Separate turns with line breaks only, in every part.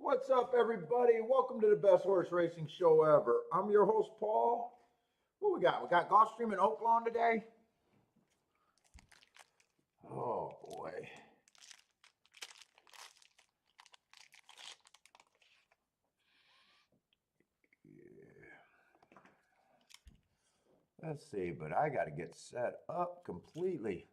What's up, everybody? Welcome to the best horse racing show ever. I'm your host, Paul. What we got? We got Gulfstream and Oaklawn today. Oh, boy. Yeah. Let's see, but I got to get set up completely.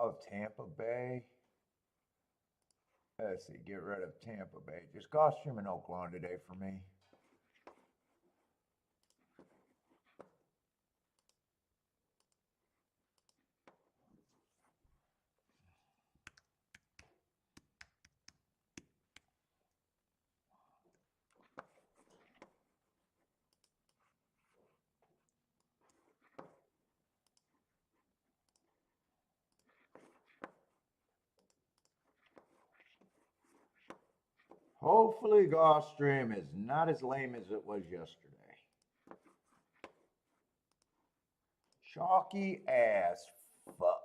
Oh, Tampa Bay. Let's see, get rid of Tampa Bay. Just Gulfstream and Oaklawn today for me. Hopefully, Gulfstream is not as lame as it was yesterday. Chalky as fuck.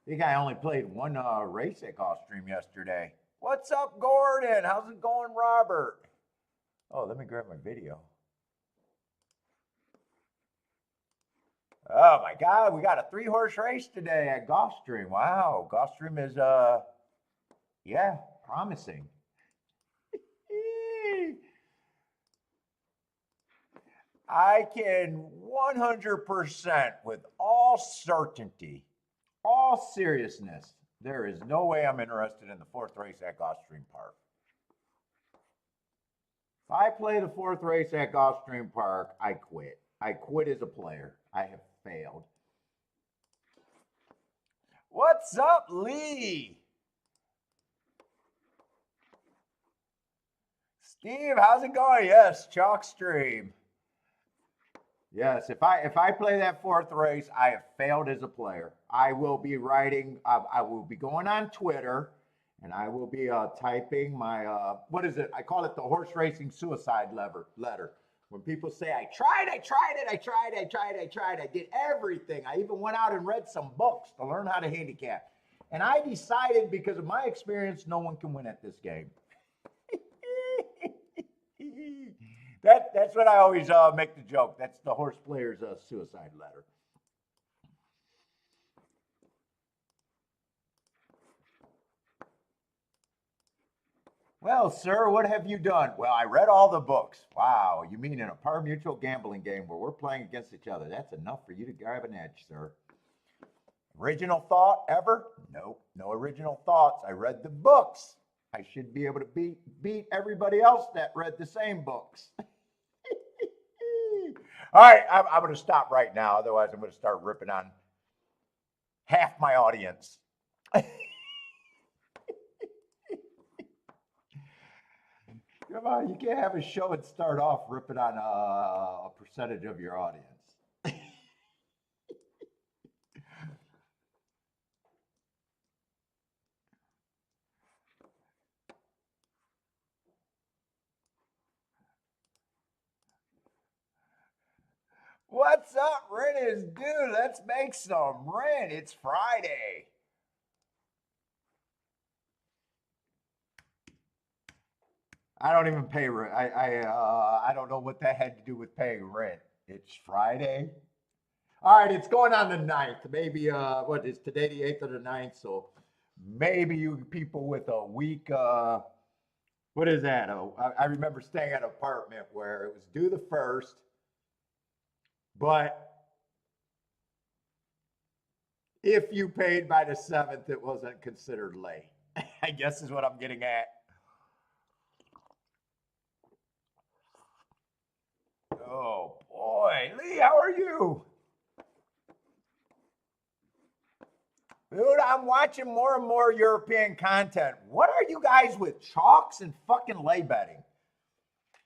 I think I only played one race at Gulfstream yesterday. What's up, Gordon? How's it going, Robert? Oh, let me grab my video. Oh my God, we got a 3-horse race today at Gulfstream. Wow, Gulfstream is yeah, promising. I can 100% with all certainty, all seriousness, there is no way I'm interested in the 4th race at Gulfstream Park. If I play the 4th race at Gulfstream Park, I quit. I quit as a player. I have failed. What's up, Lee? Steve, how's it going? Yes, Chalkstream. Yes, if I play that 4th race, I have failed as a player. I will be writing. I will be going on Twitter, and I will be typing my what is it? I call it the horse racing suicide letter. When people say I tried, I did everything. I even went out and read some books to learn how to handicap, and I decided because of my experience, no one can win at this game. That's what I always make the joke. That's the horse player's suicide letter. Well, sir, what have you done? Well, I read all the books. Wow, you mean in a par mutual gambling game where we're playing against each other? That's enough for you to grab an edge, sir. Original thought ever? Nope, no original thoughts. I read the books. I should be able to beat everybody else that read the same books. All right, I'm going to stop right now. Otherwise, I'm going to start ripping on half my audience. Come on, you can't have a show and start off ripping on a percentage of your audience. What's up, rent is due. Let's make some rent. It's Friday. I don't even pay rent. I don't know what that had to do with paying rent. It's Friday. All right, it's going on the 9th. Maybe what is today, the 8th or the 9th? So maybe you people with a week what is that? Oh, I remember staying at an apartment where it was due the 1st, but if you paid by the 7th, it wasn't considered late. I guess is what I'm getting at. Oh boy, Lee, how are you? Dude, I'm watching more and more European content. What are you guys with chalks and fucking lay betting?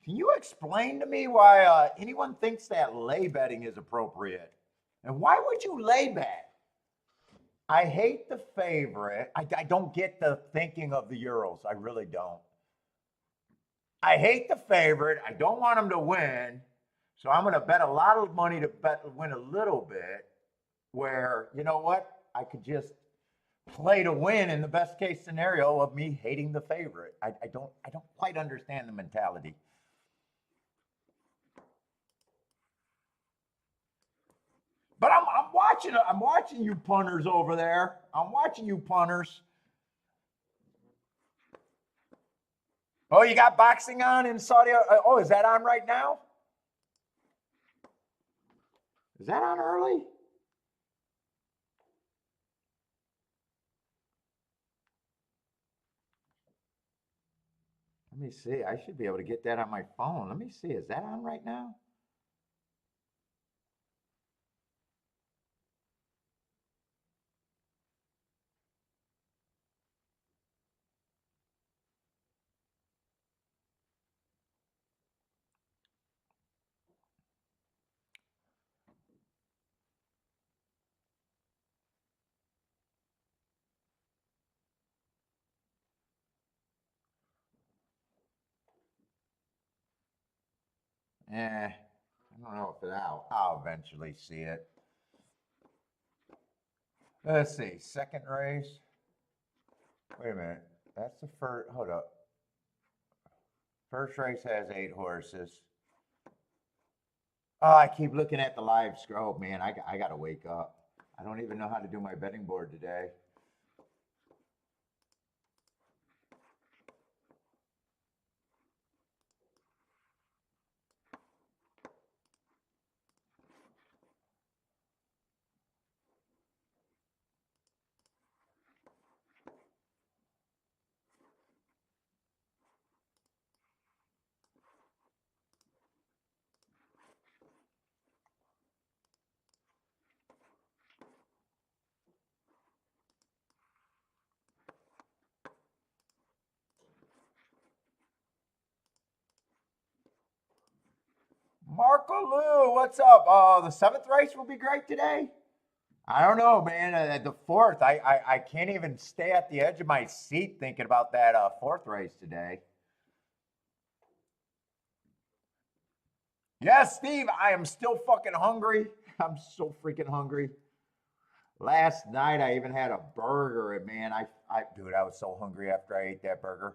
Can you explain to me why anyone thinks that lay betting is appropriate? And why would you lay bet? I hate the favorite. I don't get the thinking of the Euros. I really don't. I hate the favorite. I don't want them to win. So I'm going to bet a lot of money to win a little bit where, you know what? I could just play to win in the best case scenario of me hating the favorite. I don't quite understand the mentality. But I'm watching you punters over there. I'm watching you punters. Oh, you got boxing on in Saudi? Oh, is that on right now? Is that on early? Let me see. I should be able to get that on my phone. Let me see. Is that on right now? I don't know if I'll eventually see it. Let's see. Second race. Wait a minute. That's the first. Hold up. First race has 8 horses. Oh, I keep looking at the live scroll. Man, I got to wake up. I don't even know how to do my betting board today. Marco Lou, what's up? The 7th race will be great today. I don't know, man. At the 4th, I can't even stay at the edge of my seat thinking about that 4th race today. Yes, Steve, I am still fucking hungry. I'm so freaking hungry. Last night I even had a burger, and man, dude, I was so hungry after I ate that burger.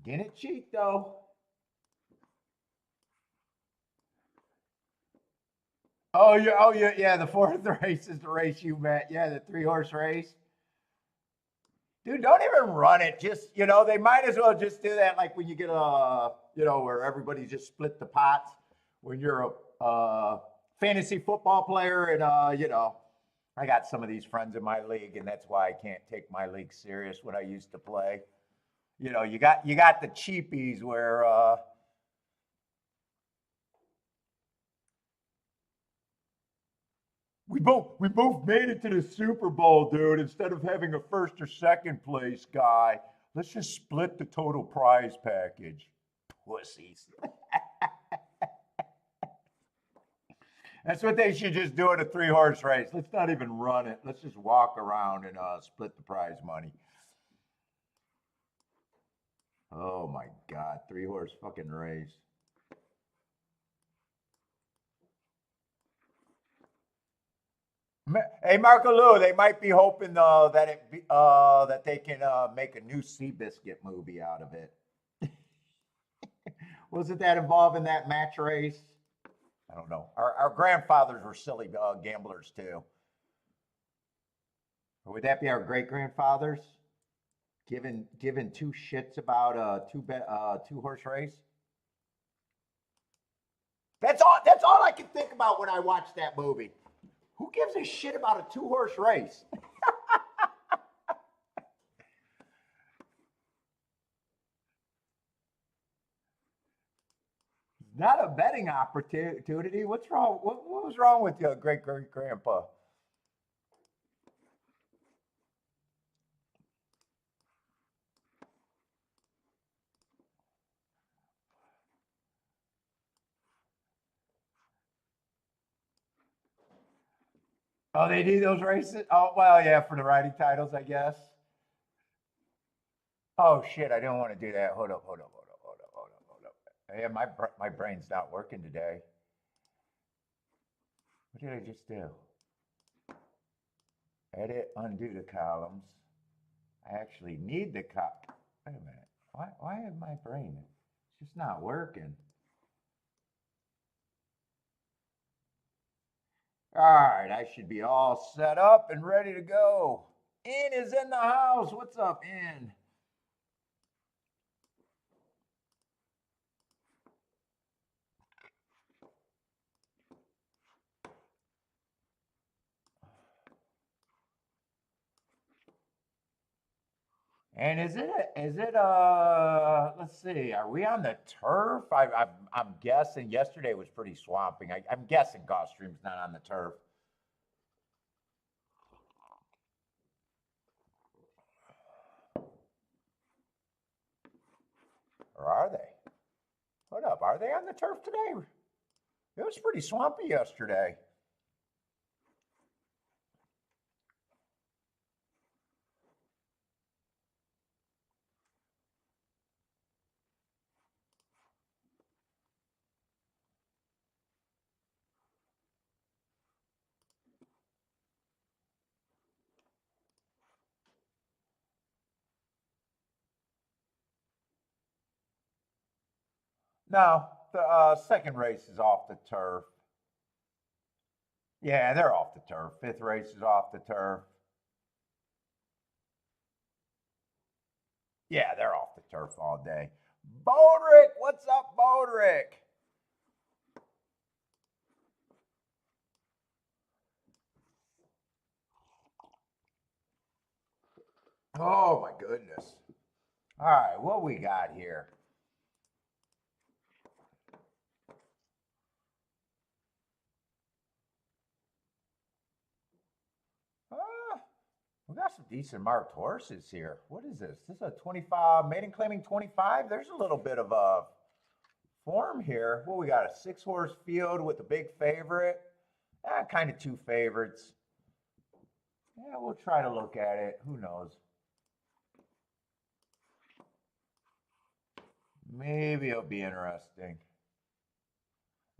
Didn't cheat though. Oh yeah. The 4th race is the race you met. Yeah, the 3-horse race. Dude, don't even run it. Just, they might as well just do that like when you get where everybody just split the pots when you're a fantasy football player. And, I got some of these friends in my league, and that's why I can't take my league serious when I used to play. You got the cheapies where, we both made it to the Super Bowl, dude. Instead of having a first or second place guy, let's just split the total prize package. Pussies. That's what they should just do at a 3-horse race. Let's not even run it. Let's just walk around and split the prize money. Oh my God, 3-horse fucking race. Hey, Marco Lou, they might be hoping that they can make a new Seabiscuit movie out of it. Wasn't that involved in that match race? I don't know. Our grandfathers were silly gamblers too. Or would that be our great grandfathers giving 2 shits about a 2-horse race? That's all I can think about when I watch that movie. Who gives a shit about a 2-horse race? Not a betting opportunity. What's wrong? What was wrong with your great great grandpa? Oh, they do those races? Oh, well, yeah, for the riding titles, I guess. Oh shit, I didn't want to do that. Hold up, hold up, hold up, hold up, hold up, hold up. Yeah, my brain's not working today. What did I just do? Edit, undo the columns. I actually need the Wait a minute. Why is my brain? It's just not working. All right, I should be all set up and ready to go. In is in the house. What's up, In? And let's see, are we on the turf? I'm guessing yesterday was pretty swamping. I'm guessing Gulfstream's not on the turf. Or are they? Hold up, are they on the turf today? It was pretty swampy yesterday. No, the second race is off the turf. Yeah, they're off the turf. Fifth race is off the turf. Yeah, they're off the turf all day. Bodrick, what's up, Bodrick? Oh my goodness. All right, what we got here? Uh, we got some decent marked horses here. What is this? This is a 25, maiden claiming 25. There's a little bit of a form here. Well, we got a 6-horse field with a big favorite. Kind of two favorites. Yeah, we'll try to look at it. Who knows? Maybe it'll be interesting.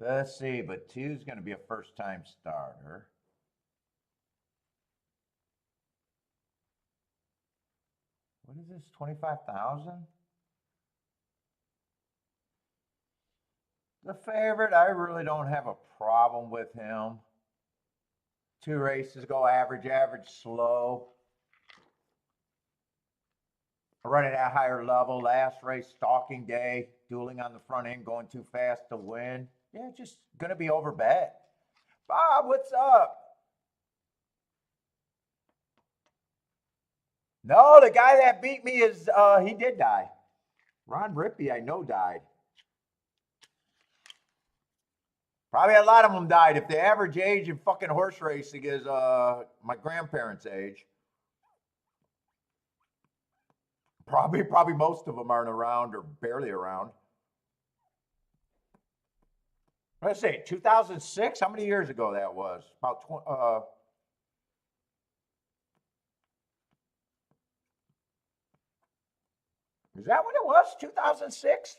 Let's see, but two's going to be a first time starter. What is this? 25,000? The favorite, I really don't have a problem with him. 2 races go average, average, slow. Running at a higher level. Last race, stalking day, dueling on the front end, going too fast to win. Yeah, just gonna be over bet. Bob, what's up? No, the guy that beat me is he did die. Ron Rippey, I know, died. Probably a lot of them died. If the average age in fucking horse racing is my grandparents' age, probably most of them aren't around or barely around. Let's say 2006. How many years ago that was? About 20. Is that what it was? 2006.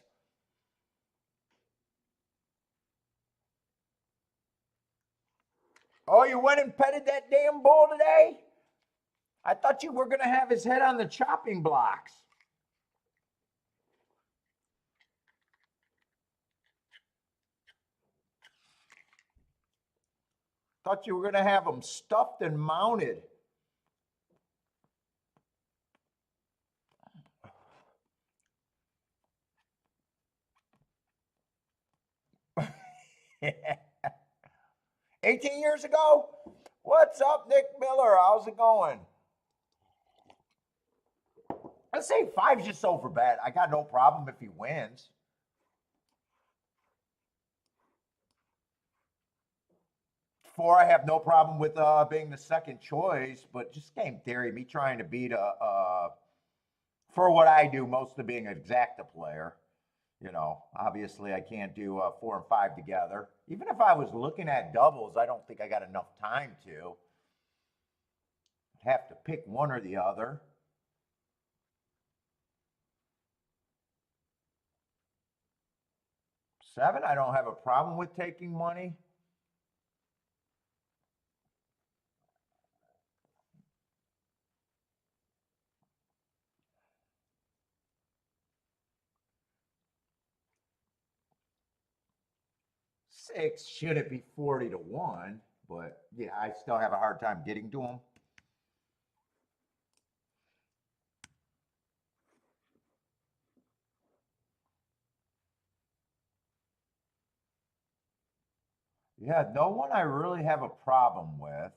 Oh, you went and petted that damn bull today? I thought you were gonna have his head on the chopping blocks. Thought you were gonna have him stuffed and mounted. Yeah. 18 years ago? What's up, Nick Miller? How's it going? Let's say five's just over bad. I got no problem if he wins. 4, I have no problem with being the second choice, but just game theory, me trying to beat for what I do, mostly being an exacta player. Obviously I can't do 4 and 5 together. Even if I was looking at doubles, I don't think I got enough time to. I'd have to pick one or the other. 7, I don't have a problem with taking money. Six, should it be 40-1? But yeah, I still have a hard time getting to them. Yeah, no one I really have a problem with.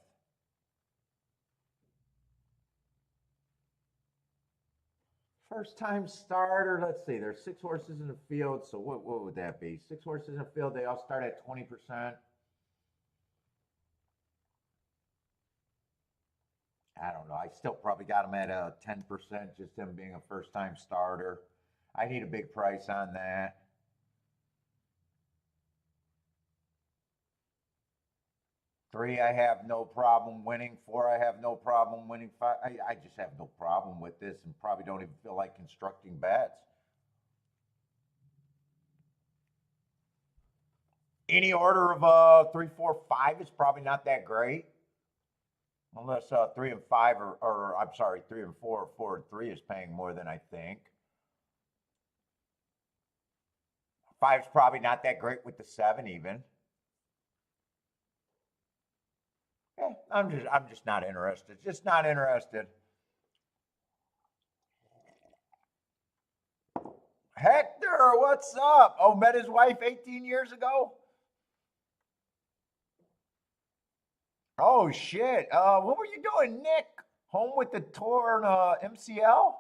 First time starter, let's see, there's 6 horses in the field, so what would that be? 6 horses in the field, they all start at 20%. I don't know. I still probably got him at a 10%, just him being a first time starter. I need a big price on that. 3, I have no problem winning. 4, I have no problem winning. 5, I just have no problem with this and probably don't even feel like constructing bets. Any order of 3, 4, 5 is probably not that great. Unless 3 and 5 or I'm sorry, 3 and 4 or 4 and 3 is paying more than I think. 5's probably not that great with the 7 even. I'm just not interested. Just not interested. Hector, what's up? Oh, met his wife 18 years ago? Oh shit. What were you doing, Nick? Home with the torn MCL?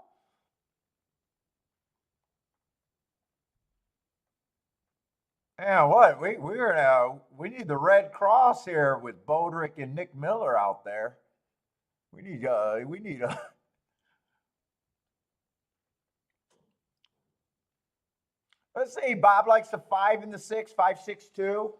Yeah, what? We need the Red Cross here with Bodrick and Nick Miller out there. We need let's see. Bob likes the 5 and the 6, 5, 6, 2.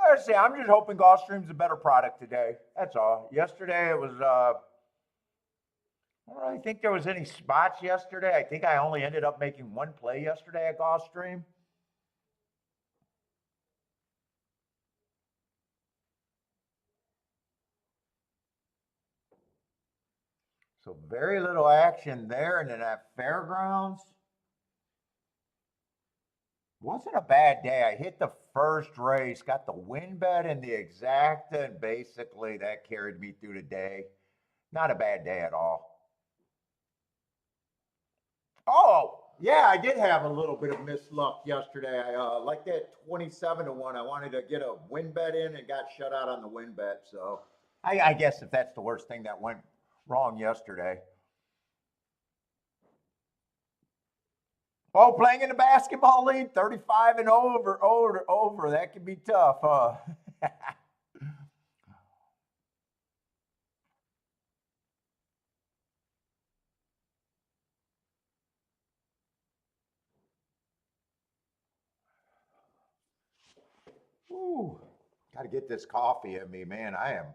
Let's see. I'm just hoping Gulfstream's a better product today. That's all. Yesterday it was. I don't really think there was any spots yesterday. I think I only ended up making one play yesterday at Gulfstream. So very little action there. And then at Fairgrounds, wasn't a bad day. I hit the first race, got the win bet in the exacta, and basically that carried me through the day. Not a bad day at all. Oh, yeah, I did have a little bit of missed luck yesterday. I like that 27-1. I wanted to get a win bet in and got shut out on the win bet. So I guess if that's the worst thing that went wrong yesterday. Oh, playing in the basketball league, 35 and over. That can be tough, huh? Ooh, got to get this coffee in me, man. I am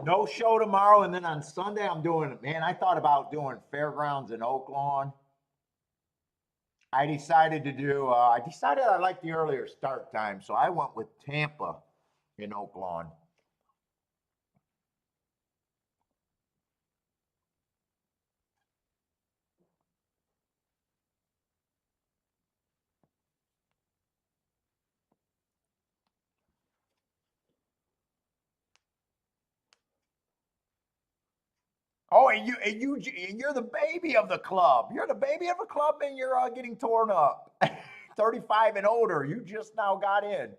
no show tomorrow, and then on Sunday I'm doing. Man, I thought about doing Fairgrounds in Oaklawn. I decided to do. I decided I like the earlier start time, so I went with Tampa in Oaklawn. Oh, and you're the baby of the club. You're the baby of the club, and you're getting torn up. 35 and older. You just now got in.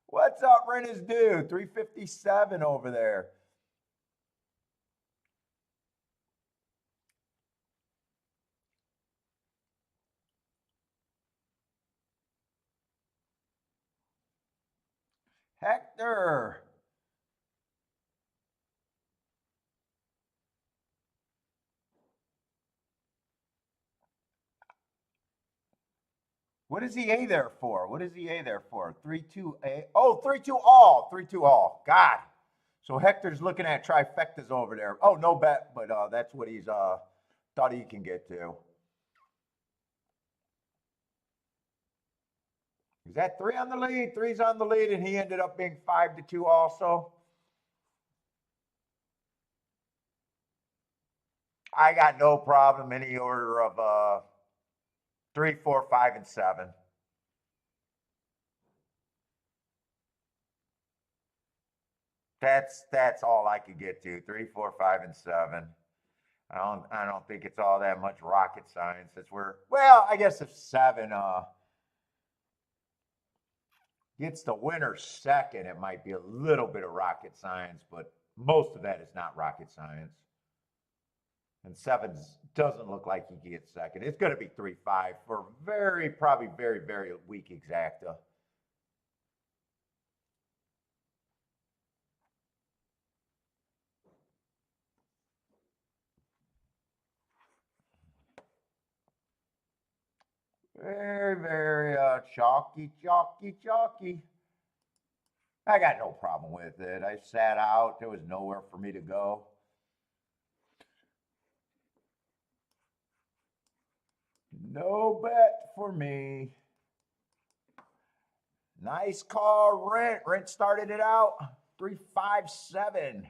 What's up, Rennes dude? 357 over there. Hector. What is the A there for? What is the A there for? 3-2 A. Oh, 3-2 all. 3-2 all. God. So Hector's looking at trifectas over there. Oh, no bet, but that's what he's thought he can get to. Is that 3 on the lead? 3's on the lead, and he ended up being 5-2 also. I got no problem any order of 3, 4, 5, and 7. That's all I could get to. 3, 4, 5, and 7. I don't think it's all that much rocket science. It's where, well, I guess if 7 gets the winner second, it might be a little bit of rocket science, but most of that is not rocket science. And 7 doesn't look like he can get second. It's going to be 3-5 for probably very, very weak exacta. Very, very chalky. I got no problem with it. I sat out. There was nowhere for me to go. No bet for me. Nice call, Rent. Rent started it out 3-5-7.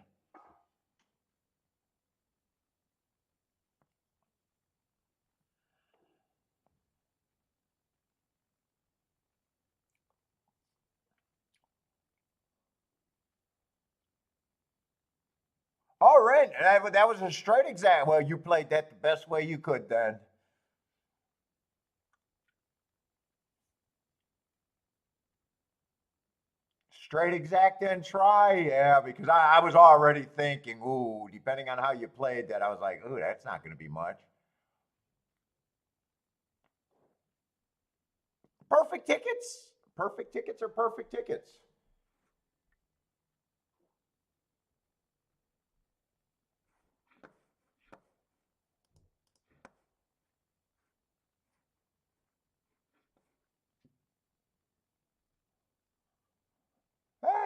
Oh, Rent. That was a straight exact. Well, you played that the best way you could then. Straight exact and try, yeah, because I was already thinking, ooh, depending on how you played that, I was like, ooh, that's not going to be much. Perfect tickets? Perfect tickets are perfect tickets.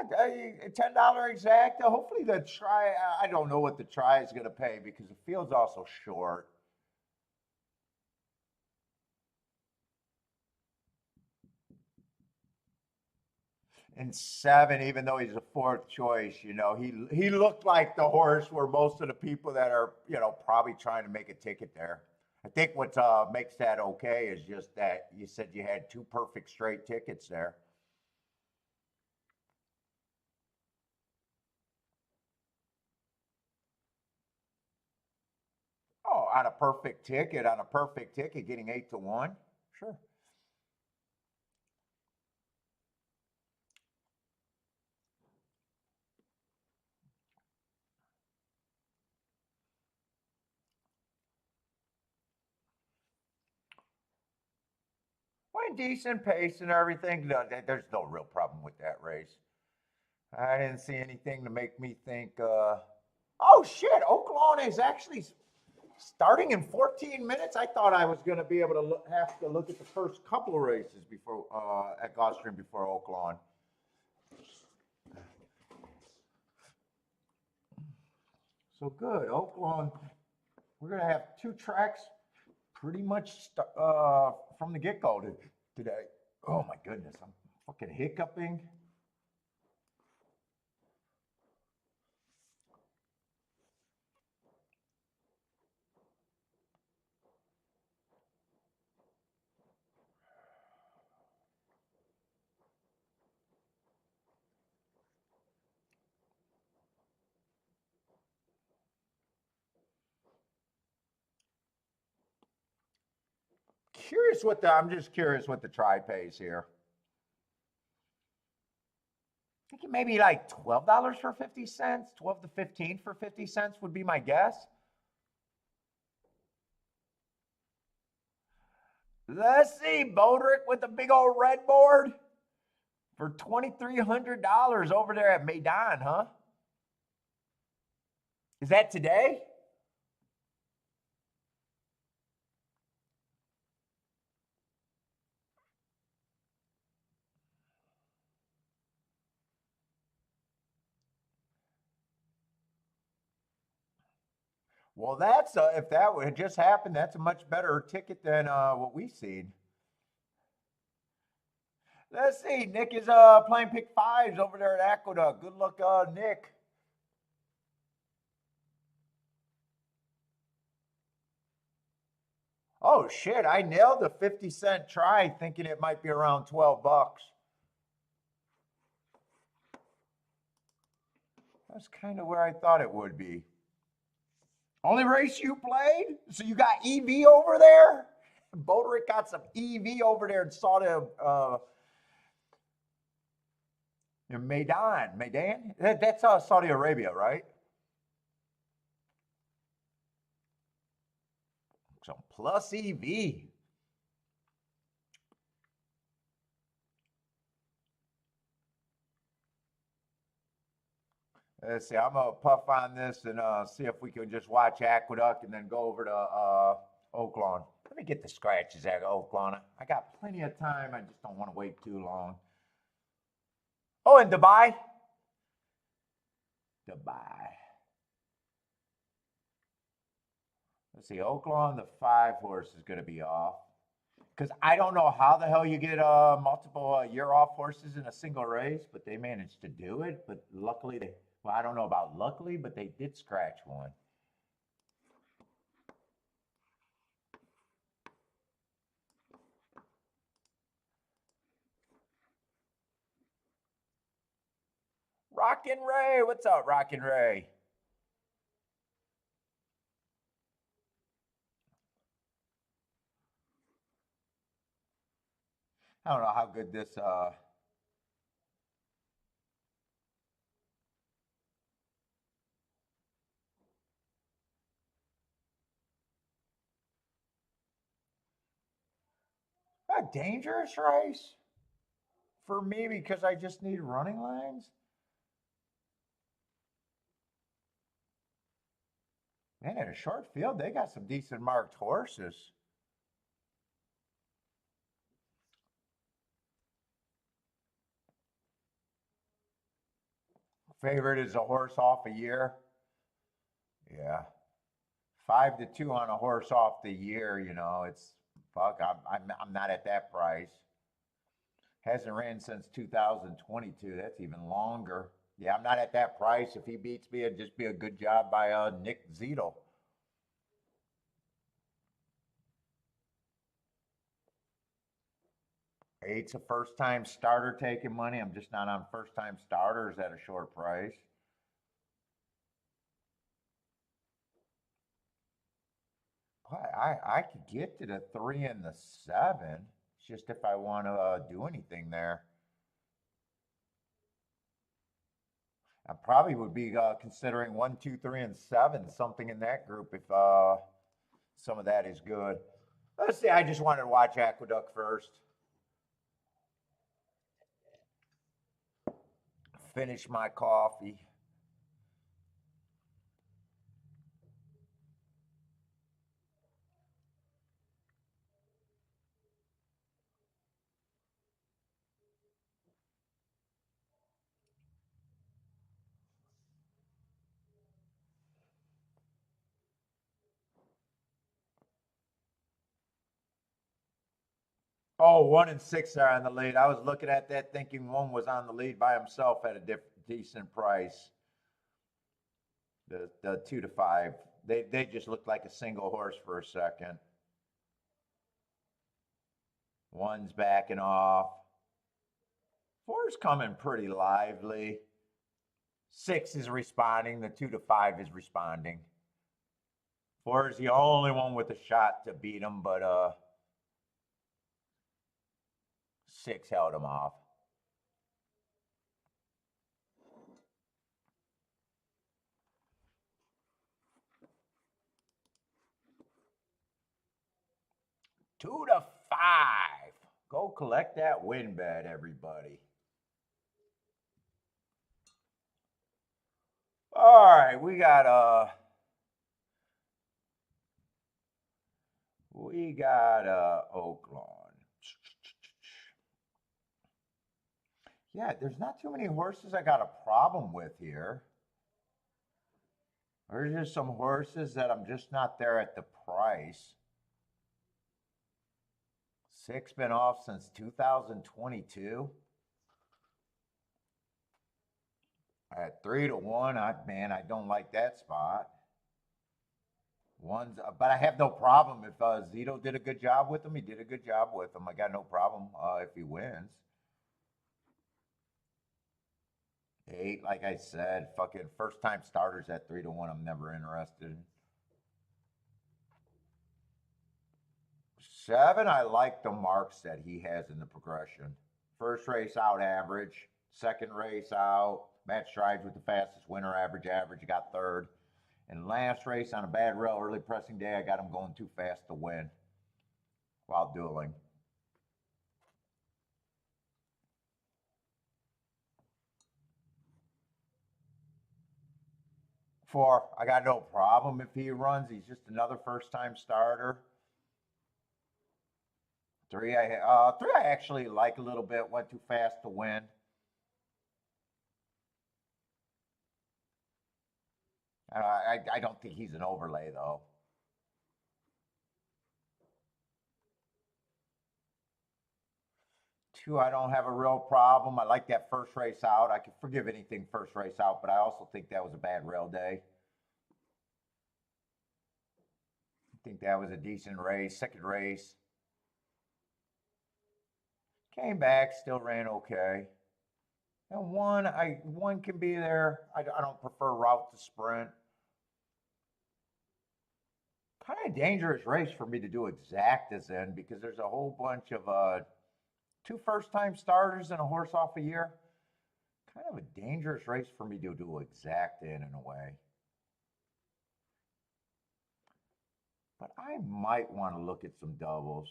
$10 exact. Hopefully the try. I don't know what the try is going to pay because the field's also short. And 7, even though he's a fourth choice, he looked like the horse where most of the people that are probably trying to make a ticket there. I think what makes that okay is just that you said you had 2 perfect straight tickets there. Oh, on a perfect ticket, getting 8-1, sure. Well, decent pace and everything. No, there's no real problem with that race. I didn't see anything to make me think. Oh shit! Oaklawn is actually starting in 14 minutes. I thought I was going to be able to have to look at the first couple of races before at Gulfstream before Oaklawn. So good, Oaklawn. We're going to have 2 tracks pretty much from the get-go today. Oh my goodness, I'm fucking hiccuping. I'm just curious what the try pays here. I think maybe like $12 for 50 cents, 12 to 15 for 50 cents would be my guess. Let's see, Bodrick with the big old red board. for $2,300 over there at Maidan, huh? Is that today? Well, that's if that would have just happened, that's a much better ticket than what we've seen. Let's see. Nick is playing pick fives over there at Aqueduct. Good luck, Nick. Oh shit! I nailed the 50-cent try, thinking it might be around $12. That's kind of where I thought it would be. Only race you played? So you got EV over there? Boderick got some EV over there and saw the Maidan. That's Saudi Arabia, right? Some plus EV. Let's see. I'm gonna puff on this and see if we can just watch Aqueduct and then go over to Oaklawn. Let me get the scratches at Oaklawn. I got plenty of time. I just don't want to wait too long. Oh, in Dubai. Dubai. Let's see. Oaklawn, the 5 horse is gonna be off. Because I don't know how the hell you get multiple year off horses in a single race, but they managed to do it. But luckily, well, I don't know about luckily, but they did scratch one. Rockin' Ray, what's up, Rockin' Ray? I don't know how good this a dangerous race for me because I just need running lines. Man, at a short field, they got some decent marked horses. Favorite is a horse off a year. Yeah. 5 to 2 on a horse off the year, it's fuck. I'm not at that price. Hasn't ran since 2022. That's even longer. Yeah, I'm not at that price. If he beats me, it'd just be a good job by Nick Zeidel. Eight's a first time starter taking money. I'm just not on first time starters at a short price. I could get to the 3 and the 7. It's just if I want to do anything there. I probably would be considering 1, 2, 3, and 7, something in that group if some of that is good. Let's see. I just wanted to watch Aqueduct first. Finish my coffee. Oh, 1 and 6 are on the lead. I was looking at that thinking one was on the lead by himself at a decent price. The 2 to 5. They just looked like a single horse for a second. One's backing off. Four's coming pretty lively. 6 is responding. The 2 to 5 is responding. 4 is the only one with a shot to beat him, but 6 held him off. Two to 5. Go collect that win bet, everybody. All right, we got Oaklawn. Yeah, there's not too many horses I got a problem with here. There's just some horses that I'm just not there at the price. Six been off since 2022. At 3-1, I don't like that spot. One's, but I have no problem if Zito did a good job with him. He did a good job with him. I got no problem if he wins. 8, like I said, fucking first time starters at 3-1. I'm never interested. 7, I like the marks that he has in the progression. First race out average, second race out, match strides with the fastest winner average, got third. And last race on a bad rail, early pressing day, I got him going too fast to win while dueling. 4, I got no problem if he runs. He's just another first-time starter. 3, I actually like a little bit. Went too fast to win. I don't think he's an overlay though. 2, I don't have a real problem. I like that first race out. I can forgive anything first race out, but I also think that was a bad rail day. I think that was a decent race. Second race. Came back, still ran okay. And 1 can be there. I don't prefer route to sprint. Kind of dangerous race for me to do exactas in because there's a whole bunch of 2 first-time starters and a horse off a year. Kind of a dangerous race for me to do exact in a way. But I might want to look at some doubles.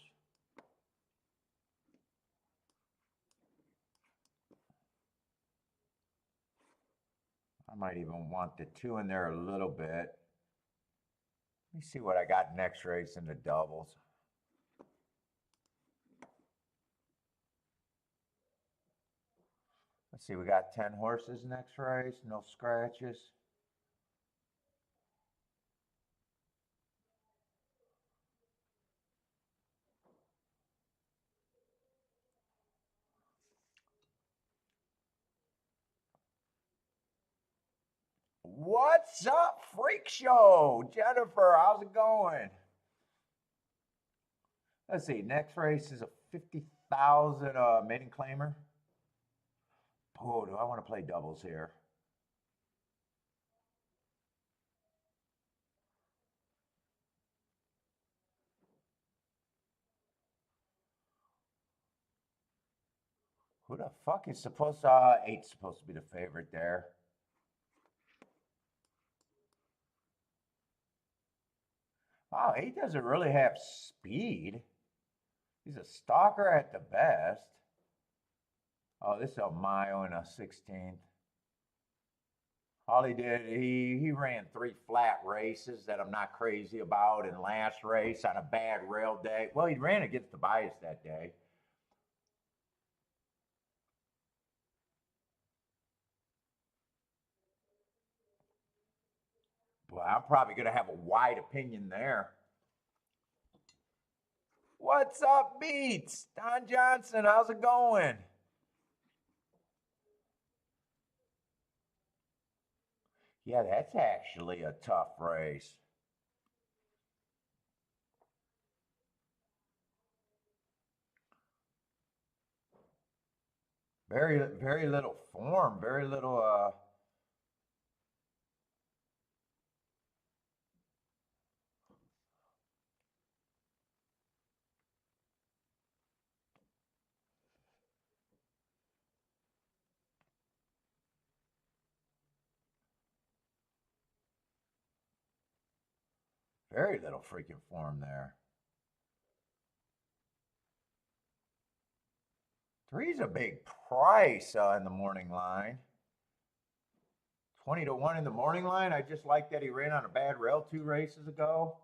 I might even want the 2 in there a little bit. Let me see what I got next race in the doubles. Let's see, we got 10 horses next race, no scratches. What's up, Freak Show? Jennifer, how's it going? Let's see, next race is a 50,000 maiden claimer. Oh, do I want to play doubles here? Who the fuck is supposed to, 8's supposed to be the favorite there. Wow, 8 doesn't really have speed. He's a stalker at the best. Oh, this is a mile and a 16th. All he did, he ran 3 flat races that I'm not crazy about. And last race on a bad rail day. Well, he ran against the bias that day. Well, I'm probably going to have a wide opinion there. What's up, Beats? Don Johnson, how's it going? Yeah, that's actually a tough race. Very little form, very little very little freaking form there. 3's a big price in the morning line. 20-1 in the morning line. I just like that he ran on a bad rail 2 races ago.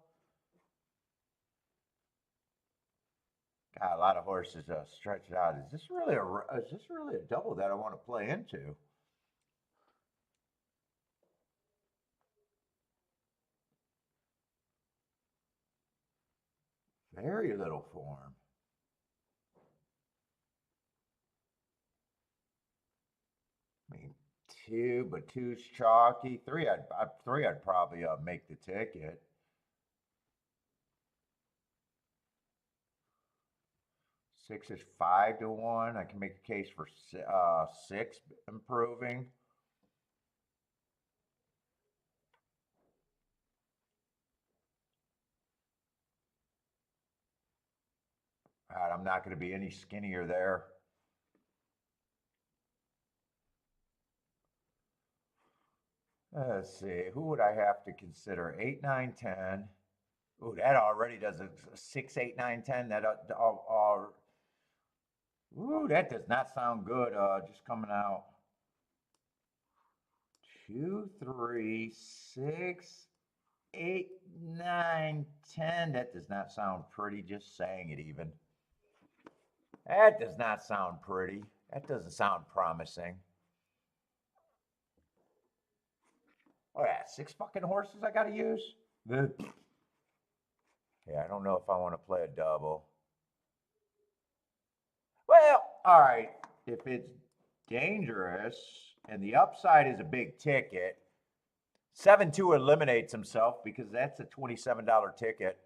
God, a lot of horses stretched out. Is this really a double that I want to play into? Very little form. I mean, 2, but 2's chalky. 3, I'd probably make the ticket. 6 is 5-1. I can make a case for 6 improving. God, I'm not going to be any skinnier there. Let's see. Who would I have to consider? 8, 9, 10. Ooh, that already does a 6, 8, 9, 10. That ooh, that does not sound good. Just coming out. 2, 3, 6, 8, 9, 10. That does not sound pretty. Just saying it even. That does not sound pretty. That doesn't sound promising. Oh yeah, 6 fucking horses I gotta use? Yeah, I don't know if I want to play a double. Well, all right. If it's dangerous and the upside is a big ticket, 7-2 eliminates himself because that's a $27 ticket.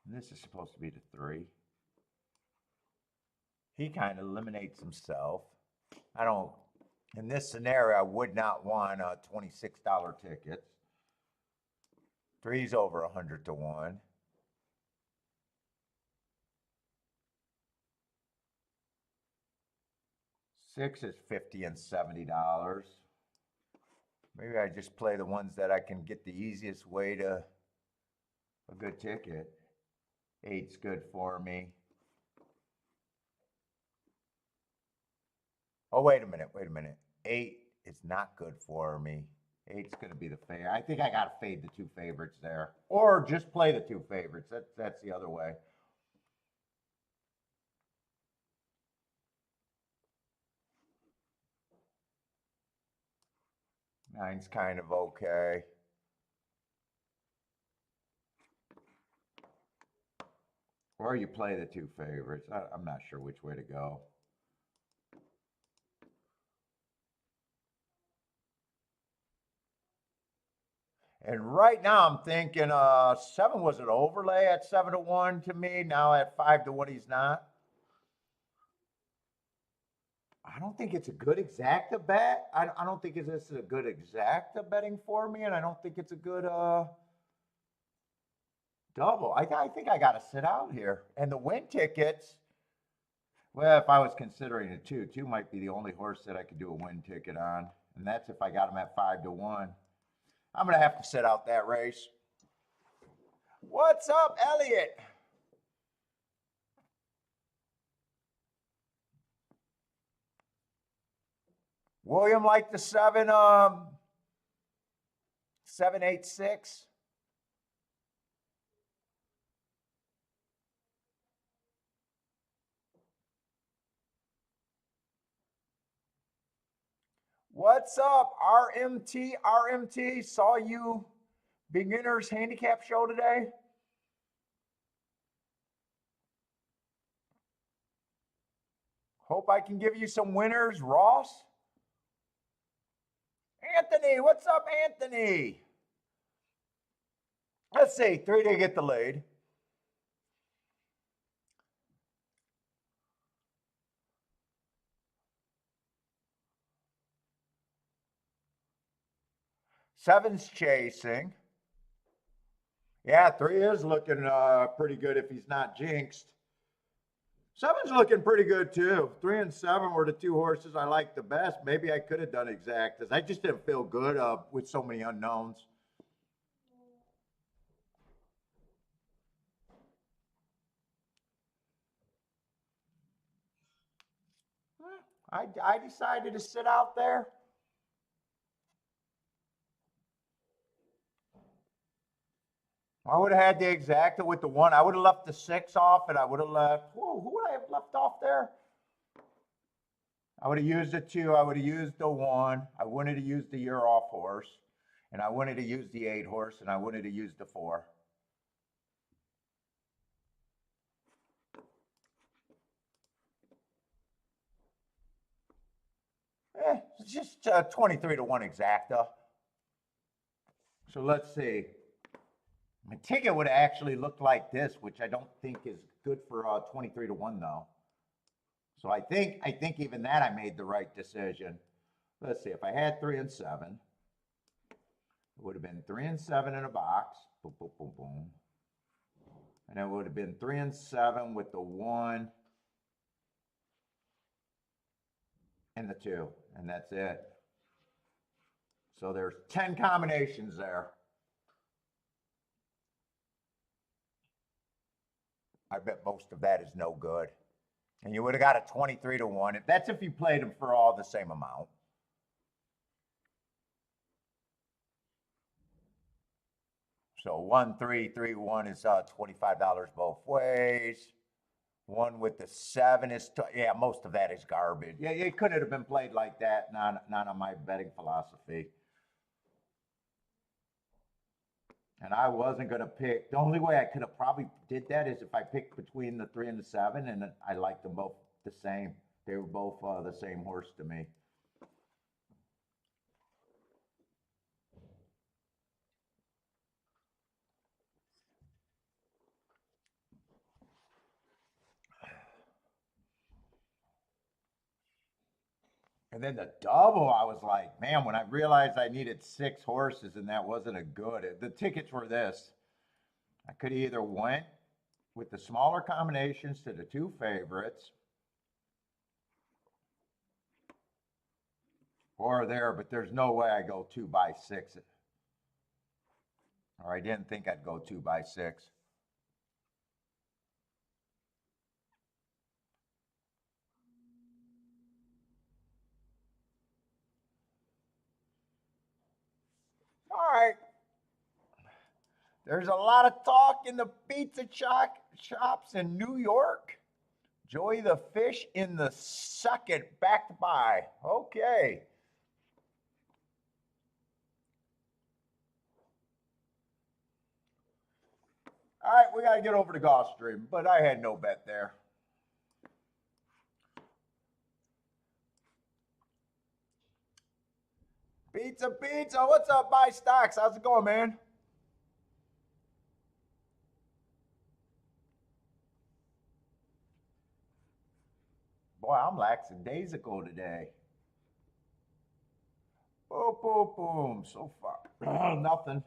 And this is supposed to be the 3. He kind of eliminates himself. I don't, in this scenario, I would not want $26 tickets. 3's over 100-1. 6 is $50 and $70. Maybe I just play the ones that I can get the easiest way to a good ticket. 8's good for me. Oh, wait a minute. 8 is not good for me. 8's going to be the fade. I think I got to fade the 2 favorites there. Or just play the 2 favorites. That's the other way. 9's kind of okay. Or you play the 2 favorites. I'm not sure which way to go. And right now I'm thinking 7 was an overlay at 7-1 to me. Now at 5-1 he's not. I don't think it's a good exacta bet. I don't think this is a good exacta betting for me, and I don't think it's a good double. I think I got to sit out here. And the win tickets, well, if I was considering a 2 might be the only horse that I could do a win ticket on, and that's if I got him at 5-1. I'm going to have to sit out that race. What's up, Elliot? William like the 786. What's up, RMT? RMT, saw you beginners handicap show today. Hope I can give you some winners, Ross. Anthony, what's up, Anthony? Let's see, 3 to get the lead. Seven's chasing. Yeah, 3 is looking pretty good if he's not jinxed. 7's looking pretty good too. 3 and 7 were the 2 horses I liked the best. Maybe I could have done exactas. I just didn't feel good with so many unknowns. I decided to sit out there. I would have had the exacta with the 1. I would have left the 6 off, and I would have left. Whoa, who would I have left off there? I would have used the 2. I would have used the 1. I wanted to use the year off horse, and I wanted to use the 8 horse, and I wanted to use the 4. It's just 23 to 1 exacta. So let's see. My ticket would have actually looked like this, which I don't think is good for 23 to 1 though. So I think even that I made the right decision. Let's see, if I had 3 and 7, it would have been 3 and 7 in a box. Boom, boom, boom, boom. And it would have been 3 and 7 with the 1 and the 2, and that's it. So there's 10 combinations there. I bet most of that is no good. And you would have got a 23 to 1. That's if you played them for all the same amount. So 1, 3, 3, 1 is $25 both ways. 1 with the 7 is, yeah, most of that is garbage. Yeah, it couldn't have been played like that, not on my betting philosophy. And I wasn't going to pick. The only way I could have probably did that is if I picked between the 3 and the 7, and I liked them both the same. They were both the same horse to me. And then the double, I was like, man, when I realized I needed 6 horses and that wasn't a good, the tickets were this. I could either went with the smaller combinations to the 2 favorites, or there, but there's no way I go 2 by 6. Or I didn't think I'd go 2 by 6. All right. There's a lot of talk in the pizza shops in New York. Joey the Fish in the second, backed by. Okay. All right, we got to get over to Gulfstream, but I had no bet there. Pizza, what's up, Buy Stocks? How's it going, man? Boy, I'm lackadaisical today. Boom, boom, boom. So far, nothing.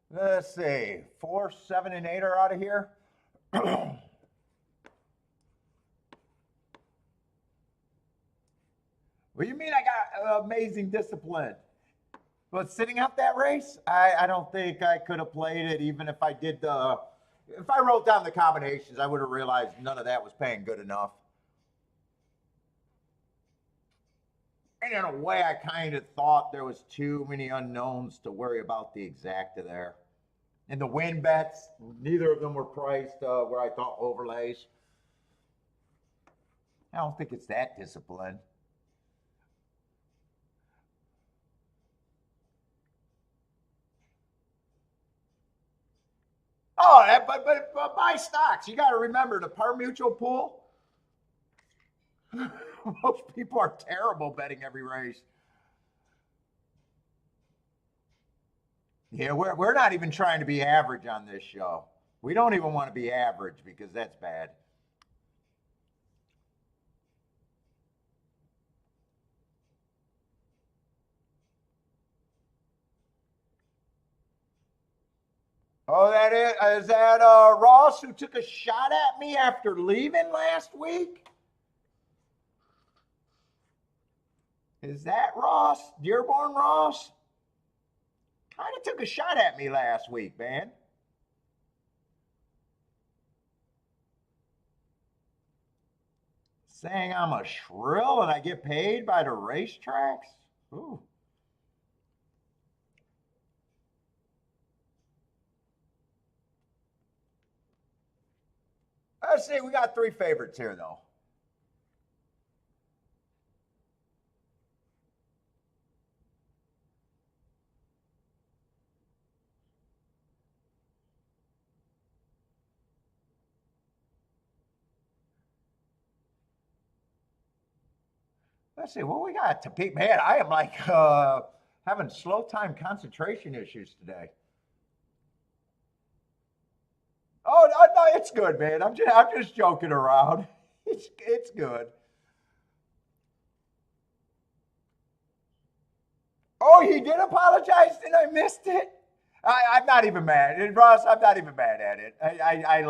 Let's see. 4, 7, and 8 are out of here. What do you mean I got amazing discipline? But sitting out that race, I don't think I could have played it even if I did if I wrote down the combinations, I would have realized none of that was paying good enough. And in a way, I kind of thought there was too many unknowns to worry about the exacta there. And the win bets, neither of them were priced where I thought overlays. I don't think it's that disciplined. Oh, but buy stocks. You got to remember the par mutual pool. Most people are terrible betting every race. Yeah, we're not even trying to be average on this show. We don't even want to be average because that's bad. Oh, is that Ross who took a shot at me after leaving last week? Is that Ross? Dearborn Ross? kind of took a shot at me last week, man. Saying I'm a shrill and I get paid by the racetracks? Ooh. Let's see, we got three favorites here, though. Let's see what we got to peep. Man, I am like having slow time concentration issues today. Oh no, no, it's good, man. I'm just joking around. It's good. Oh, he did apologize, and I missed it. I'm not even mad, and Ross, I'm not even mad at it. I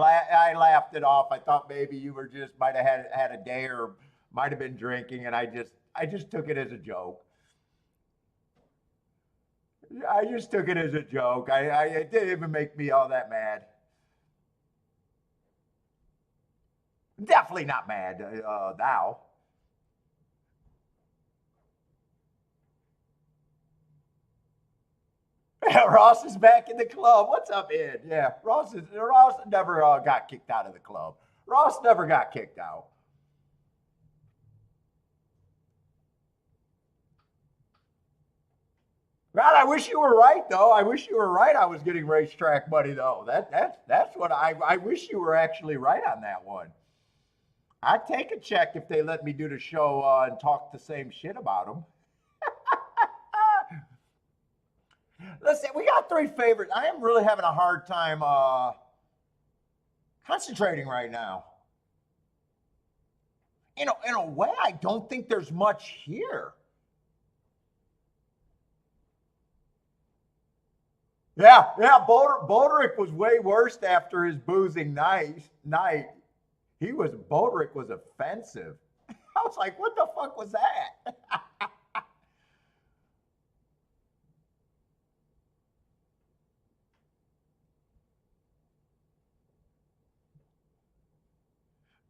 laughed it off. I thought maybe you were just might have had a day or might have been drinking, and I just took it as a joke. I just took it as a joke. It didn't even make me all that mad. Definitely not mad now. Ross is back in the club. What's up, Ed? Yeah, Ross never got kicked out of the club. Ross never got kicked out. God, I wish you were right though. I wish you were right. I was getting racetrack money though. That's what I wish you were actually right on that one. I'd take a check if they let me do the show and talk the same shit about them. Listen, we got three favorites. I am really having a hard time concentrating right now. In a way, I don't think there's much here. Yeah. Boderick was way worse after his boozing night. Boderick was offensive. I was like, what the fuck was that?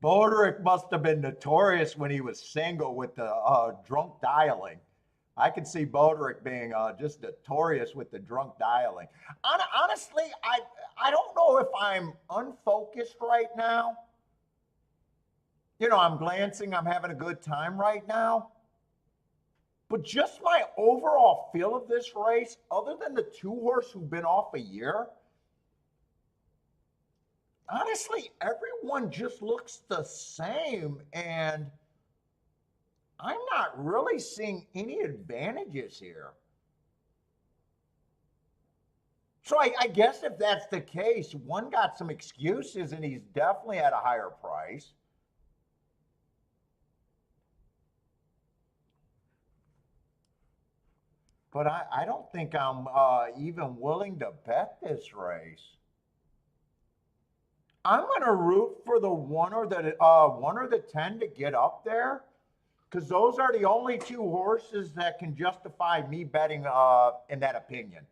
Boderick must have been notorious when he was single with the drunk dialing. I could see Boderick being just notorious with the drunk dialing. Honestly, I don't know if I'm unfocused right now. I'm glancing, I'm having a good time right now. But just my overall feel of this race, other than the two horse who've been off a year, honestly, everyone just looks the same. And I'm not really seeing any advantages here. So I guess if that's the case, one got some excuses and he's definitely at a higher price. But I don't think I'm even willing to bet this race. I'm going to root for the one or the 10 to get up there because those are the only two horses that can justify me betting in that opinion.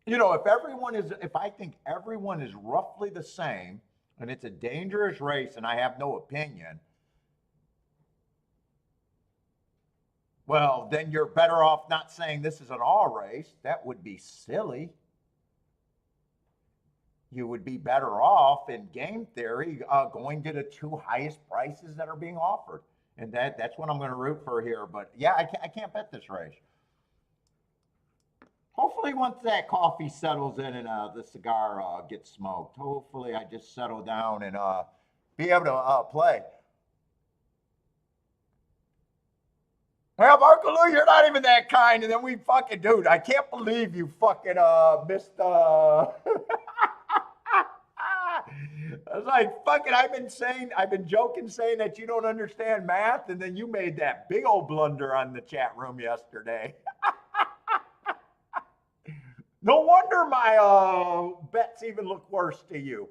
If I think everyone is roughly the same and it's a dangerous race and I have no opinion, well, then you're better off not saying this is an all race. That would be silly. You would be better off in game theory going to the two highest prices that are being offered. And that's what I'm going to root for here. But yeah, I can't bet this race. Hopefully, once that coffee settles in and the cigar gets smoked, hopefully I just settle down and be able to play. Well, Marco Lou, you're not even that kind. And then we fucking, dude, I can't believe you fucking missed. I was like, fucking, I've been joking saying that you don't understand math. And then you made that big old blunder on the chat room yesterday. No wonder my bets even look worse to you.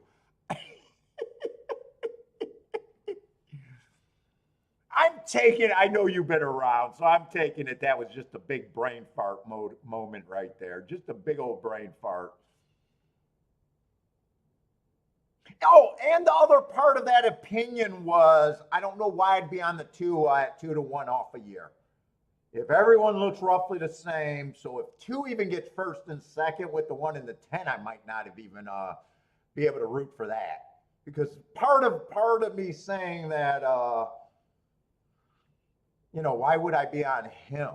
I'm taking, I know you've been around, so I'm taking it that was just a big brain fart moment right there. Just a big old brain fart. Oh, and the other part of that opinion was I don't know why I'd be on the 2 at 2-1 off a year. If everyone looks roughly the same, so if 2 even gets first and second with the 1 and the 10, I might not have even be able to root for that. Because part of me saying that, why would I be on him?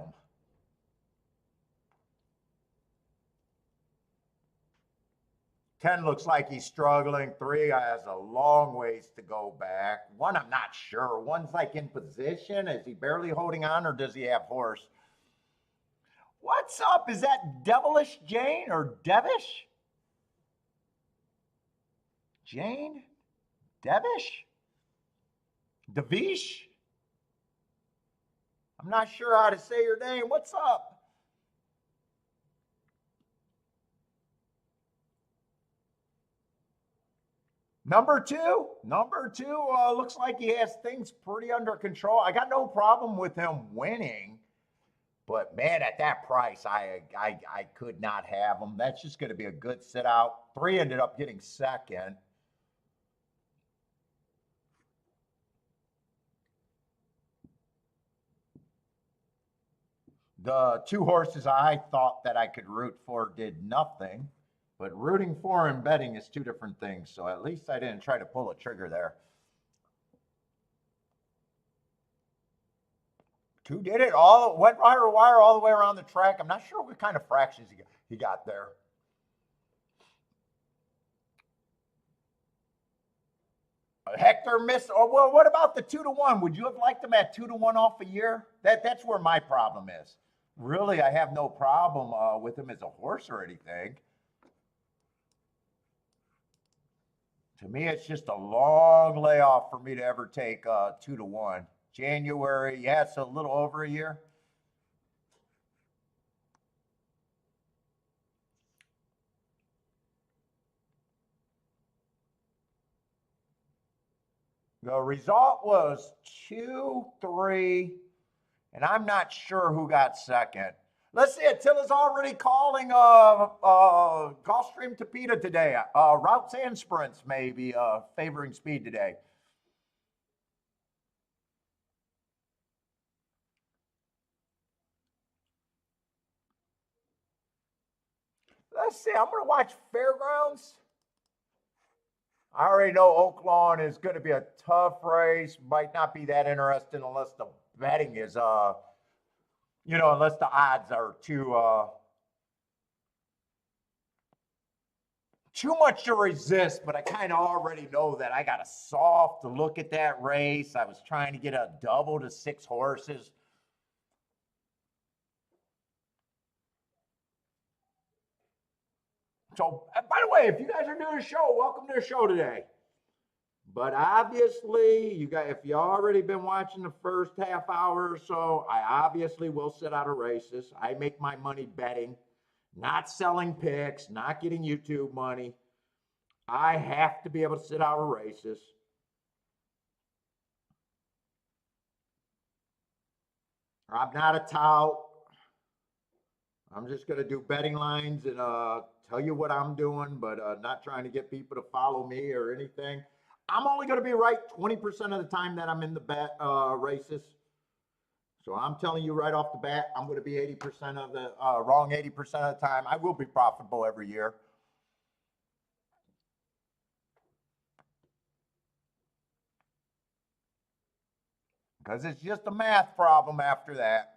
10 looks like he's struggling. 3 has a long ways to go back. 1, I'm not sure. 1's like in position. Is he barely holding on or does he have horse? What's up? Is that Devilish Jane or Devish? Jane? Devish? Devish? I'm not sure how to say your name. What's up? Number two looks like he has things pretty under control. I got no problem with him winning, but man, at that price, I could not have him. That's just going to be a good sit out. 3 ended up getting second. The 2 horses I thought that I could root for did nothing. But rooting for and betting is 2 different things. So at least I didn't try to pull a trigger there. 2 did it all, went wire to wire all the way around the track. I'm not sure what kind of fractions he got there. Hector missed. Oh, well, what about the 2-1? Would you have liked him at 2-1 off a year? That's where my problem is. Really, I have no problem with him as a horse or anything. To me, it's just a long layoff for me to ever take 2-1. January, yeah, it's a little over a year. The result was 2-3, and I'm not sure who got second. Let's see, Attila's already calling Gulfstream to PETA today. Routes and sprints may be favoring speed today. Let's see, I'm going to watch Fairgrounds. I already know Oaklawn is going to be a tough race. Might not be that interesting unless the betting is, unless the odds are too much to resist, but I kind of already know that I got a soft look at that race. I was trying to get a double to 6 horses. So, by the way, if you guys are doing a show, welcome to the show today. But obviously, if you already been watching the first half hour or so, I obviously will sit out of races. I make my money betting, not selling picks, not getting YouTube money. I have to be able to sit out of races. I'm not a tout. I'm just going to do betting lines and tell you what I'm doing, but not trying to get people to follow me or anything. I'm only going to be right 20% of the time that I'm in the bet races. So I'm telling you right off the bat, I'm going to be 80% of the wrong 80% of the time. I will be profitable every year. Because it's just a math problem after that.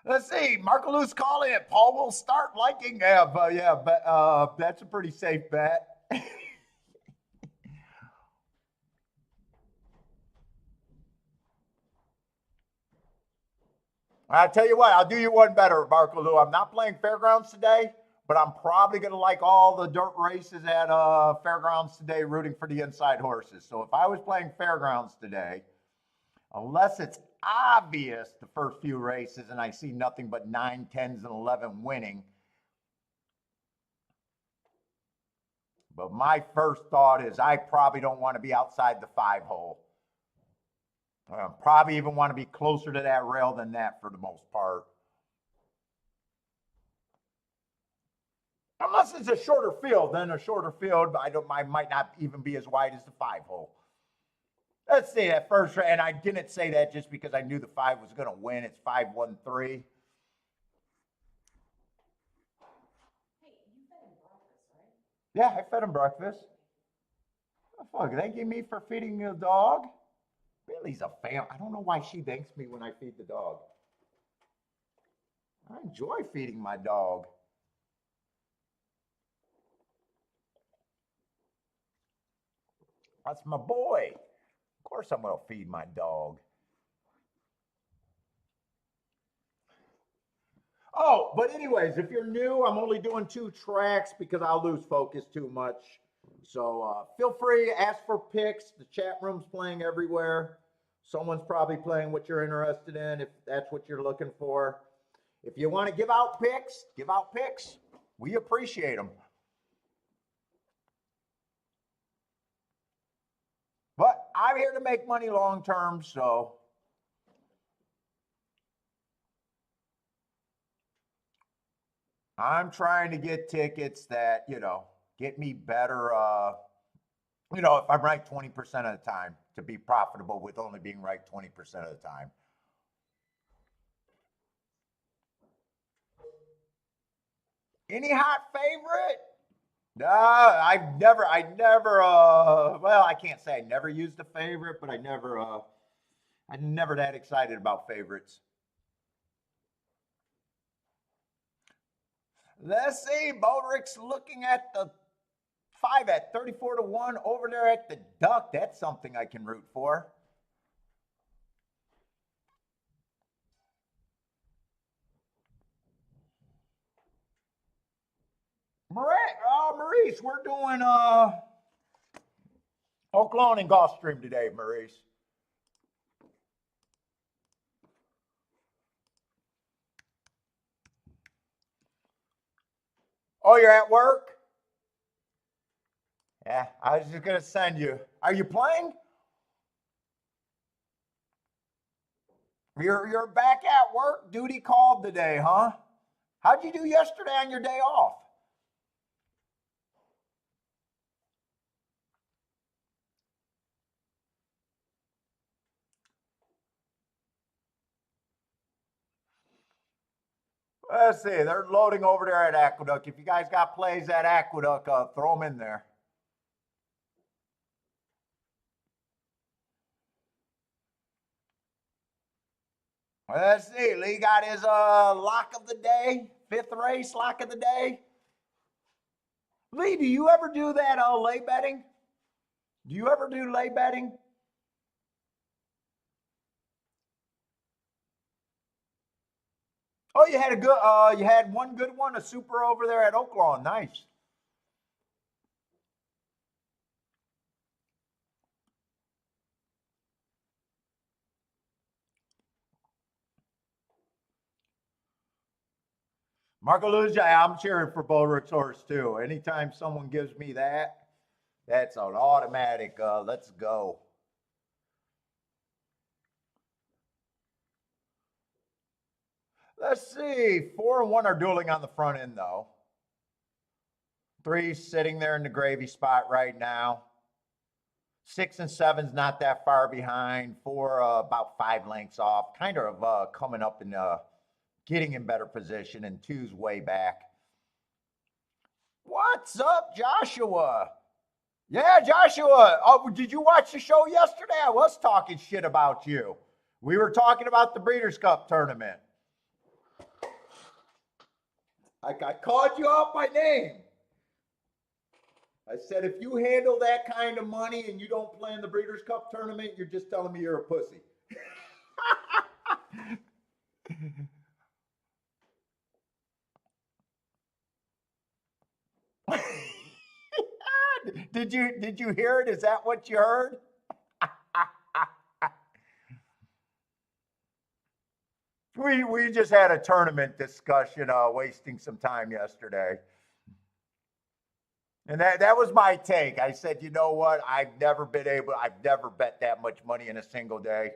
Let's see. Marco Lou's calling it. Paul will start liking. That's a pretty safe bet. I'll tell you what, I'll do you one better, Marco Lou. I'm not playing Fairgrounds today, but I'm probably going to like all the dirt races at Fairgrounds today, rooting for the inside horses. So if I was playing Fairgrounds today, unless it's obvious the first few races and I see nothing but 9, 10s, and 11 winning, But my first thought is I probably don't want to be outside the 5-hole. Probably even want to be closer to that rail than that for the most part. Unless it's a shorter field, then a shorter field, I might not even be as wide as the 5-hole. Let's see that first, and I didn't say that just because I knew the 5 was going to win. It's 5-1-3.
Hey, you fed him breakfast, right?
Yeah, I fed him breakfast. Oh, fuck, thank you me for feeding the dog. Billy's a fan. I don't know why she thanks me when I feed the dog. I enjoy feeding my dog. That's my boy. Of course I'm going to feed my dog. Oh, but anyways, if you're new, I'm only doing 2 tracks because I'll lose focus too much. So feel free to ask for picks. The chat room's playing everywhere. Someone's probably playing what you're interested in if that's what you're looking for. If you want to give out picks, give out picks. We appreciate them. But I'm here to make money long term, so I'm trying to get tickets that, get me better, if I'm right 20% of the time to be profitable with only being right 20% of the time. Any hot favorite? I never, well, I can't say I never used a favorite, but I'm never that excited about favorites. Let's see, Bodrick's looking at the 5 at 34-1 over there at the Duck. That's something I can root for. Maurice, we're doing Oaklawn and Gulfstream today, Maurice. Oh, you're at work? Yeah, I was just gonna send you. Are you playing? You're back at work. Duty called today, huh? How'd you do yesterday on your day off? Let's see. They're loading over there at Aqueduct. If you guys got plays at Aqueduct, throw them in there. Let's see. Lee got his lock of the day, 5th race lock of the day. Lee, do you ever do that lay betting? Do you ever do lay betting? Oh, you had one good one, a super over there at Oaklawn. Nice. Marco Luzia, I'm cheering for Bodrick's horse too. Anytime someone gives me that, that's an automatic. Let's go. Let's see. 4 and 1 are dueling on the front end though. 3 sitting there in the gravy spot right now. 6 and 7's not that far behind. 4 about 5 lengths off. Kind of coming up and getting in better position, and 2's way back. What's up, Joshua? Yeah, Joshua. Oh, did you watch the show yesterday? I was talking shit about you. We were talking about the Breeders' Cup tournament. I called you out by name. I said, if you handle that kind of money and you don't play in the Breeders' Cup tournament, you're just telling me you're a pussy. Did you hear it? Is that what you heard? We just had a tournament discussion, wasting some time yesterday. And that was my take. I said, you know what? I've never bet that much money in a single day.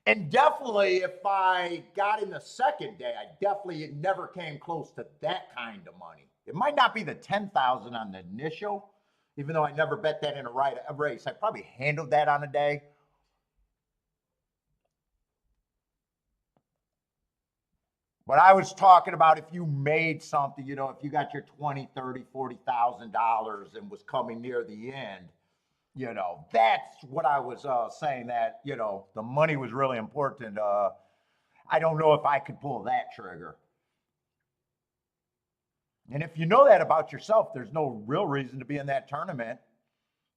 And definitely, if I got in the second day, I definitely never came close to that kind of money. It might not be the 10,000 on the initial, even though I never bet that in a race. I probably handled that on a day. But I was talking about if you made something, if you got your 20, 30, $40,000 and was coming near the end, that's what I was saying that, the money was really important. I don't know if I could pull that trigger. And if you know that about yourself, there's no real reason to be in that tournament.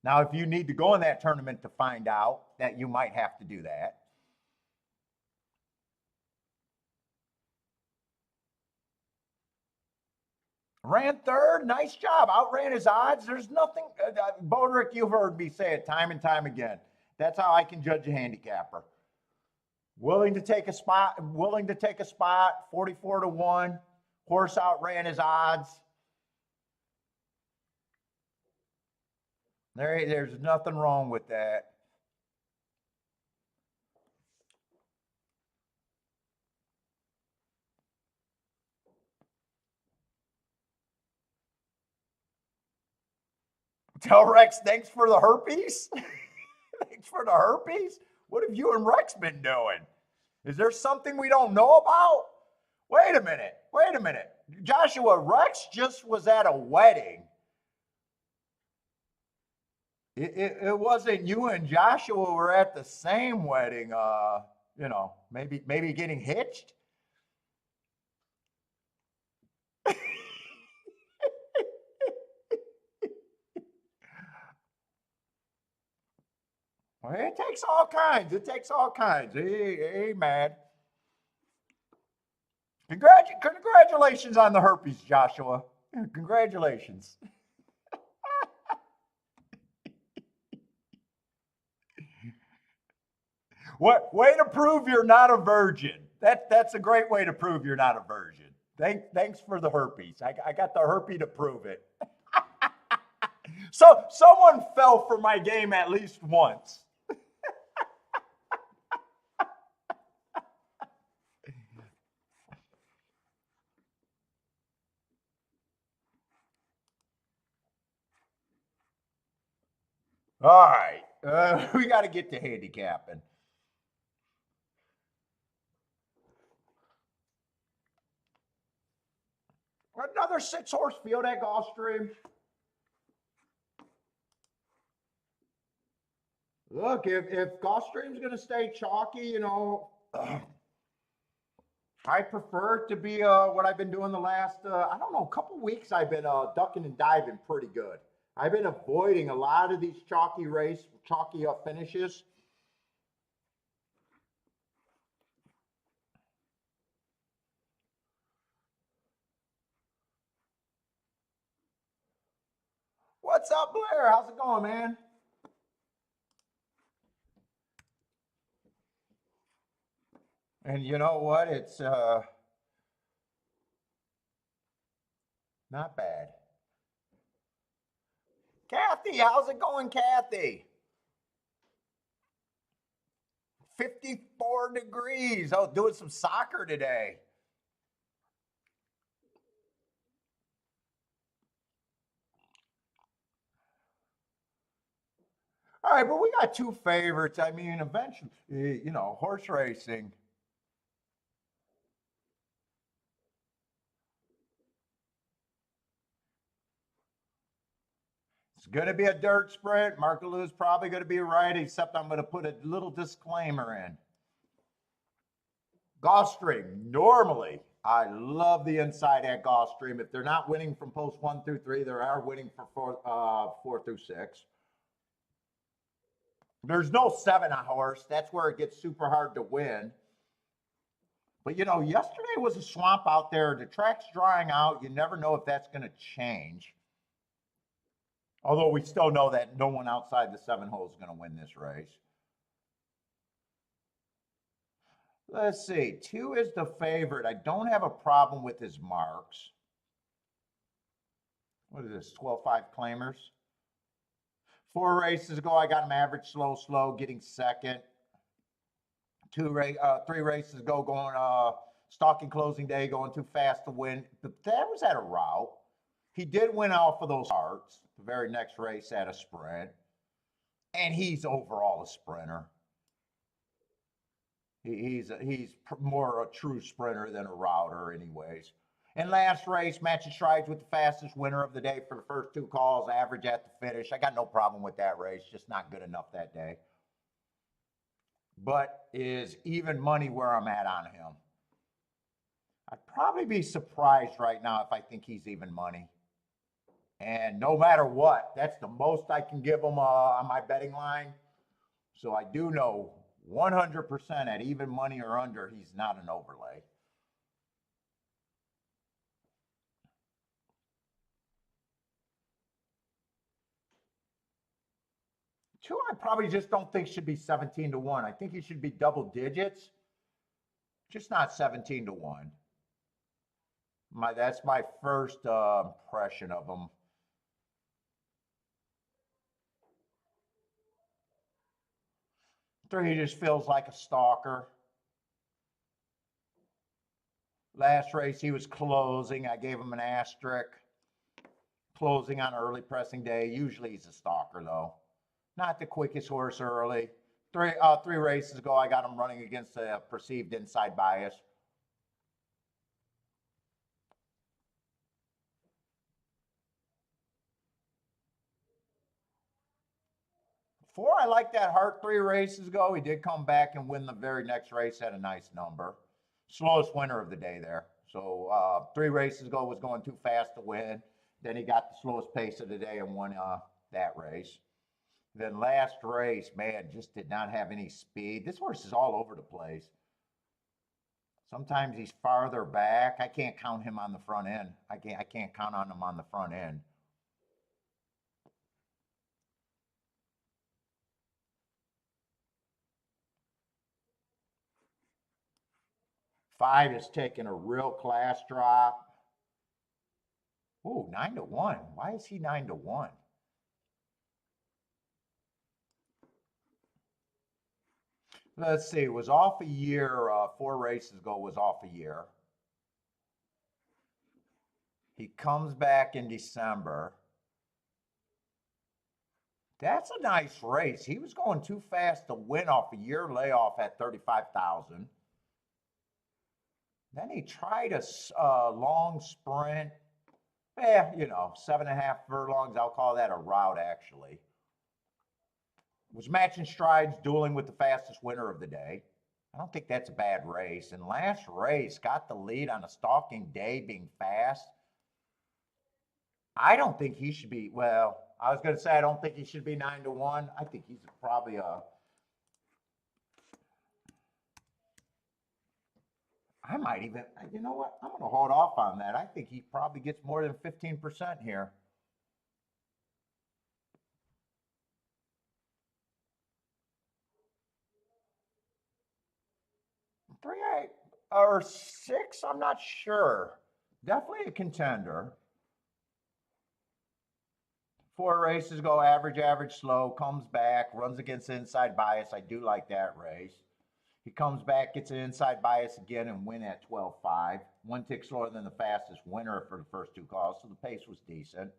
Now, if you need to go in that tournament to find out that you might have to do that. Ran third, nice job. Outran his odds. There's nothing. Bodrick, you've heard me say it time and time again. That's how I can judge a handicapper. Willing to take a spot, 44-1. Horse outran his odds. There's nothing wrong with that. Tell Rex, thanks for the herpes. Thanks for the herpes. What have you and Rex been doing? Is there something we don't know about? Wait a minute. Wait a minute. Joshua, Rex just was at a wedding. It wasn't you and Joshua were at the same wedding. Maybe getting hitched. Well, it takes all kinds. It takes all kinds. Hey man. Congratulations on the herpes, Joshua. Congratulations. What way to prove you're not a virgin? That's a great way to prove you're not a virgin. Thanks for the herpes. I got the herpes to prove it. So someone fell for my game at least once. All right, we got to get to handicapping. Another 6-horse field at Gulfstream. Look, if Gulfstream's going to stay chalky, I prefer it to be what I've been doing the last, I don't know, couple weeks. I've been ducking and diving pretty good. I've been avoiding a lot of these chalky finishes. What's up, Blair? How's it going, man? And you know what? It's not bad. Kathy, how's it going, Kathy? 54 degrees. Oh, doing some soccer today. All right, but we got two favorites. I mean, eventually, horse racing. It's going to be a dirt sprint. Markalou's probably going to be right, except I'm going to put a little disclaimer in. Gulfstream, normally, I love the inside at Gulfstream. If they're not winning from post 1 through 3, they are winning for 4 through 6. There's no 7-horse. That's where it gets super hard to win. But yesterday was a swamp out there. The track's drying out. You never know if that's going to change. Although we still know that no one outside the 7 hole is going to win this race. Let's see. 2 is the favorite. I don't have a problem with his marks. What is this? 12.5 claimers. 4 races ago, I got him average, slow, getting second. 3 races ago, going stalking closing day, going too fast to win. But that was at a route. He did win off of those starts. The very next race at a sprint, and he's overall a sprinter. He's more a true sprinter than a router, anyways. And last race, matching strides with the fastest winner of the day for the first 2 calls, average at the finish. I got no problem with that race, just not good enough that day. But is even money where I'm at on him? I'd probably be surprised right now if I think he's even money. And no matter what, that's the most I can give him on my betting line. So I do know 100% at even money or under, he's not an overlay. Two, I probably just don't think should be 17 to 1. I think he should be double digits, just not 17 to 1. That's my first impression of him. 3 just feels like a stalker. Last race he was closing. I gave him an asterisk. Closing on early pressing day. Usually he's a stalker though. Not the quickest horse early. 3 races ago I got him running against a perceived inside bias. 4, I like that heart 3 races ago. He did come back and win the very next race at a nice number. Slowest winner of the day there. So 3 races ago was going too fast to win. Then he got the slowest pace of the day and won that race. Then last race, man, just did not have any speed. This horse is all over the place. Sometimes he's farther back. I can't count him on the front end. I can't count on him on the front end. 5 is taking a real class drop. Ooh, 9 to 1. Why is he 9 to 1? Let's see, was off a year, 4 races ago was off a year. He comes back in December. That's a nice race. He was going too fast to win off a year layoff at 35,000. Then he tried a long sprint. Yeah, 7.5 furlongs. I'll call that a route, actually. Was matching strides, dueling with the fastest winner of the day. I don't think that's a bad race. And last race, got the lead on a stalking day being fast. I don't think he should be, well, I was going to say I don't think he should be 9 to 1. I think he's probably I might even, you know what? I'm going to hold off on that. I think he probably gets more than 15% here. 3 or 6, I'm not sure. Definitely a contender. 4 races ago, average, slow, comes back, runs against inside bias. I do like that race. He comes back, gets an inside bias again, and win at 12.5. 1 tick slower than the fastest winner for the first 2 calls, so the pace was decent.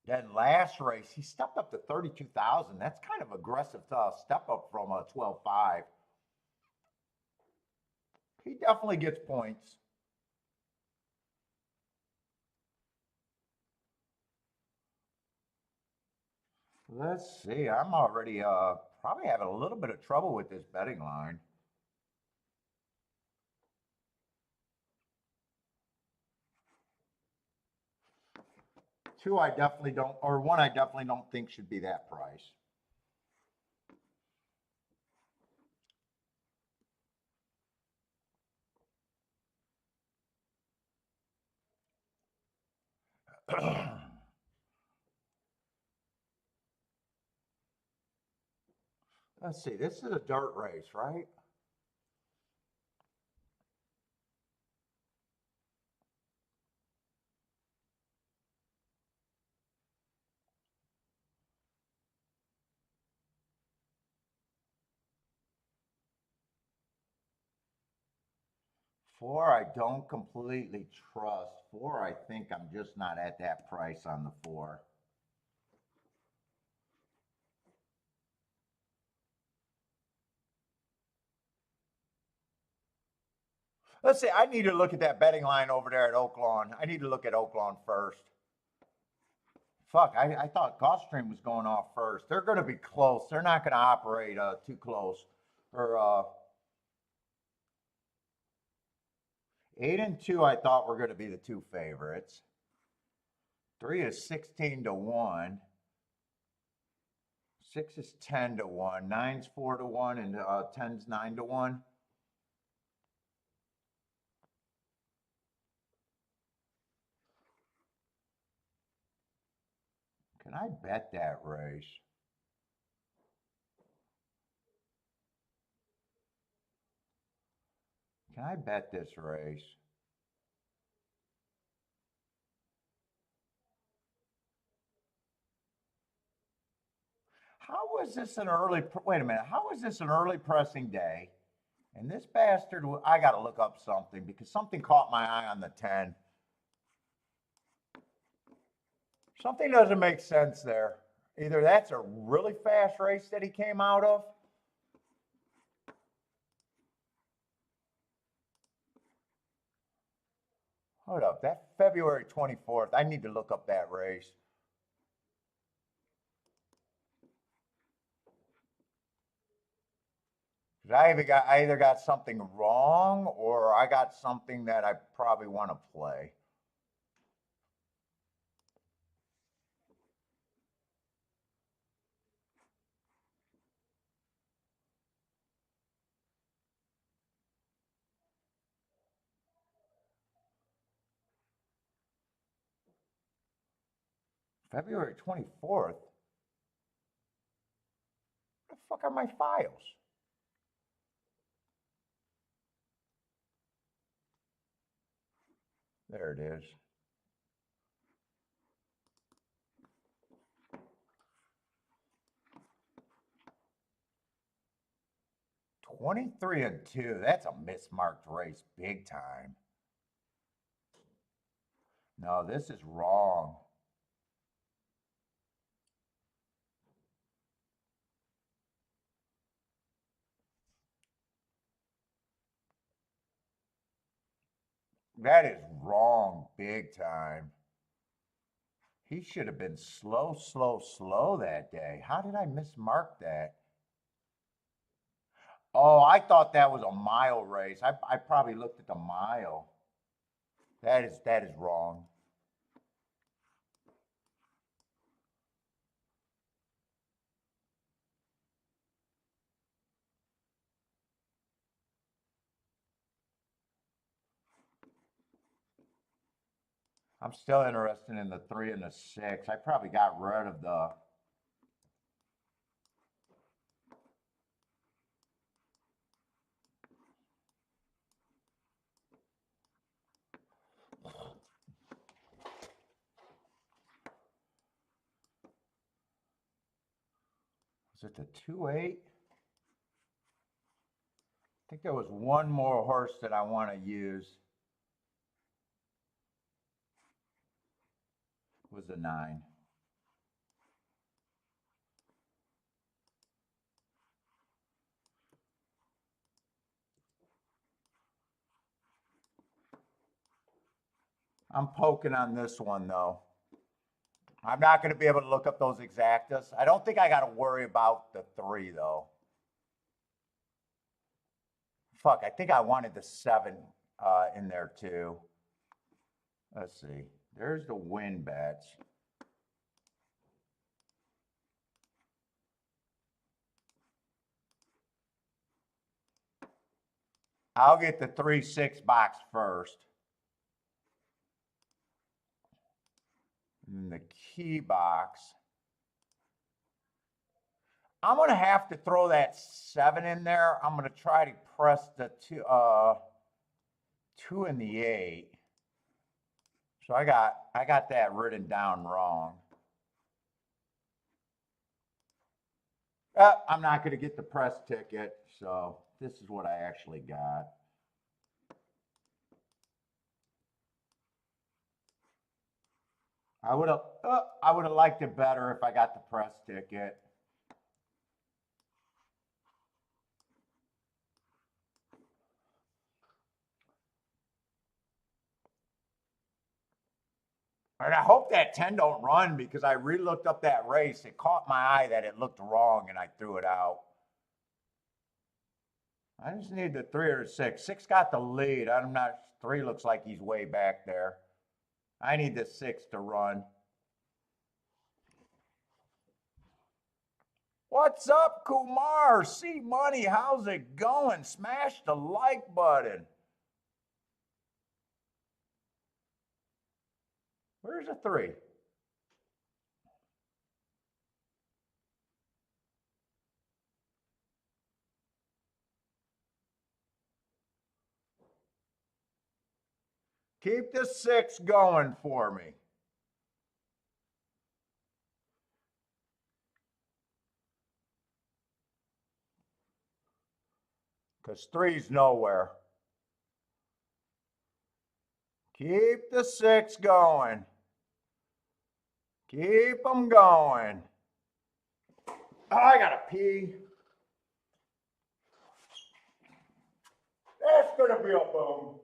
Then last race, he stepped up to 32,000. That's kind of aggressive step up from a 12.5. He definitely gets points. Let's see. I'm already probably having a little bit of trouble with this betting line. Two, I definitely don't, or 1, I definitely don't think should be that price. Let's see. This is a dirt race, right? 4, I don't completely trust. 4, I think I'm just not at that price on the 4. Let's see. I need to look at that betting line over there at Oaklawn. I need to look at Oaklawn first. Fuck, I thought Gulfstream was going off first. They're going to be close. They're not going to operate too close. Or 8 and 2, I thought were going to be the 2 favorites. 3 is 16 to 1. 6 is 10 to 1. 9's 4 to 1, and 10's 9 to 1. Can I bet that race? Can I bet this race? How was this an early, wait a minute, how was this an early pressing day? And this bastard, I got to look up something because something caught my eye on the 10. Something doesn't make sense there. Either that's a really fast race that he came out of. Hold up, that February 24th, I need to look up that race. I either got something wrong or I got something that I probably want to play. February 24th? Where the fuck are my files? There it is. $23 and 2. That's a mismarked race, big time. No, this is wrong. That is wrong, big time. He should have been slow, slow, slow that day. How did I mismark that? Oh, I thought that was a mile race. I probably looked at the mile. That is wrong. I'm still interested in the 3 and the 6. I probably got rid of the. Was it the 2-8? I think there was one more horse that I want to use. It was the 9. I'm poking on this one though. I'm not going to be able to look up those exactas. I don't think I got to worry about the 3 though. Fuck, I think I wanted the 7 in there too. Let's see. There's the win bets. I'll get the 3-6 box first. And the key box. I'm going to have to throw that 7 in there. I'm going to try to press the 2 and the 8. So I got that written down wrong. I'm not going to get the press ticket, so this is what I actually got. I would have liked it better if I got the press ticket. And I hope that 10 don't run because I re-looked up that race. It caught my eye that it looked wrong and I threw it out. I just need the 3 or 6. 6 got the lead. I'm not, 3 looks like he's way back there. I need the 6 to run. What's up, Kumar? C Money, how's it going? Smash the like button. Where's the 3? Keep the 6 going for me. Because 3's nowhere. Keep the 6 going. Keep them going. Oh, I gotta pee. That's gonna be a boom.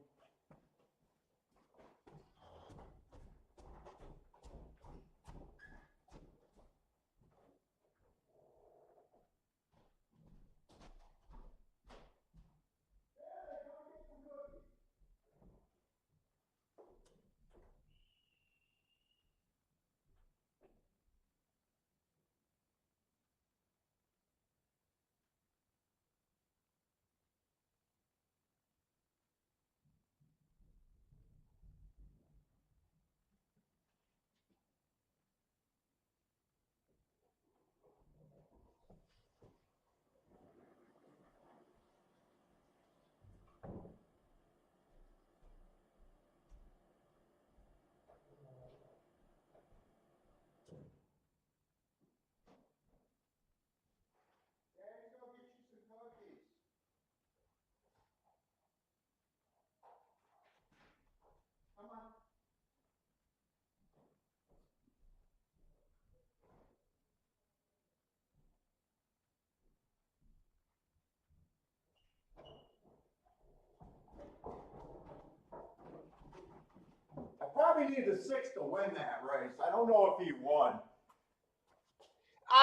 I probably need the 6 to win that race. I don't know if he won.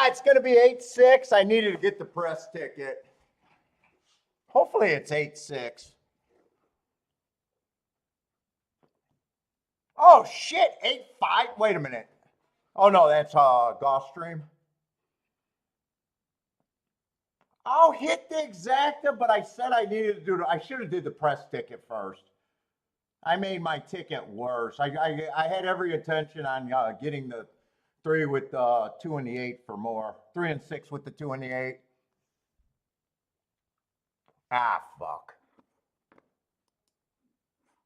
It's going to be 8-6. I needed to get the press ticket. Hopefully it's 8-6. Oh, shit. 8-5. Wait a minute. Oh, no, that's Gulfstream. I'll hit the exacta, but I said I needed to do I should have did the press ticket first. I made my ticket worse. I had every intention on getting the 3 with 2 and the 8 for more. 3 and 6 with the 2 and the 8. Ah, fuck.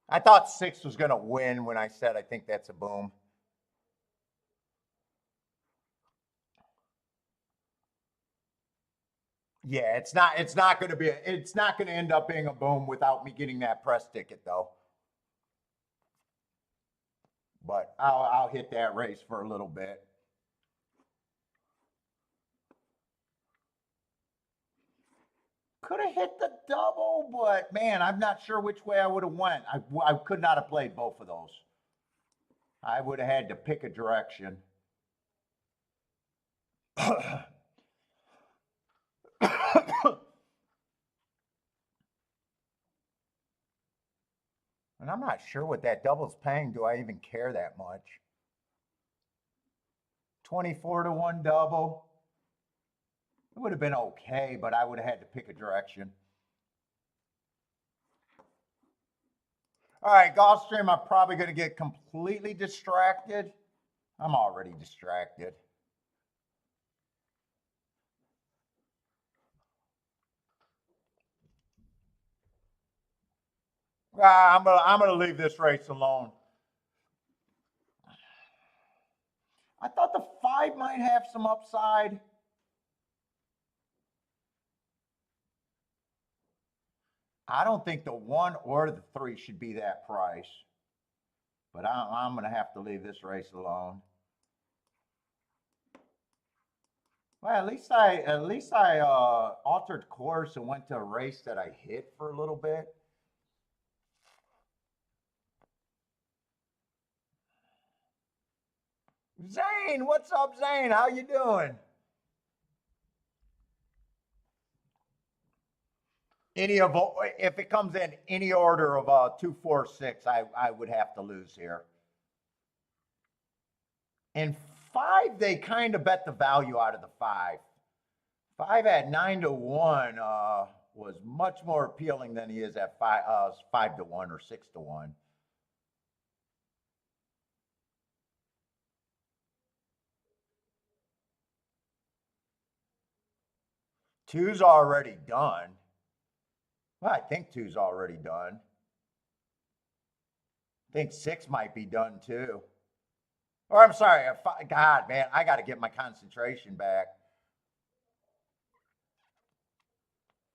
I thought 6 was going to win when I said I think that's a boom. Yeah, it's not going to be it's not going to end up being a boom without me getting that press ticket though. But I'll hit that race for a little bit. Could have hit the double, but man, I'm not sure which way I would have went. I could not have played both of those. I would have had to pick a direction. And I'm not sure what that double's paying. Do I even care that much? 24 to 1 double. It would have been okay, but I would have had to pick a direction. All right, Gulfstream, I'm probably going to get completely distracted. I'm already distracted. I'm gonna leave this race alone. I thought the 5 might have some upside. I don't think the 1 or the 3 should be that price. But I'm going to have to leave this race alone. Well, at least I altered course and went to a race that I hit for a little bit. Zane, what's up, Zane? How you doing? Any of if it comes in any order of 2, 4, 6, I would have to lose here. And 5, they kind of bet the value out of the 5. 5 at 9 to 1 was much more appealing than he is at 5 to 1 or 6 to 1. Two's already done. Well, I think two's already done. I think 6 might be done too. Or I'm sorry, God, man, I got to get my concentration back.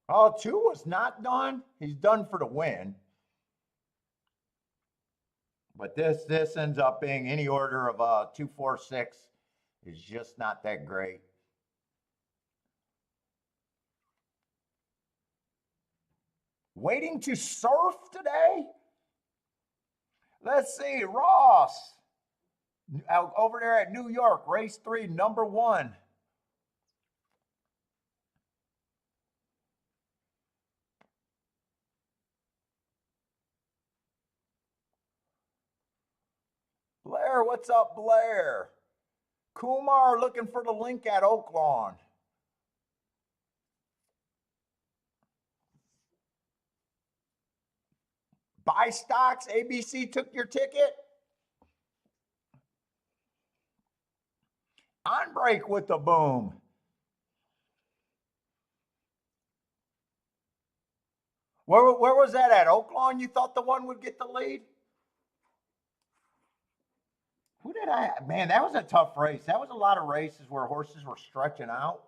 Oh, 2 was not done. He's done for the win. But this ends up being any order of 2, 4, 6 is just not that great. Waiting to surf today? Let's see, Ross over there at New York, race 3, number 1. Blair, what's up, Blair? Kumar looking for the link at Oaklawn. Buy stocks, ABC took your ticket. On break with the boom. Where was that at? Oaklawn? You thought the one would get the lead? Who did I? Man, that was a tough race. That was a lot of races where horses were stretching out.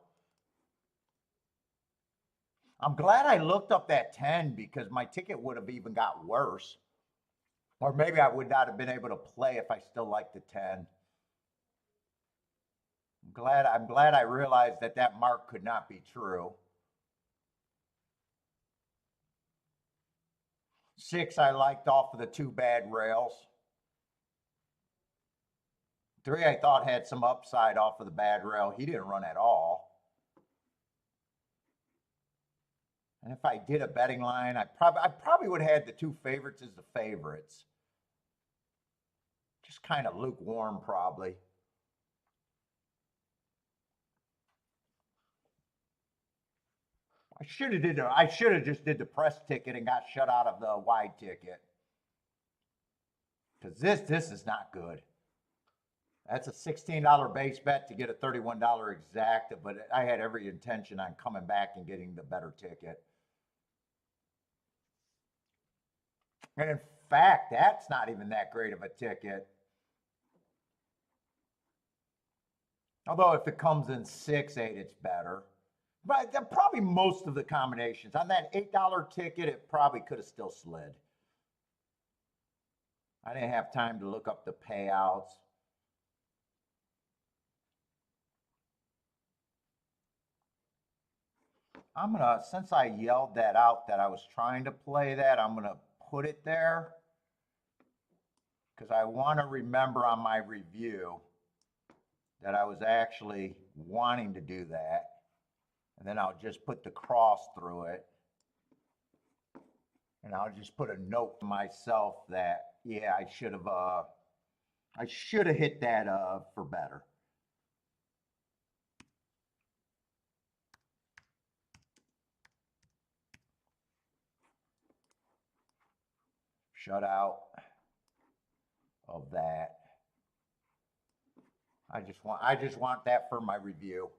I'm glad I looked up that 10 because my ticket would have even got worse. Or maybe I would not have been able to play if I still liked the 10. I'm glad I realized that mark could not be true. 6 I liked off of the 2 bad rails. 3 I thought had some upside off of the bad rail. He didn't run at all. And if I did a betting line, I probably would have had the 2 favorites as the favorites. Just kind of lukewarm, probably. I should have just did the press ticket and got shut out of the wide ticket. Because this is not good. That's a $16 base bet to get a $31 exact, but I had every intention on coming back and getting the better ticket. And in fact, that's not even that great of a ticket. Although if it comes in 6, 8, it's better. But probably most of the combinations. On that $8 ticket, it probably could have still slid. I didn't have time to look up the payouts. Since I yelled that out that I was trying to play that, I'm gonna put it there because I want to remember on my review that I was actually wanting to do that. And then I'll just put the cross through it. And I'll just put a note to myself that, yeah, I should have hit that for better. Shut out of that. I just want that for my review.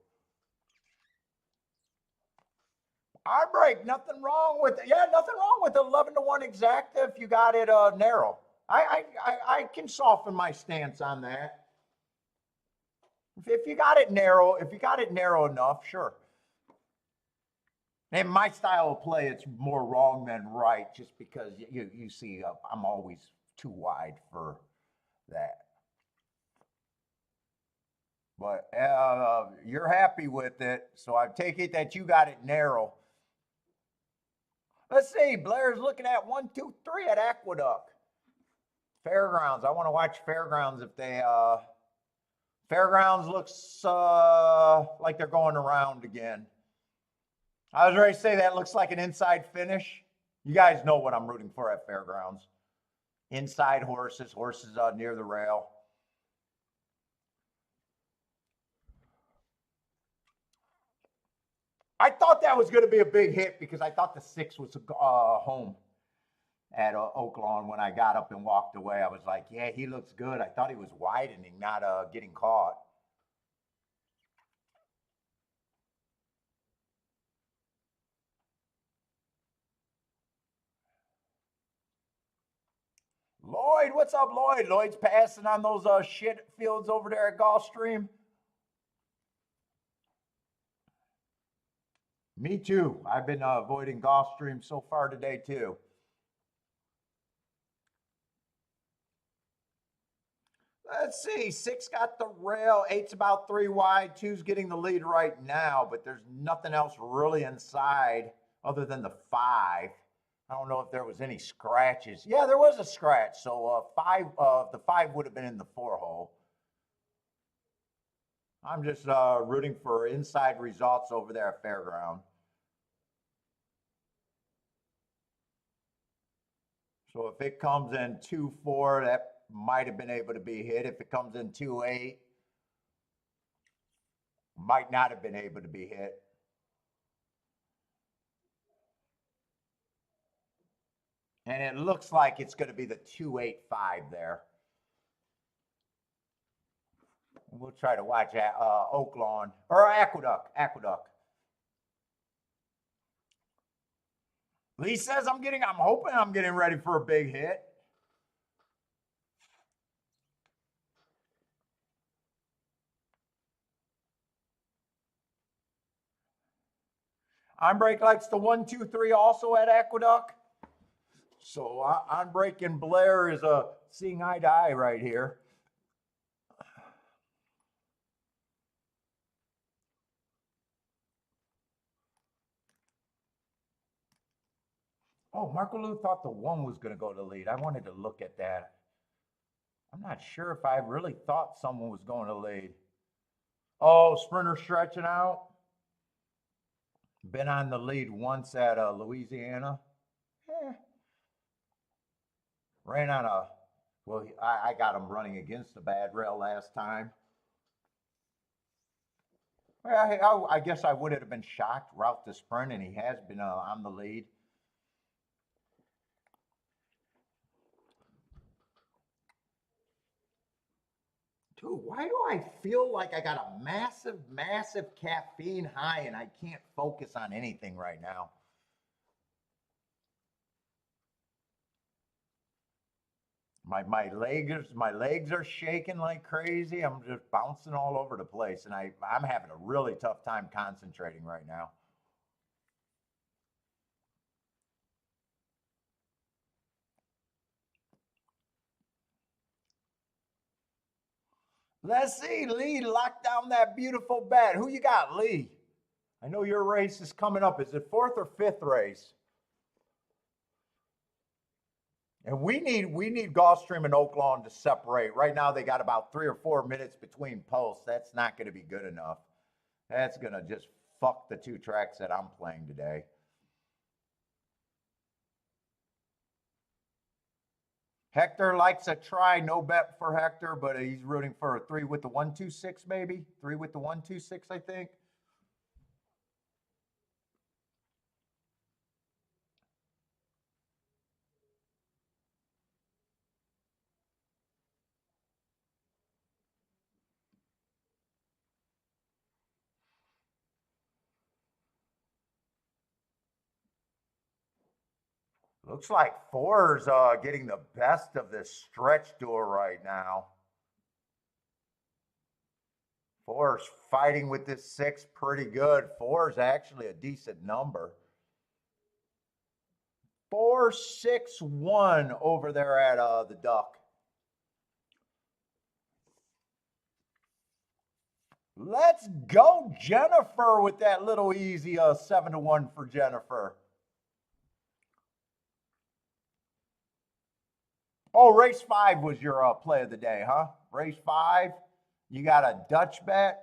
Our break, nothing wrong with it. Yeah, nothing wrong with 11 to 1 exacta if you got it narrow. I can soften my stance on that. If you got it narrow enough, sure. And my style of play, it's more wrong than right, just because you see, I'm always too wide for that. But you're happy with it, so I take it that you got it narrow. Let's see. Blair's looking at 1, 2, 3 at Aqueduct. Fairgrounds. I want to watch Fairgrounds if they. Fairgrounds looks like they're going around again. I was ready to say that looks like an inside finish. You guys know what I'm rooting for at Fairgrounds. Inside horses, horses near the rail. I thought that was going to be a big hit because I thought the 6 was home at Oaklawn when I got up and walked away. I was like, yeah, he looks good. I thought he was widening, not getting caught. Lloyd, what's up, Lloyd? Lloyd's passing on those shit fields over there at Gulfstream. Me too. I've been avoiding Gulfstream so far today too. Let's see. 6 got the rail. 8's about 3 wide. 2's getting the lead right now, but there's nothing else really inside other than the 5. I don't know if there was any scratches. Yeah, there was a scratch. So the 5 would have been in the 4 hole. I'm just rooting for inside results over there at Fairground. So if it comes in 2-4, that might have been able to be hit. If it comes in 2-8, might not have been able to be hit. And it looks like it's going to be the 2-8-5 there. We'll try to watch Oaklawn or Aqueduct. Lee says I'm hoping I'm getting ready for a big hit. Break likes the 1-2-3 also at Aqueduct. So on breaking Blair is seeing eye to eye right here. Oh, Marco Lou thought the 1 was going to go to lead. I wanted to look at that. I'm not sure if I really thought someone was going to lead. Oh, sprinter stretching out. Been on the lead once at Louisiana. Ran on a, well, I got him running against the bad rail last time. Well, I guess I would have been shocked route the sprint, and he has been on the lead. Dude, why do I feel like I got a massive caffeine high and I can't focus on anything right now? My legs are shaking like crazy. I'm just bouncing all over the place, and I'm having a really tough time concentrating right now. Let's see, Lee, lock down that beautiful bet. Who you got, Lee? I know your race is coming up. Is it 4th or 5th race? And we need Gulfstream and Oaklawn to separate. Right now, they got about 3 or 4 minutes between posts. That's not going to be good enough. That's going to just fuck the 2 tracks that I'm playing today. Hector likes a try. No bet for Hector, but he's rooting for a 3 with the 1-2-6, maybe 3 with the 1-2-6, I think. Looks like 4's getting the best of this stretch door right now. 4's fighting with this 6 pretty good. 4's actually a decent number. 4-6-1 over there at the Duck. Let's go, Jennifer, with that little easy 7-1 for Jennifer. Oh, race 5 was your play of the day, huh? Race 5. You got a Dutch bet.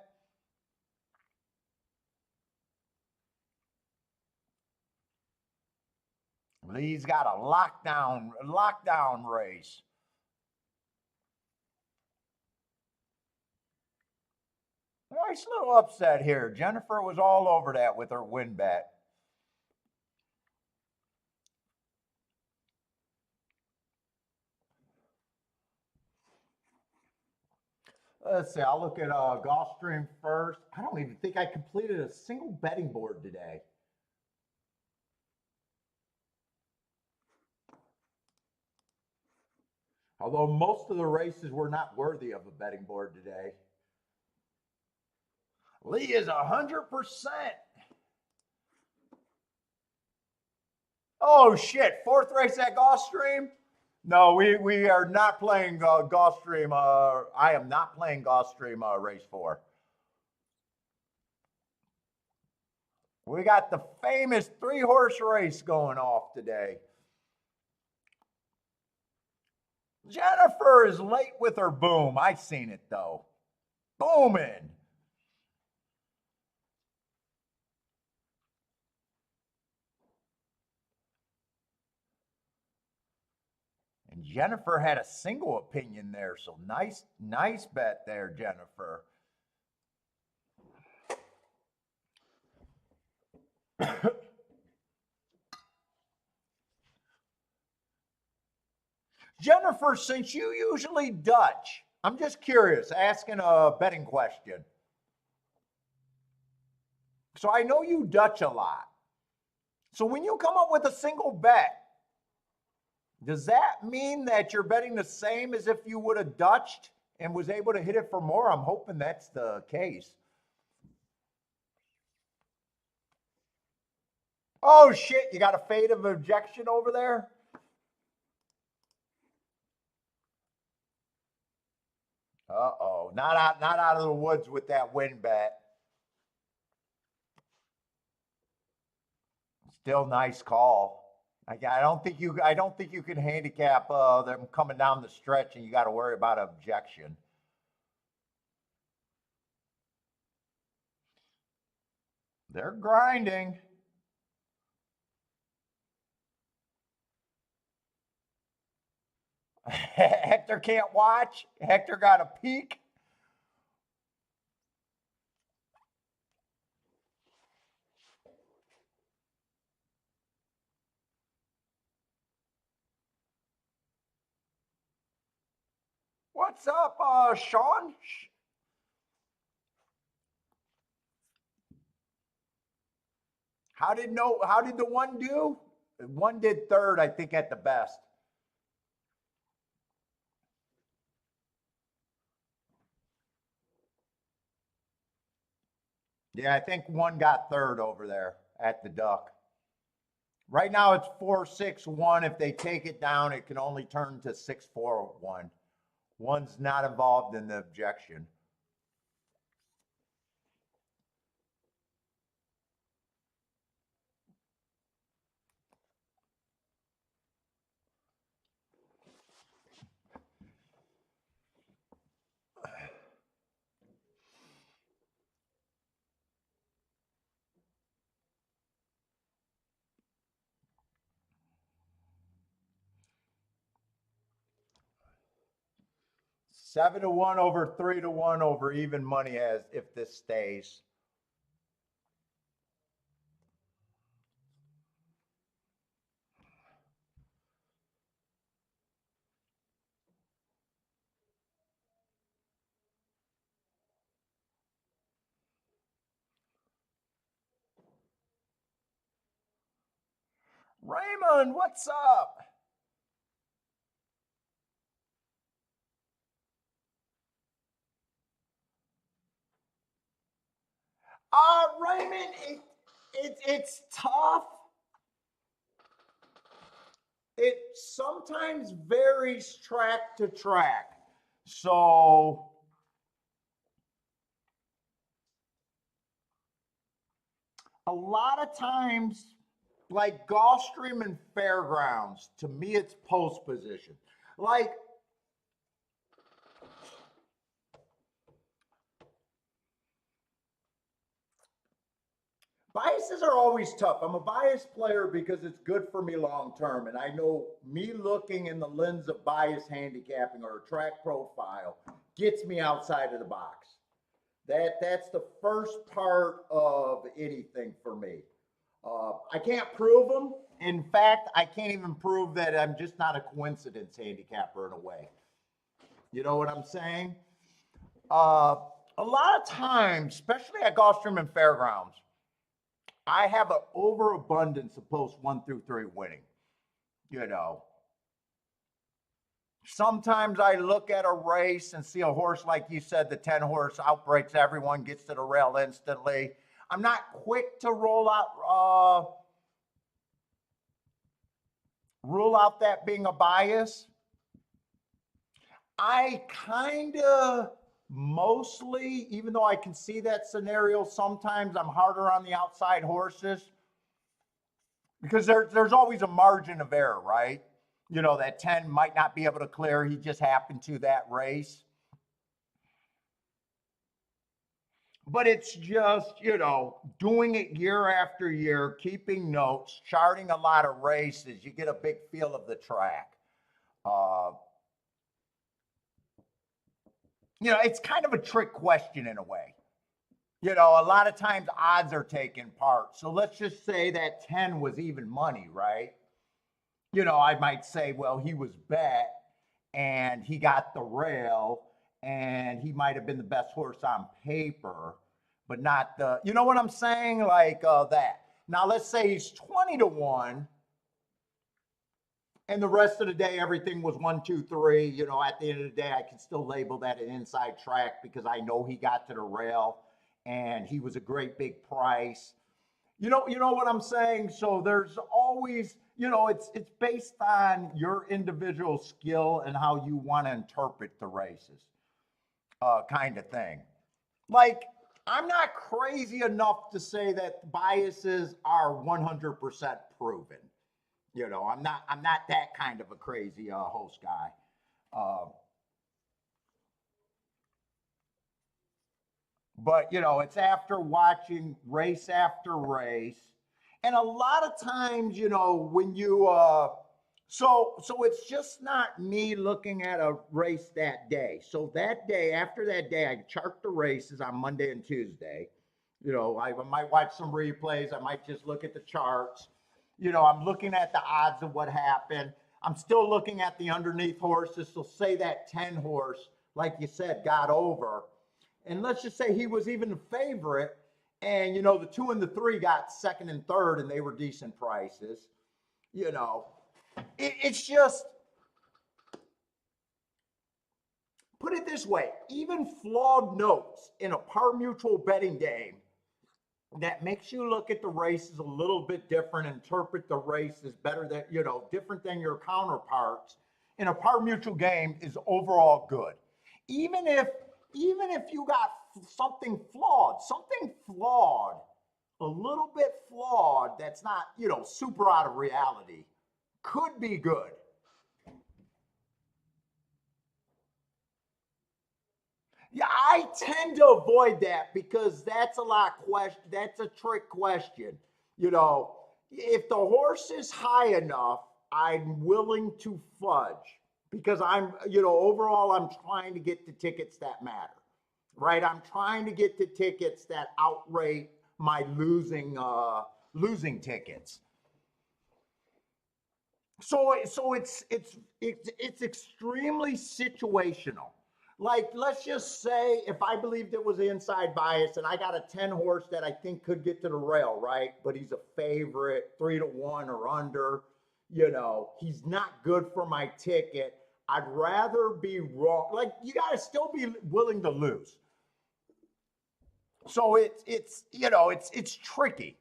Lee's got a lockdown race. Nice little upset here. Jennifer was all over that with her win bet. Let's see. I'll look at Gulfstream first. I don't even think I completed a single betting board today. Although most of the races were not worthy of a betting board today. Lee is 100%. Oh shit! 4th race at Gulfstream. No, we are not playing Gulfstream. I am not playing Gulfstream race 4. We got the famous 3-horse race going off today. Jennifer is late with her boom. I seen it though. Booming. And Jennifer had a single opinion there, so nice bet there, Jennifer. Jennifer, since you usually Dutch, I'm just curious, asking a betting question. So I know you Dutch a lot. So when you come up with a single bet, does that mean that you're betting the same as if you would have Dutched and was able to hit it for more? I'm hoping that's the case. Oh shit, you got a fade of objection over there? Uh-oh, not out of the woods with that win bet. Still nice call. I don't think you can handicap them coming down the stretch, and you got to worry about objection. They're grinding. Hector can't watch. Hector got a peek. What's up, Sean? How did the one do? One did 3rd, I think, at the best. Yeah, I think one got 3rd over there at the Duck. Right now it's 4-6-1. If they take it down, it can only turn to 6-4-1. One's not involved in the objection. Seven to one over 3-1 over even money as if this stays. Raymond, what's up? Raymond, it's tough. It sometimes varies track to track. So a lot of times, like Gulfstream and Fairgrounds, to me, it's post position. Like, biases are always tough. I'm a biased player because it's good for me long term. And I know me looking in the lens of bias handicapping or a track profile gets me outside of the box. That's the first part of anything for me. I can't prove them. In fact, I can't even prove that I'm just not a coincidence handicapper in a way. You know what I'm saying? A lot of times, especially at Gulfstream and Fairgrounds, I have an overabundance of posts 1 through 3 winning. You know, sometimes I look at a race and see a horse, like you said, the 10 horse outbreaks everyone, gets to the rail instantly. I'm not quick to rule out that being a bias. I kind of mostly, even though I can see that scenario, sometimes I'm harder on the outside horses because there's always a margin of error, right? You know, that 10 might not be able to clear. He just happened to that race. But it's just, you know, doing it year after year, keeping notes, charting a lot of races, you get a big feel of the track. You know, it's kind of a trick question in a way. You know, a lot of times odds are taking part. So let's just say that 10 was even money, right? You know, I might say, well, he was bet and he got the rail and he might have been the best horse on paper, but not the, you know what I'm saying? Like that. Now, let's say he's 20-1 and the rest of the day, everything was 1, 2, 3. You know, at the end of the day, I can still label that an inside track because I know he got to the rail and he was a great big price. You know what I'm saying? So there's always, you know, it's based on your individual skill and how you want to interpret the races, kind of thing. Like, I'm not crazy enough to say that biases are 100% proven. You know, I'm not that kind of a crazy host guy. Uh, but you know, it's after watching race after race, and a lot of times, you know, when you so it's just not me looking at a race that day. So that day, after that day, I chart the races on Monday and Tuesday. You know, I might watch some replays. I might just look at the charts. You know, I'm looking at the odds of what happened. I'm still looking at the underneath horses. So say that 10 horse, like you said, got over. And let's just say he was even the favorite. And, you know, the 2 and the 3 got second and third and they were decent prices. You know, it's just, put it this way, even flawed notes in a par mutual betting game that makes you look at the races a little bit different, interpret the races better than, you know, different than your counterparts in a par mutual game is overall good. Even if you got something flawed, a little bit flawed that's not, you know, super out of reality could be good. Yeah, I tend to avoid that because that's a trick question. You know, if the horse is high enough, I'm willing to fudge because you know, overall I'm trying to get the tickets that matter. Right? I'm trying to get the tickets that outrate my losing tickets. So it's extremely situational. Like, let's just say if I believed it was inside bias and I got a 10 horse that I think could get to the rail, right? But he's a favorite, 3-1 or under, you know, he's not good for my ticket. I'd rather be wrong. Like, you got to still be willing to lose. So it's you know, it's tricky.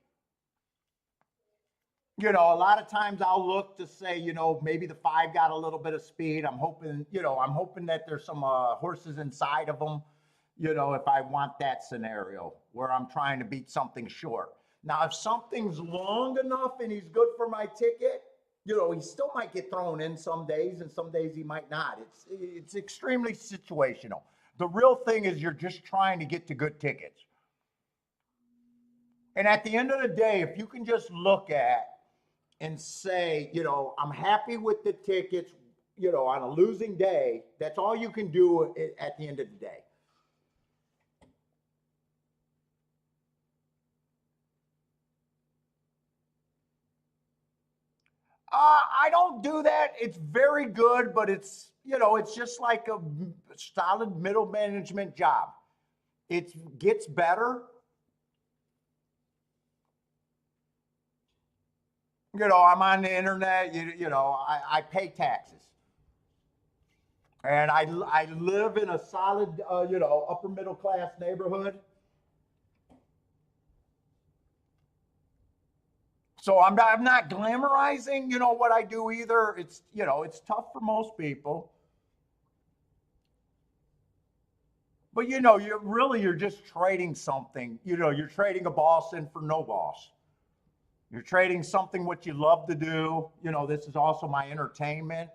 You know, a lot of times I'll look to say, you know, maybe the 5 got a little bit of speed. I'm hoping, you know, I'm hoping that there's some horses inside of them, you know, if I want that scenario where I'm trying to beat something short. Now, if something's long enough and he's good for my ticket, he still might get thrown in some days, and some days he might not. It's extremely situational. The real thing is you're just trying to get to good tickets. And at the end of the day, if you can just look at and say, I'm happy with the tickets, on a losing day, that's all you can do at the end of the day. I don't do that. It's very good, but it's just like a solid middle management job. It gets better. I'm on the internet. I pay taxes, and I live in a solid, upper middle class neighborhood. So I'm not glamorizing, what I do either. It's tough for most people. But you're just trading something. You're trading a boss in for no boss. You're trading something what you love to do. This is also my entertainment.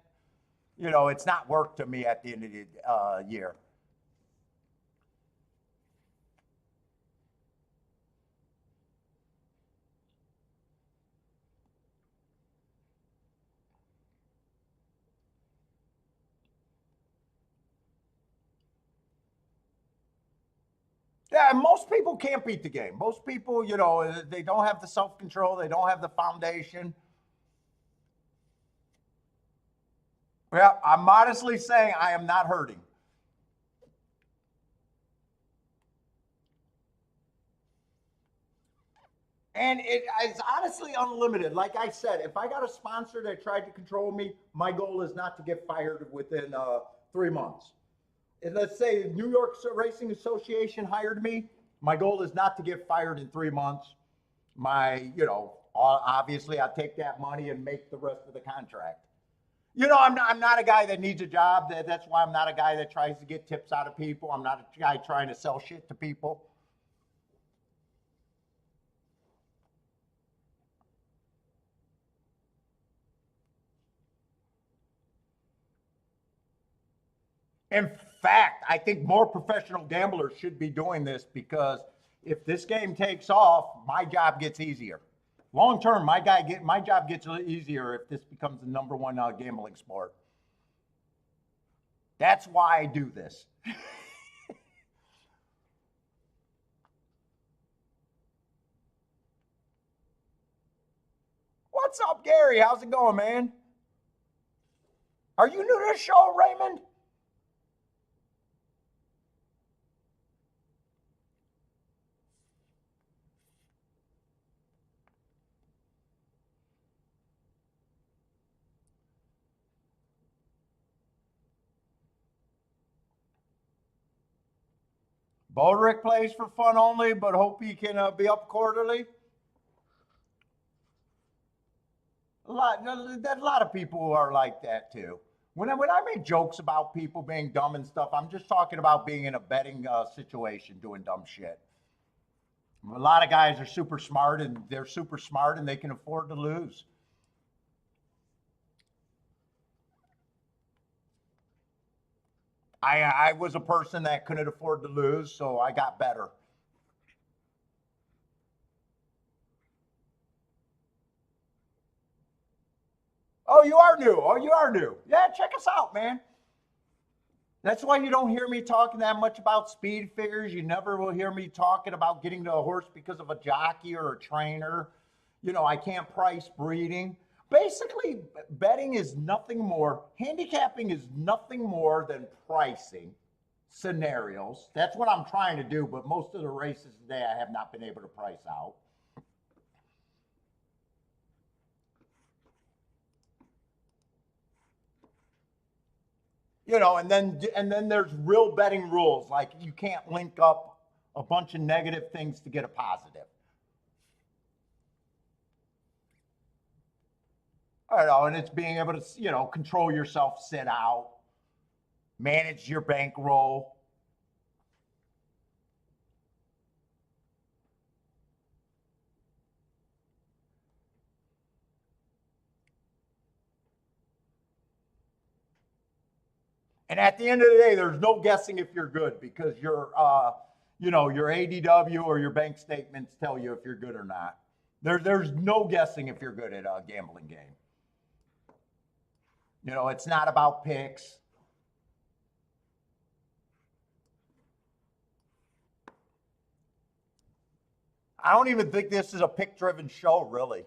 It's not work to me at the end of the year. Yeah, most people can't beat the game. Most people, they don't have the self-control. They don't have the foundation. Yeah, I'm modestly saying I am not hurting. And it's honestly unlimited. Like I said, if I got a sponsor that tried to control me, my goal is not to get fired within 3 months. And let's say the New York Racing Association hired me. My goal is not to get fired in 3 months. Obviously, I take that money and make the rest of the contract. I'm not a guy that needs a job. That's why I'm not a guy that tries to get tips out of people. I'm not a guy trying to sell shit to people. In fact, I think more professional gamblers should be doing this because if this game takes off, my job gets easier. Long term, my job gets easier if this becomes the number one gambling sport. That's why I do this. What's up, Gary? How's it going, man? Are you new to the show, Raymond? Boderick plays for fun only, but hope he can be up quarterly. A lot of people who are like that too. When I make jokes about people being dumb and stuff, I'm just talking about being in a betting situation doing dumb shit. A lot of guys are super smart and they're super smart and they can afford to lose. I was a person that couldn't afford to lose, so I got better. Oh, you are new. Oh, you are new. Yeah, check us out, man. That's why you don't hear me talking that much about speed figures. You never will hear me talking about getting to a horse because of a jockey or a trainer. I can't price breeding. Basically, betting is nothing more, handicapping is nothing more than pricing scenarios. That's what I'm trying to do, but most of the races today I have not been able to price out. And then there's real betting rules, like you can't link up a bunch of negative things to get a positive. I know, and it's being able to, control yourself, sit out, manage your bankroll. And at the end of the day, there's no guessing if you're good because your ADW or your bank statements tell you if you're good or not. There's no guessing if you're good at a gambling game. It's not about picks. I don't even think this is a pick-driven show, really.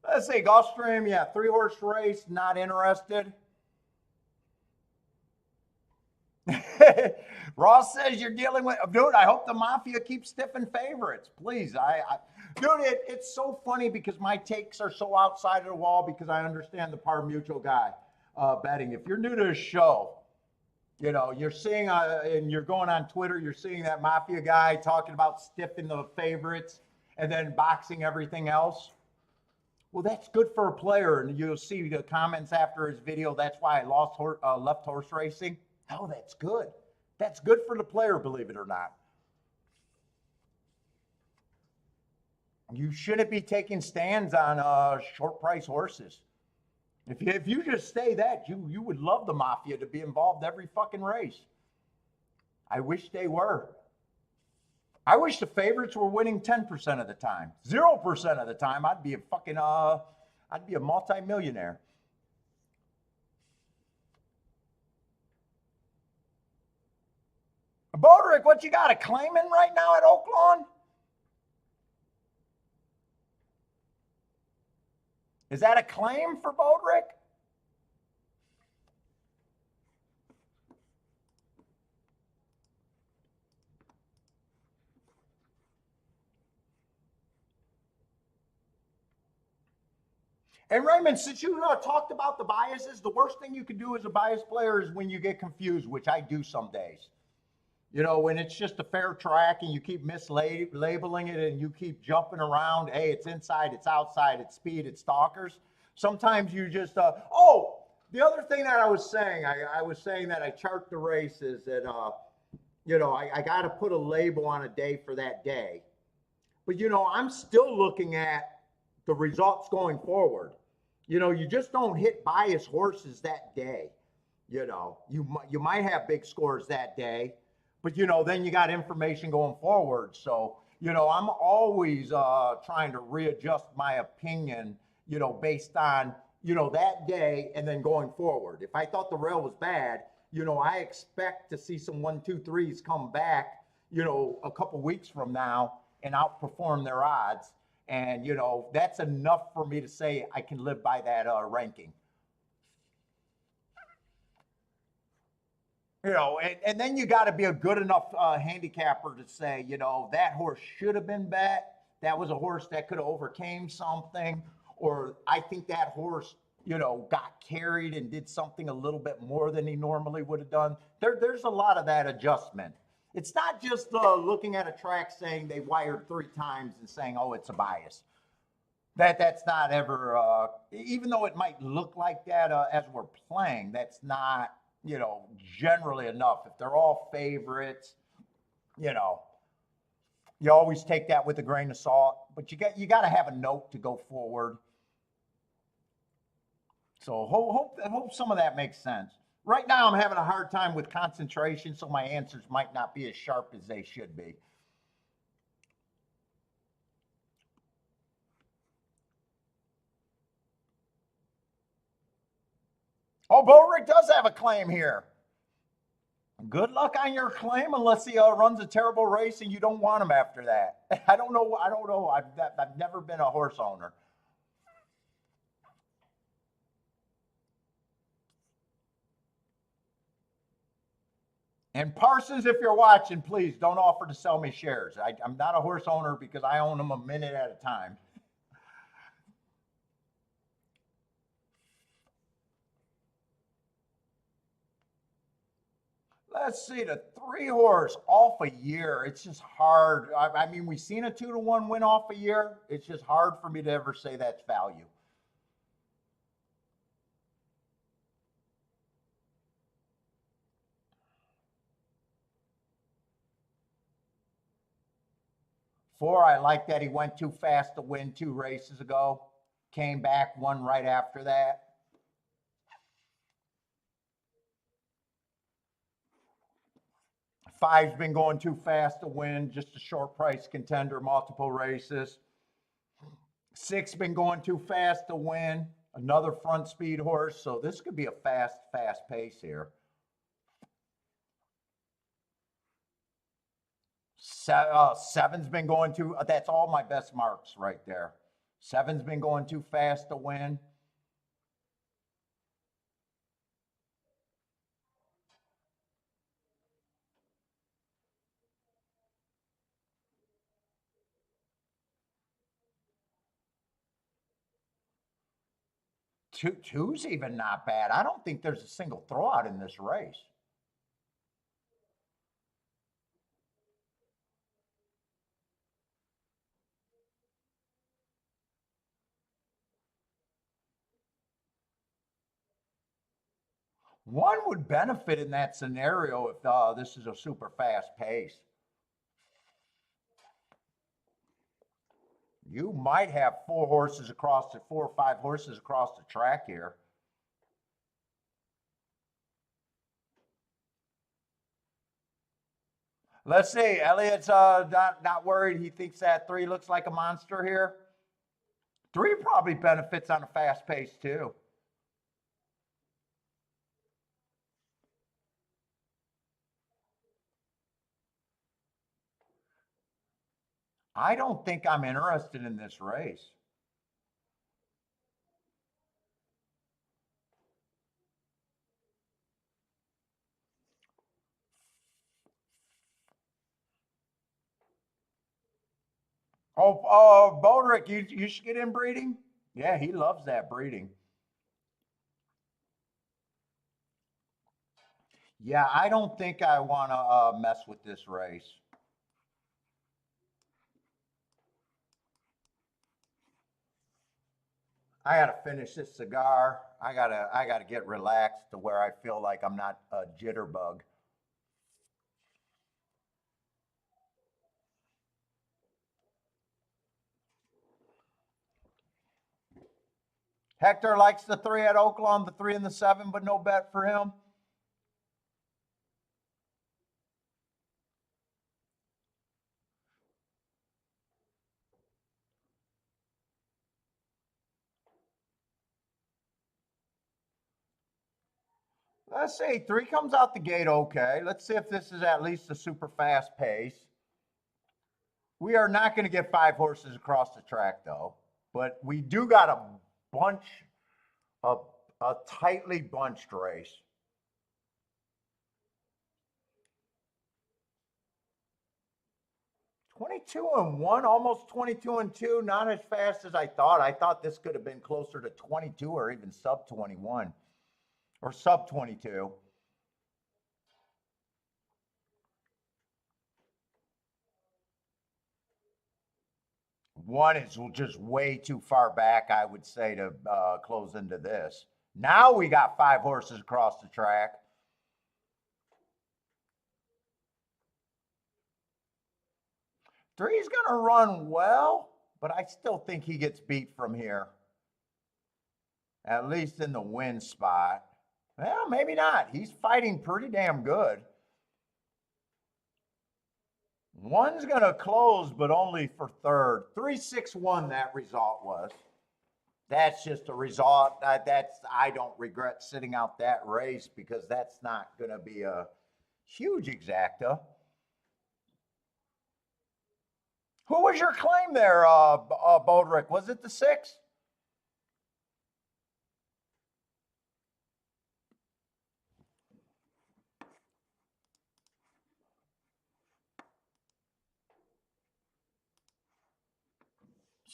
Let's see, Gulfstream, yeah, 3-horse race, not interested. Ross says you're dealing with, dude, I hope the Mafia keeps stiffing favorites. Please. Dude, it's so funny because my takes are so outside of the wall because I understand the par mutual guy betting. If you're new to the show, you're seeing, and you're going on Twitter, you're seeing that Mafia guy talking about stiffing the favorites and then boxing everything else. Well, that's good for a player, and you'll see the comments after his video. That's why I left horse racing. Oh, that's good. That's good for the player, believe it or not. You shouldn't be taking stands on short price horses. If you just say that, you would love the Mafia to be involved every fucking race. I wish they were. I wish the favorites were winning 10% of the time. 0% of the time, I'd be a multi-millionaire. Bodrick, what you got, a claiming right now at Oaklawn? Is that a claim for Bodrick? And Raymond, since you talked about the biases, the worst thing you can do as a biased player is when you get confused, which I do some days. When it's just a fair track and you keep mislabeling it and you keep jumping around, hey, it's inside, it's outside, it's speed, it's stalkers. Sometimes you just, the other thing that I was saying, I was saying that I chart the races that, I got to put a label on a day for that day. But, I'm still looking at the results going forward. You just don't hit biased horses that day. You might have big scores that day, but then you got information going forward. So I'm always trying to readjust my opinion, based on that day and then going forward. If I thought the rail was bad, I expect to see some 1, 2, 3s come back, a couple weeks from now and outperform their odds. And, that's enough for me to say I can live by that ranking. And then you got to be a good enough handicapper to say, that horse should have been bet. That was a horse that could have overcame something. Or I think that horse, got carried and did something a little bit more than he normally would have done. There's a lot of that adjustment. It's not just looking at a track saying they wired 3 times and saying, oh, it's a bias. That's not ever, even though it might look like that as we're playing, that's not, generally enough. If they're all favorites, you always take that with a grain of salt, but you got to have a note to go forward. So hope some of that makes sense. Right now, I'm having a hard time with concentration, so my answers might not be as sharp as they should be. Oh, Bodrick does have a claim here. Good luck on your claim unless he runs a terrible race and you don't want him after that. I don't know. I've never been a horse owner. And Parsons, if you're watching, please don't offer to sell me shares. I'm not a horse owner because I own them a minute at a time. Let's see, the 3-horse off a year. It's just hard. I mean, we've seen a 2-to-1 win off a year. It's just hard for me to ever say that's value. 4, I like that he went too fast to win 2 races ago. Came back, won right after that. 5's been going too fast to win, just a short price contender, multiple races. 6 been going too fast to win, another front speed horse. So this could be a fast pace here. 7's been going too, that's all my best marks right there. 7's been going too fast to win. Two's even not bad. I don't think there's a single throwout in this race. One would benefit in that scenario if this is a super fast pace. You might have 4 or 5 horses across the track here. Let's see. Elliot's not worried. He thinks that 3 looks like a monster here. 3 probably benefits on a fast pace too. I don't think I'm interested in this race. Oh, Bodrick, you should get in breeding. Yeah, he loves that breeding. Yeah, I don't think I want to mess with this race. I gotta finish this cigar. I gotta get relaxed to where I feel like I'm not a jitterbug. Hector likes the 3 at Oaklawn, the 3 and the 7, but no bet for him. Let's see, 3 comes out the gate okay. Let's see if this is at least a super fast pace. We are not going to get 5 horses across the track though, but we do got a bunch, a tightly bunched race. 22-1, almost 22-2, not as fast as I thought. I thought this could have been closer to 22 or even sub 21 or sub 22. One is just way too far back, I would say, to close into this. Now we got 5 horses across the track. Three's going to run well, but I still think he gets beat from here. At least in the win spot. Well, maybe not. He's fighting pretty damn good. One's going to close, but only for third. 3-6-1, that result was. That's just a result. I don't regret sitting out that race because that's not going to be a huge exacta. Who was your claim there, Bodrick? Was it the 6?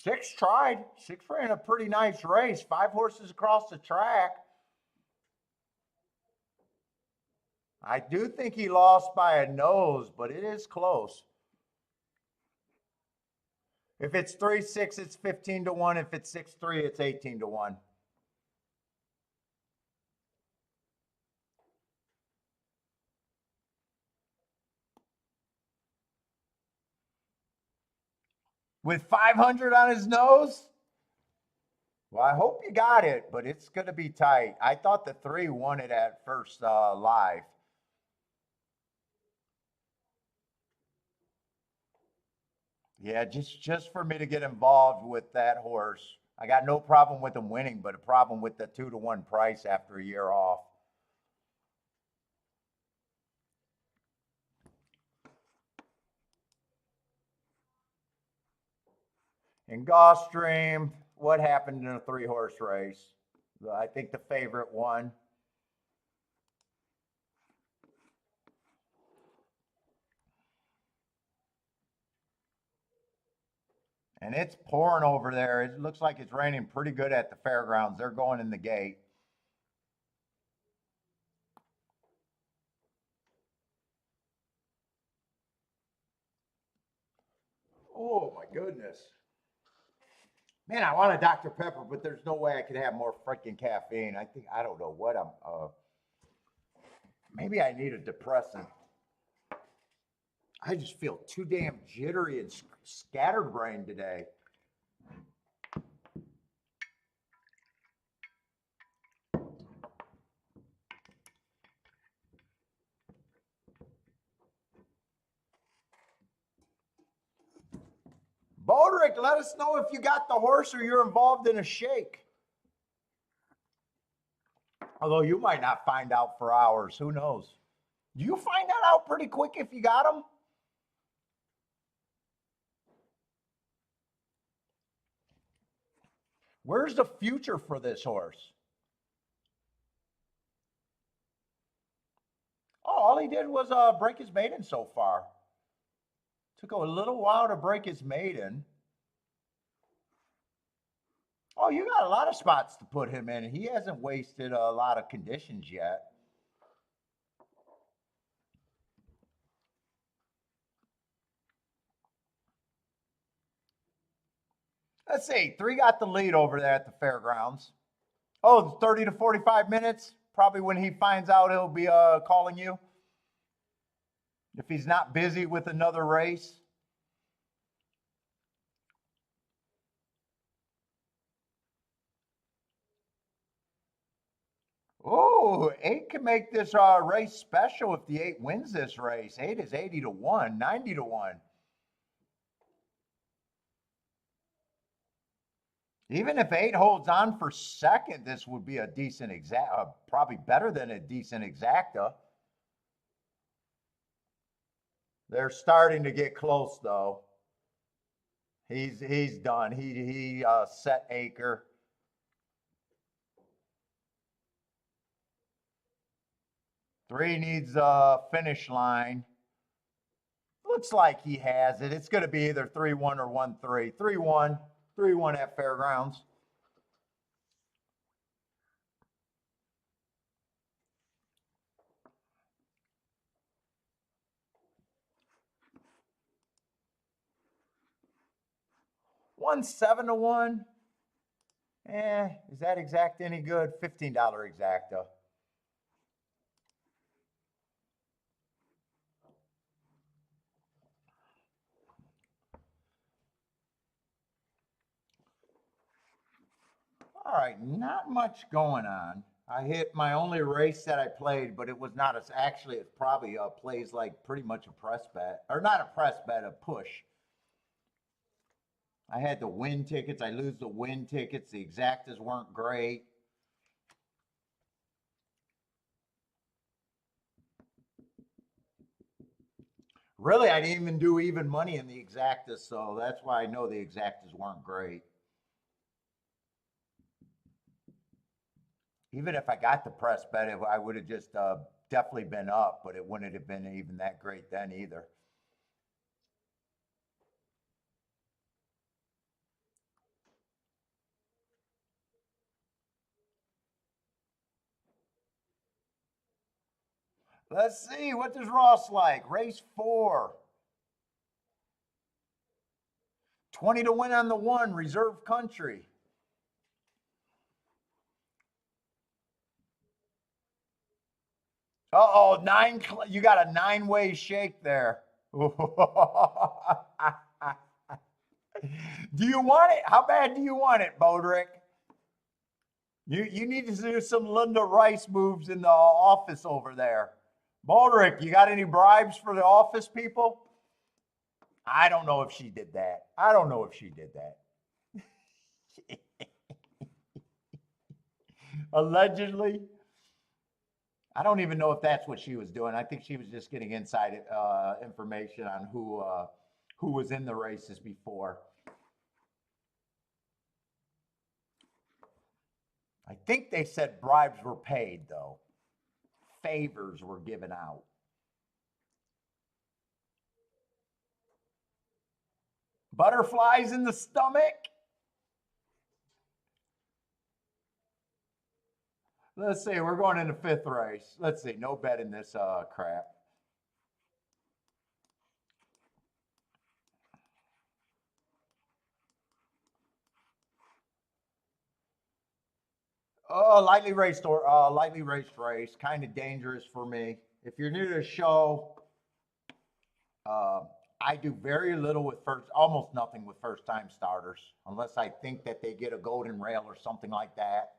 Six tried. 6 ran a pretty nice race. 5 horses across the track. I do think he lost by a nose, but it is close. If it's 3-6, it's 15-1. If it's 6-3, it's 18-1. with 500 on his nose? Well, I hope you got it, but it's going to be tight. I thought the 3 won it at first live. Yeah, just for me to get involved with that horse. I got no problem with him winning, but a problem with the 2-to-1 price after a year off. In Gulfstream, what happened in a 3-horse race? I think the favorite won. And it's pouring over there. It looks like it's raining pretty good at the fairgrounds. They're going in the gate. Oh my goodness. Man, I want a Dr. Pepper, but there's no way I could have more freaking caffeine. I don't know what maybe I need a depressant. I just feel too damn jittery and scatterbrained today. Bodrick, let us know if you got the horse or you're involved in a shake. Although you might not find out for hours. Who knows? Do you find that out pretty quick if you got them? Where's the future for this horse? Oh, all he did was break his maiden so far. Took a little while to break his maiden. Oh, you got a lot of spots to put him in. He hasn't wasted a lot of conditions yet. Let's see. 3 got the lead over there at the fairgrounds. Oh, 30 to 45 minutes. Probably when he finds out, he'll be calling you. If he's not busy with another race. Oh, 8 can make this race special if the 8 wins this race. 8 is 80 to 1, 90 to 1. Even if 8 holds on for second, this would be a decent probably better than a decent exacta. They're starting to get close though. He's done. He set Acre. Three needs a finish line. Looks like he has it. It's going to be either 3-1 or 1-3. 3-1. 3-1 at Fairgrounds. One 7-1. Is that exact any good? $15 exacta. All right, not much going on. I hit my only race that I played, but it was not as actually, it probably plays like pretty much a press bet, or not a press bet, a push. I had the win tickets. I lose the win tickets. The exactas weren't great. Really, I didn't even do even money in the exactas, so that's why I know the exactas weren't great. Even if I got the press bet, I would have just definitely been up, but it wouldn't have been even that great then either. Let's see, what does Ross like? Race 4. 20 to win on the 1, reserve country. Uh-oh, 9, you got a 9-way shake there. Do you want it? How bad do you want it, Bodrick? You need to do some Linda Rice moves in the office over there. Bodrick, you got any bribes for the office people? I don't know if she did that. I don't know if she did that. Allegedly. I don't even know if that's what she was doing. I think she was just getting inside information on who was in the races before. I think they said bribes were paid, though. Favors were given out. Butterflies in the stomach? Let's see, we're going into fifth race. Let's see, no bet in this crap. Oh, lightly raced race, kind of dangerous for me. If you're new to the show, I do very little with almost nothing with first time starters, unless I think that they get a golden rail or something like that.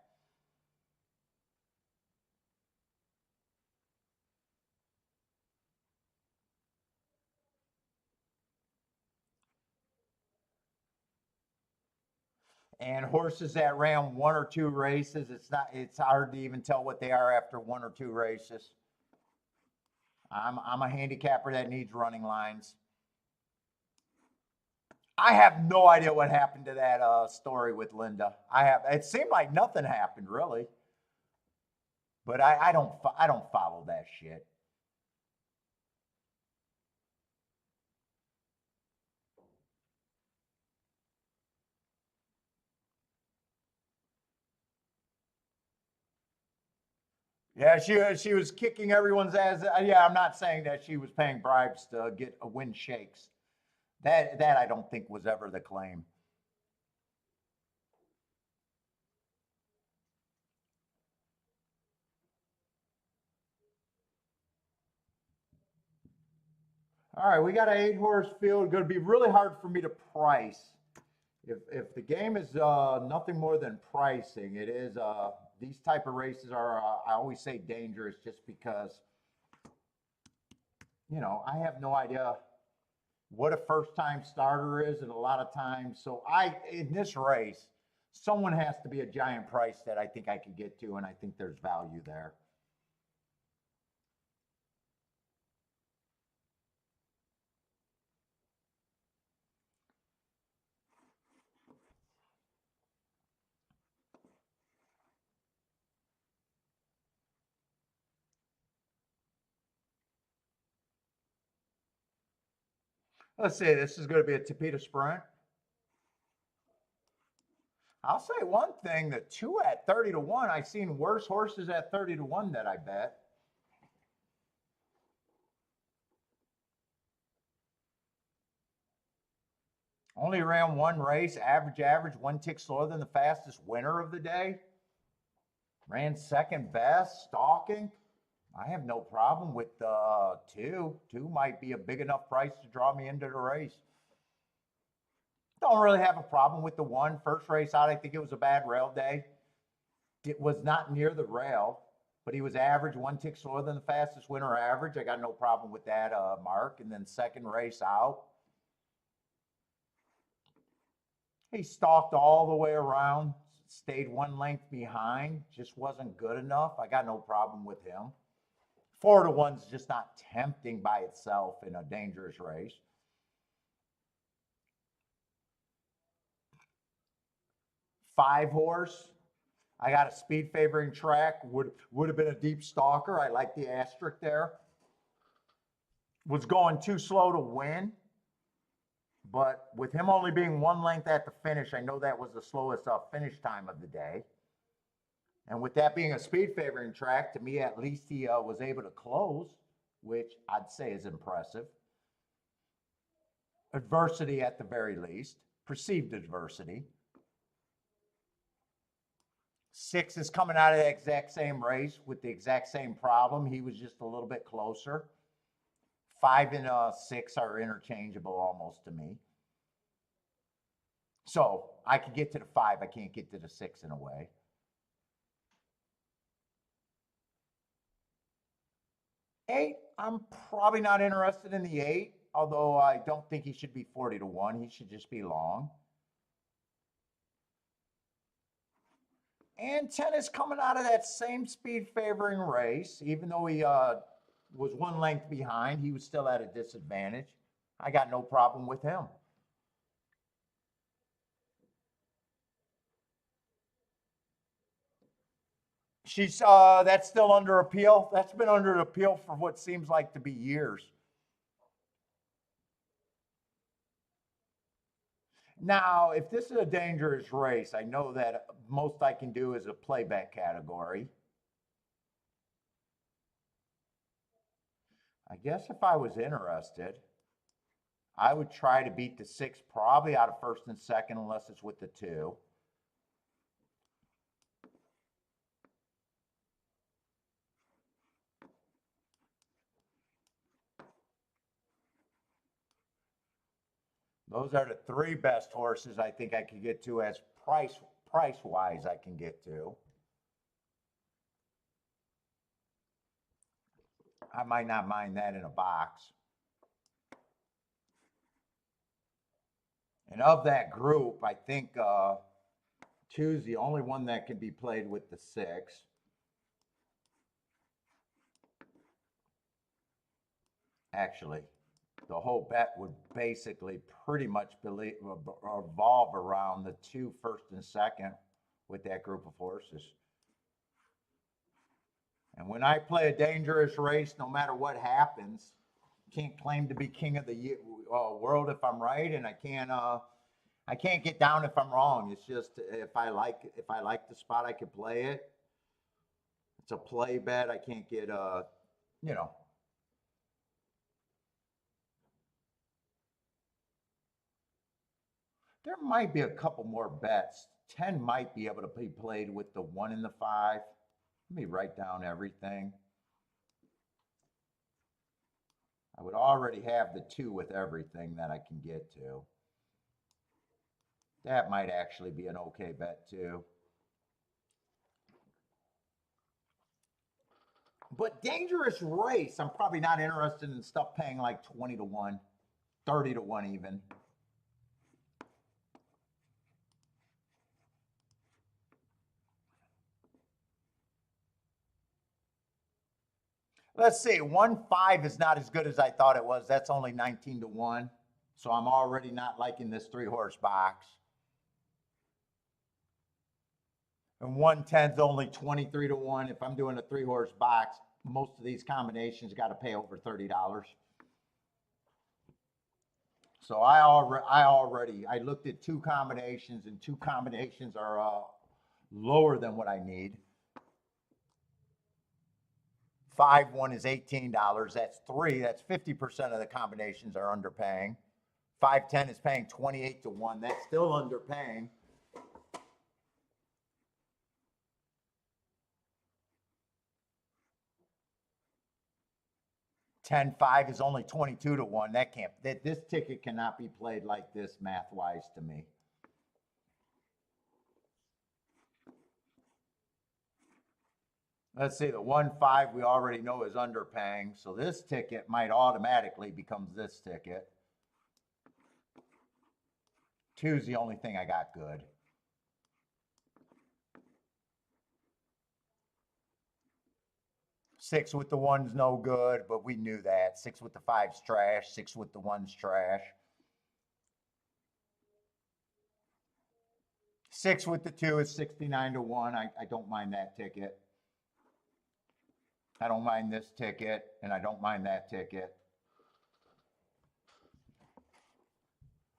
And horses that ran one or two races, it's hard to even tell what they are after one or two races. I'm a handicapper that needs running lines. I have no idea what happened to that story with Linda. It seemed like nothing happened really, but I don't follow that shit. Yeah, she was kicking everyone's ass. Yeah, I'm not saying that she was paying bribes to get a win shakes. That I don't think was ever the claim. All right, we got an 8-horse field. Going to be really hard for me to price. If the game is nothing more than pricing, it is these type of races are I always say dangerous just because I have no idea what a first time starter is, and a lot of times, so in this race, someone has to be a giant price that I think I could get to, and I think there's value there. Let's see, this is going to be a Tapeta Sprint. I'll say one thing: the two at 30 to 1. I've seen worse horses at 30 to 1 that I bet. Only ran one race, average, one tick slower than the fastest winner of the day. Ran second best, stalking. I have no problem with two. Two might be a big enough price to draw me into the race. Don't really have a problem with the one. First race out, I think it was a bad rail day. It was not near the rail, but he was average, one tick slower than the fastest winner average. I got no problem with that mark. And then second race out, he stalked all the way around, stayed one length behind, just wasn't good enough. I got no problem with him. 4 to 1's just not tempting by itself in a dangerous race. Five horse, I got a speed favoring track. Would have been a deep stalker. I like the asterisk there. Was going too slow to win, but with him only being one length at the finish, I know that was the slowest finish time of the day. And with that being a speed favoring track, to me at least he was able to close, which I'd say is impressive. Adversity at the very least, perceived adversity. 6 is coming out of the exact same race with the exact same problem. He was just a little bit closer. 5 and 6 are interchangeable almost to me. So I could get to the 5. I can't get to the 6 in a way. Eight, I'm probably not interested in the 8, although I don't think he should be 40 to 1. He should just be long. And 10 is coming out of that same speed favoring race. Even though he was 1 length behind, he was still at a disadvantage. I got no problem with him. She's that's still under appeal. That's been under appeal for what seems like to be years. Now, if this is a dangerous race, I know that most I can do is a playback category. I guess if I was interested, I would try to beat the 6 probably out of first and second unless it's with the 2. Those are the 3 best horses I think I could get to as price-wise I can get to. I might not mind that in a box. And of that group, I think 2 is the only one that can be played with the 6. Actually, the whole bet would basically pretty much revolve around the 2 first and second with that group of horses. And when I play a dangerous race, no matter what happens, can't claim to be king of the world if I'm right, and I can't get down if I'm wrong. It's just if I like the spot, I can play it. It's a play bet. I can't get you know. There might be a couple more bets. 10 might be able to be played with the 1 and the 5. Let me write down everything. I would already have the 2 with everything that I can get to. That might actually be an okay bet too. But dangerous race, I'm probably not interested in stuff paying like 20 to 1, 30 to 1 even. Let's see, 1-5 is not as good as I thought it was. That's only 19 to 1. So I'm already not liking this 3-horse box. And 110 is only 23 to 1. If I'm doing a 3-horse box, most of these combinations got to pay over $30. So I looked at 2 combinations, and 2 combinations are lower than what I need. 5-1 is $18. That's 3. That's 50% of the combinations are underpaying. 5-10 is paying 28 to 1. That's still underpaying. $10-5 is only 22 to 1. This ticket cannot be played like this math-wise to me. Let's see, the 1-5 we already know is underpaying, so this ticket might automatically become this ticket. 2 is the only thing I got good. Six with the 1's no good, but we knew that. 6 with the 5's trash. 6 with the 1's trash. 6 with the 2 is 69 to 1. I don't mind that ticket. I don't mind this ticket, and I don't mind that ticket.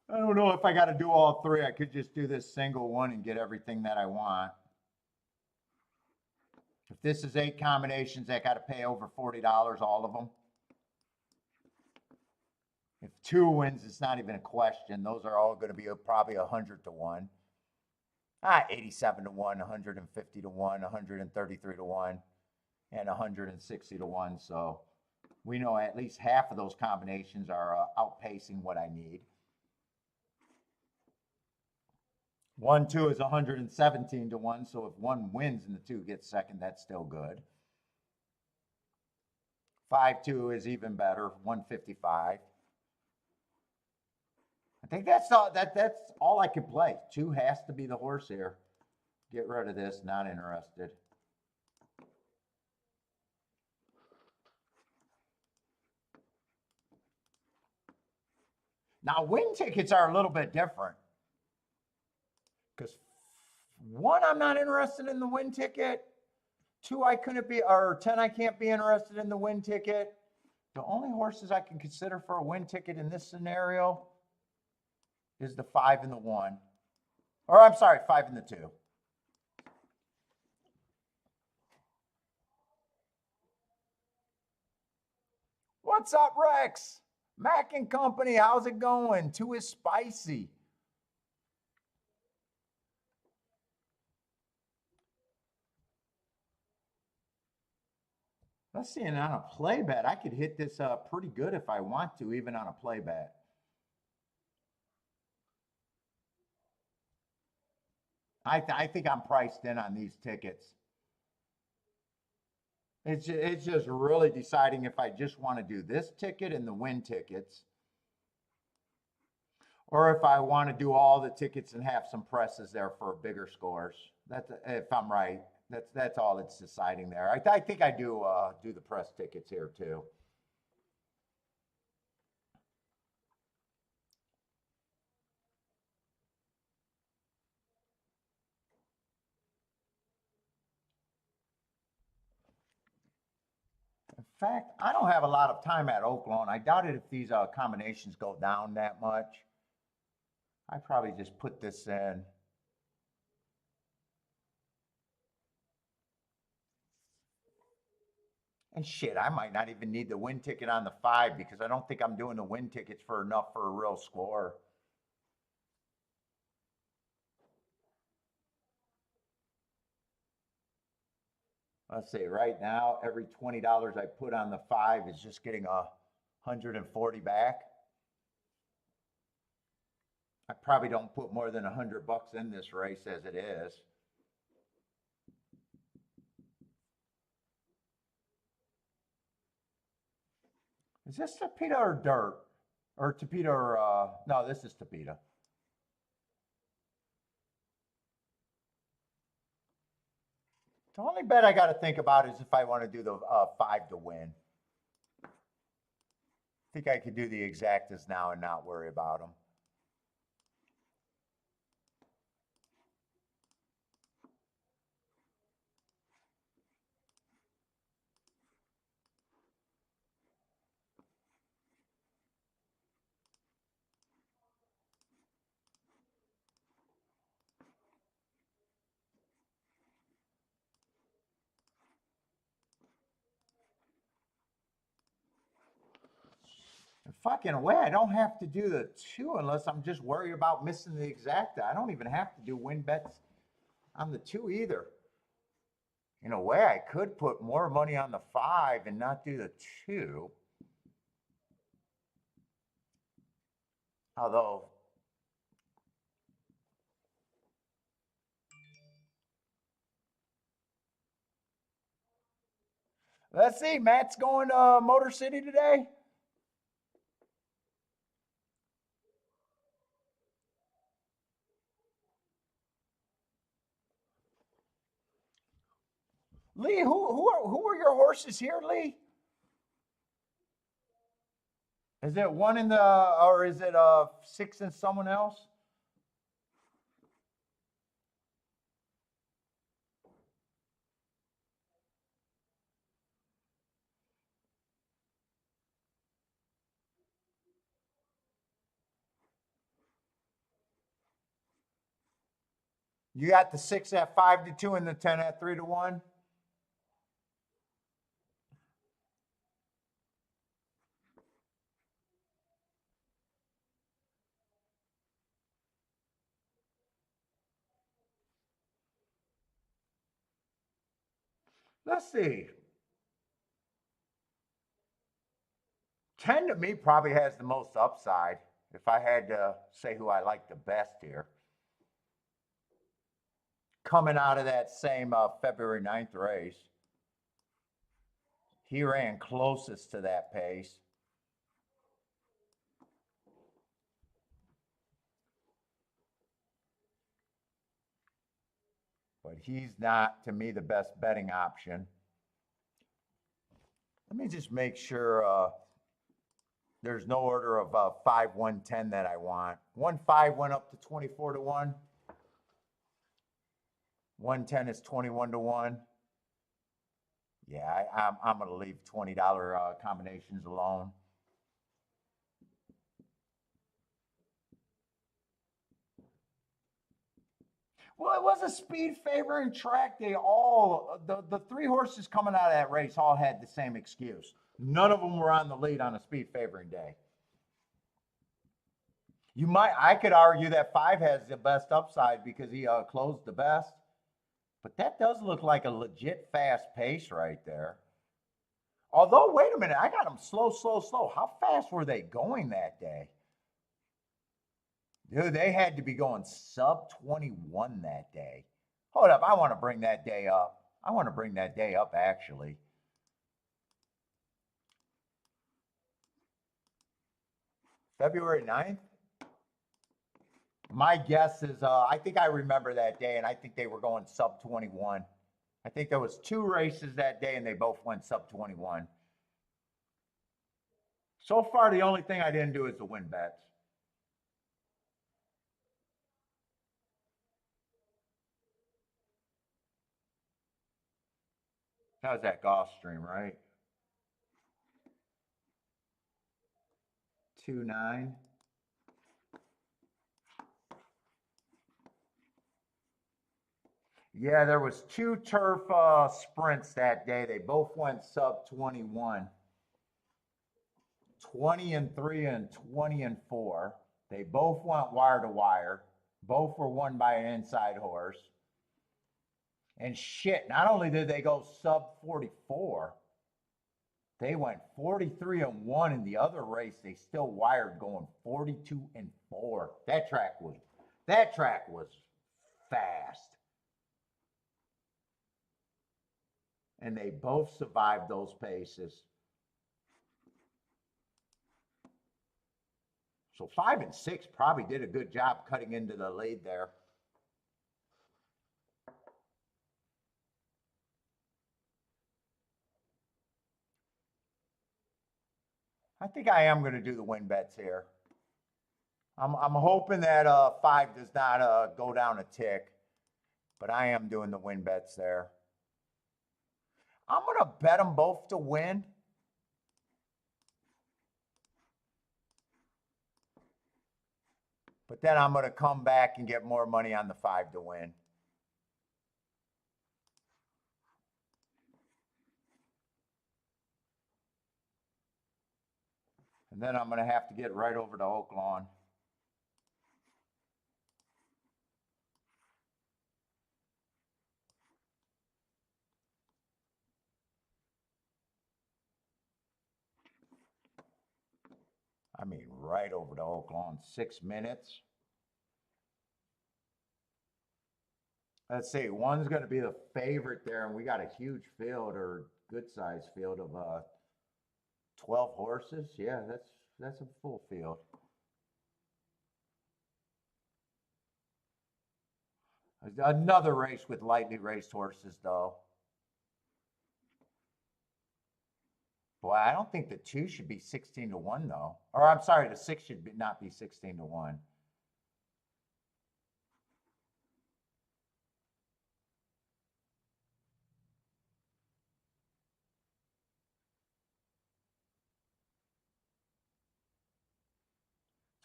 I don't know if I got to do all 3. I could just do this single one and get everything that I want. If this is 8 combinations, I got to pay over $40, all of them. If 2 wins, it's not even a question. Those are all going to be probably 100 to 1. 87 to 1, 150 to 1, 133 to 1, and 160 to 1. So we know at least half of those combinations are outpacing what I need. 1-2 is 117 to 1. So if one wins and the two gets second, that's still good. 5-2 is even better, 155. I think that's all I can play. 2 has to be the horse here. Get rid of this, not interested. Now, win tickets are a little bit different. Because 1, I'm not interested in the win ticket. 2, I couldn't be, or 10, I can't be interested in the win ticket. The only horses I can consider for a win ticket in this scenario is the 5 and the 1. Or I'm sorry, 5 and the 2. What's up, Rex? Mac and Company, how's it going? 2 is spicy. Let's see, and on a play bet, I could hit this pretty good if I want to, even on a play bet. I think I'm priced in on these tickets. It's just really deciding if I just want to do this ticket and the win tickets, or if I want to do all the tickets and have some presses there for bigger scores. That's if I'm right. That's all it's deciding there. I think I do the press tickets here too. In fact, I don't have a lot of time at Oaklawn. I doubt it if these combinations go down that much. I probably just put this in. And shit, I might not even need the win ticket on the 5 because I don't think I'm doing the win tickets for enough for a real score. Let's see, right now, every $20 I put on the 5 is just getting 140 back. I probably don't put more than $100 in this race as it is. Is this Tapeta or dirt? Or Tapeta or, no, this is Tapeta. The only bet I got to think about is if I want to do the 5 to win. I think I could do the exactas now and not worry about them. Fucking way, I don't have to do the 2 unless I'm just worried about missing the exacta. I don't even have to do win bets on the 2 either. In a way, I could put more money on the 5 and not do the 2. Although, let's see, Matt's going to Motor City today. Lee, who are your horses here, Lee? Is it 1 in the, or is it 6 in someone else? You got the 6 at 5 to 2 and the 10 at 3 to 1? Let's see. 10 to me probably has the most upside if I had to say who I like the best here. coming out of that same February 9th race. He ran closest to that pace. But he's not, to me, the best betting option. Let me just make sure there's no order of 5, 1, 10 that I want. 1, 5 went up to 24 to 1. 1, 10 is 21 to 1. Yeah, I'm going to leave $20 combinations alone. Well, it was a speed favoring track. They all, the 3 horses coming out of that race all had the same excuse. None of them were on the lead on a speed favoring day. I could argue that 5 has the best upside because he closed the best. But that does look like a legit fast pace right there. Although, wait a minute, I got them slow, slow, slow. How fast were they going that day? Dude, they had to be going sub 21 that day. Hold up, I want to bring that day up. I want to bring that day up, actually. February 9th? My guess is, I think I remember that day, and I think they were going sub 21. I think there was 2 races that day, and they both went sub 21. So far, the only thing I didn't do is the win bets. How's that Gulfstream, right? 2-9. Yeah, there was 2 turf sprints that day. They both went sub 21. 20 and 3 and 20 and 4. They both went wire to wire. Both were won by an inside horse. And shit, not only did they go sub 44, they went 43 and 1 in the other race. They still wired going 42 and 4. That track was fast. And they both survived those paces. So 5 and 6 probably did a good job cutting into the lead there. I think I am going to do the win bets here. I'm hoping that 5 does not go down a tick, but I am doing the win bets there. I'm going to bet them both to win. But then I'm going to come back and get more money on the 5 to win. And then I'm going to have to get right over to Oaklawn. I mean, right over to Oaklawn, 6 minutes. Let's see, one's going to be the favorite there, and we got a huge field or good sized field of 12 horses. Yeah, that's a full field. Another race with lightly raced horses, though. Boy, I don't think the 2 should be 16 to 1, though. Or I'm sorry, the 6 should not be 16 to 1.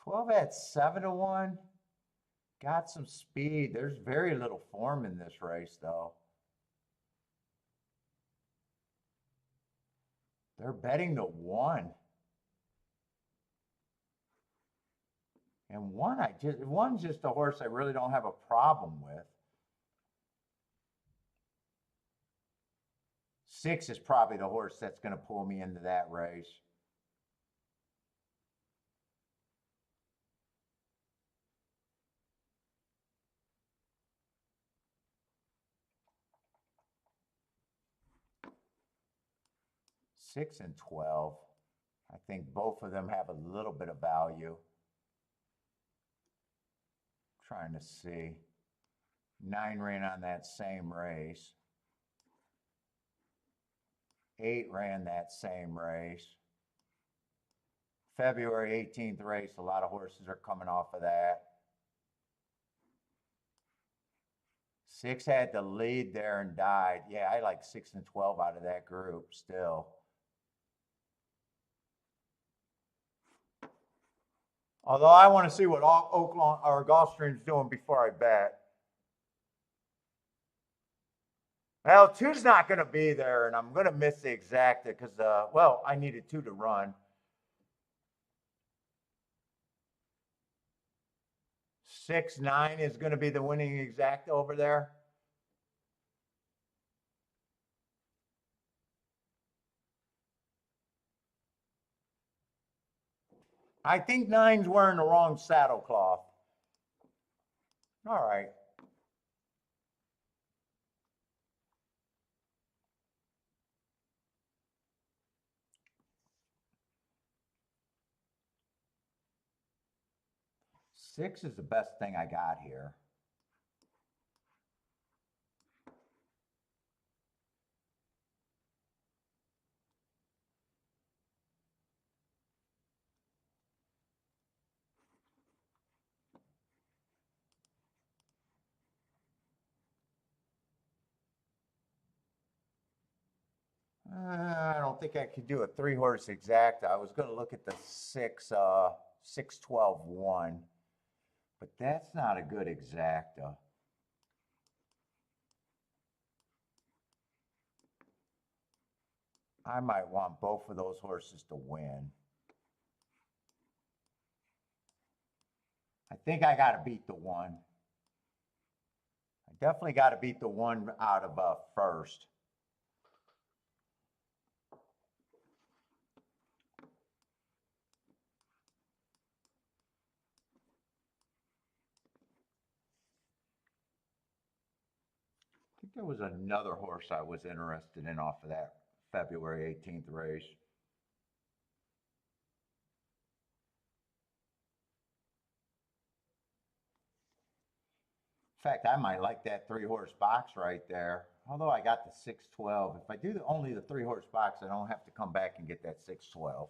$12 at 7 to 1. Got some speed. There's very little form in this race, though. They're betting to 1. And one's just a horse I really don't have a problem with. 6 is probably the horse that's going to pull me into that race. 6 and 12. I think both of them have a little bit of value. Trying to see. 9 ran on that same race. 8 ran that same race. February 18th race, a lot of horses are coming off of that. 6 had the lead there and died. Yeah, I like 6 and 12 out of that group still. Although I want to see what Oaklawn or Gulfstream's doing before I bet. Well, 2's not going to be there, and I'm going to miss the exacta because, well, I needed 2 to run. 6, 9 is going to be the winning exacta over there. I think 9's wearing the wrong saddle cloth. All right. Six is the best thing I got here. I don't think I could do a 3-horse exacta. I was going to look at the 6, 12, 1, but that's not a good exacta. I might want both of those horses to win. I think I got to beat the 1. I definitely got to beat the 1 out of first. I think there was another horse I was interested in off of that February 18th race. In fact, I might like that 3-horse box right there. Although I got the 6-12. If I do only the 3-horse box, I don't have to come back and get that 6-12.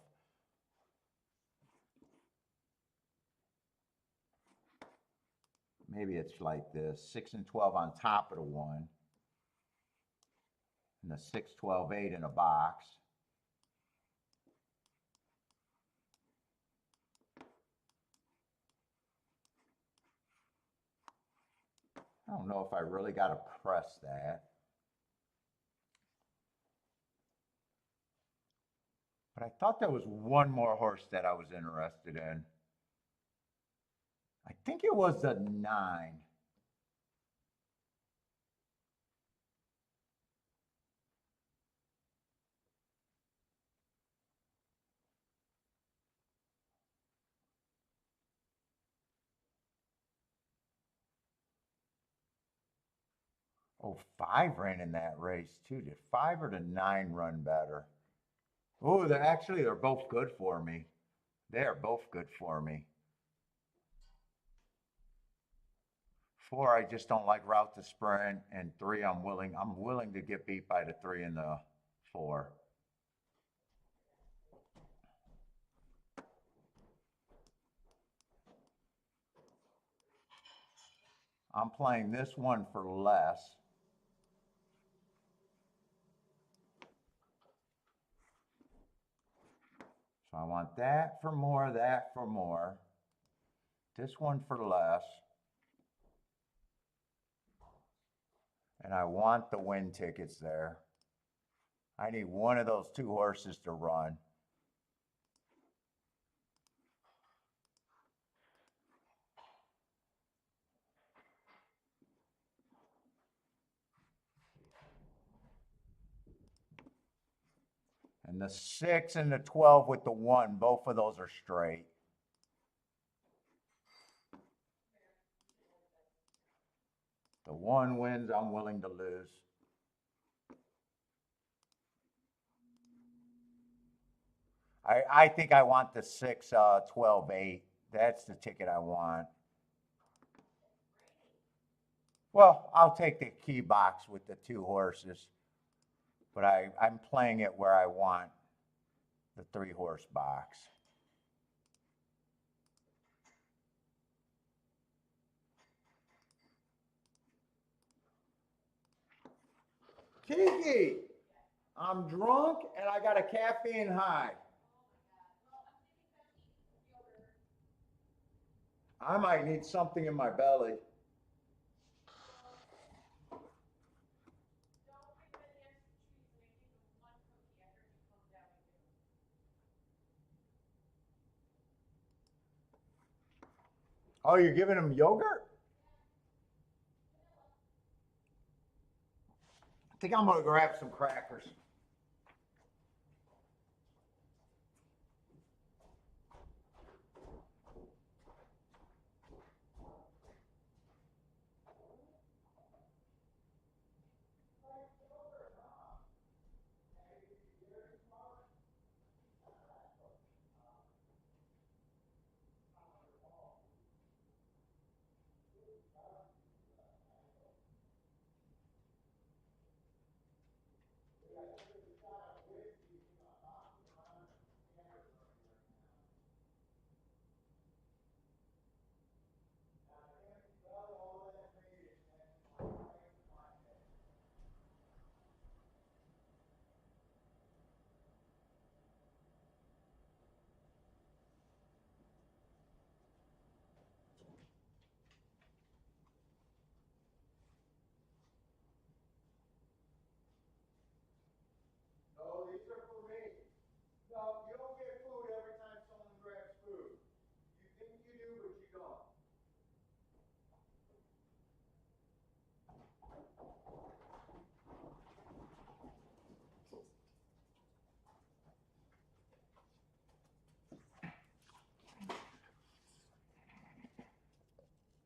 Maybe it's like this, 6 and 12 on top of the 1. And the 6, 12, 8 in a box. I don't know if I really got to press that. But I thought there was one more horse that I was interested in. I think it was the 9. Oh, 5 ran in that race too. Did 5 or did 9 run better? Oh, they're both good for me. They are both good for me. 4, I just don't like route to sprint, and 3, I'm willing to get beat by the 3 and the 4. I'm playing this one for less. So I want that for more, that for more. This one for less. And I want the win tickets there. I need one of those 2 horses to run. And the 6 and the 12 with the 1, both of those are straight. The 1 wins, I'm willing to lose. I think I want the 6, 12, 8. That's the ticket I want. Well, I'll take the key box with the 2 horses, but I'm playing it where I want the 3-horse box. Kiki, I'm drunk and I got a caffeine high. I might need something in my belly. Oh, you're giving him yogurt? I think I'm going to grab some crackers. No, these are for me. No, you don't get food every time someone grabs food. You think you do, but you don't.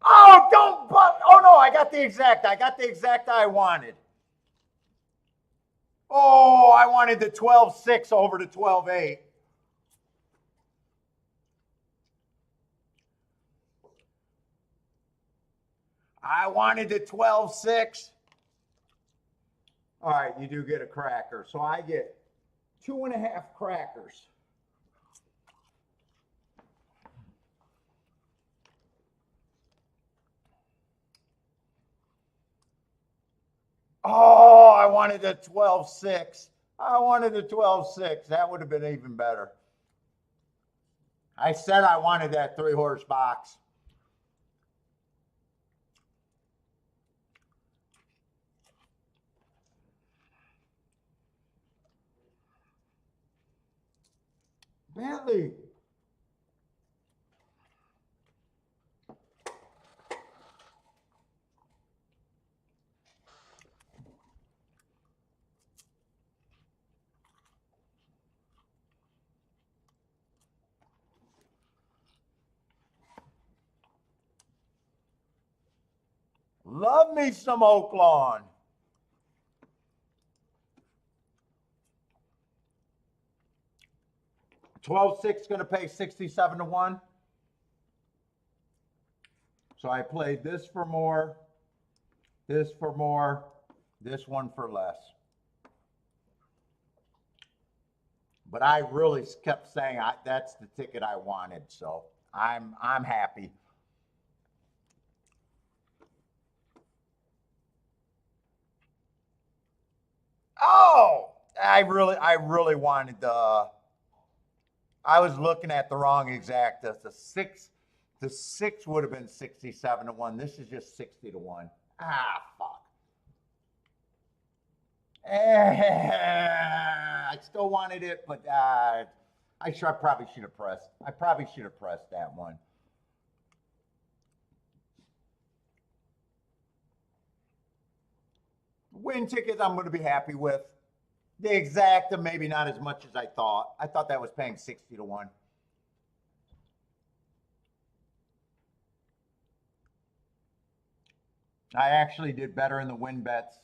Oh, don't, but, oh no, I got the exact I wanted. Oh, I wanted the 12-6 over to 12-8. I wanted the 12-6. All right, you do get a cracker. So I get 2.5 crackers. Oh, I wanted the 12-6. I wanted the 12-6. That would have been even better. I said I wanted that 3-horse box. Bentley. Love me some Oaklawn. $12-6 going to pay 67 to 1. So I played this for more, this for more, this one for less. But I really kept saying that's the ticket I wanted, so I'm happy. Oh, I really wanted the. I was looking at the wrong exactas. The six would have been 67 to 1. This is just 60 to 1. Ah, fuck. I still wanted it, but I probably should have pressed. I probably should have pressed that one. Win tickets I'm going to be happy with. The exacta, maybe not as much as I thought. I thought that was paying 60 to 1. I actually did better in the win bets,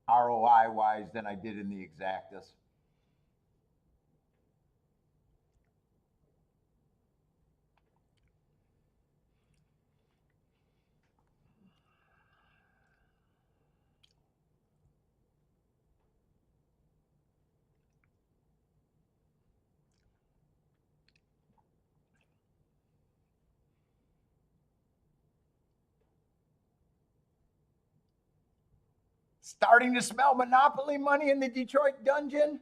ROI wise, than I did in the exactas. Starting to smell Monopoly money in the Detroit dungeon.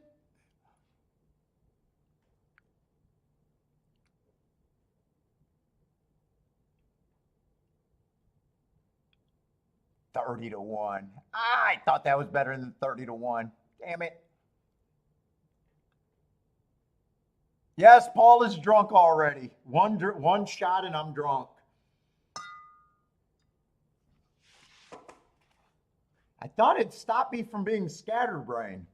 $30-1. I thought that was better than $30-1. Damn it. Yes, Paul is drunk already. One shot and I'm drunk. I thought it stopped me from being scatterbrained.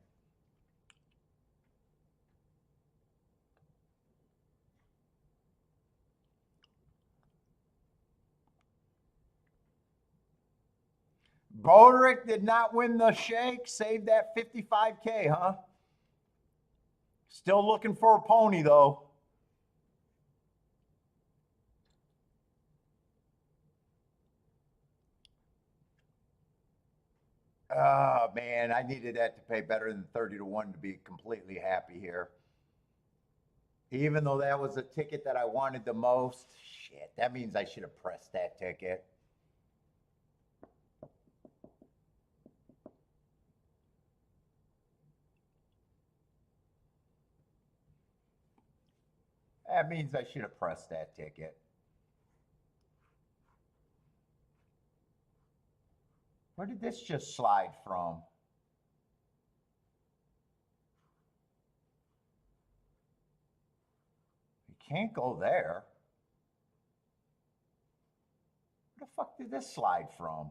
Bodrick did not win the shake. Save that 55K, huh? Still looking for a pony, though. Oh, man, I needed that to pay better than $30-1 to be completely happy here. Even though that was a ticket that I wanted the most. Shit, that means I should have pressed that ticket. That means I should have pressed that ticket. Where did this just slide from? You can't go there. Where the fuck did this slide from?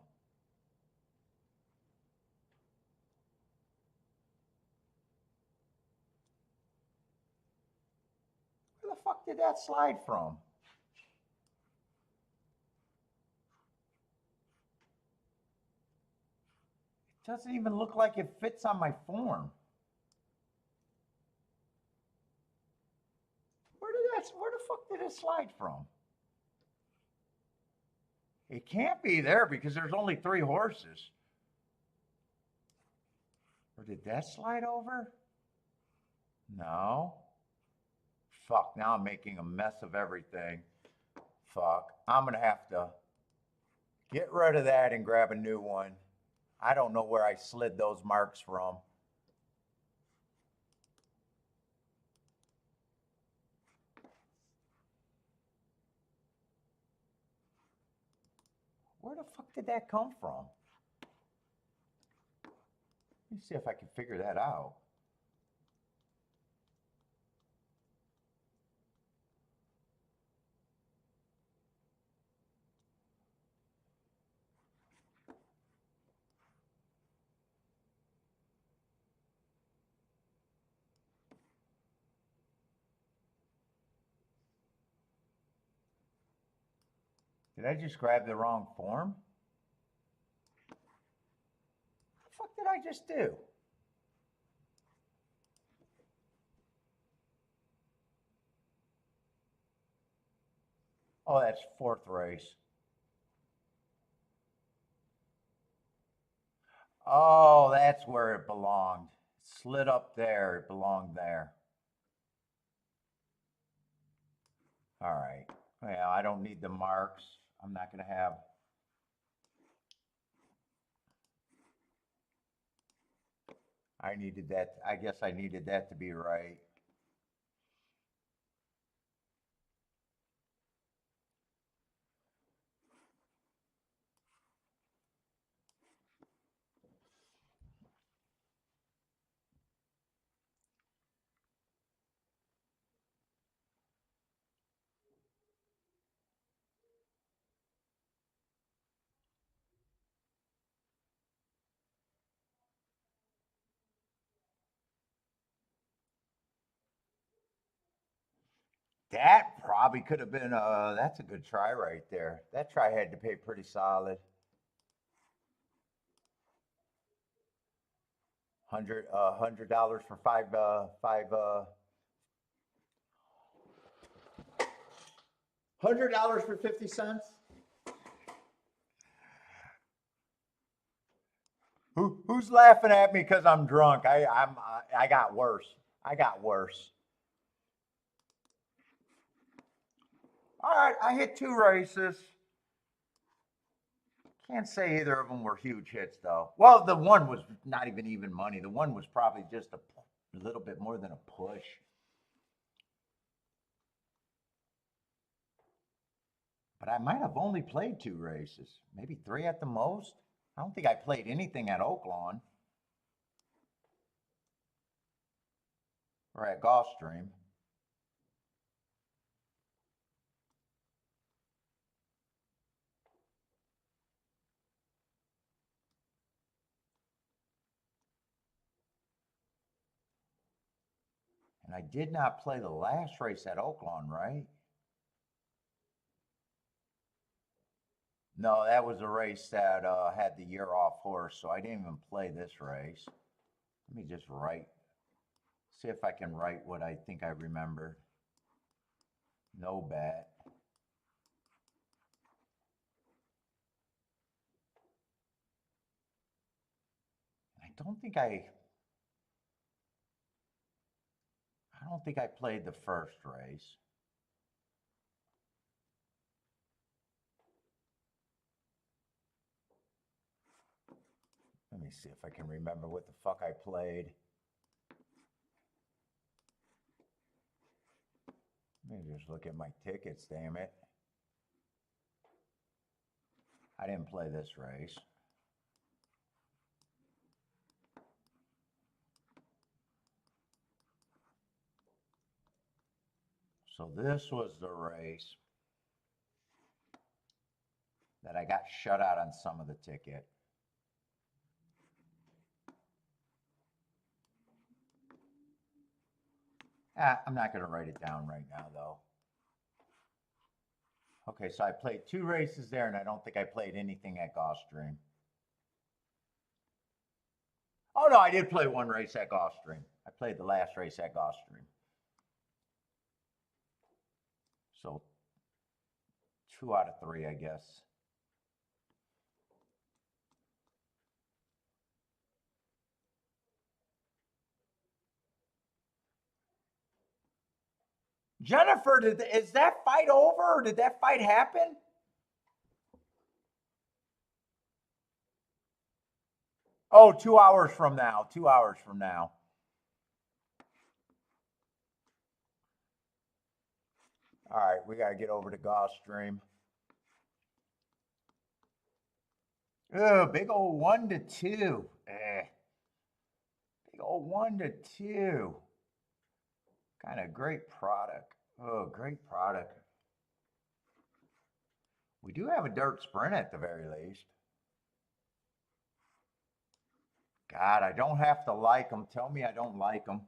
Where the fuck did that slide from? It doesn't even look like it fits on my form. Where the fuck did it slide from? It can't be there because there's only 3 horses. Or did that slide over? No. Fuck, now I'm making a mess of everything. Fuck, I'm gonna have to get rid of that and grab a new one. I don't know where I slid those marks from. Where the fuck did that come from? Let me see if I can figure that out. Did I just grab the wrong form? What the fuck did I just do? Oh, that's 4th race. Oh, that's where it belonged. It slid up there, it belonged there. All right. Well, I don't need the marks. I'm not going to have. I needed that. I guess I needed that to be right. That probably could have been that's a good try right there. That try had to pay pretty solid. $100 for $100 for 50 cents. Who's laughing at me because I'm drunk? I got worse. I got worse. All right, I hit 2 races. Can't say either of them were huge hits, though. Well, the one was not even money. The one was probably just a little bit more than a push. But I might have only played 2 races, maybe 3 at the most. I don't think I played anything at Oaklawn or at Gulfstream. And I did not play the last race at Oaklawn, right? No, that was a race that had the year off horse, so I didn't even play this race. Let me just see if I can write what I think I remembered. No bet. I don't think I played the first race. Let me see if I can remember what the fuck I played. Let me just look at my tickets, damn it. I didn't play this race. So this was the race that I got shut out on some of the ticket. I'm not going to write it down right now, though. Okay, so I played 2 races there, and I don't think I played anything at Gulfstream. Oh, no, I did play 1 race at Gulfstream. I played the last race at Gulfstream. So 2 out of 3, I guess. Jennifer, is that fight over, or did that fight happen? Oh, 2 hours from now. 2 hours from now. All right, we got to get over to Gulfstream. Oh, big old 1-2. Big old 1-2. Kind of great product. Oh, great product. We do have a dirt sprint at the very least. God, I don't have to like them. Tell me I don't like them.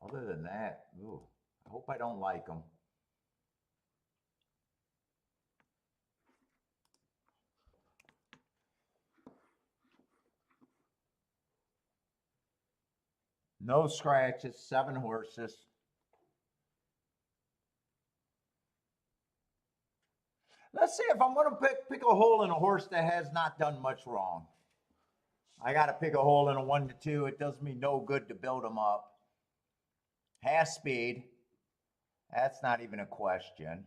Other than that, ooh, I hope I don't like them. No scratches, 7 horses. Let's see if I'm going to pick a hole in a horse that has not done much wrong. I got to pick a hole in a 1-2. It does me no good to build them up. Has speed. That's not even a question.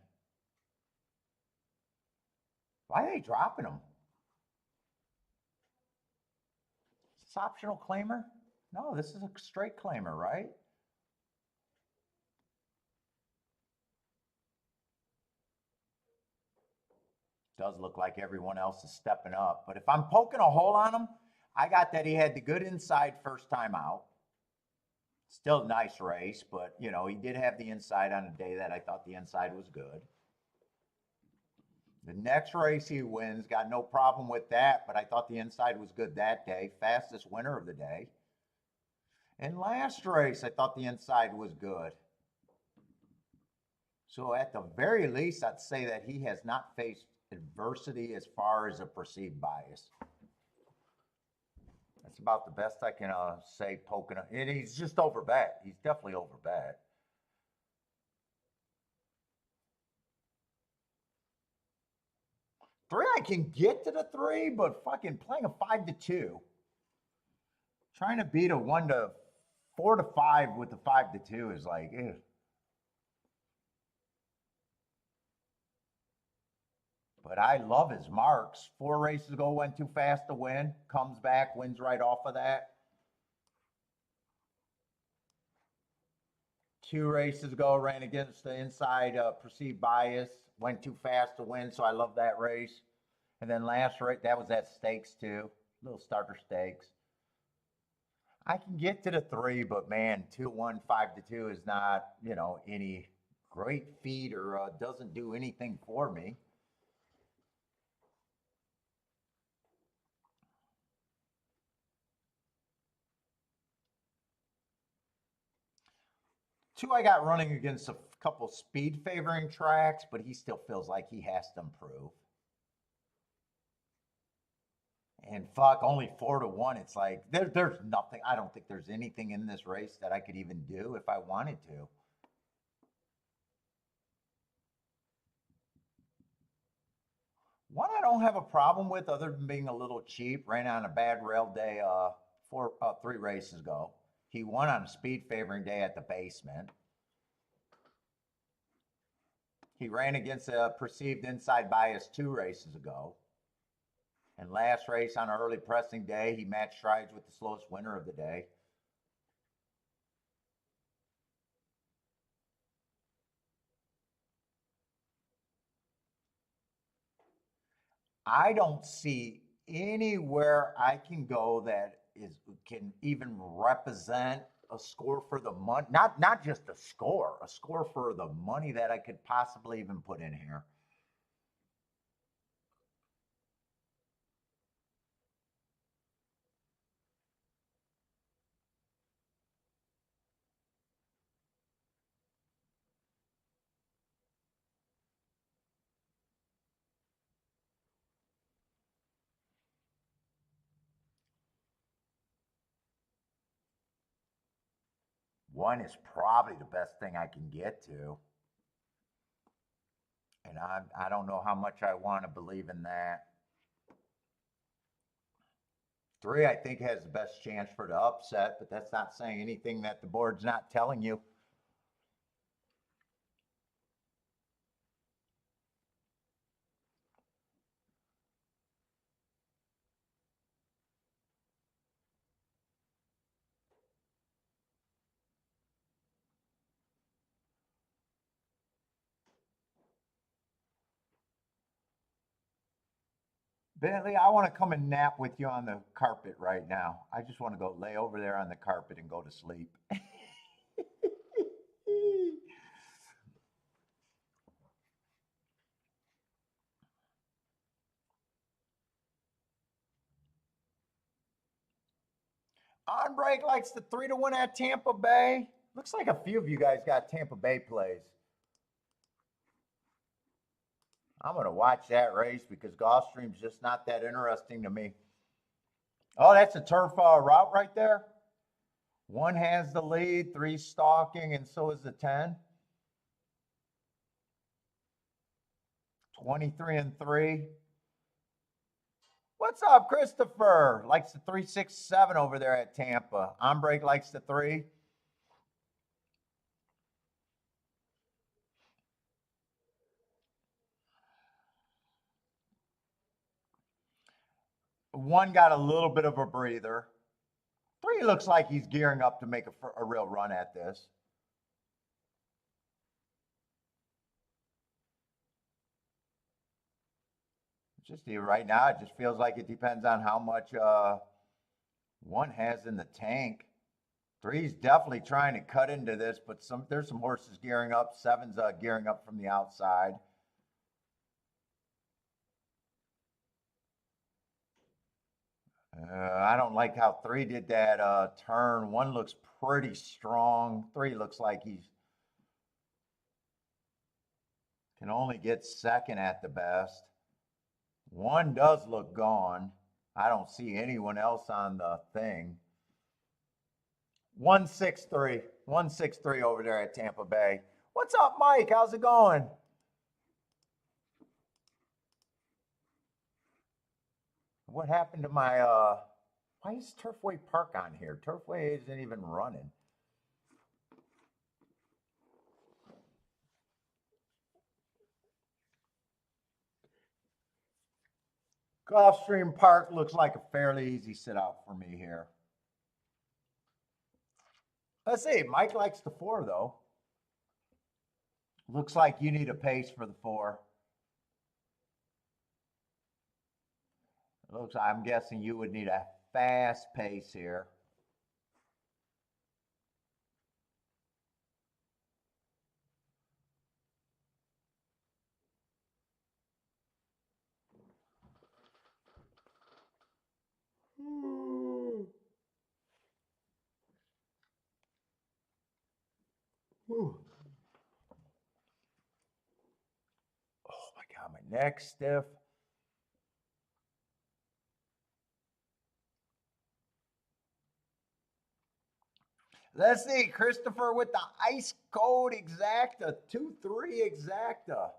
Why are they dropping them? Is this optional claimer? No, this is a straight claimer, right? Does look like everyone else is stepping up. But if I'm poking a hole on him, I got that he had the good inside first time out. Still a nice race, but, you know, he did have the inside on a day that I thought the inside was good. The next race he wins, got no problem with that, but I thought the inside was good that day. Fastest winner of the day. And last race, I thought the inside was good. So at the very least, I'd say that he has not faced adversity as far as a perceived bias. That's about the best I can say poking. And he's just over bet. He's definitely over bet. Three, I can get to the 3, but fucking playing a 5-2. Trying to beat a 4-5 with the 5-2 is like, ew. But I love his marks. 4 races ago, went too fast to win. Comes back, wins right off of that. 2 races ago, ran against the inside perceived bias. Went too fast to win, so I love that race. And then last race, that was at stakes too. Little starter stakes. I can get to the 3, but man, 2-1, 5-2 is not, any great feat or doesn't do anything for me. Two, I got running against a couple speed favoring tracks, but he still feels like he has to improve. And fuck, only 4-1. It's like there's nothing. I don't think there's anything in this race that I could even do if I wanted to. One I don't have a problem with, other than being a little cheap. Ran on a bad rail day 3 races ago. He won on a speed favoring day at the basement. He ran against a perceived inside bias 2 races ago. And last race on an early pressing day, he matched strides with the slowest winner of the day. I don't see anywhere I can go that can even represent a score for the money. Not just a score for the money that I could possibly even put in here. One is probably the best thing I can get to. And I don't know how much I want to believe in that. 3, I think, has the best chance for the upset, but that's not saying anything that the board's not telling you. Bentley, I want to come and nap with you on the carpet right now. I just want to go lay over there on the carpet and go to sleep. On break likes the 3-1 at Tampa Bay. Looks like a few of you guys got Tampa Bay plays. I'm going to watch that race because Gulfstream's just not that interesting to me. Oh, that's a turf route right there. 1 has the lead, 3 stalking, and so is the 10. 23-3. What's up, Christopher? Likes the 3-6-7 over there at Tampa. On break likes the 3. One got a little bit of a breather. 3 looks like he's gearing up to make a real run at this. Just right now, it just feels like it depends on how much 1 has in the tank. 3's definitely trying to cut into this, but there's some horses gearing up. 7's gearing up from the outside. I don't like how 3 did that turn. 1 looks pretty strong. 3 looks like he's can only get second at the best. 1 does look gone. I don't see anyone else on the thing. 163. 163 over there at Tampa Bay. What's up, Mike? How's it going? What happened to my why is Turfway Park on here? Turfway isn't even running. Gulfstream Park looks like a fairly easy sit out for me here. Let's see. Mike likes the 4 though. Looks like you need a pace for the 4. Looks. I'm guessing you would need a fast pace here. Ooh. Ooh. Oh my God, my neck's stiff. Let's see, Christopher with the ice cold exacta, 2-3 exacta.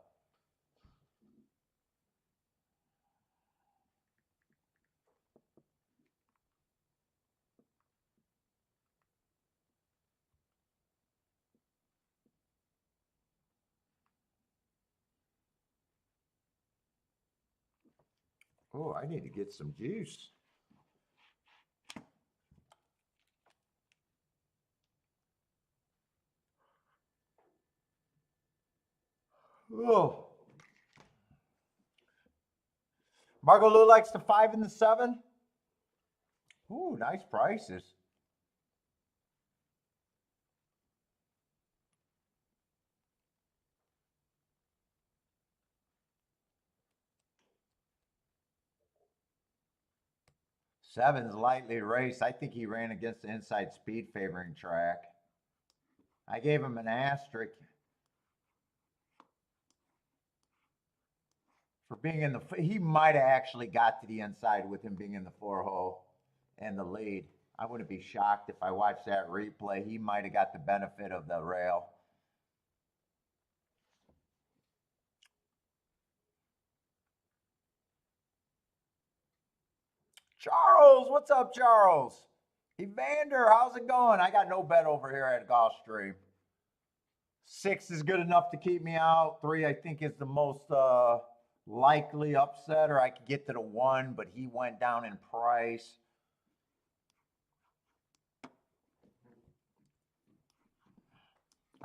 Oh, I need to get some juice. Oh. Margot Lou likes the 5 and the 7. Ooh, nice prices. Seven's lightly raced. I think he ran against the inside speed favoring track. I gave him an asterisk for being in the. He might have actually got to the inside with him being in the 4-hole and the lead. I wouldn't be shocked if I watched that replay. He might have got the benefit of the rail. Charles, what's up, Charles? Evander, how's it going? I got no bet over here at Gulfstream. 6 is good enough to keep me out. 3, I think, is the most likely upset, or I could get to the 1, but he went down in price.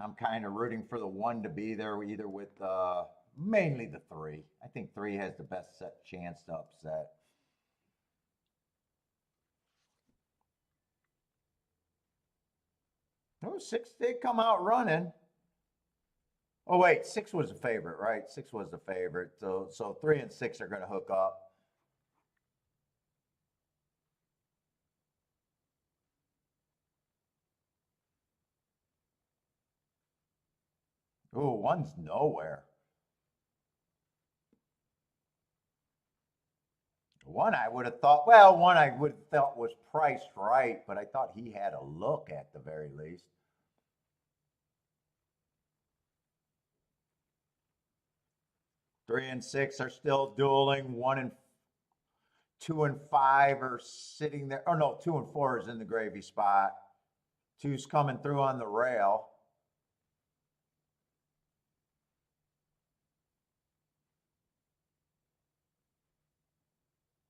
I'm kind of rooting for the 1 to be there, either with mainly the 3. I think 3 has the best chance to upset. Oh, 6 did come out running. Oh wait, 6 was the favorite, right? 6 was the favorite. So 3 and 6 are going to hook up. Oh, 1's nowhere. 1 I would have thought, well, 1 I would have thought was priced right, but I thought he had a look at the very least. Three and 6 are still dueling. 1 and 2 and 5 are sitting there. Oh no, 2 and 4 is in the gravy spot. 2's coming through on the rail.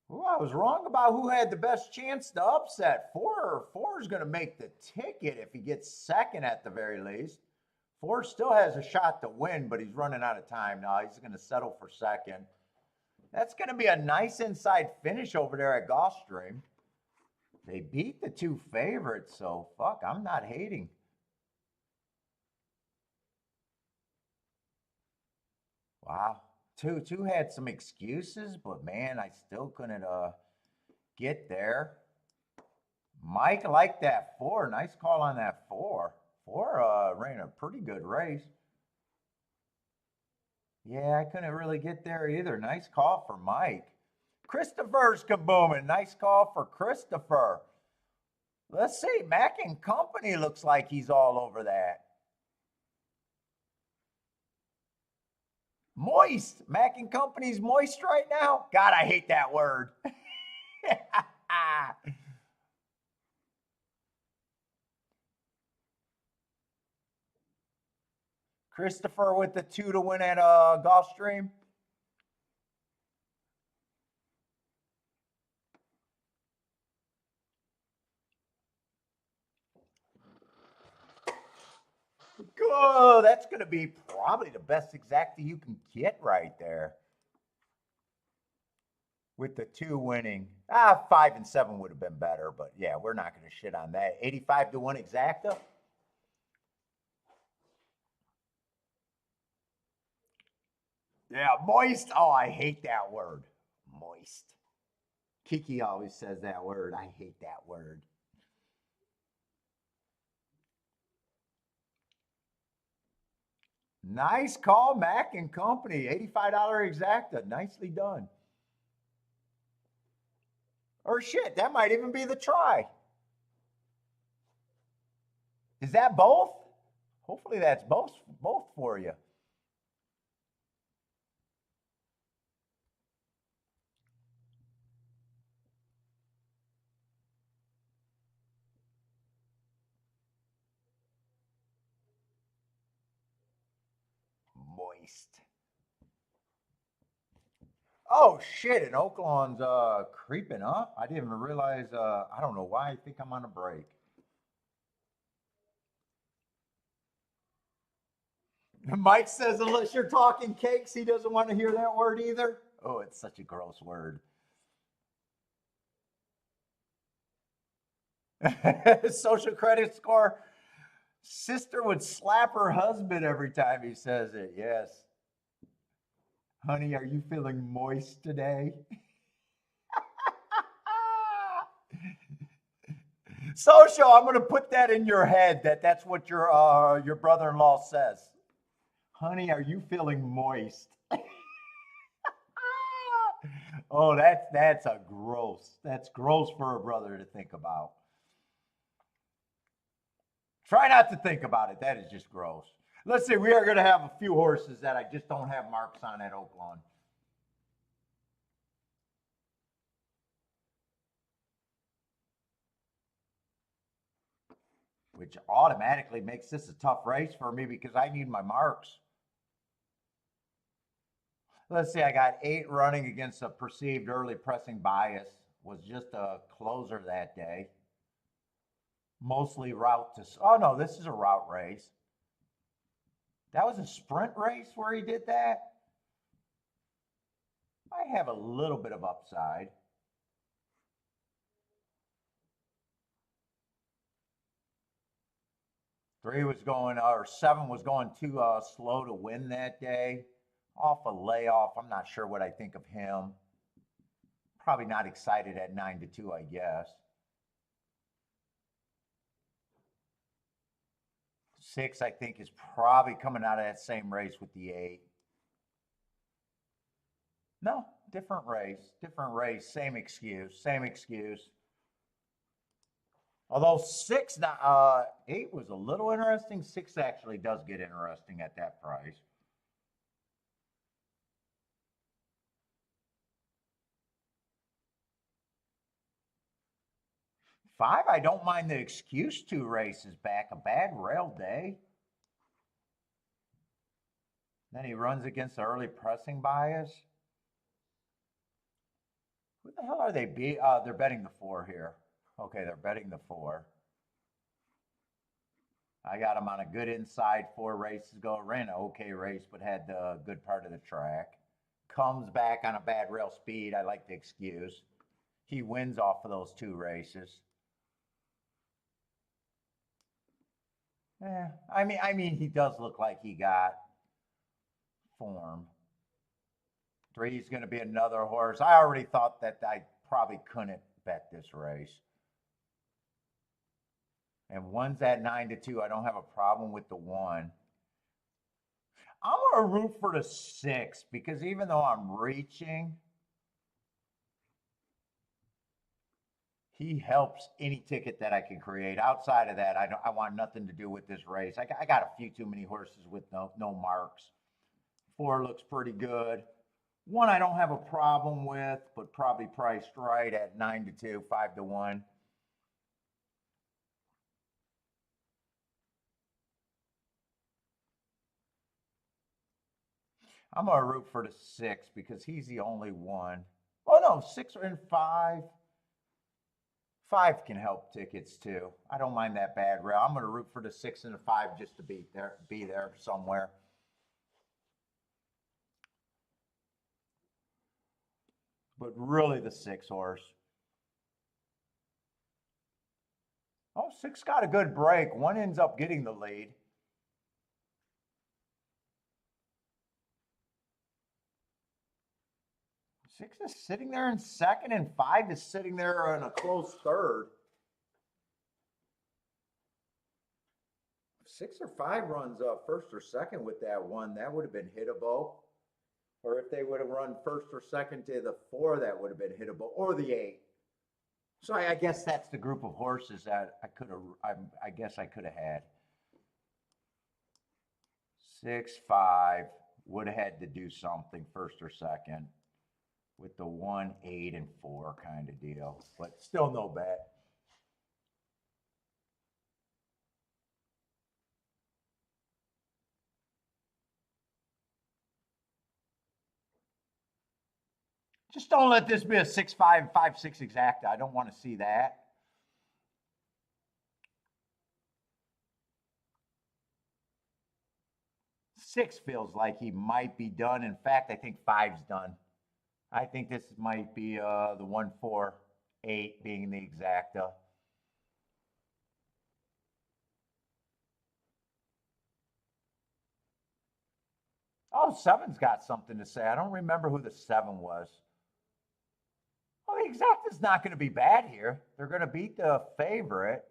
Well, I was wrong about who had the best chance to upset. 4 is going to make the ticket if he gets second at the very least. 4 still has a shot to win, but he's running out of time now. He's going to settle for second. That's going to be a nice inside finish over there at Gulfstream. They beat the 2 favorites, so fuck, I'm not hating. Wow. 2 had some excuses, but man, I still couldn't get there. Mike liked that 4. Nice call on that 4. 4 ran a pretty good race. Yeah, I couldn't really get there either. Nice call for Mike. Christopher's kabooming. Nice call for Christopher. Let's see. Mac and Company looks like he's all over that. Moist. Mac and Company's moist right now. God, I hate that word. Christopher with the 2 to win at Gulfstream. Oh, that's going to be probably the best exacta you can get right there. With the 2 winning. 5 and 7 would have been better, but yeah, we're not going to shit on that. 85 to 1 exacta. Yeah, moist. Oh, I hate that word. Moist. Kiki always says that word. I hate that word. Nice call, Mac and Company. $85 exacta. Nicely done. Or shit, that might even be the try. Is that both? Hopefully that's both for you. Moist. Oh shit, and Oaklawn's creeping up. I didn't even realize I don't know why I think I'm on a break. Mike says unless you're talking cakes, he doesn't want to hear that word either. Oh, it's such a gross word. Social credit score. Sister would slap her husband every time he says it. Yes. Honey, are you feeling moist today? Social, I'm going to put that in your head that's what your brother-in-law says. Honey, are you feeling moist? Oh, that's a gross. That's gross for a brother to think about. Try not to think about it. That is just gross. Let's see. We are going to have a few horses that I just don't have marks on at Oaklawn. Which automatically makes this a tough race for me because I need my marks. Let's see, I got 8 running against a perceived early pressing bias. Was just a closer that day. Mostly route to, oh no, this is a route race. That was a sprint race where he did that. I have a little bit of upside. 3 was going, or 7 was going too slow to win that day. Off a layoff. I'm not sure what I think of him. Probably not excited at 9 to 2, I guess. 6, I think, is probably coming out of that same race with the 8. No, different race, same excuse, same excuse. Although 6, 8 was a little interesting. 6 actually does get interesting at that price. 5, I don't mind the excuse 2 races back. A bad rail day. Then he runs against the early pressing bias. Who the hell are they? They're betting the 4 here. Okay, they're betting the 4. I got him on a good inside 4 races ago. Ran an okay race, but had the good part of the track. Comes back on a bad rail speed. I like the excuse. He wins off of those 2 races. I mean, he does look like he got form. 3 is going to be another horse. I already thought that I probably couldn't bet this race. And 1's at 9 to 2. I don't have a problem with the 1. I'm going to root for the 6 because even though I'm reaching, he helps any ticket that I can create. Outside of that, I want nothing to do with this race. I got a few too many horses with no marks. 4 looks pretty good. 1 I don't have a problem with, but probably priced right at 9 to 2, 5 to 1. I'm gonna root for the 6 because he's the only one. Oh no, 6 and 5. 5 can help tickets too. I don't mind that bad rail. I'm going to root for the 6 and the 5 just to be there somewhere. But really the 6 horse. Oh, 6 got a good break. 1 ends up getting the lead. 6 is sitting there in second, and 5 is sitting there in a close third. 6 or 5 runs first or second with that 1, that would have been hittable. Or if they would have run first or second to the 4, that would have been hittable, or the 8. So I guess that's the group of horses that I guess I could have had. 6, 5 would have had to do something first or second with the 1, 8, and 4 kind of deal, but still no bet. Just don't let this be a 6, 5, 5, 6 exacta. I don't want to see that. Six feels like he might be done. In fact, I think 5's done. I think this might be the 1, 4, 8 being the exacta. Oh, 7's got something to say. I don't remember who the 7 was. Well, the exacta's not going to be bad here. They're going to beat the favorite.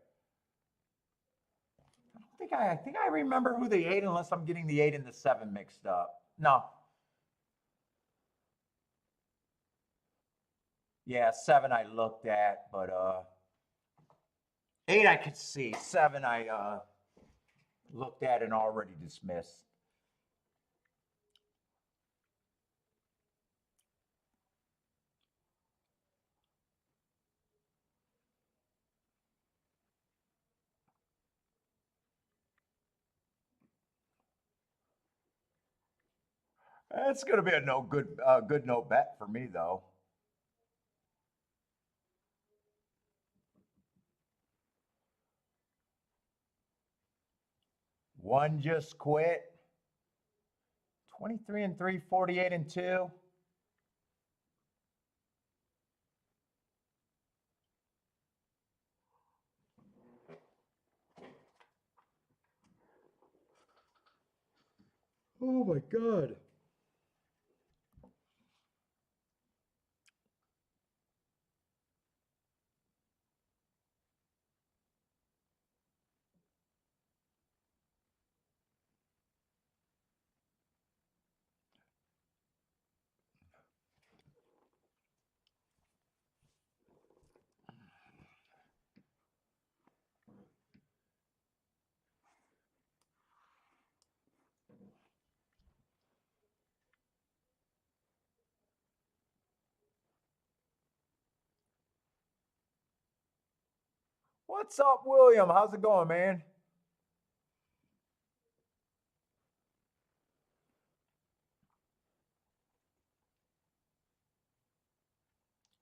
I think I remember who the 8, unless I'm getting the 8 and the 7 mixed up. No. Yeah, 7 I looked at, but 8 I could see. 7 I looked at and already dismissed. It's going to be a good no bet for me though. One just quit. 23 and 3, 48 and 2. Oh my God. What's up, William? How's it going, man?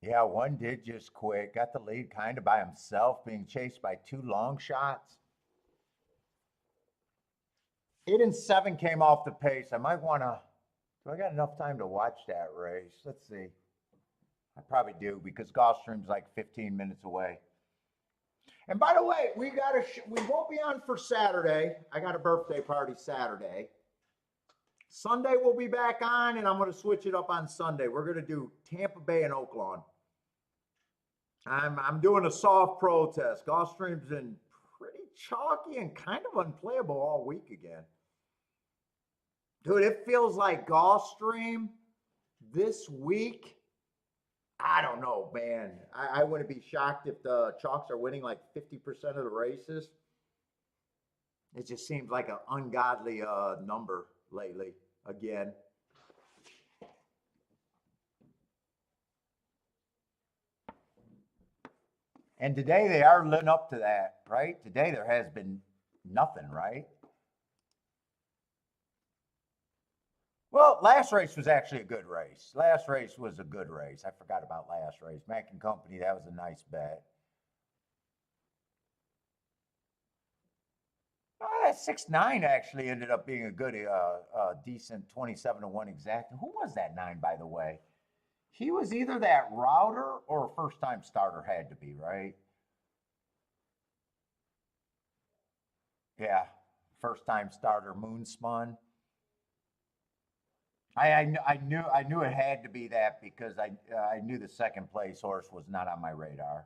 Yeah, 1 did just quit. Got the lead kind of by himself, being chased by 2 long shots. 8 and 7 came off the pace. I might want to. Do I got enough time to watch that race? Let's see. I probably do because Gulfstream's like 15 minutes away. And by the way, we won't be on for Saturday. I got a birthday party Saturday. Sunday we'll be back on, and I'm going to switch it up on Sunday. We're going to do Tampa Bay and Oaklawn. I'm doing a soft protest. Gulfstream's been pretty chalky and kind of unplayable all week again. Dude, it feels like Gulfstream this week. I don't know, man. I wouldn't be shocked if the Chalks are winning like 50% of the races. It just seems like an ungodly number lately, again. And today they are living up to that, right? Today there has been nothing, right? Well, last race was actually a good race. Last race was a good race. I forgot about last race. Mack and Company, that was a nice bet. That 6'9" actually ended up being a good, decent 27-1 exact. Who was that 9, by the way? He was either that router or a first time starter, had to be, right? Yeah, first time starter, Moonspun. I knew it had to be that because I knew the second place horse was not on my radar.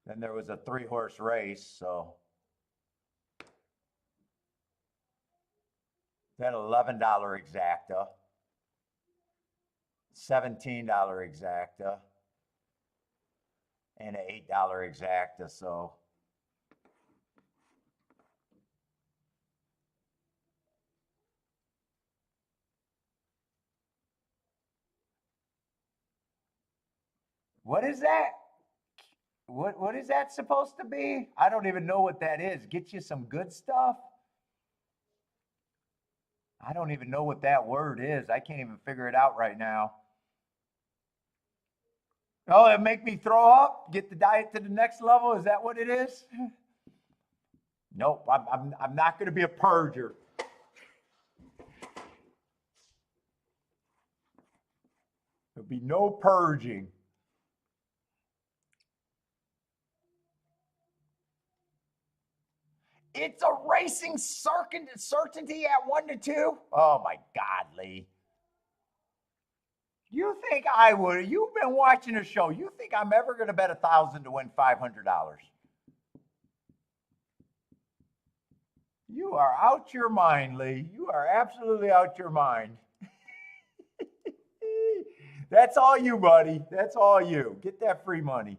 Then there was a 3-horse race, so then $11 exacta, $17 exacta, and an $8 exacta. So what is that? What is that supposed to be? I don't even know what that is. Get you some good stuff? I don't even know what that word is. I can't even figure it out right now. Oh, it make me throw up? Get the diet to the next level? Is that what it is? Nope, I'm not going to be a purger. There'll be no purging. It's a racing certainty at 1-2. Oh my God, Lee. You think I would? You've been watching the show. You think I'm ever going to bet 1,000 to win $500? You are out your mind, Lee. You are absolutely out your mind. That's all you, buddy. That's all you. Get that free money.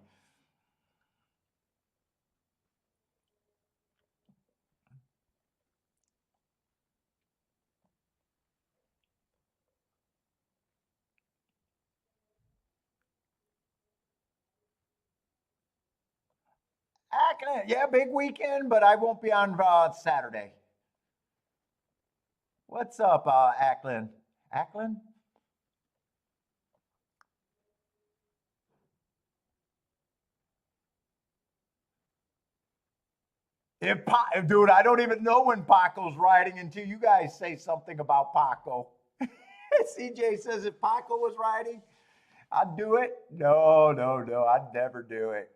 Ackland, yeah, big weekend, but I won't be on Saturday. What's up, Ackland? Ackland? Dude, I don't even know when Paco's riding until you guys say something about Paco. CJ says if Paco was riding, I'd do it. No, no, no, I'd never do it.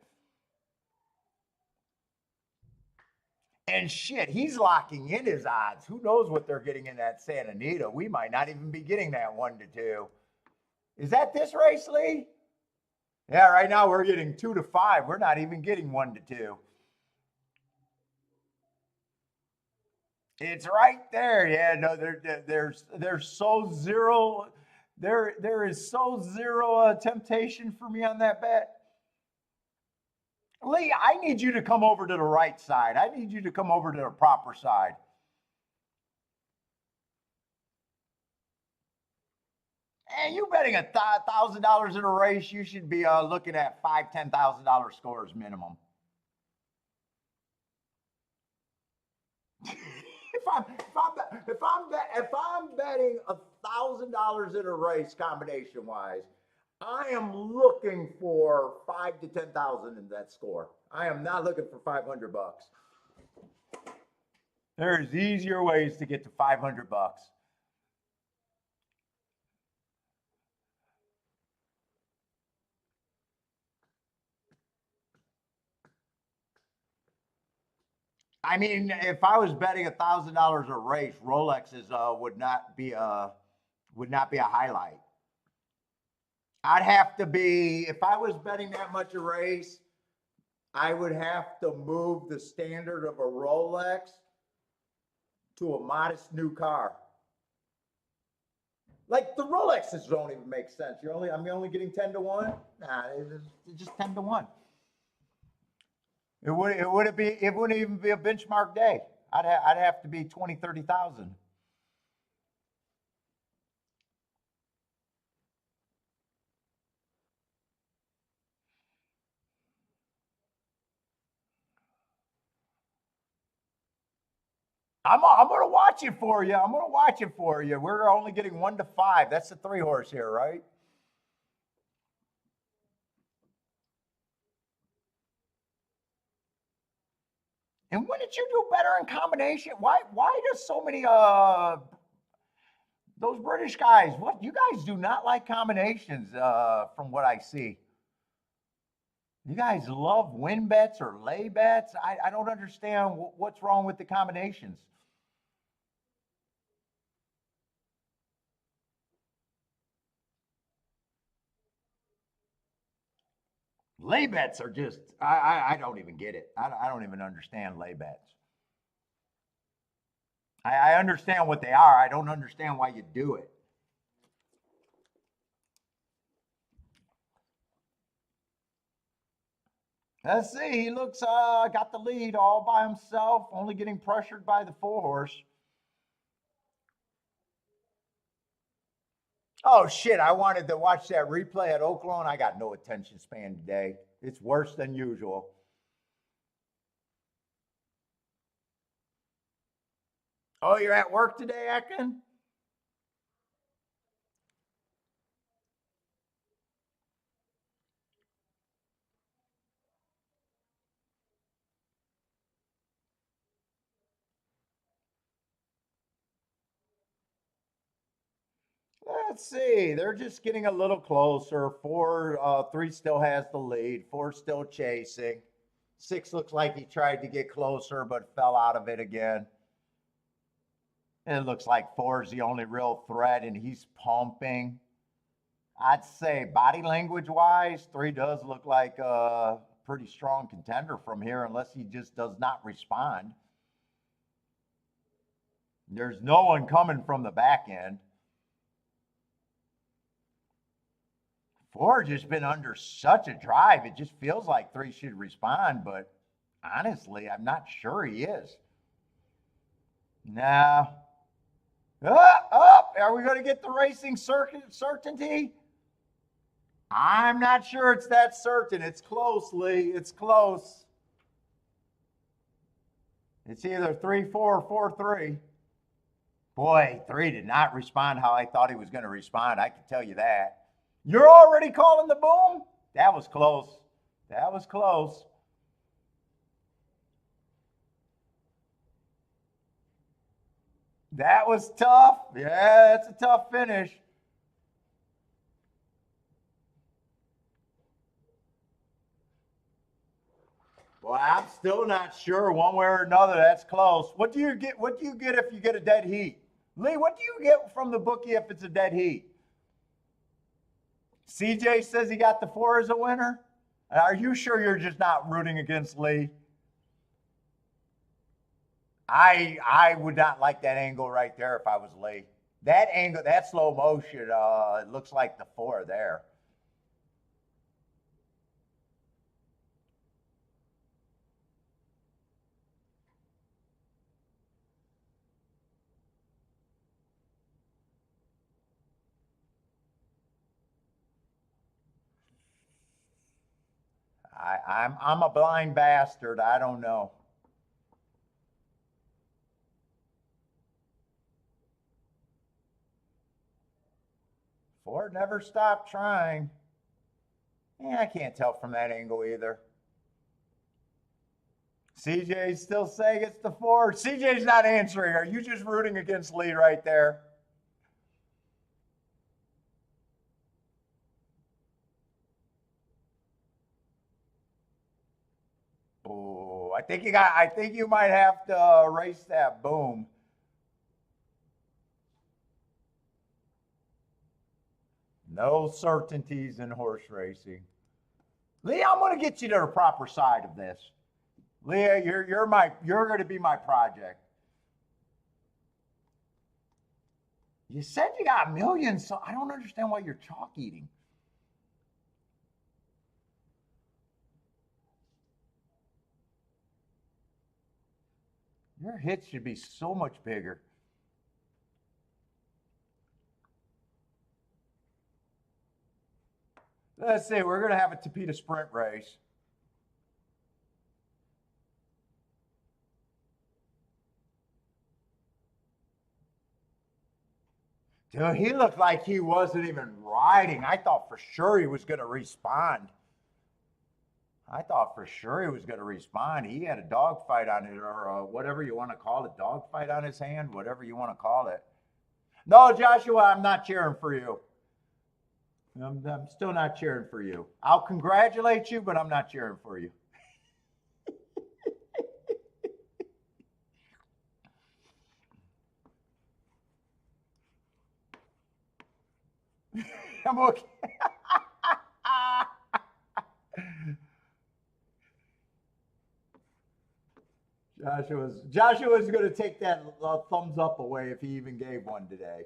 And shit, he's locking in his odds. Who knows what they're getting in that Santa Anita? We might not even be getting that 1-2. Is that this race, Lee? Yeah, right now we're getting 2-5. We're not even getting 1-2. It's right there. Yeah, no, there's so zero. There is so zero temptation for me on that bet. Lee, I need you to come over to the right side. I need you to come over to the proper side. And you betting $1,000 in a race, you should be looking at $5,000, $10,000 scores minimum. if I'm betting $1,000 in a race combination wise, I am looking for 5 to 10,000 in that score. I am not looking for $500. There's easier ways to get to $500. I mean, if I was betting $1,000 a race, Rolexes would not be a highlight. I'd have to be if I was betting that much a race, I would have to move the standard of a Rolex to a modest new car. Like the Rolexes don't even make sense. I'm only getting 10-1. Nah, it's just 10-1. It wouldn't even be a benchmark day. I'd have to be 20, 30,000. I'm gonna watch it for you. I'm gonna watch it for you. We're only getting 1-5. That's the 3-horse here, right? And when did you do better in combination? Why does so many those British guys, what you guys do not like combinations from what I see. You guys love win bets or lay bets. I don't understand what's wrong with the combinations. Lay bets are just, I don't even get it. I don't even understand lay bets. I understand what they are. I don't understand why you do it. Let's see. He looks got the lead all by himself, only getting pressured by the 4 horse. Oh shit! I wanted to watch that replay at Oaklawn. I got no attention span today. It's worse than usual. Oh, you're at work today, Ekin? Let's see. They're just getting a little closer. 3 still has the lead. 4 still chasing. 6 looks like he tried to get closer but fell out of it again. And it looks like 4 is the only real threat, and he's pumping. I'd say body language wise, 3 does look like a pretty strong contender from here, unless he just does not respond. There's no one coming from the back end. 4 just been under such a drive. It just feels like 3 should respond, but honestly, I'm not sure he is. Now, are we going to get the racing certainty? I'm not sure it's that certain. It's close, Lee. It's close. It's either 3-4 or 4-3. Boy, 3 did not respond how I thought he was going to respond. I can tell you that. You're already calling the boom? That was close. That was close. That was tough. Yeah, that's a tough finish. Well, I'm still not sure one way or another. That's close. What do you get? What do you get if you get a dead heat? Lee, what do you get from the bookie if it's a dead heat? CJ says he got the 4 as a winner. Are you sure you're just not rooting against Lee? I would not like that angle right there if I was Lee. That angle, that slow motion, it looks like the 4 there. I'm a blind bastard. I don't know. Ford never stopped trying. Yeah, I can't tell from that angle either. CJ's still saying it's the 4. CJ's not answering. Are you just rooting against Lee right there? Oh, I think you might have to erase that boom. No certainties in horse racing. Leah, I'm going to get you to the proper side of this. Leah, you're going to be my project. You said you got millions, so I don't understand why you're chalk eating. Your hits should be so much bigger. Let's see, we're going to have a Tapeta sprint race. Dude, he looked like he wasn't even riding. I thought for sure he was going to respond. I thought for sure he was going to respond. He had a dog fight on it, or whatever you want to call it, dog fight on his hand, whatever you want to call it. No, Joshua, I'm not cheering for you. I'm still not cheering for you. I'll congratulate you, but I'm not cheering for you. I'm okay. Joshua's going to take that thumbs up away if he even gave one today.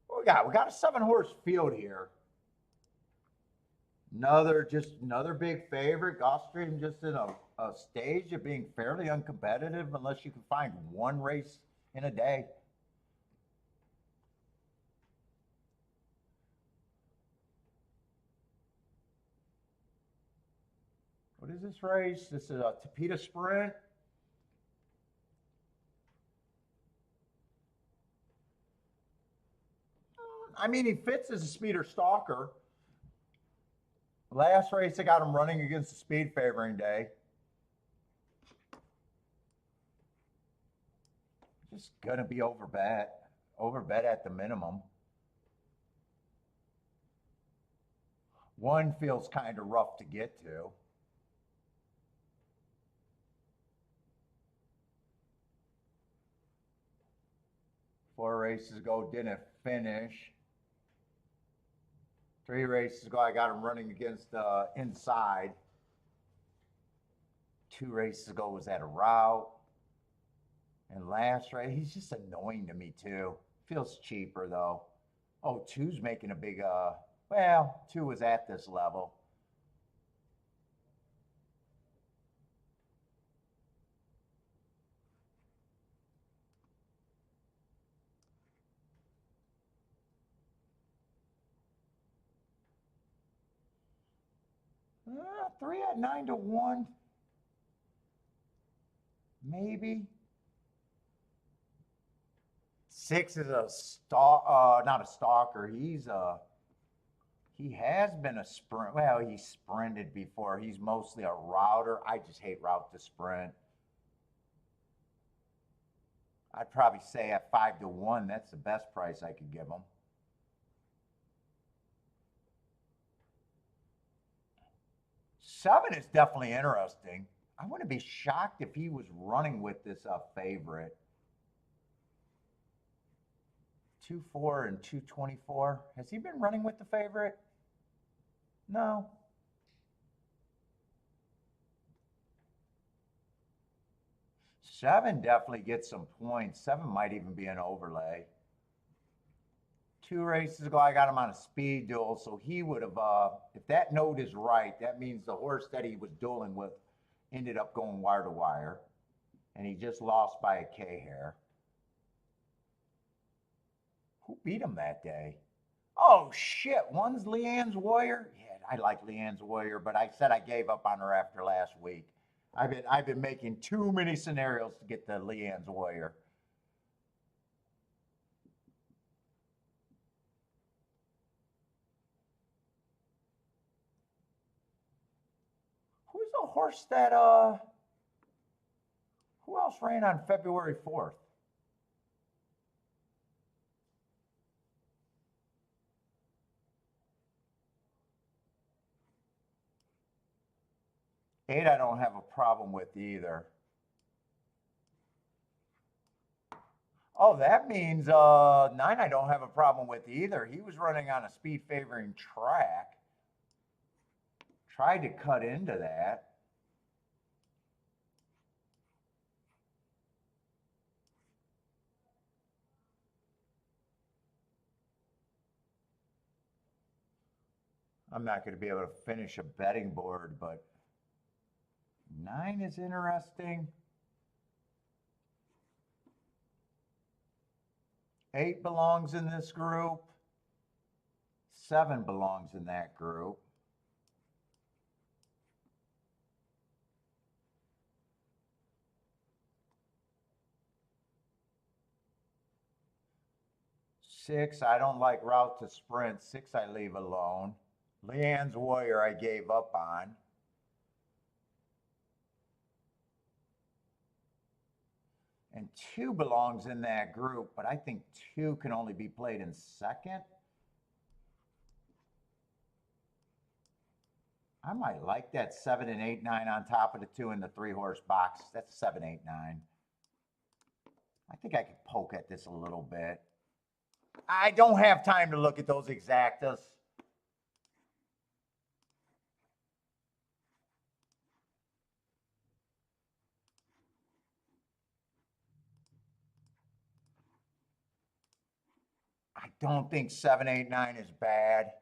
What we got a 7-horse field here. Another big favorite. Gulfstream just in a stage of being fairly uncompetitive unless you can find one race in a day. What is this race? This is a Tapeta Sprint. I mean, he fits as a speeder stalker. Last race, I got him running against the speed favoring day. Just gonna be overbet at the minimum. One feels kind of rough to get to. Four races ago, didn't finish. 3 races ago, I got him running against inside. 2 races ago was at a route. And last race, he's just annoying to me too. Feels cheaper though. Oh, 2's making a big, well, 2 was at this level. Uh, 3 at 9 to 1. Maybe. 6 is a not a stalker. He has been a sprint. Well, he sprinted before. He's mostly a router. I just hate route to sprint. I'd probably say at 5 to 1, that's the best price I could give him. Seven is definitely interesting. I wouldn't be shocked if he was running with this favorite. 2-4 and 224. Has he been running with the favorite? No. Seven definitely gets some points. 7 might even be an overlay. 2 races ago, I got him on a speed duel, so he would have, if that note is right, that means the horse that he was dueling with ended up going wire to wire, and he just lost by a K-hair. Who beat him that day? Oh, shit, one's Leanne's Warrior? Yeah, I like Leanne's Warrior, but I said I gave up on her after last week. I've been making too many scenarios to get the Leanne's Warrior. Who's the horse that who else ran on February 4th? Eight, I don't have a problem with either. Oh, that means 9 I don't have a problem with either. He was running on a speed favoring track. Tried to cut into that. I'm not going to be able to finish a betting board, but 9 is interesting. 8 belongs in this group. 7 belongs in that group. 6, I don't like route to sprint. 6, I leave alone. Leanne's Warrior, I gave up on. And 2 belongs in that group, but I think 2 can only be played in second. I might like that 7 and 8, 9 on top of the 2 in the 3-horse box. That's 7, 8, 9. I think I could poke at this a little bit. I don't have time to look at those exactas. I don't think 7, 8, 9 is bad.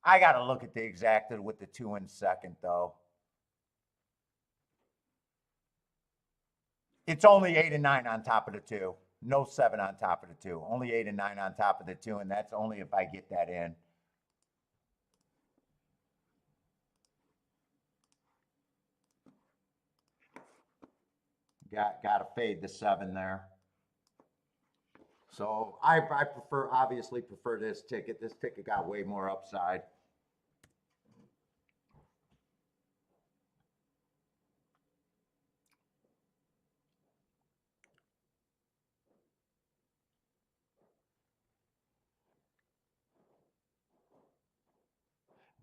I got to look at the exacta with the 2 in second, though. It's only 8 and 9 on top of the 2. No 7 on top of the 2. Only 8 and 9 on top of the 2, and that's only if I get that in. Got to fade the 7 there. So I obviously prefer this ticket. This ticket got way more upside.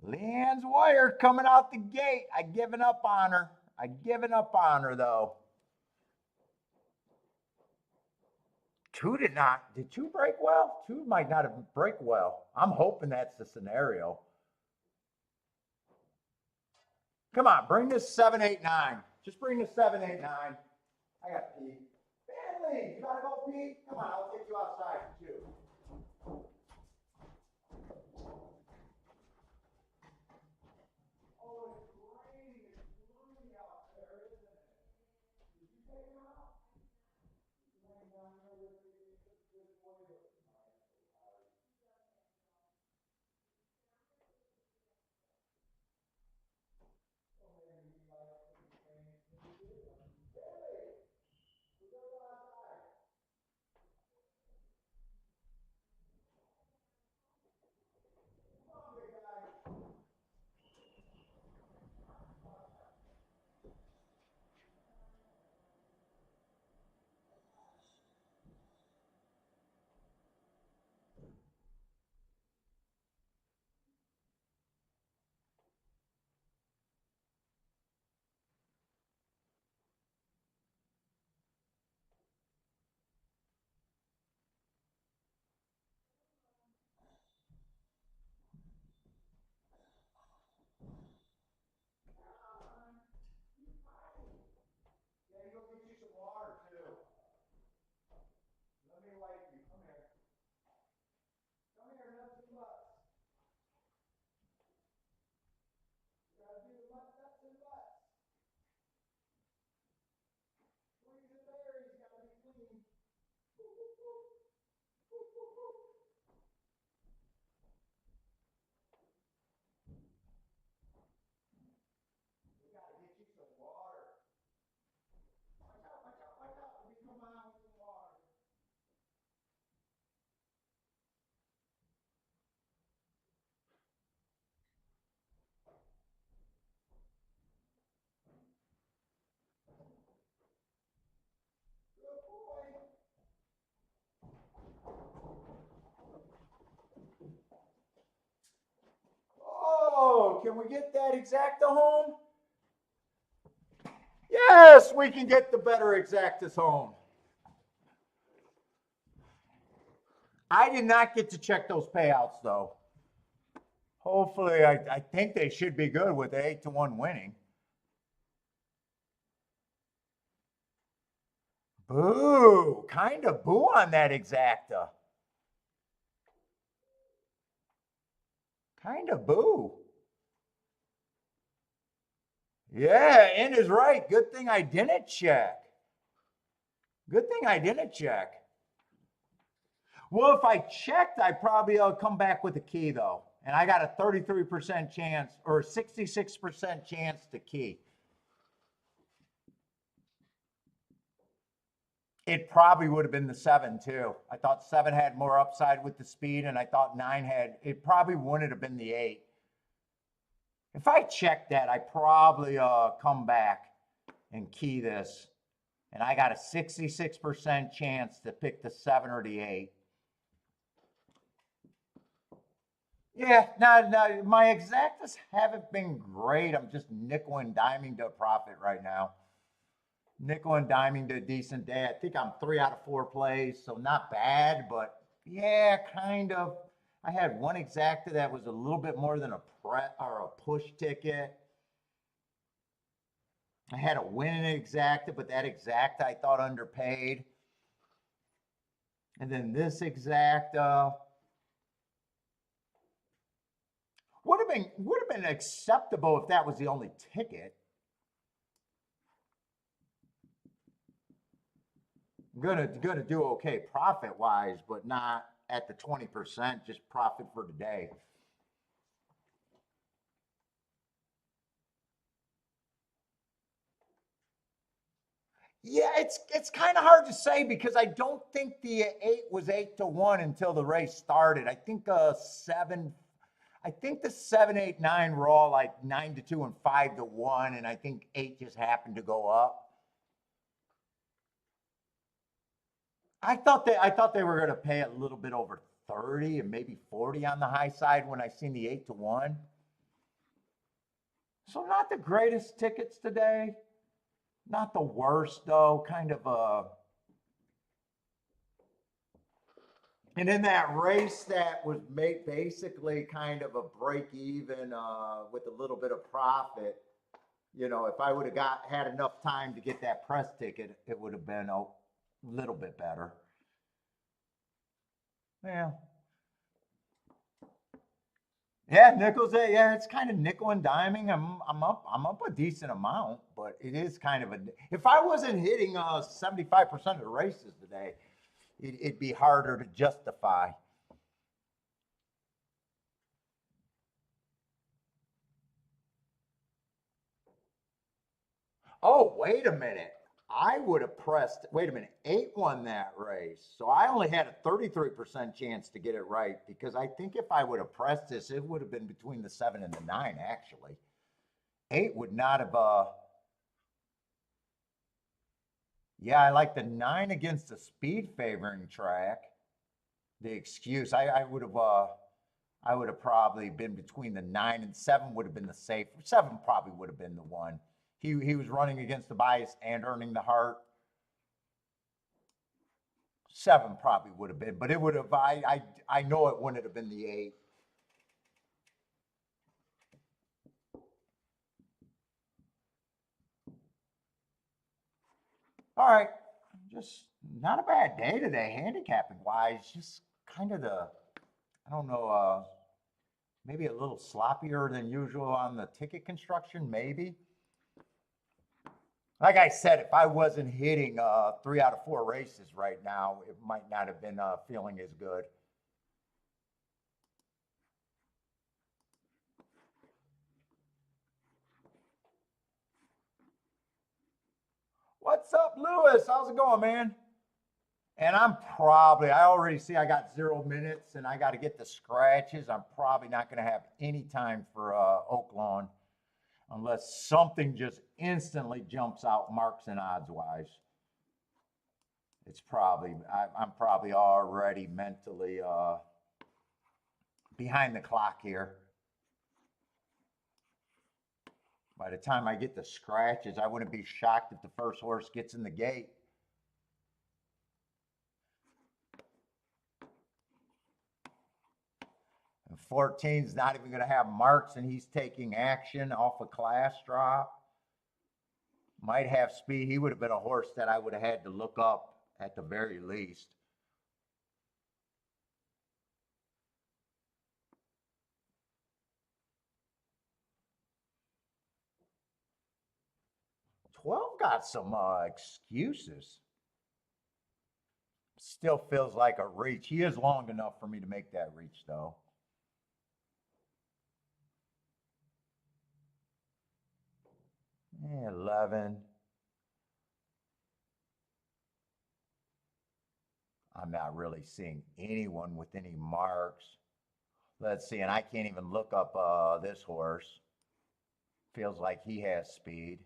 Leanne's Warrior coming out the gate. I given up on her. Though. 2 did not. Did 2 break well? 2 might not have break well. I'm hoping that's the scenario. Come on, bring this 7, 8, 9. Just bring the 7, 8, 9. I got to pee. Family, you gotta go pee? Come on, I'll take you outside too. Oh, it's raining. It's gloomy out there, isn't it? Did you take him out? You went down there with me. This way. Yeah, go get you some water too. Let me wipe you. Come here. Come here, nuts and butts. You gotta do the nuts and butts. Squeeze the berries, gotta be clean. Woo, woo, woo. Woo, woo, woo. We gotta get you some water. Watch out, watch out, watch out. Let me come on with some water. Good boy. Oh, can we get that exacta home? Yes, we can get the better exactas home. I did not get to check those payouts though. Hopefully, I think they should be good with the 8-1 winning. Boo, kind of boo on that exacta. Kind of boo. Yeah, N is right. Good thing I didn't check. Good thing I didn't check. Well, if I checked, I probably come back with a key though. And I got a 33% chance or 66% chance to key. It probably would have been the 7 too. I thought 7 had more upside with the speed, and I thought 9 had. It probably wouldn't have been the 8. If I check that, I probably come back and key this, and I got a 66% chance to pick the 7 or the 8. Yeah, no, my exactas haven't been great. I'm just nickel and diming to a profit right now. Nickel and diming to a decent day. I think I'm 3 out of 4 plays, so not bad, but yeah, kind of. I had one exacta that was a little bit more than a push ticket. I had a win in exacta, but that exacta I thought underpaid. And then this exacta would have been acceptable if that was the only ticket. Gonna do okay profit wise, but not at the 20%, just profit for today. Yeah, it's kind of hard to say because I don't think the 8 was 8-1 until the race started. I think the 7, 8, 9 were all like 9-2 and 5-1, and I think 8 just happened to go up. I thought they were going to pay a little bit over 30 and maybe 40 on the high side when I seen the 8-1. So not the greatest tickets today. Not the worst though, kind of and in that race that was made basically kind of a break even with a little bit of profit. You know, if I would have had enough time to get that press ticket, it would have been a little bit better. Yeah. Yeah, nickels. Yeah, it's kind of nickel and diming. I'm up a decent amount, but it is kind of a. If I wasn't hitting 75% of the races today, it'd be harder to justify. Oh, wait a minute. I would have pressed. Wait a minute. 8 won that race, so I only had a 33% chance to get it right because I think if I would have pressed this, it would have been between the 7 and the 9. Actually, 8 would not have. Yeah, I like the 9 against the speed favoring track. The excuse I would have probably been between the 9 and 7 would have been the safe. 7 probably would have been the one. He was running against the bias and earning the heart. 7 probably would have been, but it would have. I know it wouldn't have been the 8. All right, just not a bad day today, handicapping wise. Just kind of the I don't know. Maybe a little sloppier than usual on the ticket construction, maybe. Like I said, if I wasn't hitting 3 out of 4 races right now, it might not have been feeling as good. What's up, Lewis? How's it going, man? And I already see I got 0 minutes and I got to get the scratches. I'm probably not going to have any time for Oaklawn unless something just instantly jumps out marks and odds wise. I'm probably already mentally behind the clock here. By the time I get the scratches, I wouldn't be shocked if the first horse gets in the gate. And 14's not even going to have marks, and he's taking action off a class drop. Might have speed. He would have been a horse that I would have had to look up at the very least. "12 got some excuses. Still feels like a reach. He is long enough for me to make that reach, though. Yeah, 11. I'm not really seeing anyone with any marks. Let's see, and I can't even look up this horse. Feels like he has speed.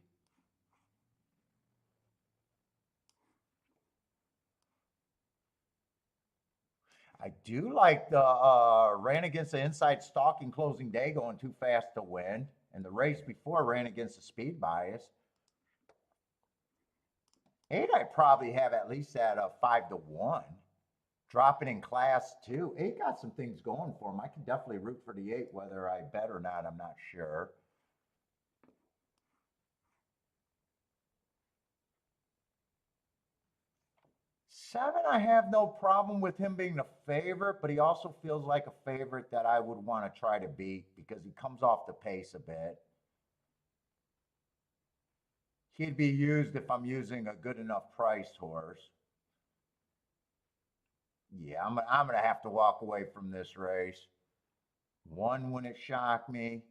I do like the ran against the inside stalking closing day going too fast to win. And the race before ran against the speed bias. 8, I probably have at least at a 5-1. Dropping in class 2. 8 got some things going for him. I can definitely root for the 8, whether I bet or not, I'm not sure. Seven, I have no problem with him being the favorite, but he also feels like a favorite that I would want to try to beat because he comes off the pace a bit. He'd be used if I'm using a good enough priced horse. Yeah, I'm going to have to walk away from this race. 1 wouldn't shock me.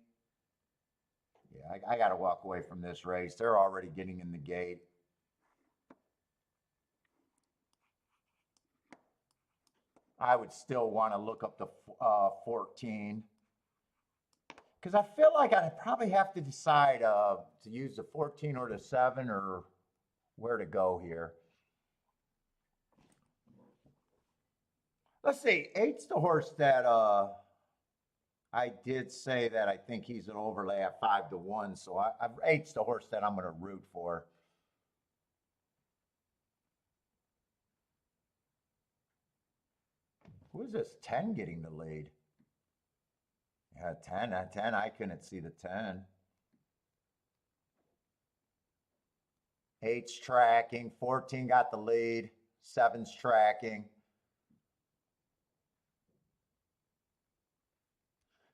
Yeah, I got to walk away from this race. They're already getting in the gate. I would still want to look up the 14. Because I feel like I probably have to decide to use the 14 or the 7 or where to go here. Let's see. 8's the horse that I did say that I think he's an overlay at 5-1. So 8's the horse that I'm going to root for. Who is this 10 getting the lead? Yeah, 10. At 10, I couldn't see the 10. 8's tracking. 14 got the lead. 7's tracking.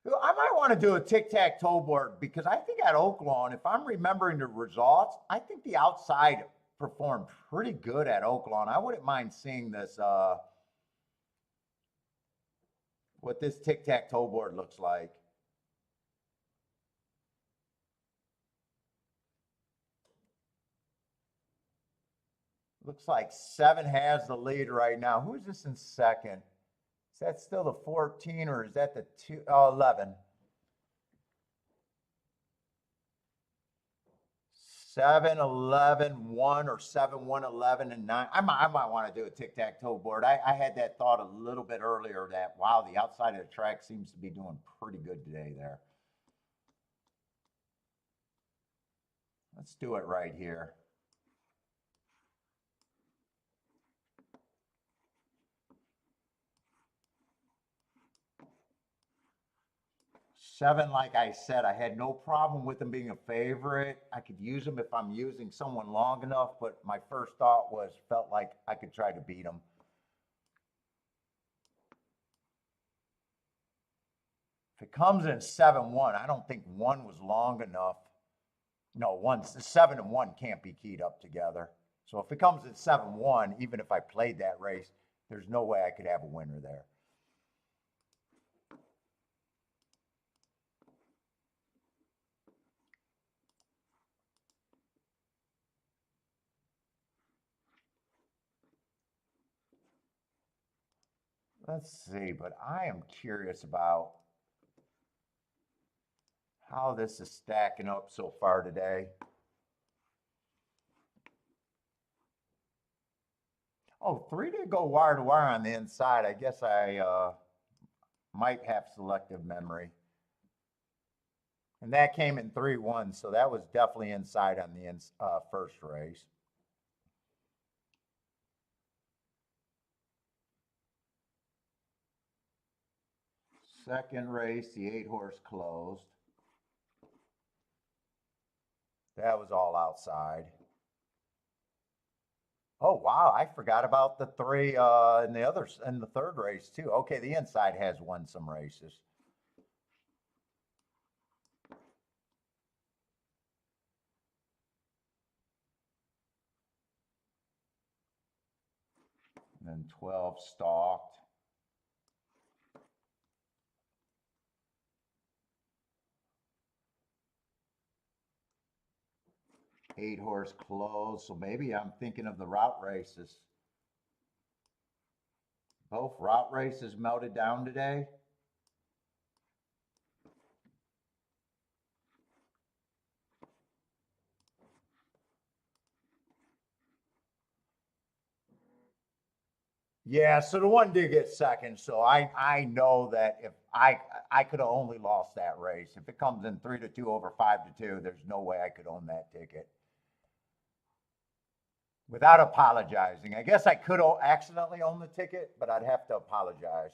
I might want to do a tic-tac-toe board because I think at Oaklawn, if I'm remembering the results, I think the outside performed pretty good at Oaklawn. I wouldn't mind seeing this, what this tic-tac-toe board looks like. Looks like 7 has the lead right now. Who's this in second? Is that still the 14 or is that the 11? 7, 11, 1 or 7, 1, 11, and 9. I might want to do a tic-tac-toe board. I had that thought a little bit earlier that, wow, the outside of the track seems to be doing pretty good today there. Let's do it right here. Seven, like I said, I had no problem with him being a favorite. I could use him if I'm using someone long enough, but my first thought was, felt like I could try to beat him. If it comes in 7-1, I don't think 1 was long enough. No, 7 and 1 can't be keyed up together. So if it comes in 7-1, even if I played that race, there's no way I could have a winner there. Let's see, but I am curious about how this is stacking up so far today. Oh, 3 did go wire to wire on the inside. I guess I might have selective memory. And that came in 3-1, so that was definitely inside on the first race. Second race, the 8-horse closed. That was all outside. Oh wow, I forgot about the 3 in the third race too. Okay, the inside has won some races. And then 12 stalked. Eight 8-horse closed, so maybe I'm thinking of the route races. Both route races melted down today. Yeah, so the one did get second. So I know that if I could have only lost that race. If it comes in 3-2 over 5-2, there's no way I could own that ticket without apologizing. I guess I could accidentally own the ticket, but I'd have to apologize.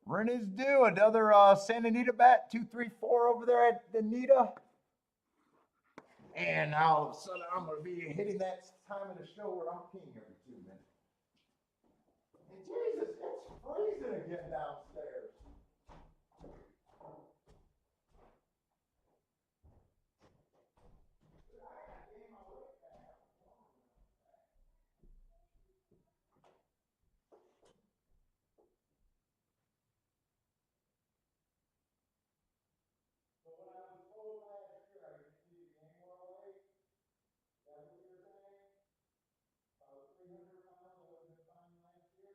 Rent is due. Another Santa Anita bet, 234 over there at the Nita. And now all of a sudden I'm going to be hitting that time of the show where I'm peeing every 2 minutes. And Jesus, it's freezing again downstairs. So when I was told last year I could see the game well late, that's what you're saying? If I was 300 pounds, I would have been fine last year?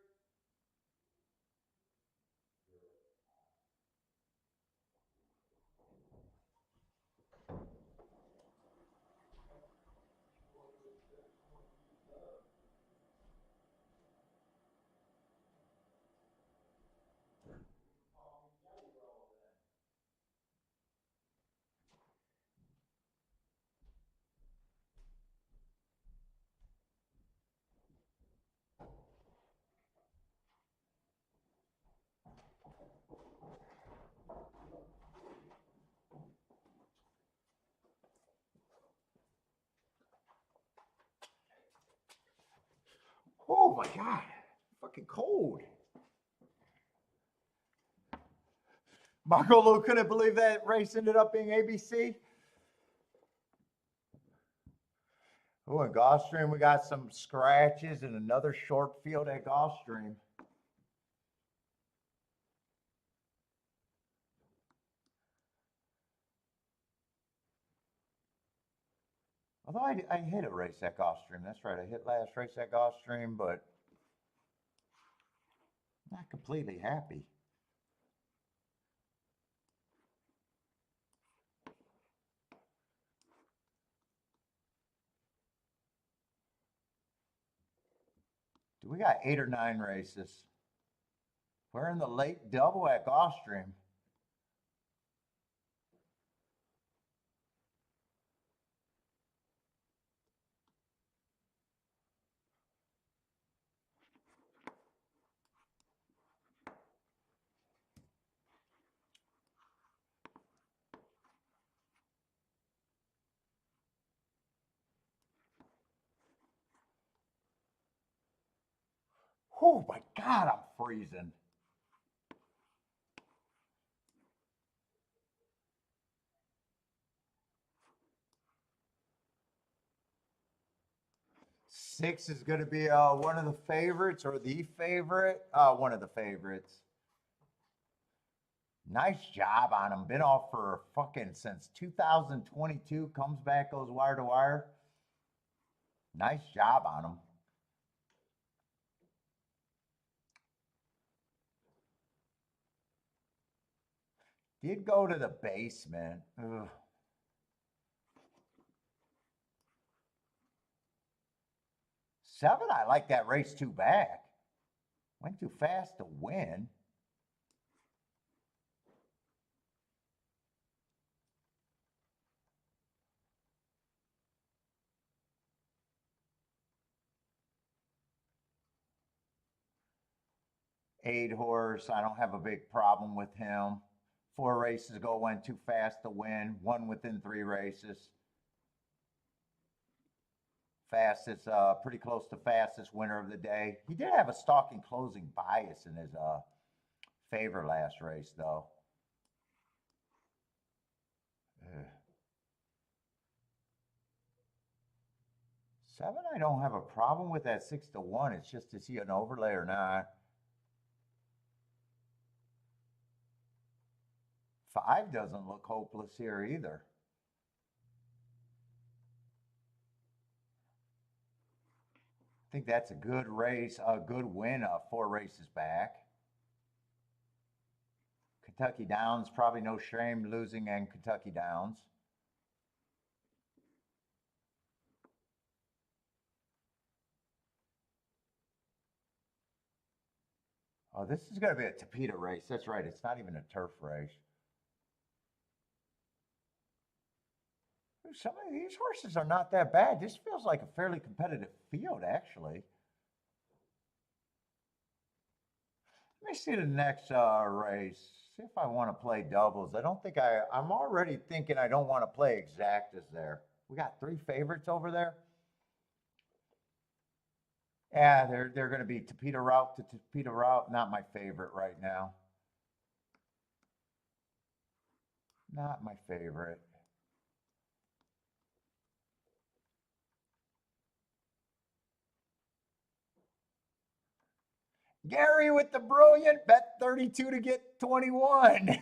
Oh my God, fucking cold. Marco Lou couldn't believe that race ended up being ABC. Oh, in Gulfstream, we got some scratches and another short field at Gulfstream. Although I hit a race at Gulfstream. That's right. I hit last race at Gulfstream, but not completely happy. We got 8 or 9 races. We're in the late double at Gulfstream. Oh my God, I'm freezing. Six is going to be one of the favorites or the favorite. One of the favorites. Nice job on him. Been off for fucking since 2022. Comes back, goes wire to wire. Nice job on him. Did go to the basement. Ugh. 7, I like that race 2 back. Went too fast to win. Eight horse, I don't have a big problem with him. 4 races ago, went too fast to win. Won within 3 races. Fastest, pretty close to fastest winner of the day. He did have a stalking closing bias in his favor last race, though. Seven, I don't have a problem with that 6 to 1. It's just, is he an overlay or not? Five doesn't look hopeless here either. I think that's a good race, a good win, 4 races back. Kentucky Downs, probably no shame losing in Kentucky Downs. Oh, this is going to be a Tapeta race. That's right. It's not even a turf race. Some of these horses are not that bad. This feels like a fairly competitive field, actually. Let me see the next race. See if I want to play doubles. I don't think I'm already thinking I don't want to play exactas there. We got 3 favorites over there. Yeah, they're going to be Tapeta route to Tapeta route. Not my favorite right now. Not my favorite. Gary with the brilliant bet 32 to get 21.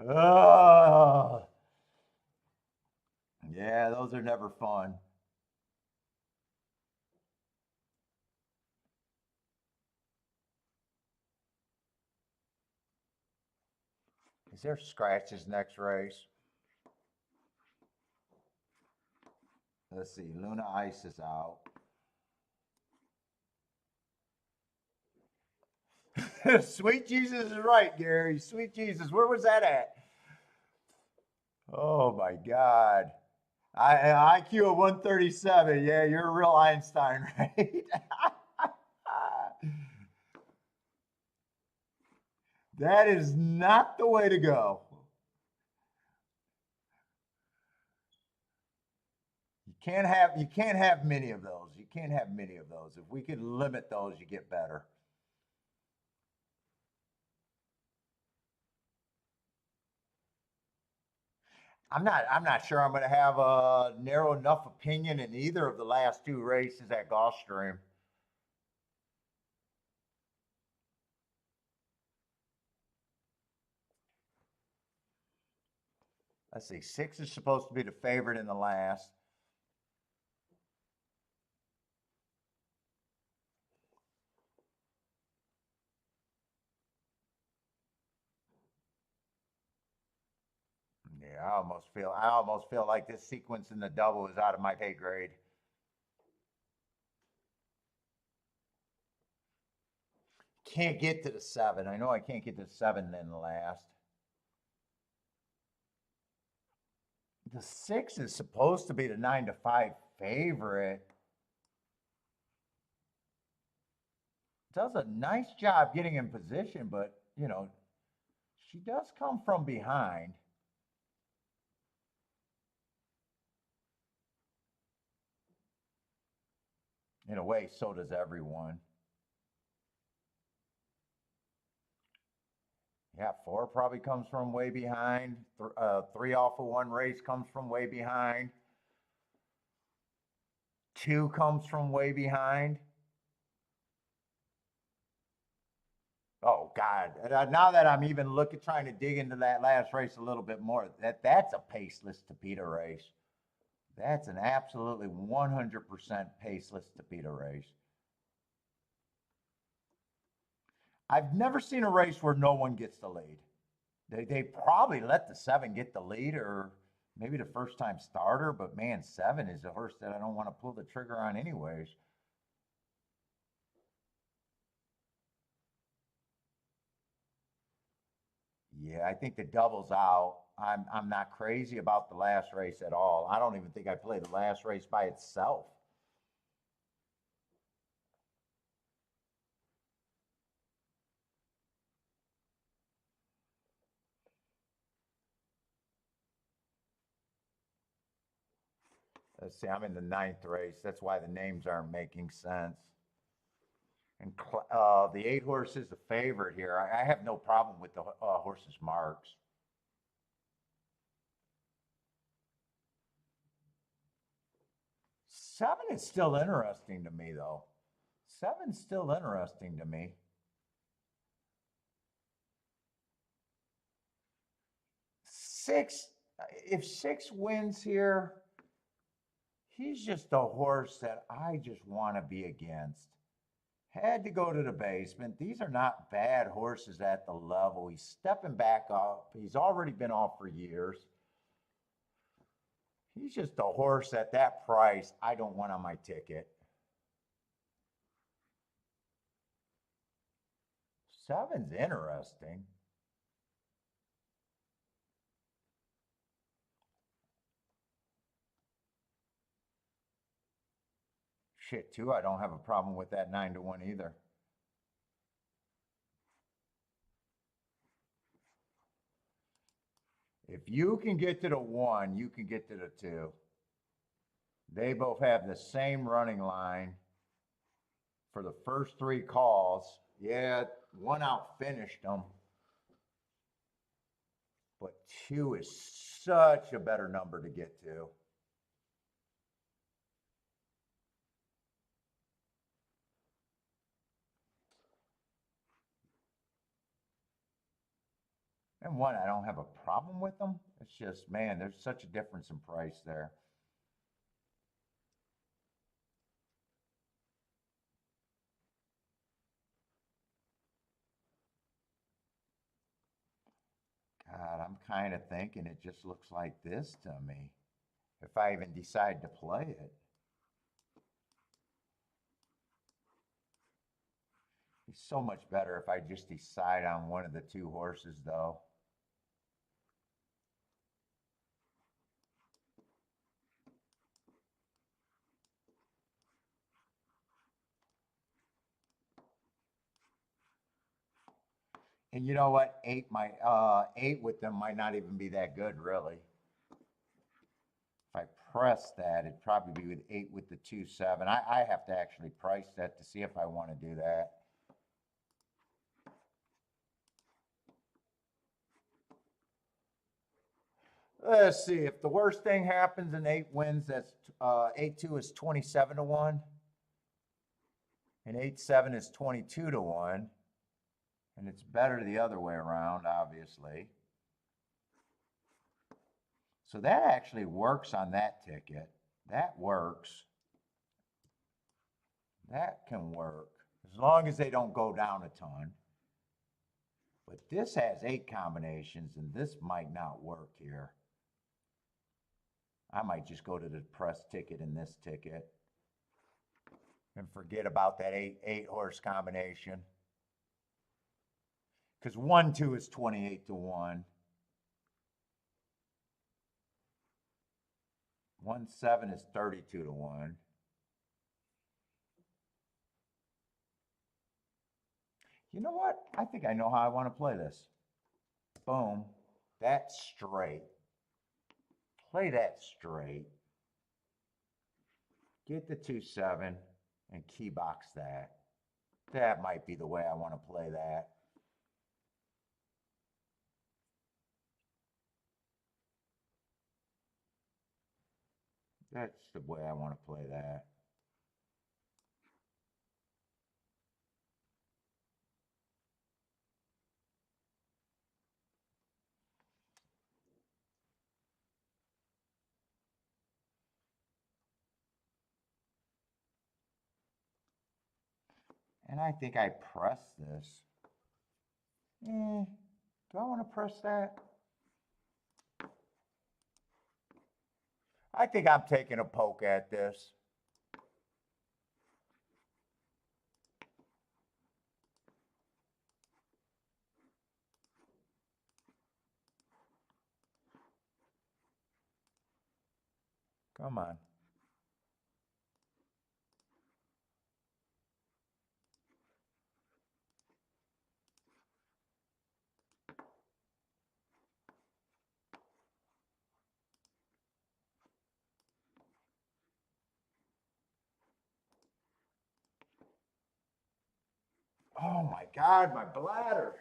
Oh, yeah, those are never fun. Is there scratches next race? Let's see. Luna Ice is out. Sweet Jesus is right, Gary. Sweet Jesus. Where was that at? Oh my God. IQ of 137. Yeah, you're a real Einstein, right? That is not the way to go. You can't have many of those. You can't have many of those. If we could limit those, you get better. I'm not sure I'm going to have a narrow enough opinion in either of the last 2 races at Gulfstream. Let's see. 6 is supposed to be the favorite in the last. Yeah, I almost feel like this sequence in the double is out of my pay grade. Can't get to the 7. I know I can't get to 7 in the last. The 6 is supposed to be the 9 to 5 favorite. Does a nice job getting in position, but you know, she does come from behind. In a way, so does everyone. Yeah, 4 probably comes from way behind. 3 off of 1 race comes from way behind. 2 comes from way behind. Oh God! Now that I'm even trying to dig into that last race a little bit more, that's a paceless Tapeta race. That's an absolutely 100% paceless Tapeta race. I've never seen a race where no one gets the lead. They probably let the 7 get the lead, or maybe the first time starter, but man, 7 is a horse that I don't want to pull the trigger on anyways. Yeah, I think the double's out. I'm not crazy about the last race at all. I don't even think I played the last race by itself. Let's see, I'm in the 9th race. That's why the names aren't making sense. And the 8 horse is the favorite here. I have no problem with the horse's marks. Seven is still interesting to me, though. Seven's still interesting to me. Six, if 6 wins here, he's just a horse that I just want to be against. Had to go to the basement. These are not bad horses at the level. He's stepping back up. He's already been off for years. He's just a horse at that price I don't want on my ticket. 7's interesting. Shit, too, I don't have a problem with that 9-1 either. If you can get to the 1, you can get to the 2. They both have the same running line for the first 3 calls. Yeah, 1 out finished them. But 2 is such a better number to get to. And 1, I don't have a problem with them. It's just, man, there's such a difference in price there. God, I'm kind of thinking it just looks like this to me. If I even decide to play it. It's so much better if I just decide on one of the 2 horses, though. And you know what? 8 with them might not even be that good, really. If I press that, it'd probably be with 8 with the 2-7. I have to actually price that to see if I want to do that. Let's see. If the worst thing happens and 8 wins, that's 8-2 is 27-1. And 8-7 is 22-1. And it's better the other way around, obviously. So that actually works on that ticket. That works. That can work. As long as they don't go down a ton. But this has 8 combinations, and this might not work here. I might just go to the press ticket in this ticket. And forget about that 8 horse combination. Because 1-2 is 28-1. 1-7 is 32-1. You know what? I think I know how I want to play this. Boom. That's straight. Play that straight. Get the 2-7 and key box that. That might be the way I want to play that. That's the way I want to play that. And I think I press this. Do I want to press that? I think I'm taking a poke at this. Come on. my God, my bladder.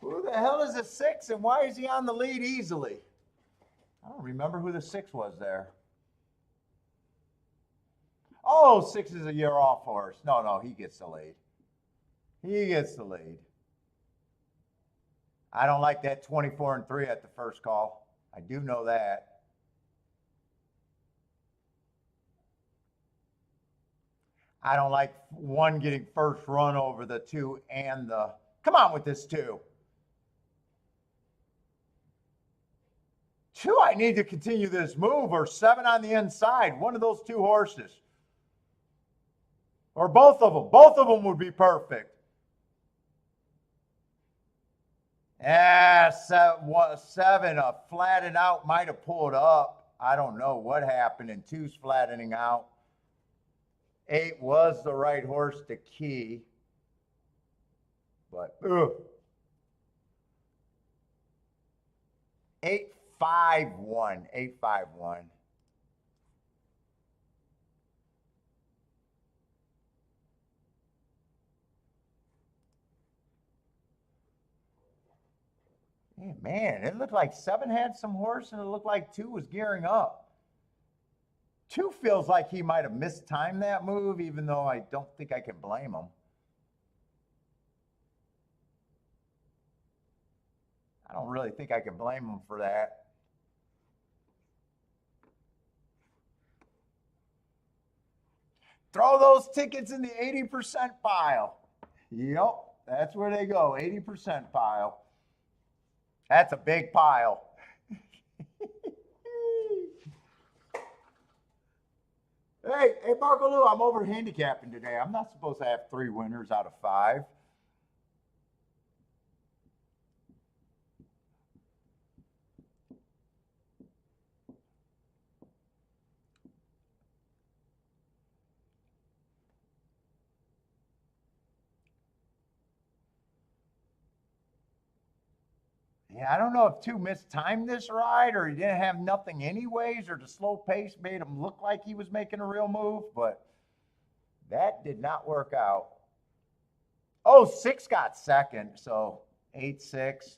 Who the hell is a 6 and why is he on the lead easily? I don't remember who the 6 was there. Oh, 6 is a year off horse. No, he gets the lead. He gets the lead. I don't like that 24-3 at the first call. I do know that. I don't like 1 getting first run over the 2 and the... Come on with this 2. 2, I need to continue this move, or 7 on the inside. One of those 2 horses. Or both of them. Both of them would be perfect. Yeah, 7 flattened out, might have pulled up. I don't know what happened, and 2's flattening out. 8 was the right horse to key. But, 8-5-1. 8-5-1. Yeah, man, it looked like 7 had some horse, and it looked like 2 was gearing up. 2 feels like he might have mistimed that move, even though I don't think I can blame him. I don't really think I can blame him for that. Throw those tickets in the 80% pile. Yep, that's where they go, 80% pile. That's a big pile. Hey, Marco Lou, I'm over handicapping today. I'm not supposed to have 3 winners out of 5. Yeah, I don't know if 2 mistimed this ride or he didn't have nothing anyways, or the slow pace made him look like he was making a real move, but that did not work out. Oh, 6 got second, so 8-6.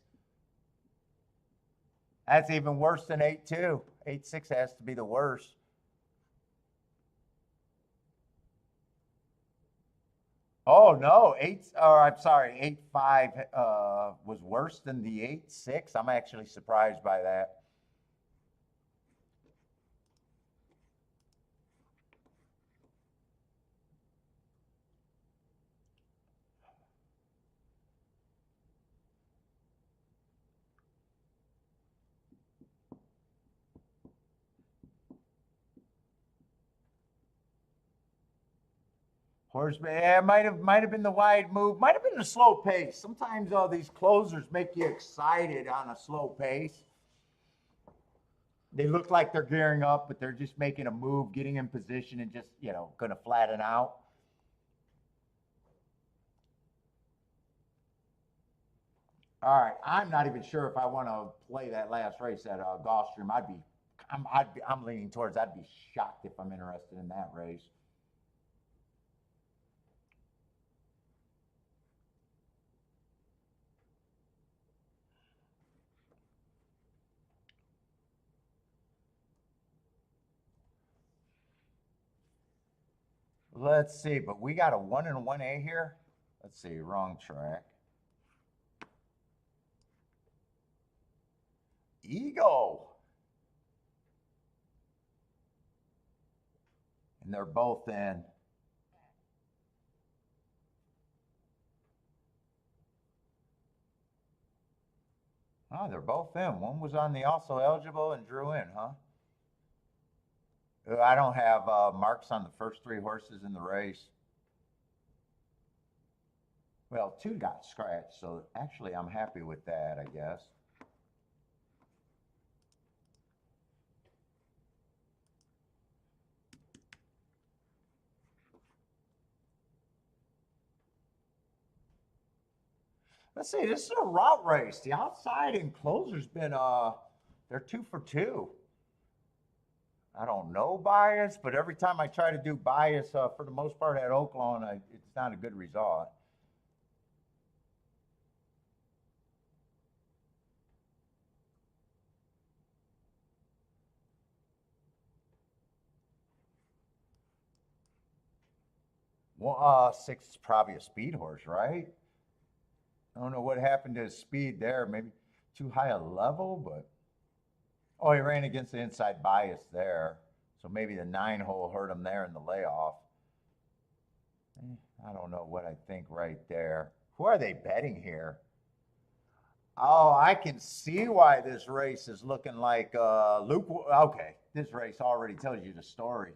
That's even worse than 8-2. 8-6 has to be the worst. Oh no, 8-5 was worse than the 8-6. I'm actually surprised by that. Horseman, yeah, might have been the wide move, might have been the slow pace. Sometimes all these closers make you excited on a slow pace. They look like they're gearing up, but they're just making a move, getting in position, and just, going to flatten out. All right, I'm not even sure if I want to play that last race at Gulfstream. I'm leaning towards. I'd be shocked if I'm interested in that race. Let's see, but we got a 1 and a 1A here. Let's see, wrong track. Ego. And they're both in. Oh, they're both in. One was on the also eligible and drew in, huh? I don't have marks on the first three horses in the race. Well, two got scratched, so actually I'm happy with that, I guess. Let's see, this is a route race. The outside encloser's been they're 2 for 2. I don't know bias, but every time I try to do bias, for the most part at Oaklawn, it's not a good result. Well, 6 is probably a speed horse, right? I don't know what happened to his speed there. Maybe too high a level, but oh, he ran against the inside bias there. So maybe the 9 hole hurt him there in the layoff. I don't know what I think right there. Who are they betting here? Oh, I can see why this race is looking like Luke. Okay, this race already tells you the story.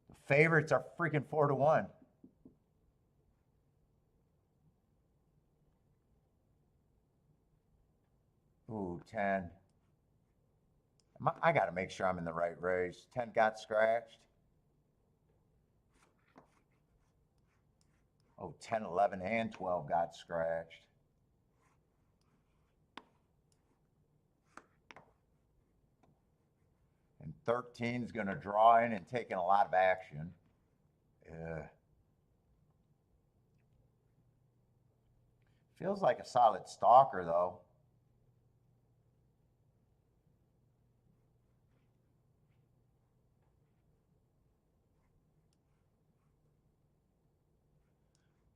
The favorites are freaking 4 to 1. Ooh, 10. I got to make sure I'm in the right race. 10 got scratched. Oh, 10, 11, and 12 got scratched. And 13 is going to draw in and take in a lot of action. Feels like a solid stalker, though.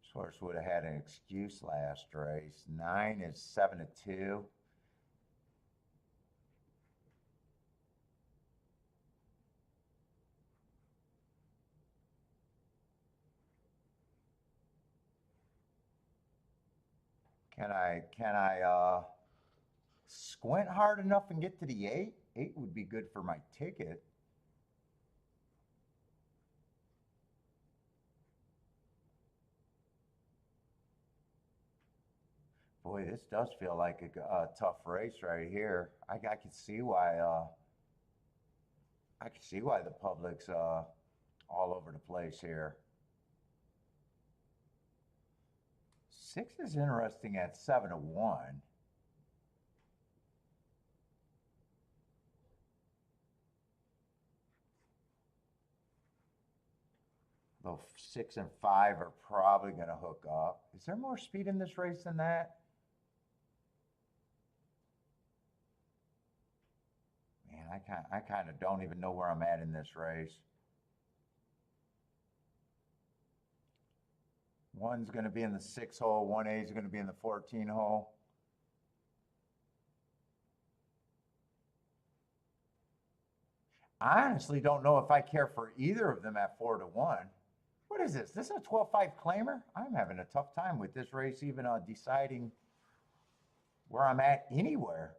This horse would have had an excuse last race. 9 is 7 to 2. Can I squint hard enough and get to the 8? 8 would be good for my ticket. Boy, this does feel like a tough race right here. I can see why. I can see why the public's all over the place here. 6 is interesting at 7 to 1. Though 6 and 5 are probably going to hook up. Is there more speed in this race than that? Man, I kind of don't even know where I'm at in this race. 1's going to be in the 6 hole. 1A is going to be in the 14 hole. I honestly don't know if I care for either of them at 4 to 1. What is this? This is a 12-5 claimer? I'm having a tough time with this race, even deciding where I'm at anywhere.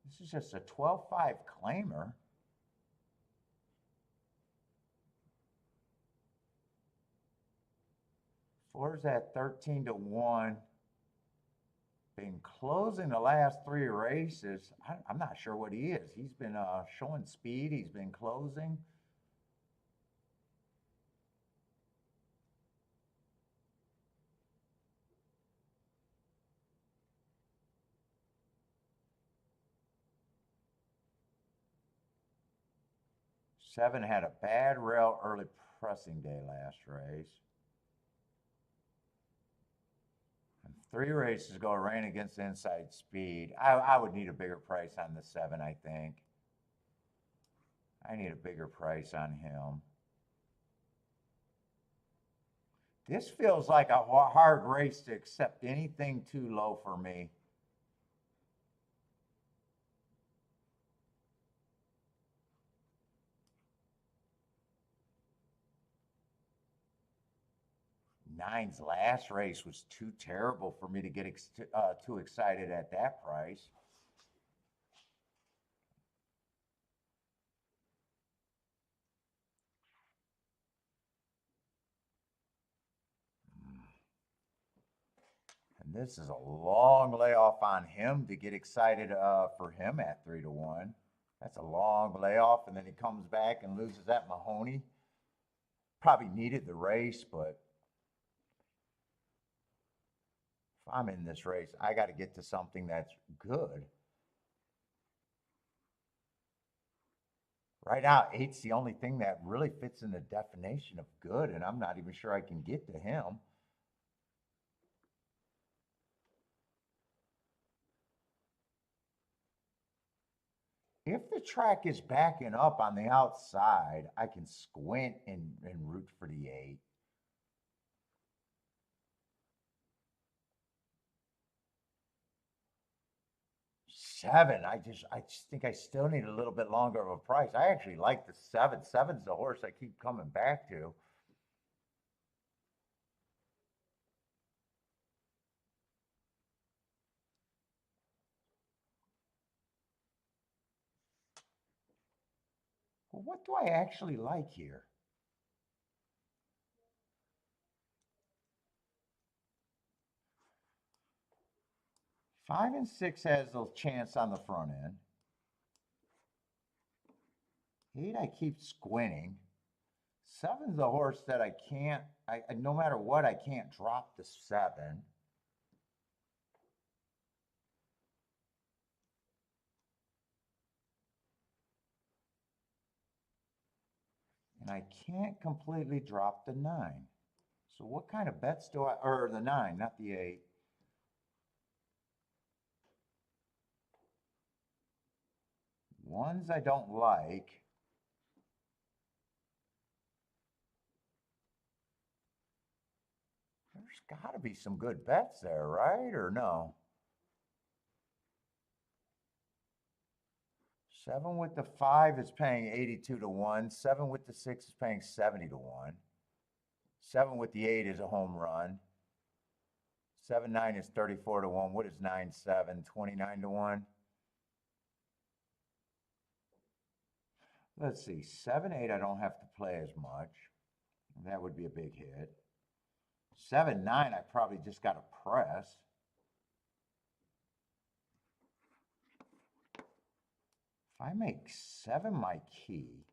This is just a 12-5 claimer. Four's at 13 to 1. Been closing the last 3 races. I'm not sure what he is. He's been showing speed. He's been closing. Seven had a bad rail early pressing day last race. And 3 races ago, ran against inside speed. I would need a bigger price on the 7, I think. I need a bigger price on him. This feels like a hard race to accept anything too low for me. Nine's last race was too terrible for me to get too excited at that price. And this is a long layoff on him to get excited for him at 3-1. That's a long layoff, and then he comes back and loses at Mahoney. Probably needed the race, but if I'm in this race, I got to get to something that's good. Right now, 8's the only thing that really fits in the definition of good, and I'm not even sure I can get to him. If the track is backing up on the outside, I can squint and root for the 8. Seven, I just think I still need a little bit longer of a price. I actually like the 7. 7's the horse I keep coming back to. Well, what do I actually like here? Five and 6 has a chance on the front end. 8, I keep squinting. 7's the horse that I can't, no matter what, I can't drop the 7. And I can't completely drop the 9. So what kind of bets do I, or the 9, not the 8. Ones I don't like. There's got to be some good bets there, right? Or no? 7 with the 5 is paying 82-1. 7 with the 6 is paying 70-1. 7 with the 8 is a home run. 7-9 is 34-1. What is 9-7? 29-1. Let's see. 7-8 I don't have to play as much. That would be a big hit. 7-9 I probably just got to press. If I make 7 my key,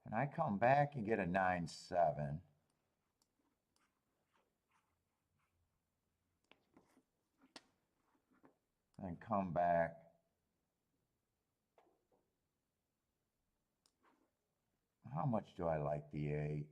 and I come back and get a 9-7, and come back, how much do I like the 8?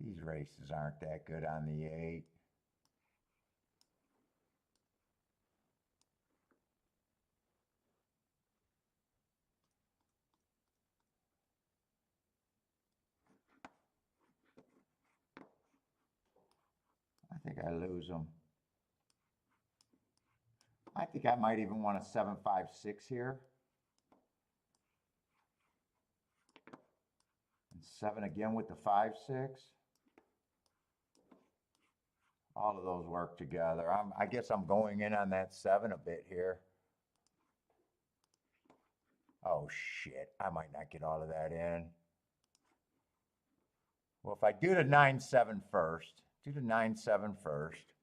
These races aren't that good on the 8. I think I lose them. I think I might even want a 7-5-6 here. And 7 again with the 5-6. All of those work together. I guess I'm going in on that 7 a bit here. Oh shit, I might not get all of that in. Well, if I do the 9-7 first, do the 9-7 first.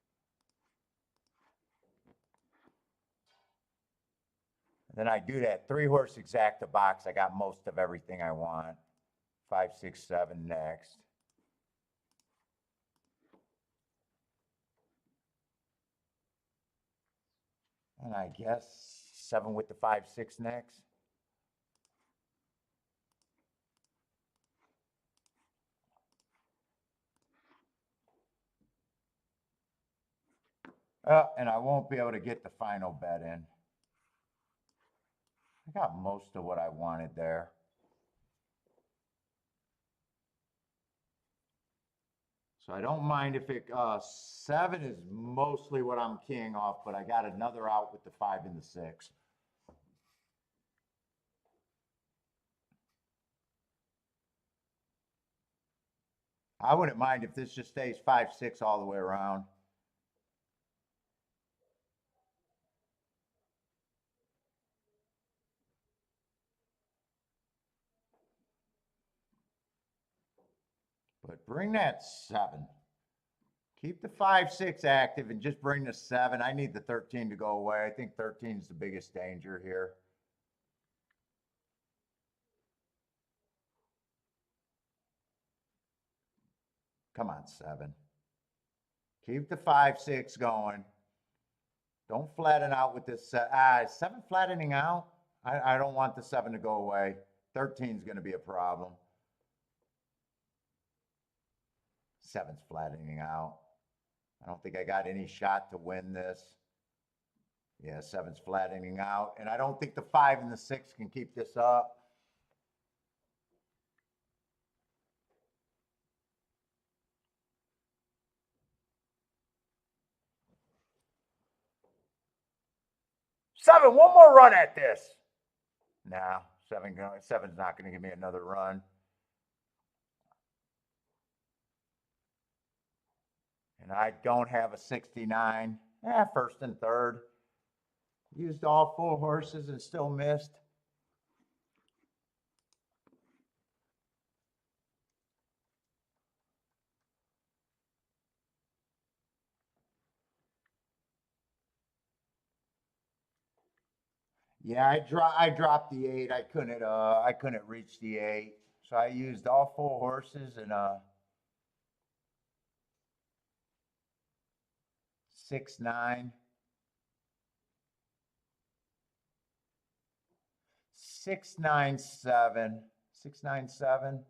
Then I do that 3-horse exacta box. I got most of everything I want. 5, 6, 7 next. And I guess 7 with the 5-6 next. And I won't be able to get the final bet in. I got most of what I wanted there. So I don't mind if it, 7 is mostly what I'm keying off, but I got another out with the 5 and the 6. I wouldn't mind if this just stays 5-6 all the way around. But bring that 7. Keep the 5-6 active and just bring the 7. I need the 13 to go away. I think 13 is the biggest danger here. Come on, 7. Keep the 5-6 going. Don't flatten out with this. 7 flattening out. I don't want the 7 to go away. 13 is going to be a problem. 7's flattening out. I don't think I got any shot to win this. Yeah, 7's flattening out. And I don't think the 5 and the 6 can keep this up. Seven, one more run at this. No, 7's not going to give me another run. And I don't have a 69. First and third. Used all 4 horses and still missed. Yeah, I dropped the 8. I couldn't reach the 8. So I used all 4 horses and 6, 9. 6, 9, 7. 6, 9, 7.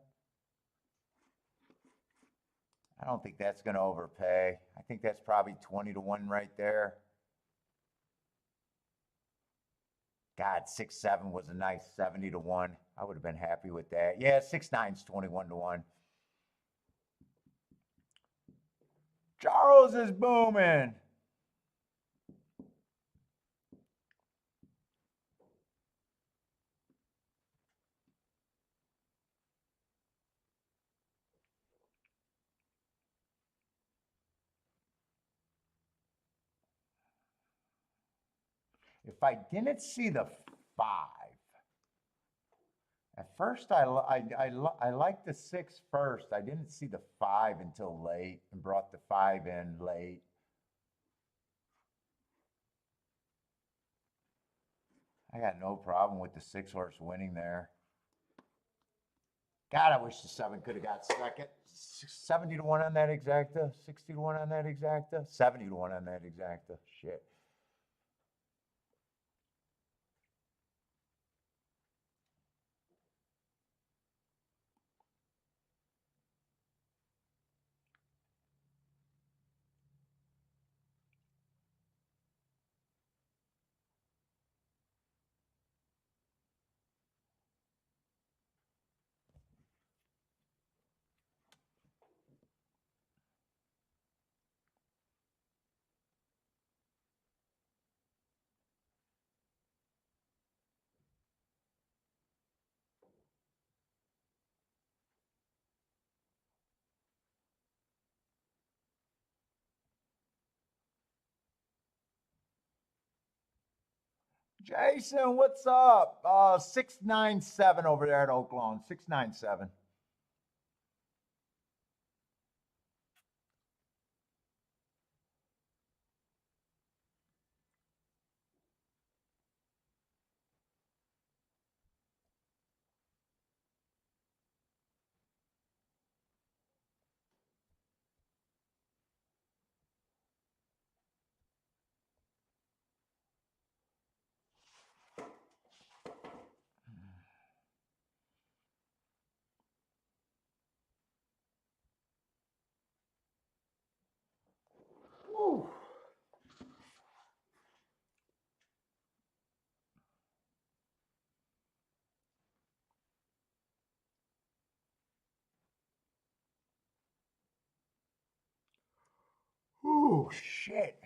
I don't think that's going to overpay. I think that's probably 20 to 1 right there. God, 6, 7 was a nice 70 to 1. I would have been happy with that. Yeah, 6, 9's 21 to 1. Charles is booming. If I didn't see the 5, at first I liked the 6 first. I didn't see the 5 until late and brought the 5 in late. I got no problem with the 6 horse winning there. God, I wish the 7 could have got second. 70 to 1 on that exacta. 60 to 1 on that exacta. 70 to 1 on that exacta. Shit. Jason, what's up? 697 over there at Oaklawn. 697. Oh, shit.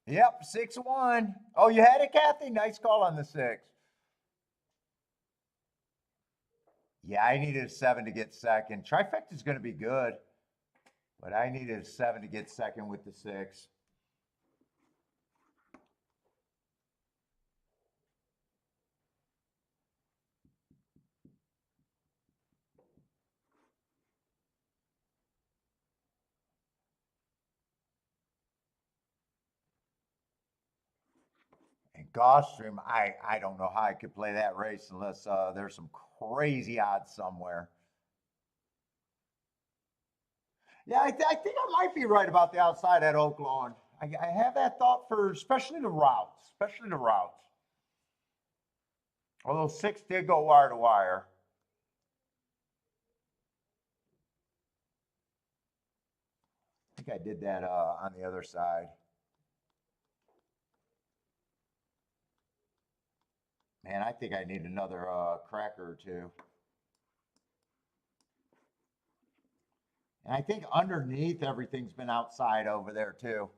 Yep, 6-1. Oh, you had it, Kathy? Nice call on the 6. Yeah, I needed a 7 to get second. Trifecta's going to be good, but I needed a 7 to get second with the 6. And Gulfstream, I don't know how I could play that race unless there's some crazy odds somewhere. Yeah, I think I might be right about the outside at Oaklawn. I have that thought for especially the routes, Although 6 did go wire to wire. I think I did that on the other side. Man, I think I need another cracker or two. And I think underneath everything's been outside over there too.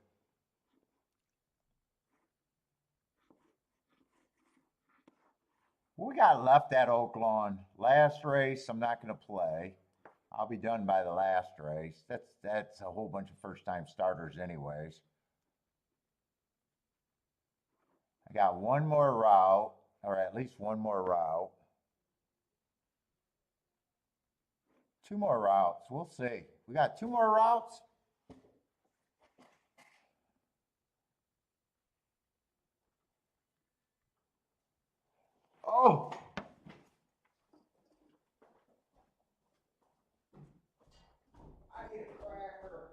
What we got left at Oaklawn? Last race, I'm not going to play. I'll be done by the last race. That's a whole bunch of first-time starters anyways. I got one more route, or at least one more route. 2 more routes. We'll see. We got 2 more routes. Oh! I need a cracker.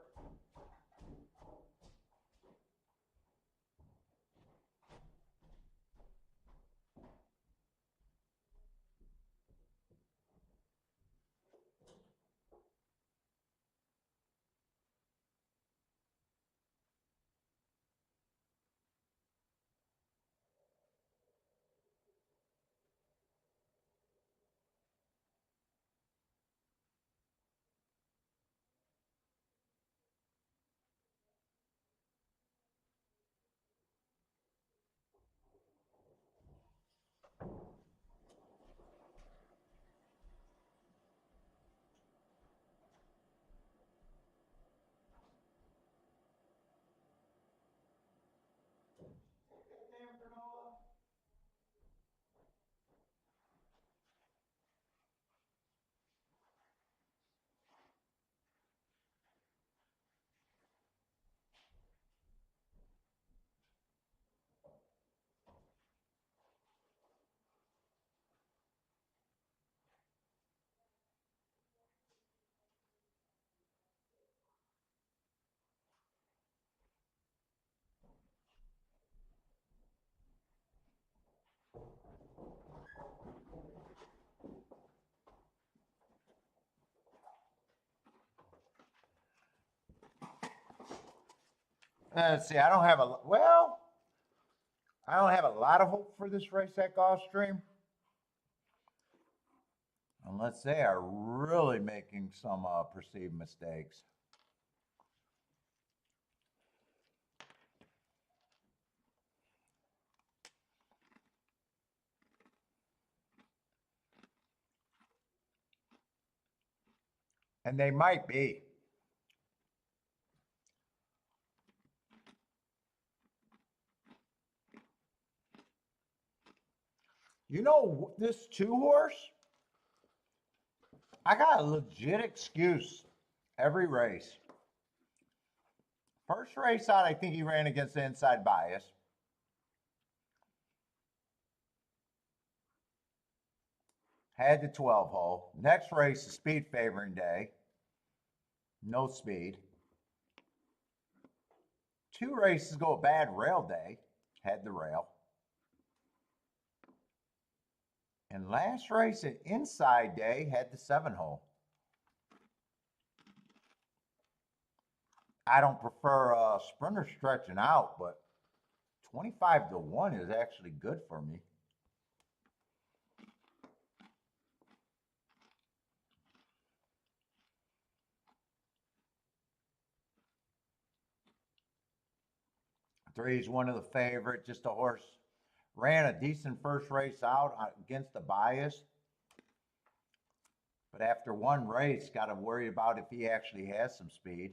Let's see. I don't have a lot of hope for this race at Gulfstream, unless they are really making some perceived mistakes. And they might be. You know, this 2-horse, I got a legit excuse every race. First race out, I think he ran against the inside bias. Had the 12 hole. Next race, the speed favoring day. No speed. 2 races go a bad rail day. Had the rail. And last race, an inside day, had the 7 hole. I don't prefer sprinter stretching out, but 25-1 is actually good for me. Three's one of the favorite. Just a horse ran a decent first race out against the bias. But after one race, got to worry about if he actually has some speed.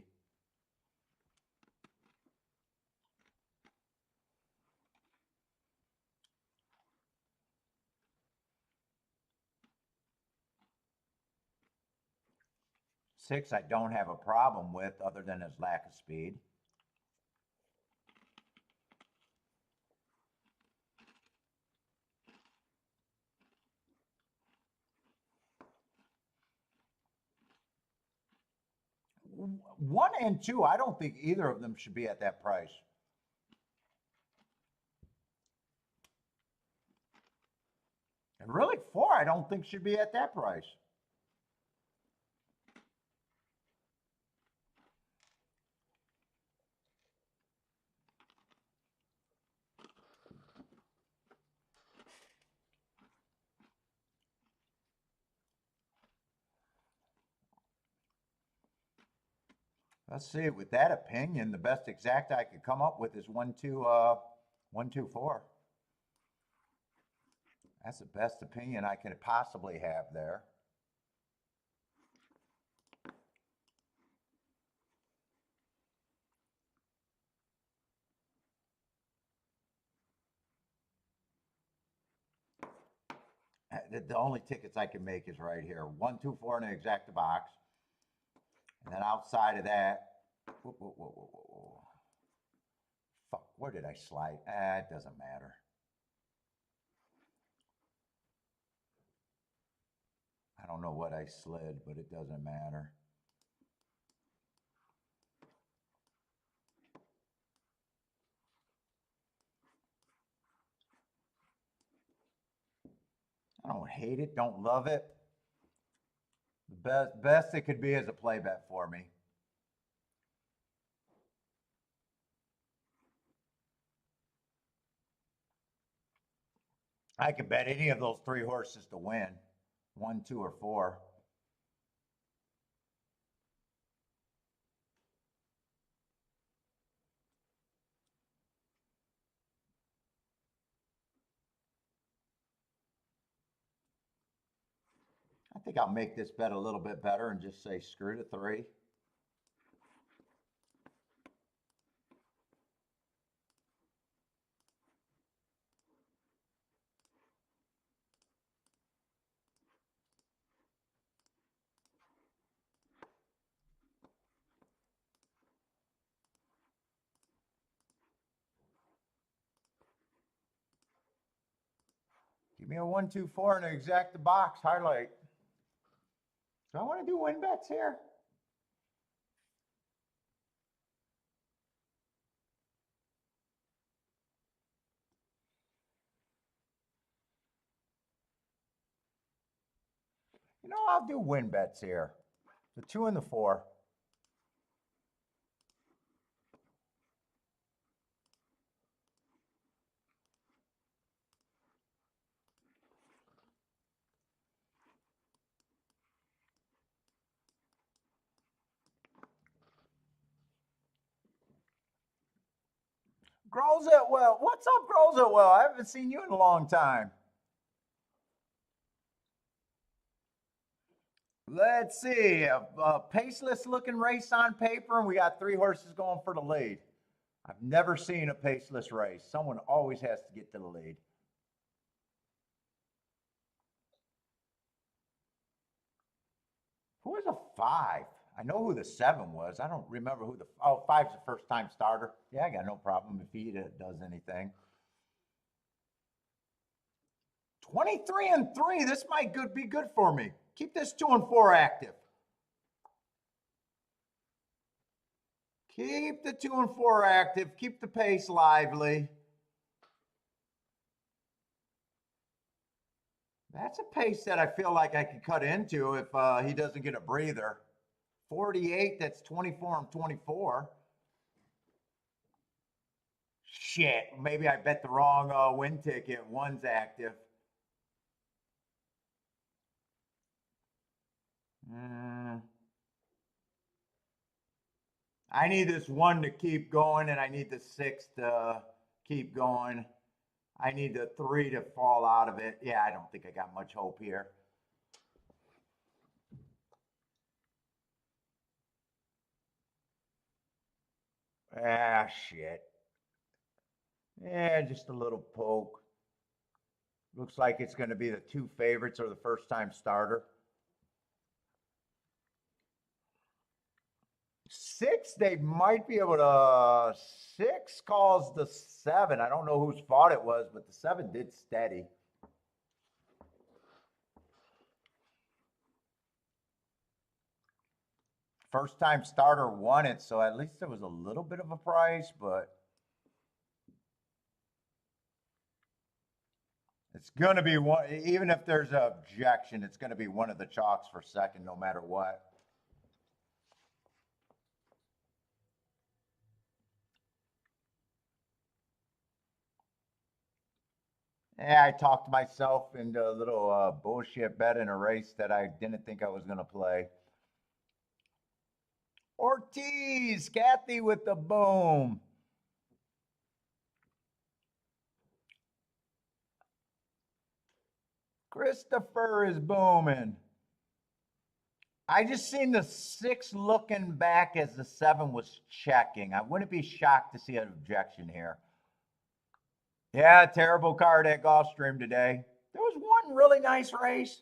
Six, I don't have a problem with other than his lack of speed. One and two, I don't think either of them should be at that price. And really, four, I don't think should be at that price. Let's see. With that opinion, the best exact I could come up with is 1-2-4. That's the best opinion I could possibly have there. The only tickets I can make is right here. 1-2-4 in the exacta box. And then outside of that, fuck, where did I slide? It doesn't matter. I don't know what I slid, but it doesn't matter. I don't hate it, don't love it. The best it could be is a play bet for me. I can bet any of those three horses to win. 1, 2, or 4. I think I'll make this bet a little bit better and just say screw the 3. Give me a 1, 2, 4 in an exacta box highlight. Do I want to do win bets here? You know, I'll do win bets here. The 2 and the 4. Grows it well. What's up, Grows it well? I haven't seen you in a long time. Let's see. A paceless looking race on paper, and we got 3 horses going for the lead. I've never seen a paceless race. Someone always has to get to the lead. Who was a 5? I know who the 7 was. I don't remember who the... Oh, 5's the first time starter. Yeah, I got no problem if he does anything. 23 and 3. This might be good for me. Keep this 2 and 4 active. Keep the 2 and 4 active. Keep the pace lively. That's a pace that I feel like I could cut into if he doesn't get a breather. 48, that's 24 and 24. Shit, maybe I bet the wrong win ticket. 1's active. I need this 1 to keep going, and I need the 6 to keep going. I need the 3 to fall out of it. Yeah, I don't think I got much hope here. Ah, shit. Yeah, just a little poke. Looks like it's going to be the 2 favorites or the first time starter. 6, they might be able to. 6 calls the 7. I don't know whose fault it was, but the 7 did steady. First time starter won it, so at least there was a little bit of a price, but it's going to be one, even if there's an objection, it's going to be one of the chalks for second no matter what. Yeah, I talked myself into a little bullshit bet in a race that I didn't think I was going to play. Ortiz, Kathy with the boom. Christopher is booming. I just seen the 6 looking back as the 7 was checking. I wouldn't be shocked to see an objection here. Yeah, terrible card at Gulfstream today. There was one really nice race.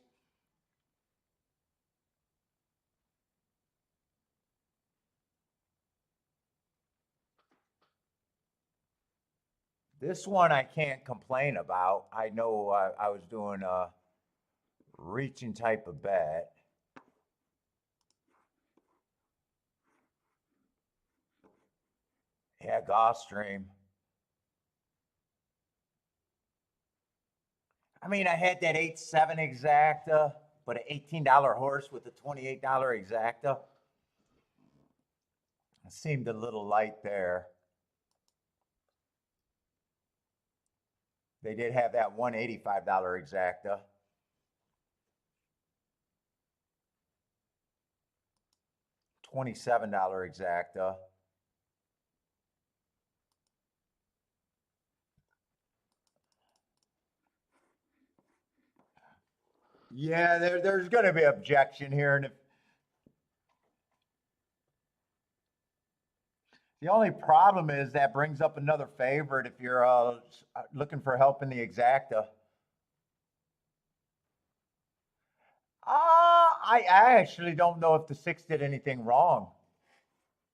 This one I can't complain about. I know I was doing a reaching type of bet. Yeah, Gulfstream. I mean, I had that 8-7 exacta, but an $18 horse with a $28 exacta. It seemed a little light there. They did have that $185 exacta. $27 exacta. Yeah, there's going to be objection here, and if the only problem is that brings up another favorite if you're looking for help in the exacta. I actually don't know if the 6 did anything wrong.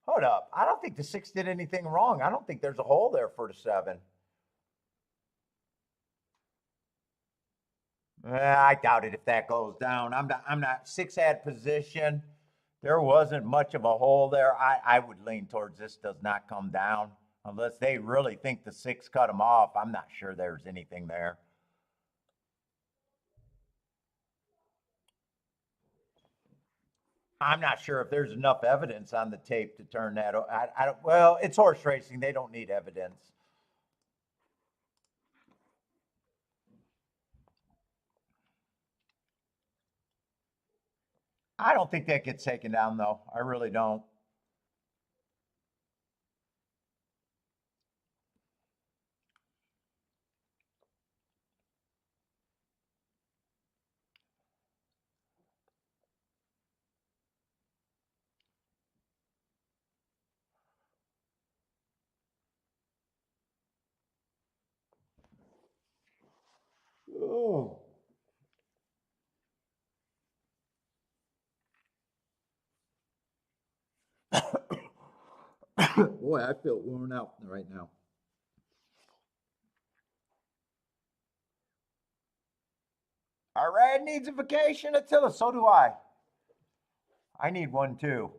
Hold up. I don't think the 6 did anything wrong. I don't think there's a hole there for the 7. I doubt it if that goes down. I'm not 6 had position. There wasn't much of a hole there. I would lean towards this does not come down. Unless they really think the 6 cut them off. I'm not sure there's anything there. I'm not sure if there's enough evidence on the tape to turn that. I don't. Well, it's horse racing. They don't need evidence. I don't think that gets taken down though. I really don't. Oh. Boy, I feel worn out right now. Our rad needs a vacation, Attila. So do I. I need one too.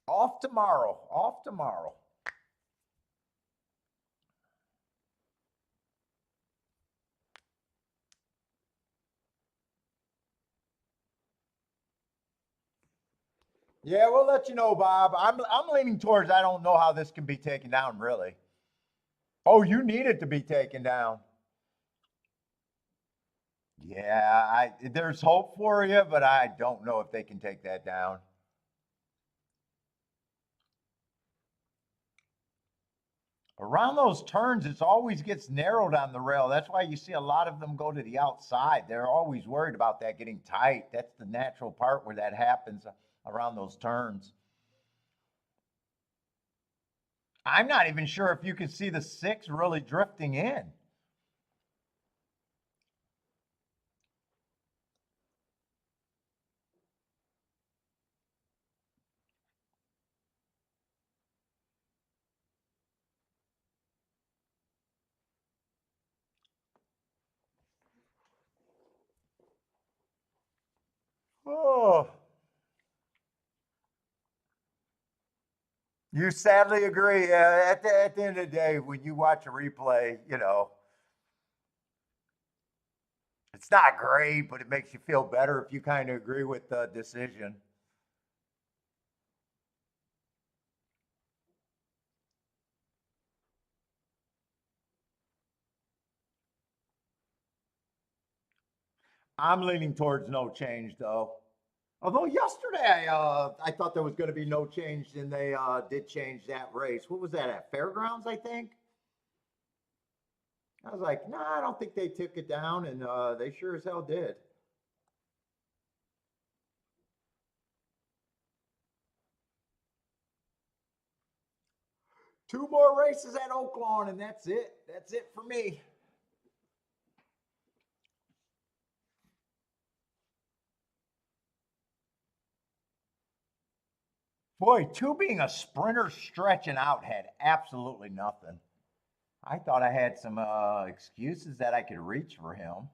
Off tomorrow. Off tomorrow. Yeah, we'll let you know, Bob. I'm leaning towards I don't know how this can be taken down, really. Oh, you need it to be taken down. Yeah, there's hope for you, but I don't know if they can take that down. Around those turns, it always gets narrowed on the rail. That's why you see a lot of them go to the outside. They're always worried about that getting tight. That's the natural part where that happens around those turns. I'm not even sure if you can see the 6 really drifting in. Oh, you sadly agree. At the end of the day, when you watch a replay, it's not great, but it makes you feel better if you kind of agree with the decision. I'm leaning towards no change, though. Although yesterday I thought there was going to be no change, and they did change that race. What was that at Fairgrounds? I think. I was like, nah, I don't think they took it down, and they sure as hell did. Two more races at Oaklawn, and that's it. That's it for me. Boy, two being a sprinter stretching out had absolutely nothing. I thought I had some excuses that I could reach for him.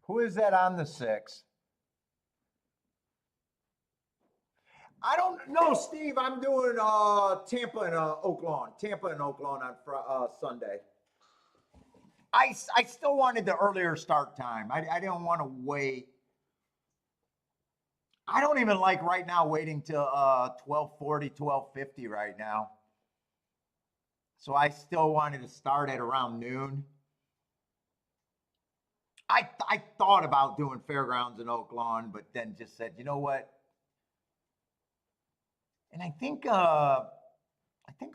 Who is that on the 6? I don't know, Steve. I'm doing Tampa and Oaklawn. Tampa and Oaklawn on Sunday. I still wanted the earlier start time. I didn't want to wait. I don't even like right now waiting till 12:40, 12:50 right now. So I still wanted to start at around noon. I thought about doing fairgrounds in Oaklawn, but then just said, you know what? And I think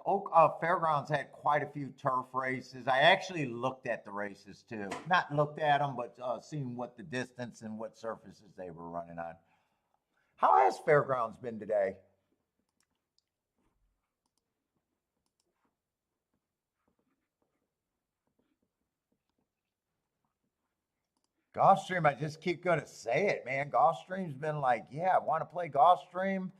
Oak Fairgrounds had quite a few turf races. I actually looked at the races too. Not looked at them, but seen what the distance and what surfaces they were running on. How has Fairgrounds been today? Gulfstream, I just keep going to say it, man. Gulfstream's been like, yeah, I want to play Gulfstream.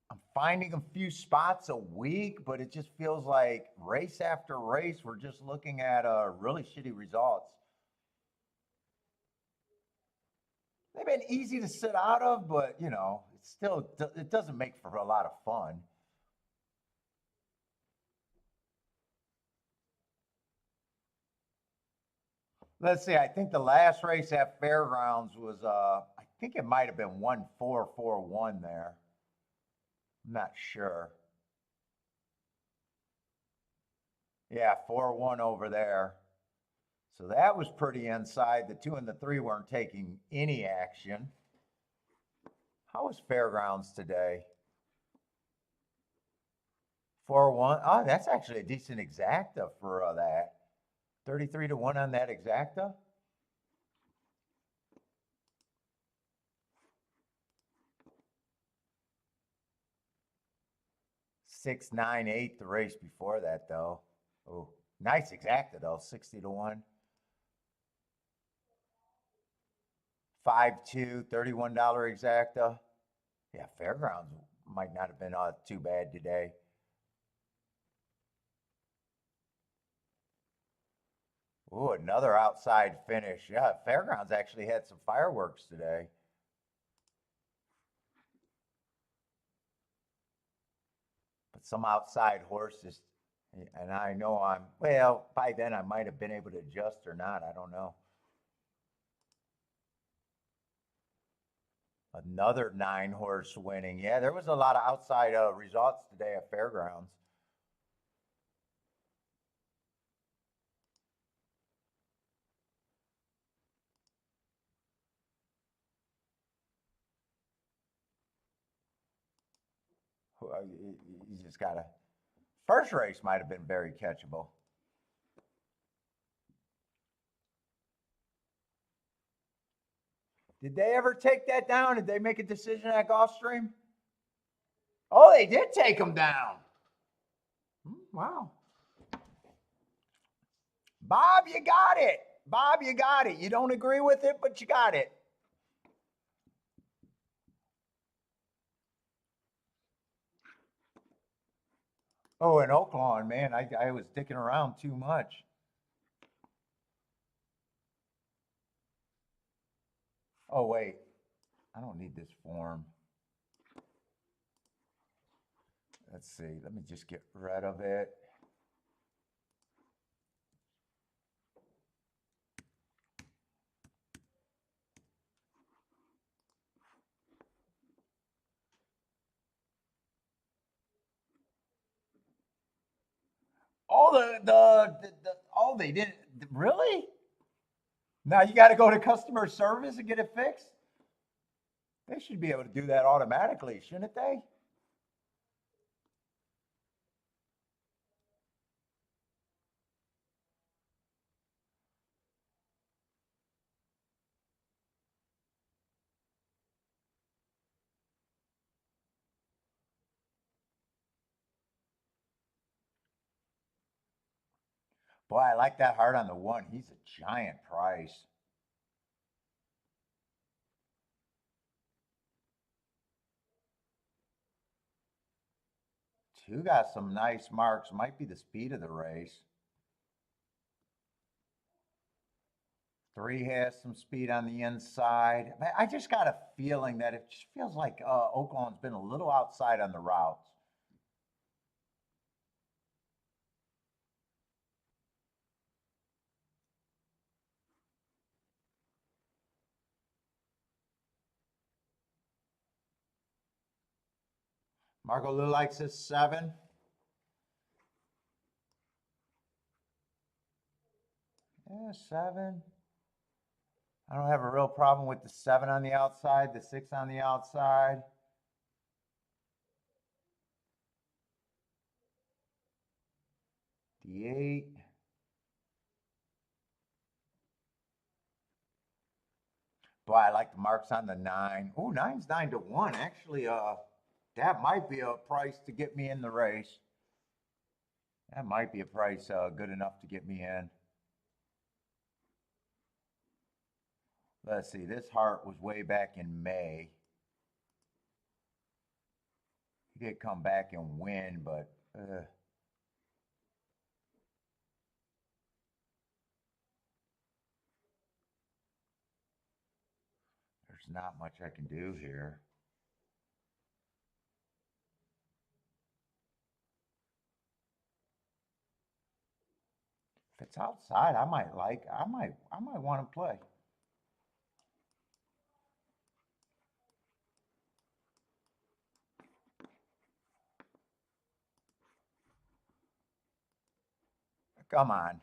I'm finding a few spots a week, but it just feels like race after race, we're just looking at really shitty results. They've been easy to sit out of, but it doesn't make for a lot of fun. Let's see. I think the last race at Fairgrounds was I think it might have been 1-4-4-1 there. I'm not sure. Yeah, 4-1 over there. So that was pretty inside. The 2 and the 3 weren't taking any action. How was Fairgrounds today? 4-1. Oh, that's actually a decent exacta for that. 33 to 1 on that exacta. 6-9-8 the race before that though. Oh, nice exacta though, 60 to 1. 5-2, $31 exacta. Yeah, Fairgrounds might not have been too bad today. Ooh, another outside finish. Yeah, Fairgrounds actually had some fireworks today. But some outside horses, and I know well, by then I might have been able to adjust or not. I don't know. Another 9-horse winning. Yeah, there was a lot of outside results today at Fairgrounds. You just gotta. First race might have been very catchable. Did they ever take that down? Did they make a decision at Gulfstream? Oh, they did take them down. Wow. Bob, you got it. Bob, you got it. You don't agree with it, but you got it. Oh, in Oaklawn, man, I was dicking around too much. Oh, wait. I don't need this form. Let's see. Let me just get rid of it. Oh, oh, they didn't. Really? Now you got to go to customer service and get it fixed? They should be able to do that automatically, shouldn't they? Boy, I like that heart on the one. He's a giant price. Two got some nice marks. Might be the speed of the race. Three has some speed on the inside. I just got a feeling that it just feels like Oaklawn's been a little outside on the routes. Marco Lou likes his 7. Yeah, 7. I don't have a real problem with the 7 on the outside, the 6 on the outside. The 8. Boy, I like the marks on the 9. Oh, 9's 9-1. Actually, that might be a price to get me in the race. That might be a price good enough to get me in. Let's see, this heart was way back in May. He did come back and win, but there's not much I can do here. If it's outside, I might want to play. Come on.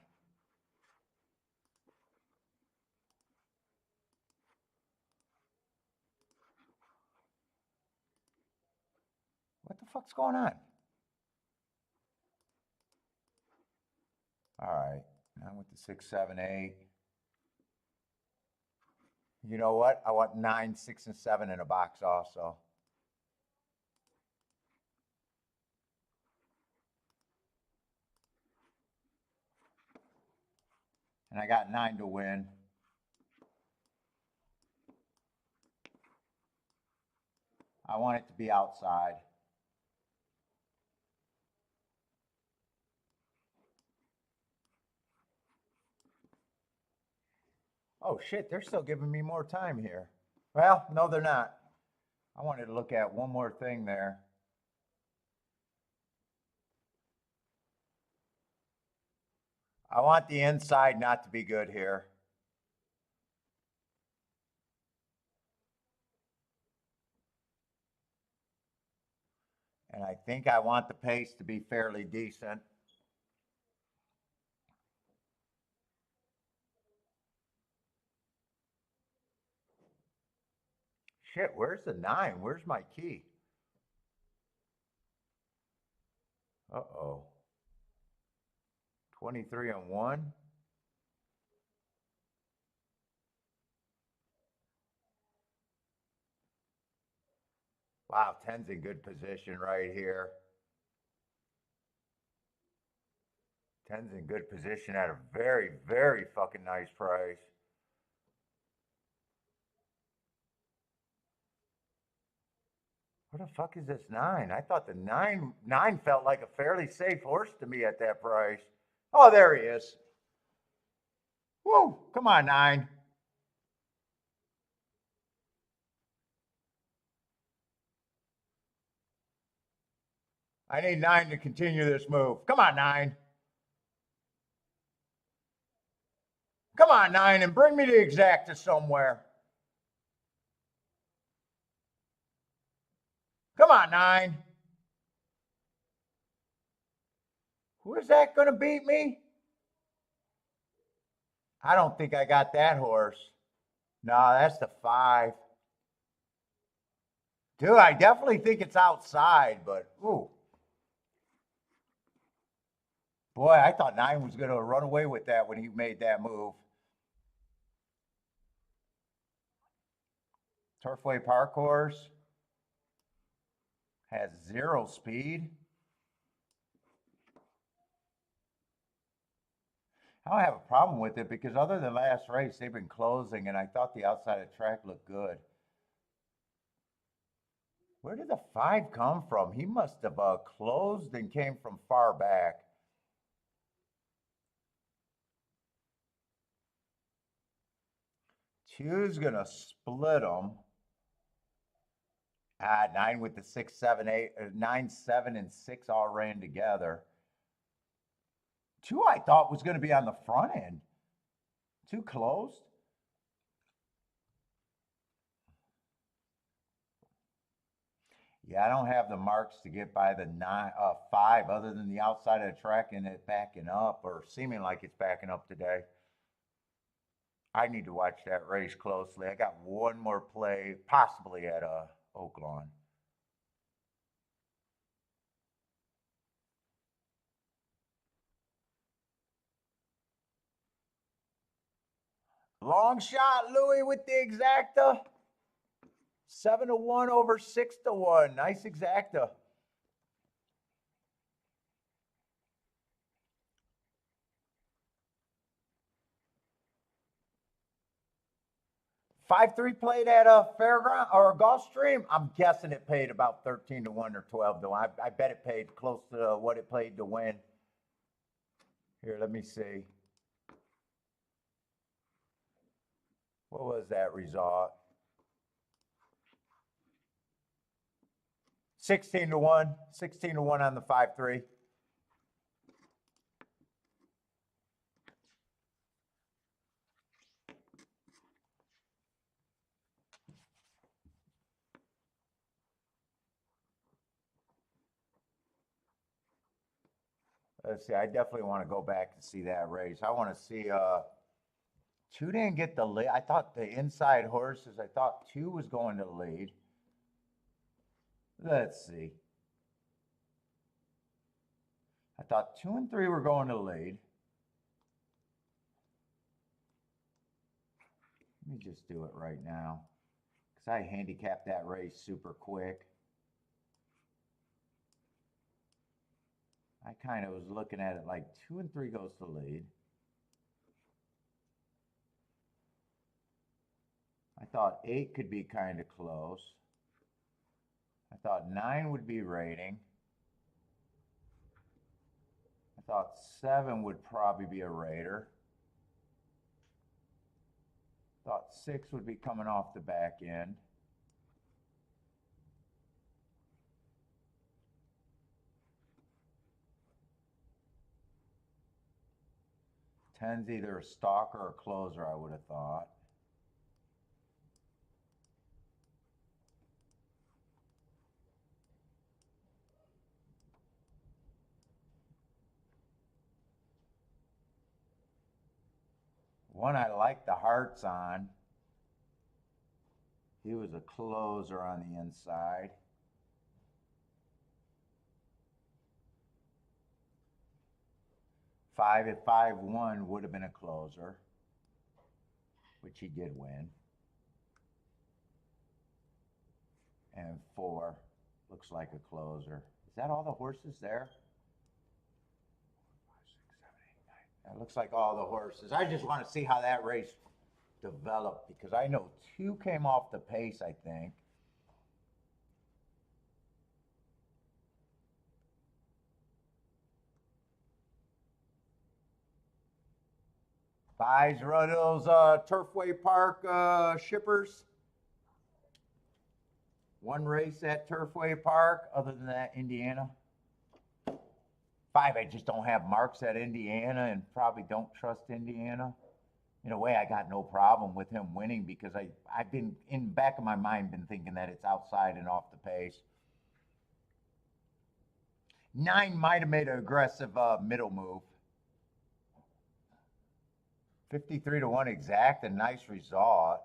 What the fuck's going on? All right, now with the 6, 7, 8. You know what? I want 9, 6, and 7 in a box also. And I got 9 to win. I want it to be outside. Oh shit, they're still giving me more time here. Well, no, they're not. I wanted to look at one more thing there. I want the inside not to be good here. And I think I want the pace to be fairly decent. Shit, where's the 9? Where's my key? Uh-oh. 23 on 1. Wow, 10's in good position right here. 10's in good position at a very, very fucking nice price. What the fuck is this 9? I thought the 9 felt like a fairly safe horse to me at that price. Oh, there he is. Woo, come on, 9. I need 9 to continue this move. Come on, 9. Come on, 9, and bring me the exacta somewhere. Come on, 9. Who is that going to beat me? I don't think I got that horse. No, that's the 5. Dude, I definitely think it's outside, but ooh. Boy, I thought 9 was going to run away with that when he made that move. Turfway Park horse has 0 speed. I don't have a problem with it because other than last race, they've been closing, and I thought the outside of the track looked good. Where did the 5 come from? He must have closed and came from far back. Two's gonna split them. 9 with the 6, 7, 8, 9, 7, and 6 all ran together. 2 I thought was gonna be on the front end. 2 closed. Yeah, I don't have the marks to get by the 5 other than the outside of the track and it backing up or seeming like it's backing up today. I need to watch that race closely. I got one more play, possibly at Oaklawn. Long shot, Louis with the exacta. 7 to 1 over 6 to 1. Nice exacta. Five-three played at a fairground or a Gulfstream. I'm guessing it paid about 13 to 1 or 12 to 1. I bet it paid close to what it paid to win. Here, let me see. What was that result? 16 to 1. 16 to 1 on the 5-3. Let's see. I definitely want to go back and see that race. I want to see. 2 didn't get the lead. I thought the inside horses. I thought 2 was going to the lead. Let's see. I thought 2 and 3 were going to the lead. Let me just do it right now because I handicapped that race super quick. I kind of was looking at it like 2 and 3 goes to the lead. I thought 8 could be kind of close. I thought 9 would be rating. I thought 7 would probably be a raider. Thought 6 would be coming off the back end. 10's either a stalker or a closer, I would have thought. One I like the hearts on. He was a closer on the inside. Five at 5-1 would have been a closer, which he did win. And 4 looks like a closer. Is that all the horses there? 5, 6, 7, 8, 9. That looks like all the horses. I just want to see how that race developed because I know 2 came off the pace, I think. Fives run those Turfway Park shippers. 1 race at Turfway Park, other than that, Indiana. 5, I just don't have marks at Indiana and probably don't trust Indiana. In a way, I got no problem with him winning because I've been, in the back of my mind, been thinking that it's outside and off the pace. 9 might have made an aggressive middle move. 53-1 exact, a nice result.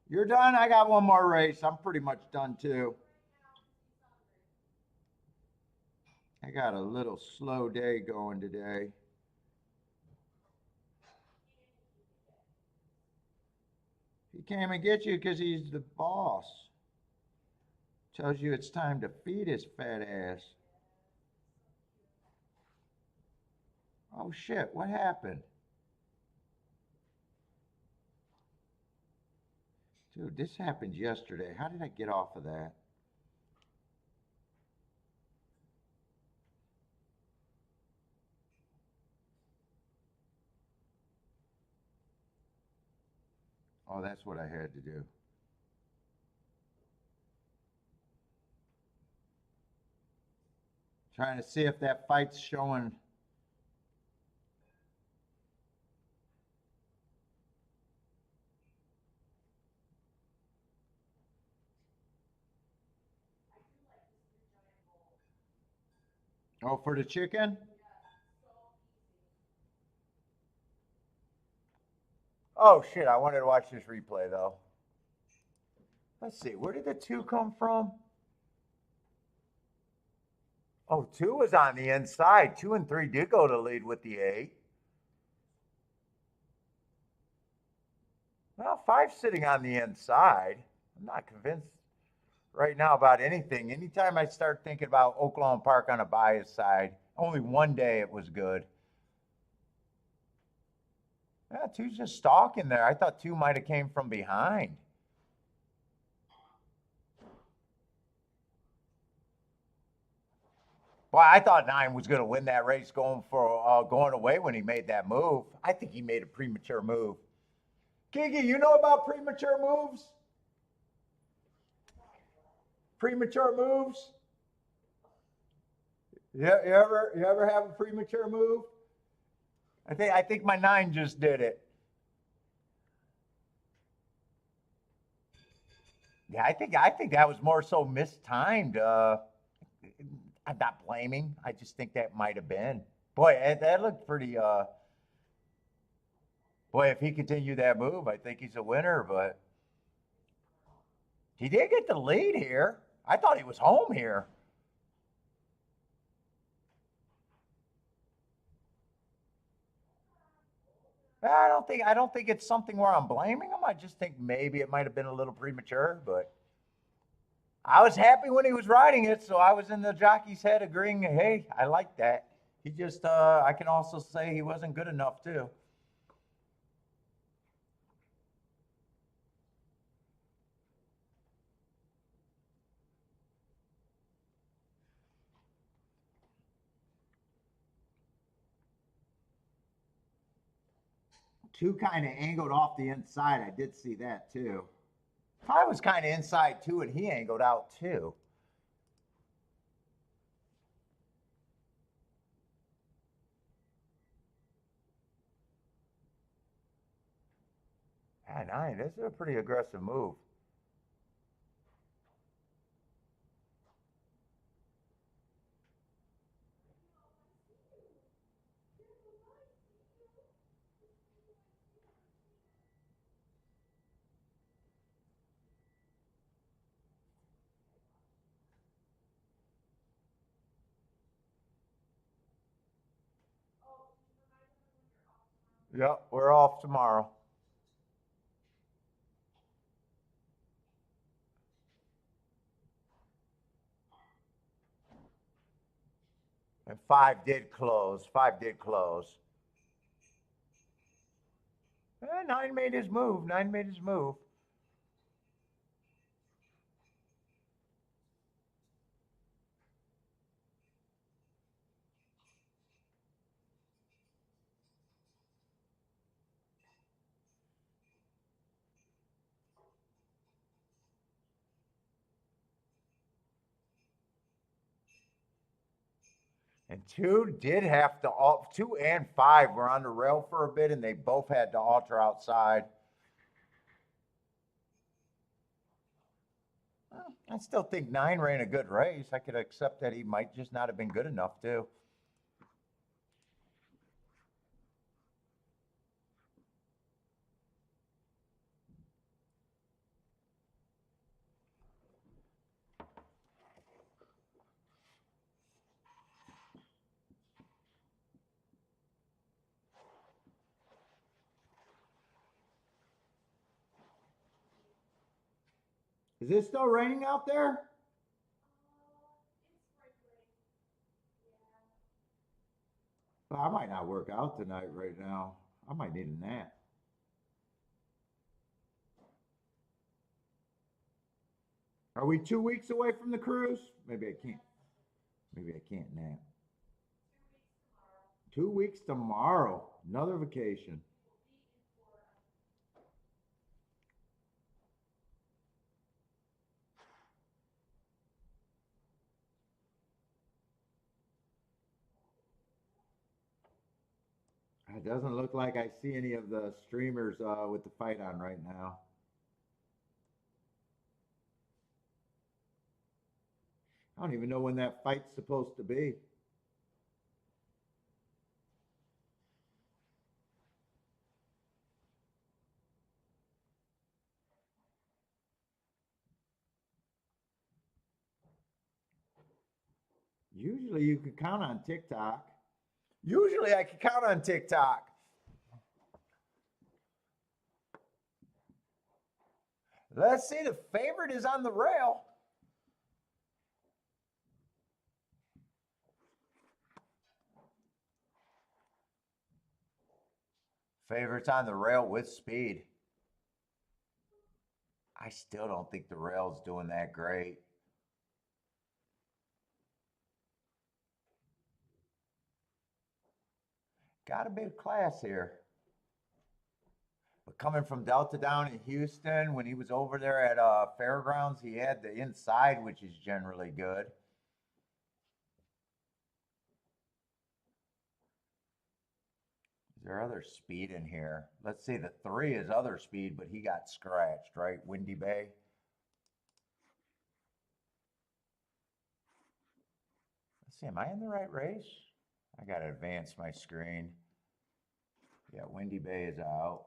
You're done? I got one more race. I'm pretty much done too. I got a little slow day going today. He came and get you because he's the boss. Tells you it's time to feed his fat ass. Oh shit, what happened? Dude, this happened yesterday. How did I get off of that? Oh, that's what I had to do. Trying to see if that fight's showing. Oh, for the chicken? Oh shit, I wanted to watch this replay though. Let's see, where did the 2 come from? Oh, 2 was on the inside. 2 and 3 did go to lead with the 8. Well, 5's sitting on the inside. I'm not convinced right now about anything. Anytime I start thinking about Oaklawn Park on a bias side, only one day it was good. Yeah, 2's just stalking there. I thought 2 might have came from behind. Well, I thought 9 was going to win that race going away when he made that move. I think he made a premature move. Kiki, you know about premature moves? Premature moves? You ever have a premature move? I think my 9 just did it. Yeah, I think that was more so mistimed. I'm not blaming. I just think that might have been. Boy, that looked pretty. Boy, if he continued that move, I think he's a winner. But he did get the lead here. I thought he was home here. I don't think it's something where I'm blaming him. I just think maybe it might have been a little premature, but I was happy when he was riding it, so I was in the jockey's head agreeing, hey, I like that. He just I can also say he wasn't good enough too. 2 kind of angled off the inside. I did see that too. 5 was kind of inside too, and he angled out too. Ah, 9, this is a pretty aggressive move. Yep, we're off tomorrow. And 5 did close. 5 did close. 9 made his move. 9 made his move. And 2 did have to, 2 and 5 were on the rail for a bit, and they both had to alter outside. Well, I still think 9 ran a good race. I could accept that he might just not have been good enough, too. Is it still raining out there? Well, I might not work out tonight right now. I might need a nap. Are we 2 weeks away from the cruise? Maybe I can't. Maybe I can't nap. 2 weeks tomorrow. Another vacation. It doesn't look like I see any of the streamers with the fight on right now. I don't even know when that fight's supposed to be. Usually you can count on TikTok. Usually I can count on TikTok. Let's see, the favorite is on the rail. Favorite's on the rail with speed. I still don't think the rail's doing that great. Got a bit of class here. But coming from Delta down in Houston, when he was over there at Fairgrounds, he had the inside, which is generally good. Is there other speed in here? Let's see, the 3 is other speed, but he got scratched, right? Windy Bay. Let's see, am I in the right race? I gotta advance my screen. Yeah, Windy Bay is out.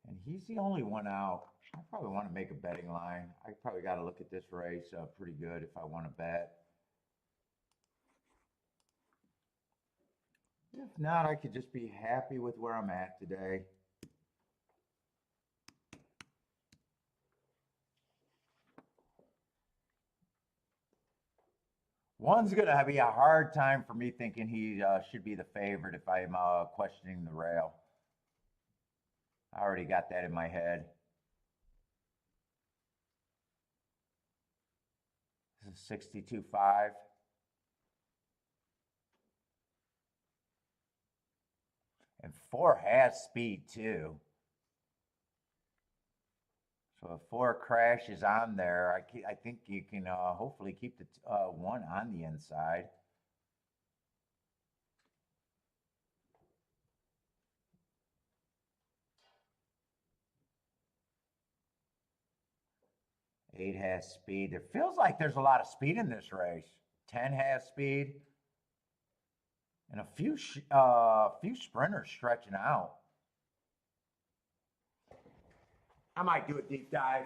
And he's the only one out. I probably want to make a betting line. I probably got to look at this race pretty good if I want to bet. If not, I could just be happy with where I'm at today. One's going to be a hard time for me thinking he should be the favorite if I'm questioning the rail. I already got that in my head. This is 62.5. 4 has speed too. So if 4 crashes on there, I think you can hopefully keep the 1 on the inside. Eight has speed. It feels like there's a lot of speed in this race. 10 has speed, and a few sprinters stretching out. I might do a deep dive.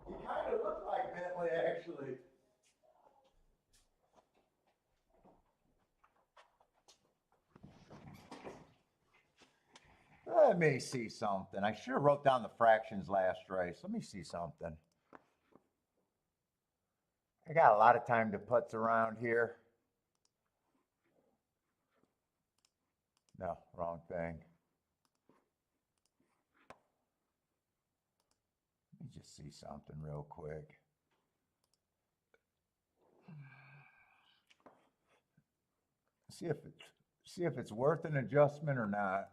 You kind of look like Bentley, actually. Let me see something. I should have wrote down the fractions last race. Let me see something. I got a lot of time to putz around here. No, wrong thing. Let me just see something real quick. See if it's worth an adjustment or not.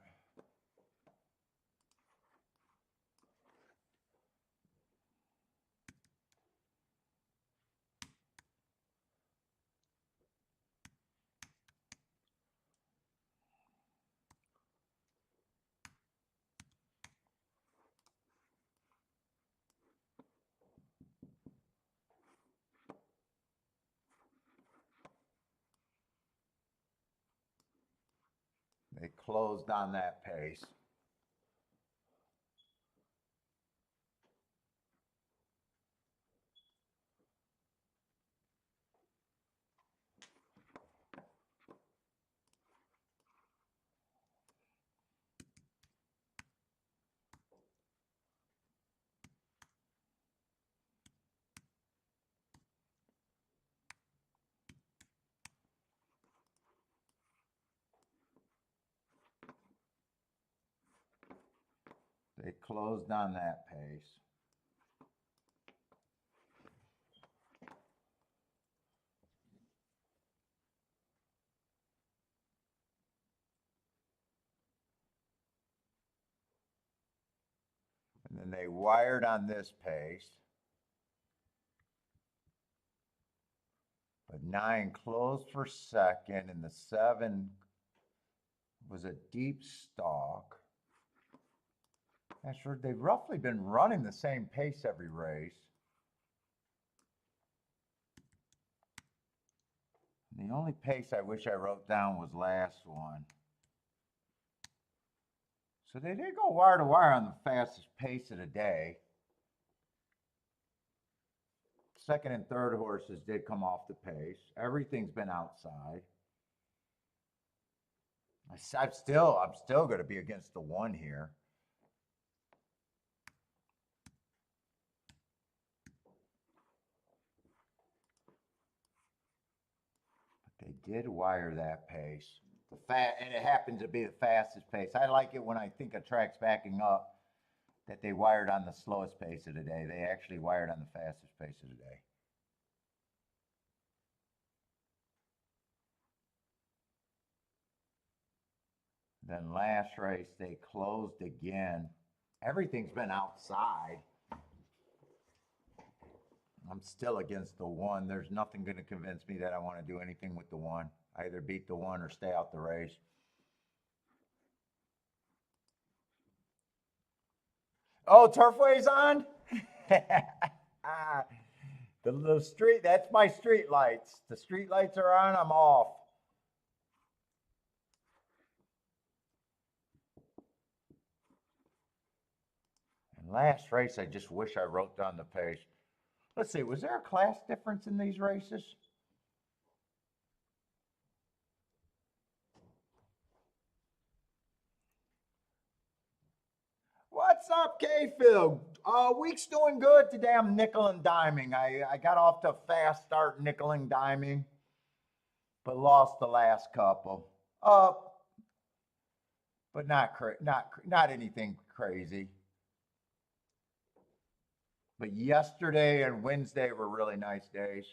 They closed on that pace. They closed on that pace. And then they wired on this pace. But 9 closed for second, and the 7 was a deep stalk. That's right, they've roughly been running the same pace every race. The only pace I wish I wrote down was last one. So they did go wire to wire on the fastest pace of the day. Second and third horses did come off the pace. Everything's been outside. I'm still going to be against the 1 here. But they did wire that pace. And it happened to be the fastest pace. I like it when I think a track's backing up that they wired on the slowest pace of the day. They actually wired on the fastest pace of the day. Then last race, they closed again. Everything's been outside. I'm still against the one. There's nothing going to convince me that I want to do anything with the one. I either beat the one or stay out the race. Oh, Turfway's on? The street, that's my street lights. The street lights are on, I'm off. And last race, I just wish I wrote down the pace. Let's see, was there a class difference in these races? What's up, K-Phil? Week's doing good today. I'm nickel and diming. I got off to a fast start nickel and diming, but lost the last couple. But not anything crazy. But yesterday and Wednesday were really nice days.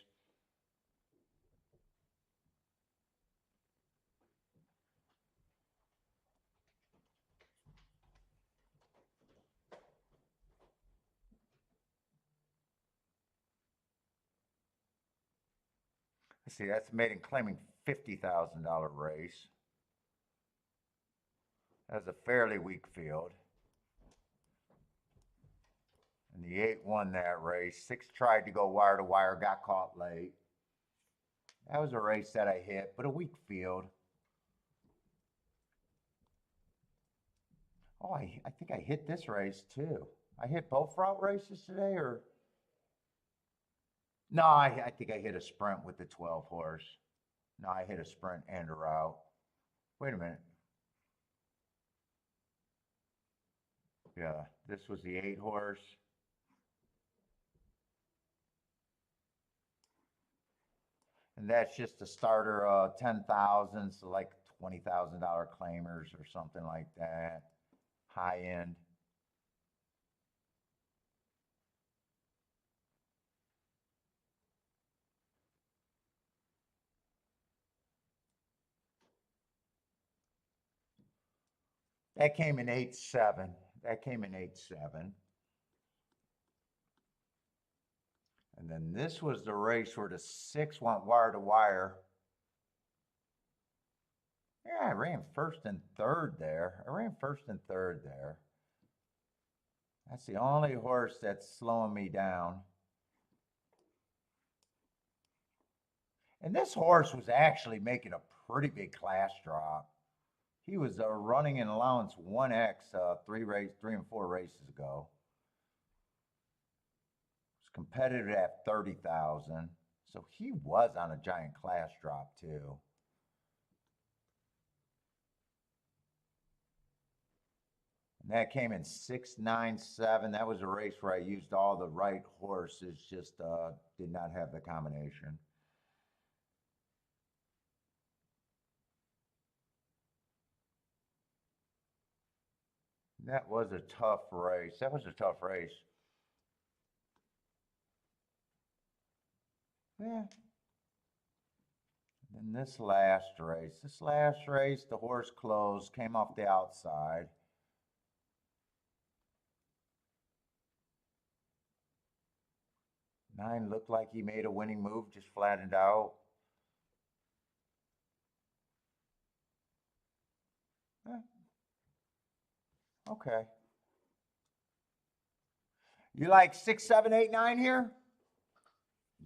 Let's see, that's made in claiming $50,000 race. That was a fairly weak field. And the 8 won that race. 6 tried to go wire to wire, got caught late. That was a race that I hit, but a weak field. Oh, I think I hit this race too. I hit both route races today, or? No, I think I hit a sprint with the 12 horse. No, I hit a sprint and a route. Wait a minute. Yeah, this was the 8 horse. And that's just a starter 10,000, so like $20,000 claimers or something like that. High end. That came in 8-7. That came in 8-7. And then this was the race where the 6 went wire to wire. Yeah, I ran first and third there. That's the only horse that's slowing me down. And this horse was actually making a pretty big class drop. He was running in allowance 1X 3 and 4 races ago. Was competitive at 30,000. So he was on a giant class drop too. And that came in 6-9-7. That was a race where I used all the right horses, just did not have the combination. That was a tough race. Yeah. And this last race, the horse closed, came off the outside. Nine looked like he made a winning move, just flattened out. Okay. You like 6, 7, 8, 9 here?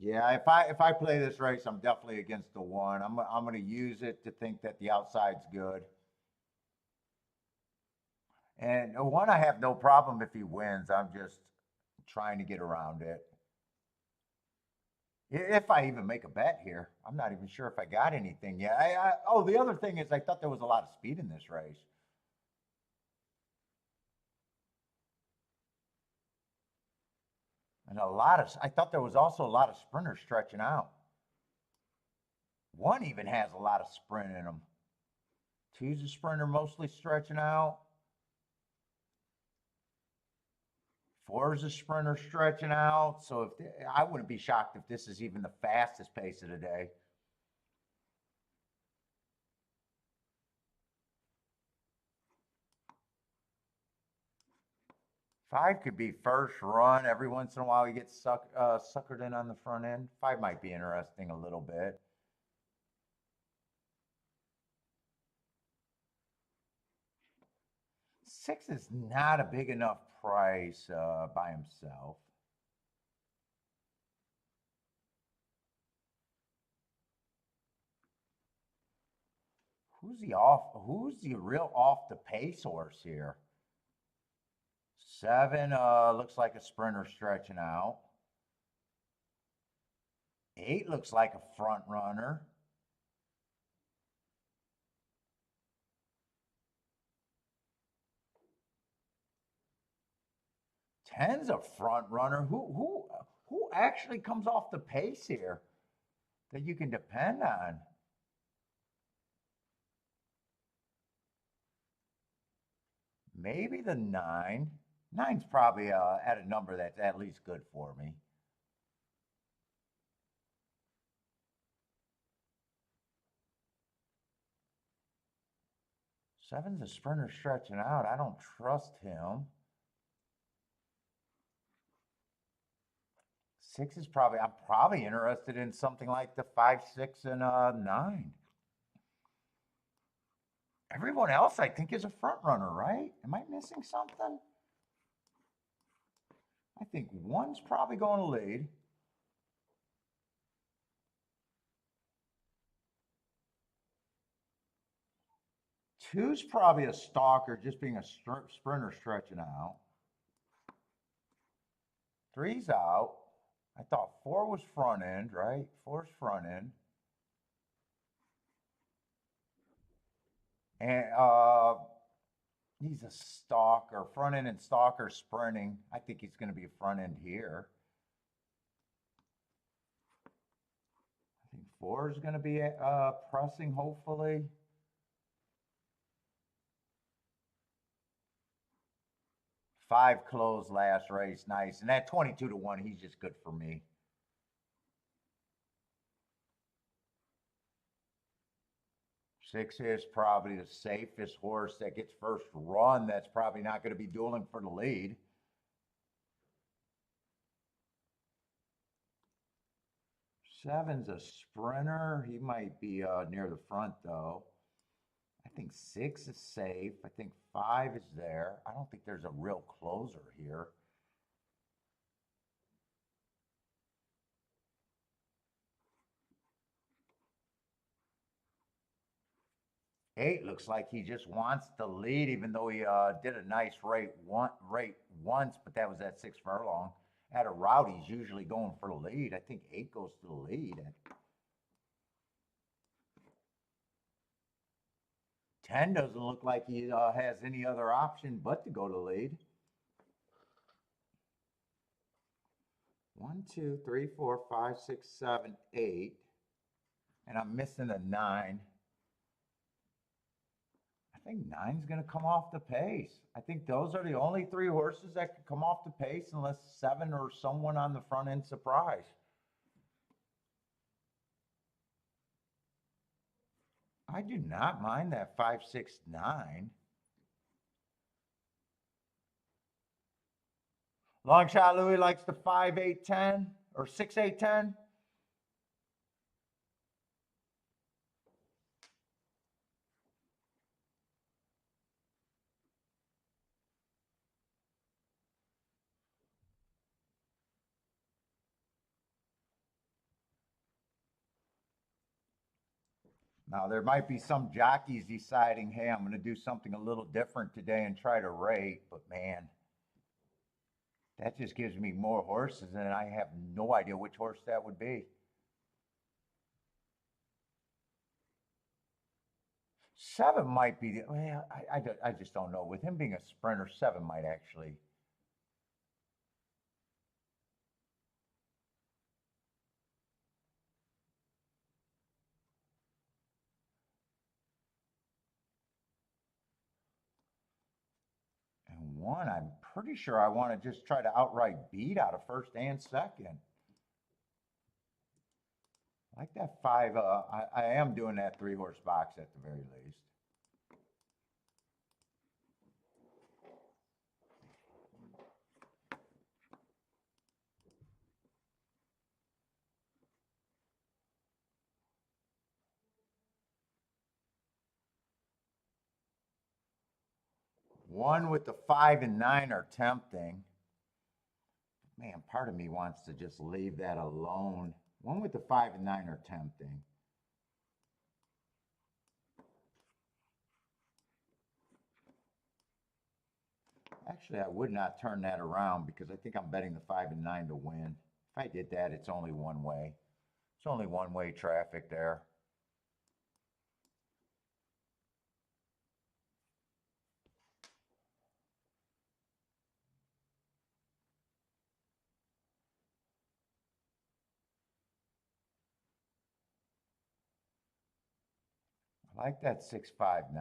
Yeah, if I play this race, I'm definitely against the one. I'm going to use it to think that the outside's good. And one, I have no problem if he wins. I'm just trying to get around it. If I even make a bet here, I'm not even sure if I got anything yet. Oh, the other thing is I thought there was a lot of speed in this race. And I thought there was also a lot of sprinters stretching out. One even has a lot of sprint in them. Two's a sprinter mostly stretching out. 4's a sprinter stretching out. So I wouldn't be shocked if this is even the fastest pace of the day. 5 could be first run. Every once in a while, he gets suckered in on the front end. 5 might be interesting a little bit. Six is not a big enough price by himself. Who's the real off the pace horse here? 7 looks like a sprinter stretching out. 8 looks like a front runner. 10's a front runner. Who actually comes off the pace here that you can depend on? Maybe the 9. 9's probably at a number that's at least good for me. Seven's a sprinter stretching out. I don't trust him. 6 is I'm probably interested in something like the 5, 6, and 9. Everyone else, I think, is a front runner, right? Am I missing something? I think 1's probably going to lead. 2's probably a stalker, just being a sprinter stretching out. 3's out. I thought 4 was front end, right? 4's front end. And he's a stalker, front end and stalker sprinting. I think he's going to be a front end here. I think 4 is going to be pressing, hopefully. 5 closed last race, nice. And that 22-1, he's just good for me. 6 is probably the safest horse that gets first run. That's probably not going to be dueling for the lead. 7's a sprinter. He might be near the front, though. I think 6 is safe. I think 5 is there. I don't think there's a real closer here. Eight looks like he just wants to lead, even though he did a nice rate once, but that was at 6 furlong. At a route, he's usually going for the lead. I think 8 goes to the lead. 10 doesn't look like he has any other option but to go to lead. 1, 2, 3, 4, 5, 6, 7, 8. And I'm missing a 9. I think 9's going to come off the pace. I think those are the only 3 horses that can come off the pace unless 7 or someone on the front end surprise. I do not mind that 5, 6, 9. Long shot Louis likes the 5, 8, 10 or 6, 8, 10. Now, there might be some jockeys deciding, hey, I'm going to do something a little different today and try to rate, but man, that just gives me more horses, and I have no idea which horse that would be. 7 might be, well, I just don't know. With him being a sprinter, 7 might actually. And 1, I'm pretty sure I want to just try to outright beat out of first and second. I like that 5. I am doing that 3-horse box at the very least. One with the 5 and 9 are tempting. Man, part of me wants to just leave that alone. One with the 5 and 9 are tempting. Actually, I would not turn that around because I think I'm betting the 5 and 9 to win. If I did that, it's only one way. It's only one-way traffic there. I like that 6-5-9.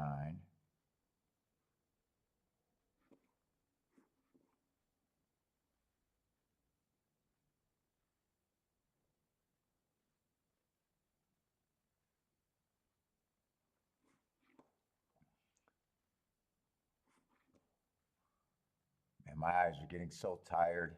Man, my eyes are getting so tired.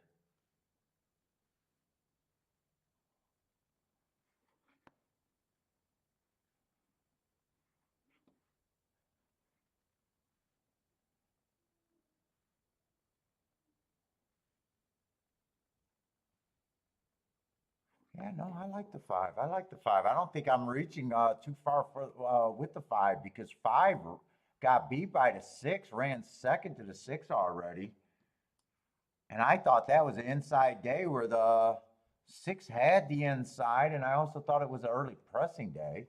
Yeah, no, I like the 5. I like the 5. I don't think I'm reaching too far for with the 5 because 5 got beat by the 6, ran second to the 6 already. And I thought that was an inside day where the 6 had the inside, and I also thought it was an early pressing day.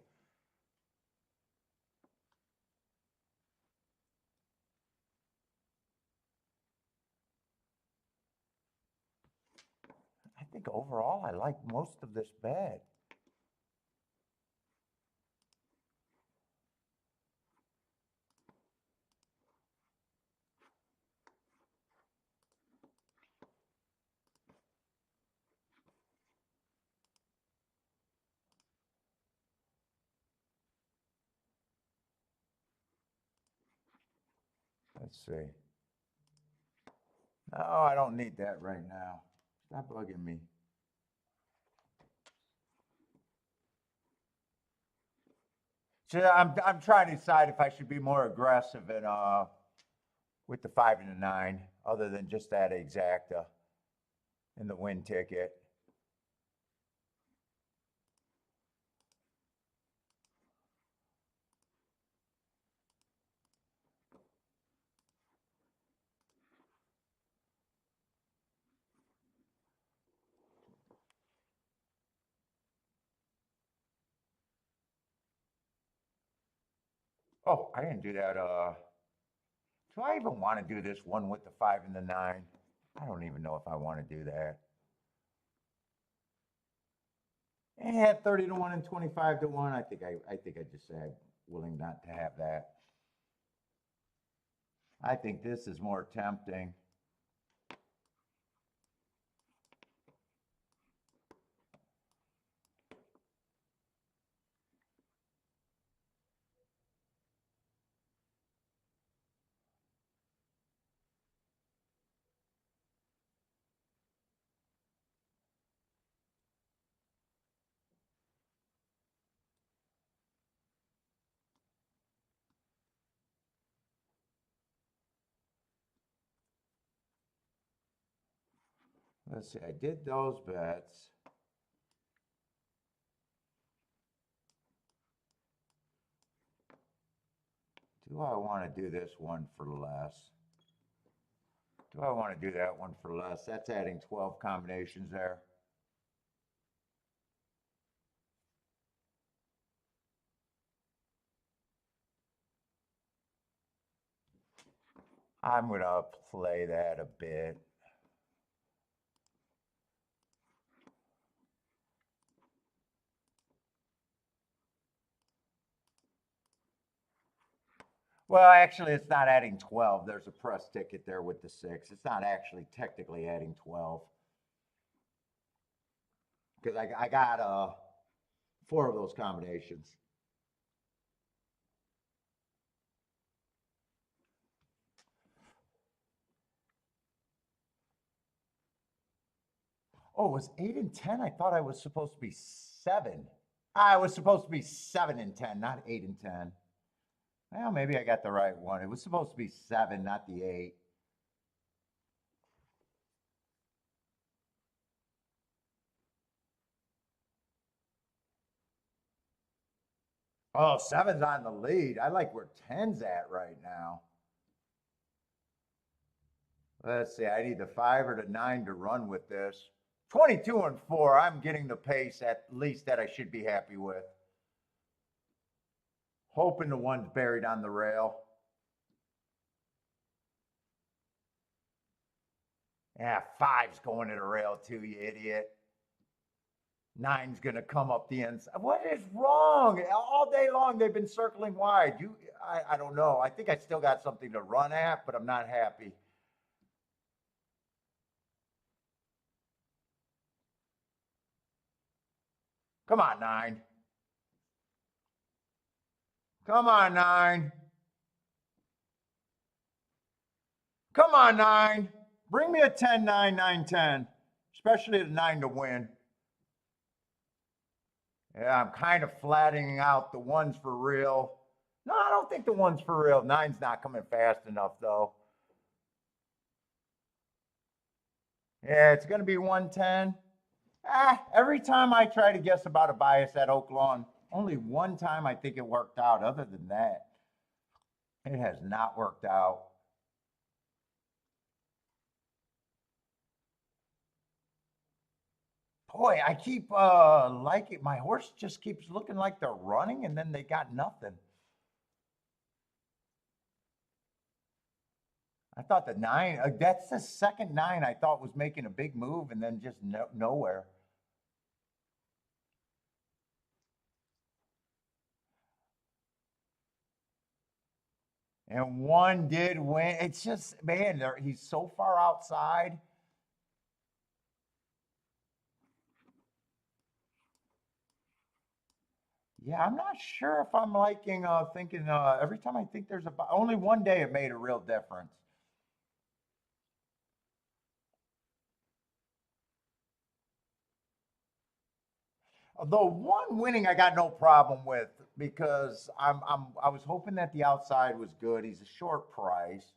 I think overall I like most of this bet. Let's see. No, I don't need that right now. Stop bugging me. So I'm trying to decide if I should be more aggressive in with the 5 and the 9, other than just that exacta in the win ticket. Oh, I didn't do that. Do I even want to do this one with the 5 and the 9? I don't even know if I want to do that. Yeah, 30 to 1 and 25 to 1. I think I just said willing not to have that. I think this is more tempting. Let's see, I did those bets. Do I want to do this one for less? Do I want to do that one for less? That's adding 12 combinations there. I'm going to play that a bit. Well, actually, it's not adding 12. There's a press ticket there with the 6. It's not actually technically adding 12. Because I got 4 of those combinations. Oh, it was 8 and 10? I thought I was supposed to be 7. I was supposed to be 7 and 10, not 8 and 10. Well, maybe I got the right one. It was supposed to be 7, not the 8. Oh, 7's on the lead. I like where 10's at right now. Let's see. I need the 5 or the 9 to run with this. 22 and 4. I'm getting the pace at least that I should be happy with. Hoping the one's buried on the rail. Yeah, 5's going to the rail too, you idiot. 9's going to come up the inside. What is wrong? All day long they've been circling wide. I don't know. I think I still got something to run at, but I'm not happy. Come on, 9. Come on, 9. Come on, 9. Bring me a 10, 9, 9, 10. Especially the 9 to win. Yeah, I'm kind of flattening out the ones for real. No, I don't think the one's for real. 9's not coming fast enough, though. Yeah, it's going to be 110. Every time I try to guess about a bias at Oaklawn, only one time I think it worked out. Other than that, it has not worked out. Boy, I keep liking my horse just keeps looking like they're running and then they got nothing. I thought the 9, that's the second 9 I thought was making a big move and then just nowhere. And one did win. It's just, man, he's so far outside. Yeah, I'm not sure if I'm liking thinking every time I think there's only one day it made a real difference. Although one winning I got no problem with because I was hoping that the outside was good. He's a short price.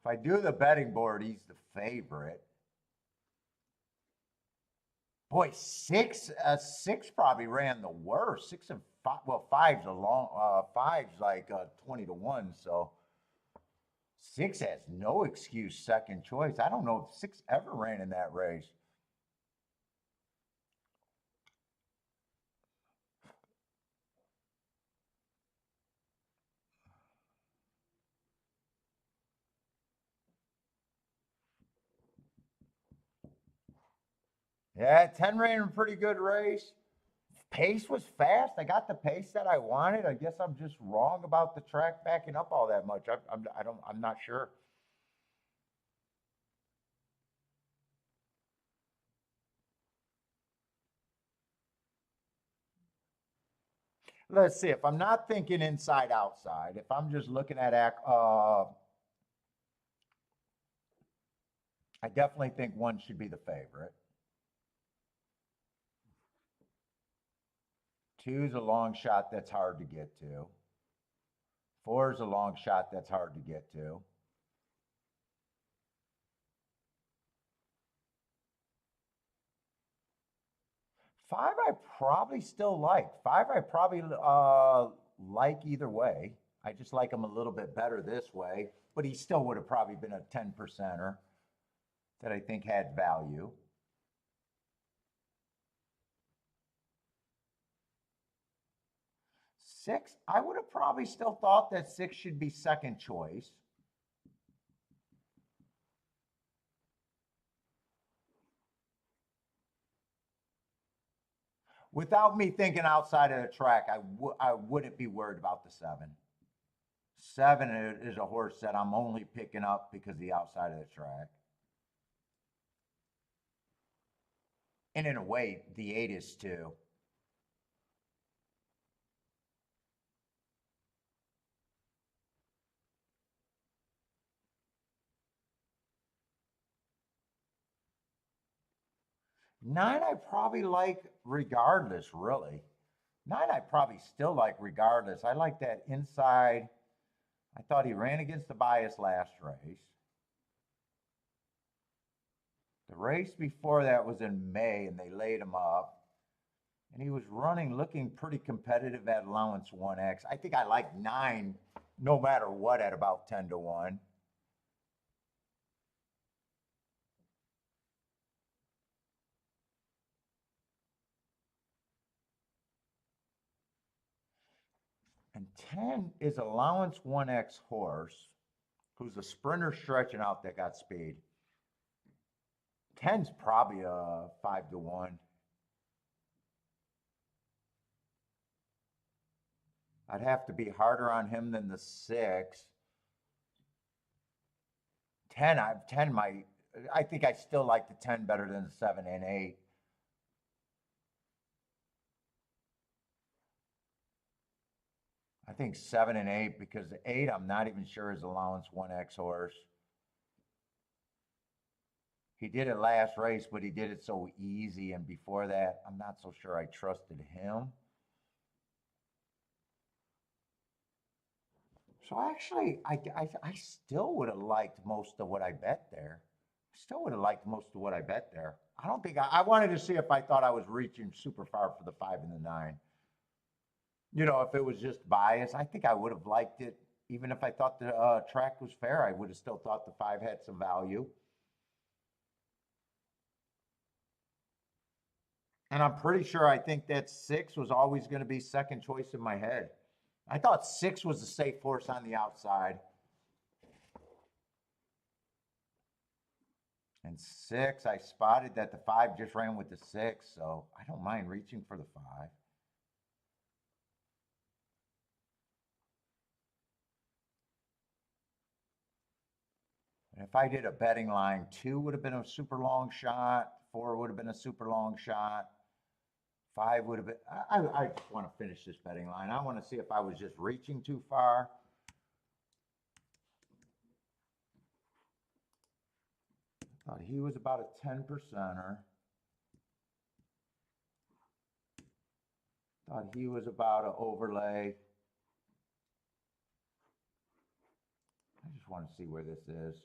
If I do the betting board, he's the favorite. Boy, 6 probably ran the worst. 6 and 5. Well, five's a long. Five's like 20 to 1. So 6 has no excuse. Second choice. I don't know if 6 ever ran in that race. Yeah, 10 ran a pretty good race. Pace was fast. I got the pace that I wanted. I guess I'm just wrong about the track backing up all that much. I'm not sure. Let's see. If I'm not thinking inside outside, if I'm just looking at I definitely think one should be the favorite. Two's a long shot that's hard to get to. Four's a long shot that's hard to get to. 5 I probably still like. 5 I probably like either way. I just like him a little bit better this way, but he still would have probably been a 10 percenter that I think had value. 6, I would have probably still thought that 6 should be second choice. Without me thinking outside of the track, I wouldn't be worried about the 7. 7 is a horse that I'm only picking up because of the outside of the track. And in a way, the 8 is too. Nine, I probably like regardless, really. 9 I probably still like regardless. I like that inside. I thought he ran against the bias last race. The race before that was in May and they laid him up. And he was running, looking pretty competitive at allowance 1X. I think I like 9 no matter what at about 10 to 1. And 10 is allowance 1X horse, who's a sprinter stretching out that got speed. 10's probably a 5 to 1. I'd have to be harder on him than the 6. 10 might, I think I still like the 10 better than the 7 and 8. I think 7 and 8 because the 8 I'm not even sure is allowance 1X horse. He did it last race, but he did it so easy. And before that, I'm not so sure I trusted him. So actually, I still would have liked most of what I bet there. I still would have liked most of what I bet there. I don't think I wanted to see if I thought I was reaching super far for the 5 and the 9. You know, if it was just bias, I think I would have liked it. Even if I thought the track was fair, I would have still thought the 5 had some value. And I'm pretty sure I think that 6 was always going to be second choice in my head. I thought 6 was the safe horse on the outside. And 6, I spotted that the 5 just ran with the 6, so I don't mind reaching for the 5. And if I did a betting line, 2 would have been a super long shot, 4 would have been a super long shot, 5 would have been, I just want to finish this betting line. I want to see if I was just reaching too far. I thought he was about a 10%er. Thought he was about an overlay. I just want to see where this is.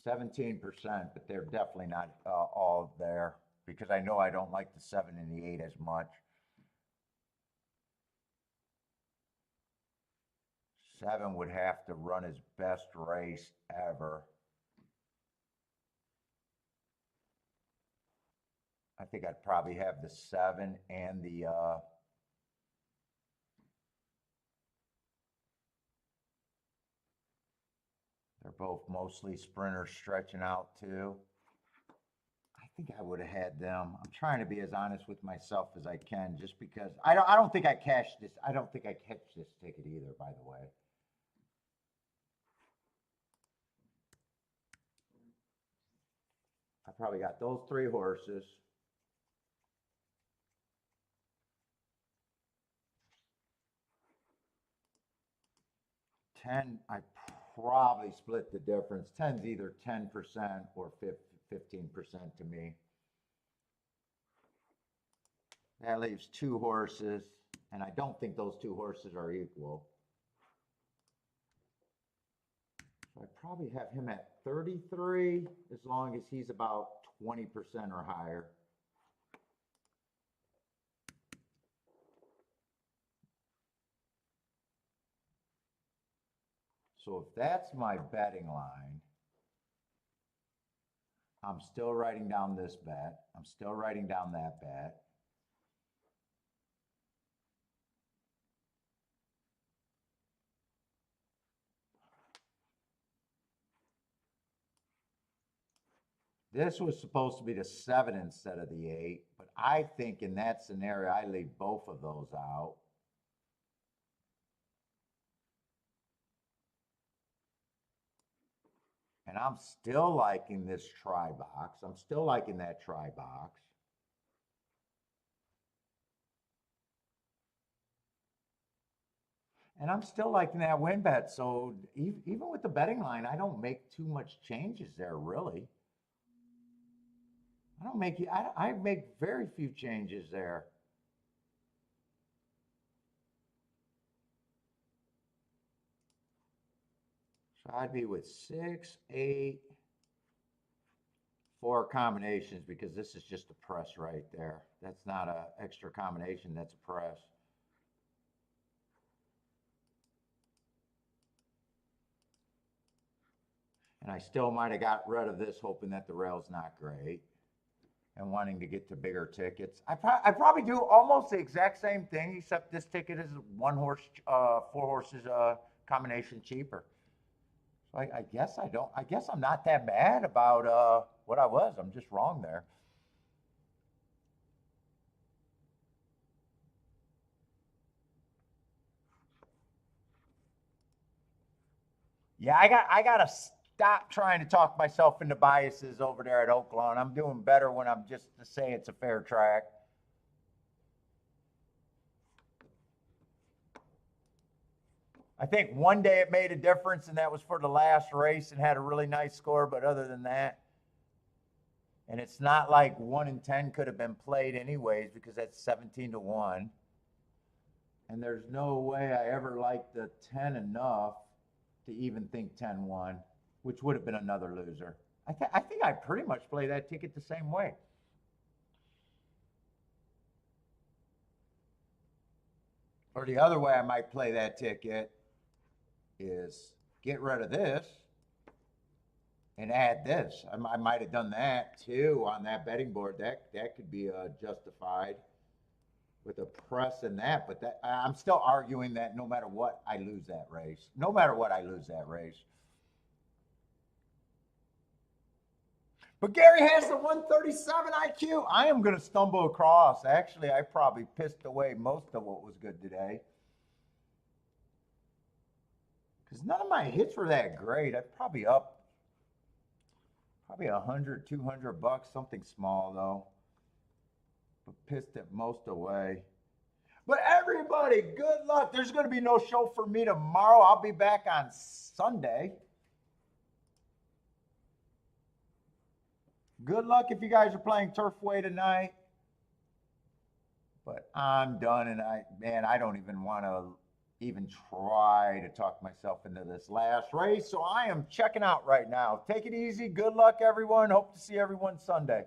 17%, but they're definitely not all there because I know I don't like the 7 and the 8 as much. 7 would have to run his best race ever. I think I'd probably have the 7 and the they're both mostly sprinters stretching out too. I think I would have had them. I'm trying to be as honest with myself as I can, just because I don't think I cashed this. I don't think I catch this ticket either, by the way. I probably got those 3 horses. 10, I probably split the difference. 10's either 10% or 15% to me. That leaves 2 horses, and I don't think those 2 horses are equal. So I probably have him at 33 as long as he's about 20% or higher. So if that's my betting line, I'm still writing down this bet. I'm still writing down that bet. This was supposed to be the 7 instead of the 8, but I think in that scenario, I leave both of those out. And I'm still liking this try box. I'm still liking that try box. And I'm still liking that win bet. So even with the betting line, I don't make too much changes there, really. I make very few changes there. So I'd be with 6, 8, 4 combinations because this is just a press right there. That's not an extra combination, that's a press. And I still might have got rid of this hoping that the rail's not great and wanting to get to bigger tickets. I probably do almost the exact same thing, except this ticket is 1 horse, 4 horses combination cheaper. So I guess I guess I'm not that bad about what I was. I'm just wrong there. Yeah, I gotta stop trying to talk myself into biases over there at Oaklawn. I'm doing better when I'm just to say it's a fair track. I think one day it made a difference, and that was for the last race and had a really nice score. But other than that, and it's not like 1 in 10 could have been played anyways because that's 17-1. And there's no way I ever liked the 10 enough to even think 10-1, which would have been another loser. I think I pretty much play that ticket the same way. Or the other way I might play that ticket is get rid of this and add this. I might have done that too on that betting board. That could be justified with a press in that. But that I'm still arguing that no matter what, I lose that race. No matter what, I lose that race. But Gary has the 137 IQ. I am going to stumble across. Actually, I probably pissed away most of what was good today. Because none of my hits were that great. I'm probably up probably 100, 200 bucks, something small though. But pissed it most away. But everybody, good luck. There's going to be no show for me tomorrow. I'll be back on Sunday. Good luck if you guys are playing Turfway tonight. But I'm done, and I don't even want to even try to talk myself into this last race. So I am checking out right now. Take it easy. Good luck, everyone. Hope to see everyone Sunday.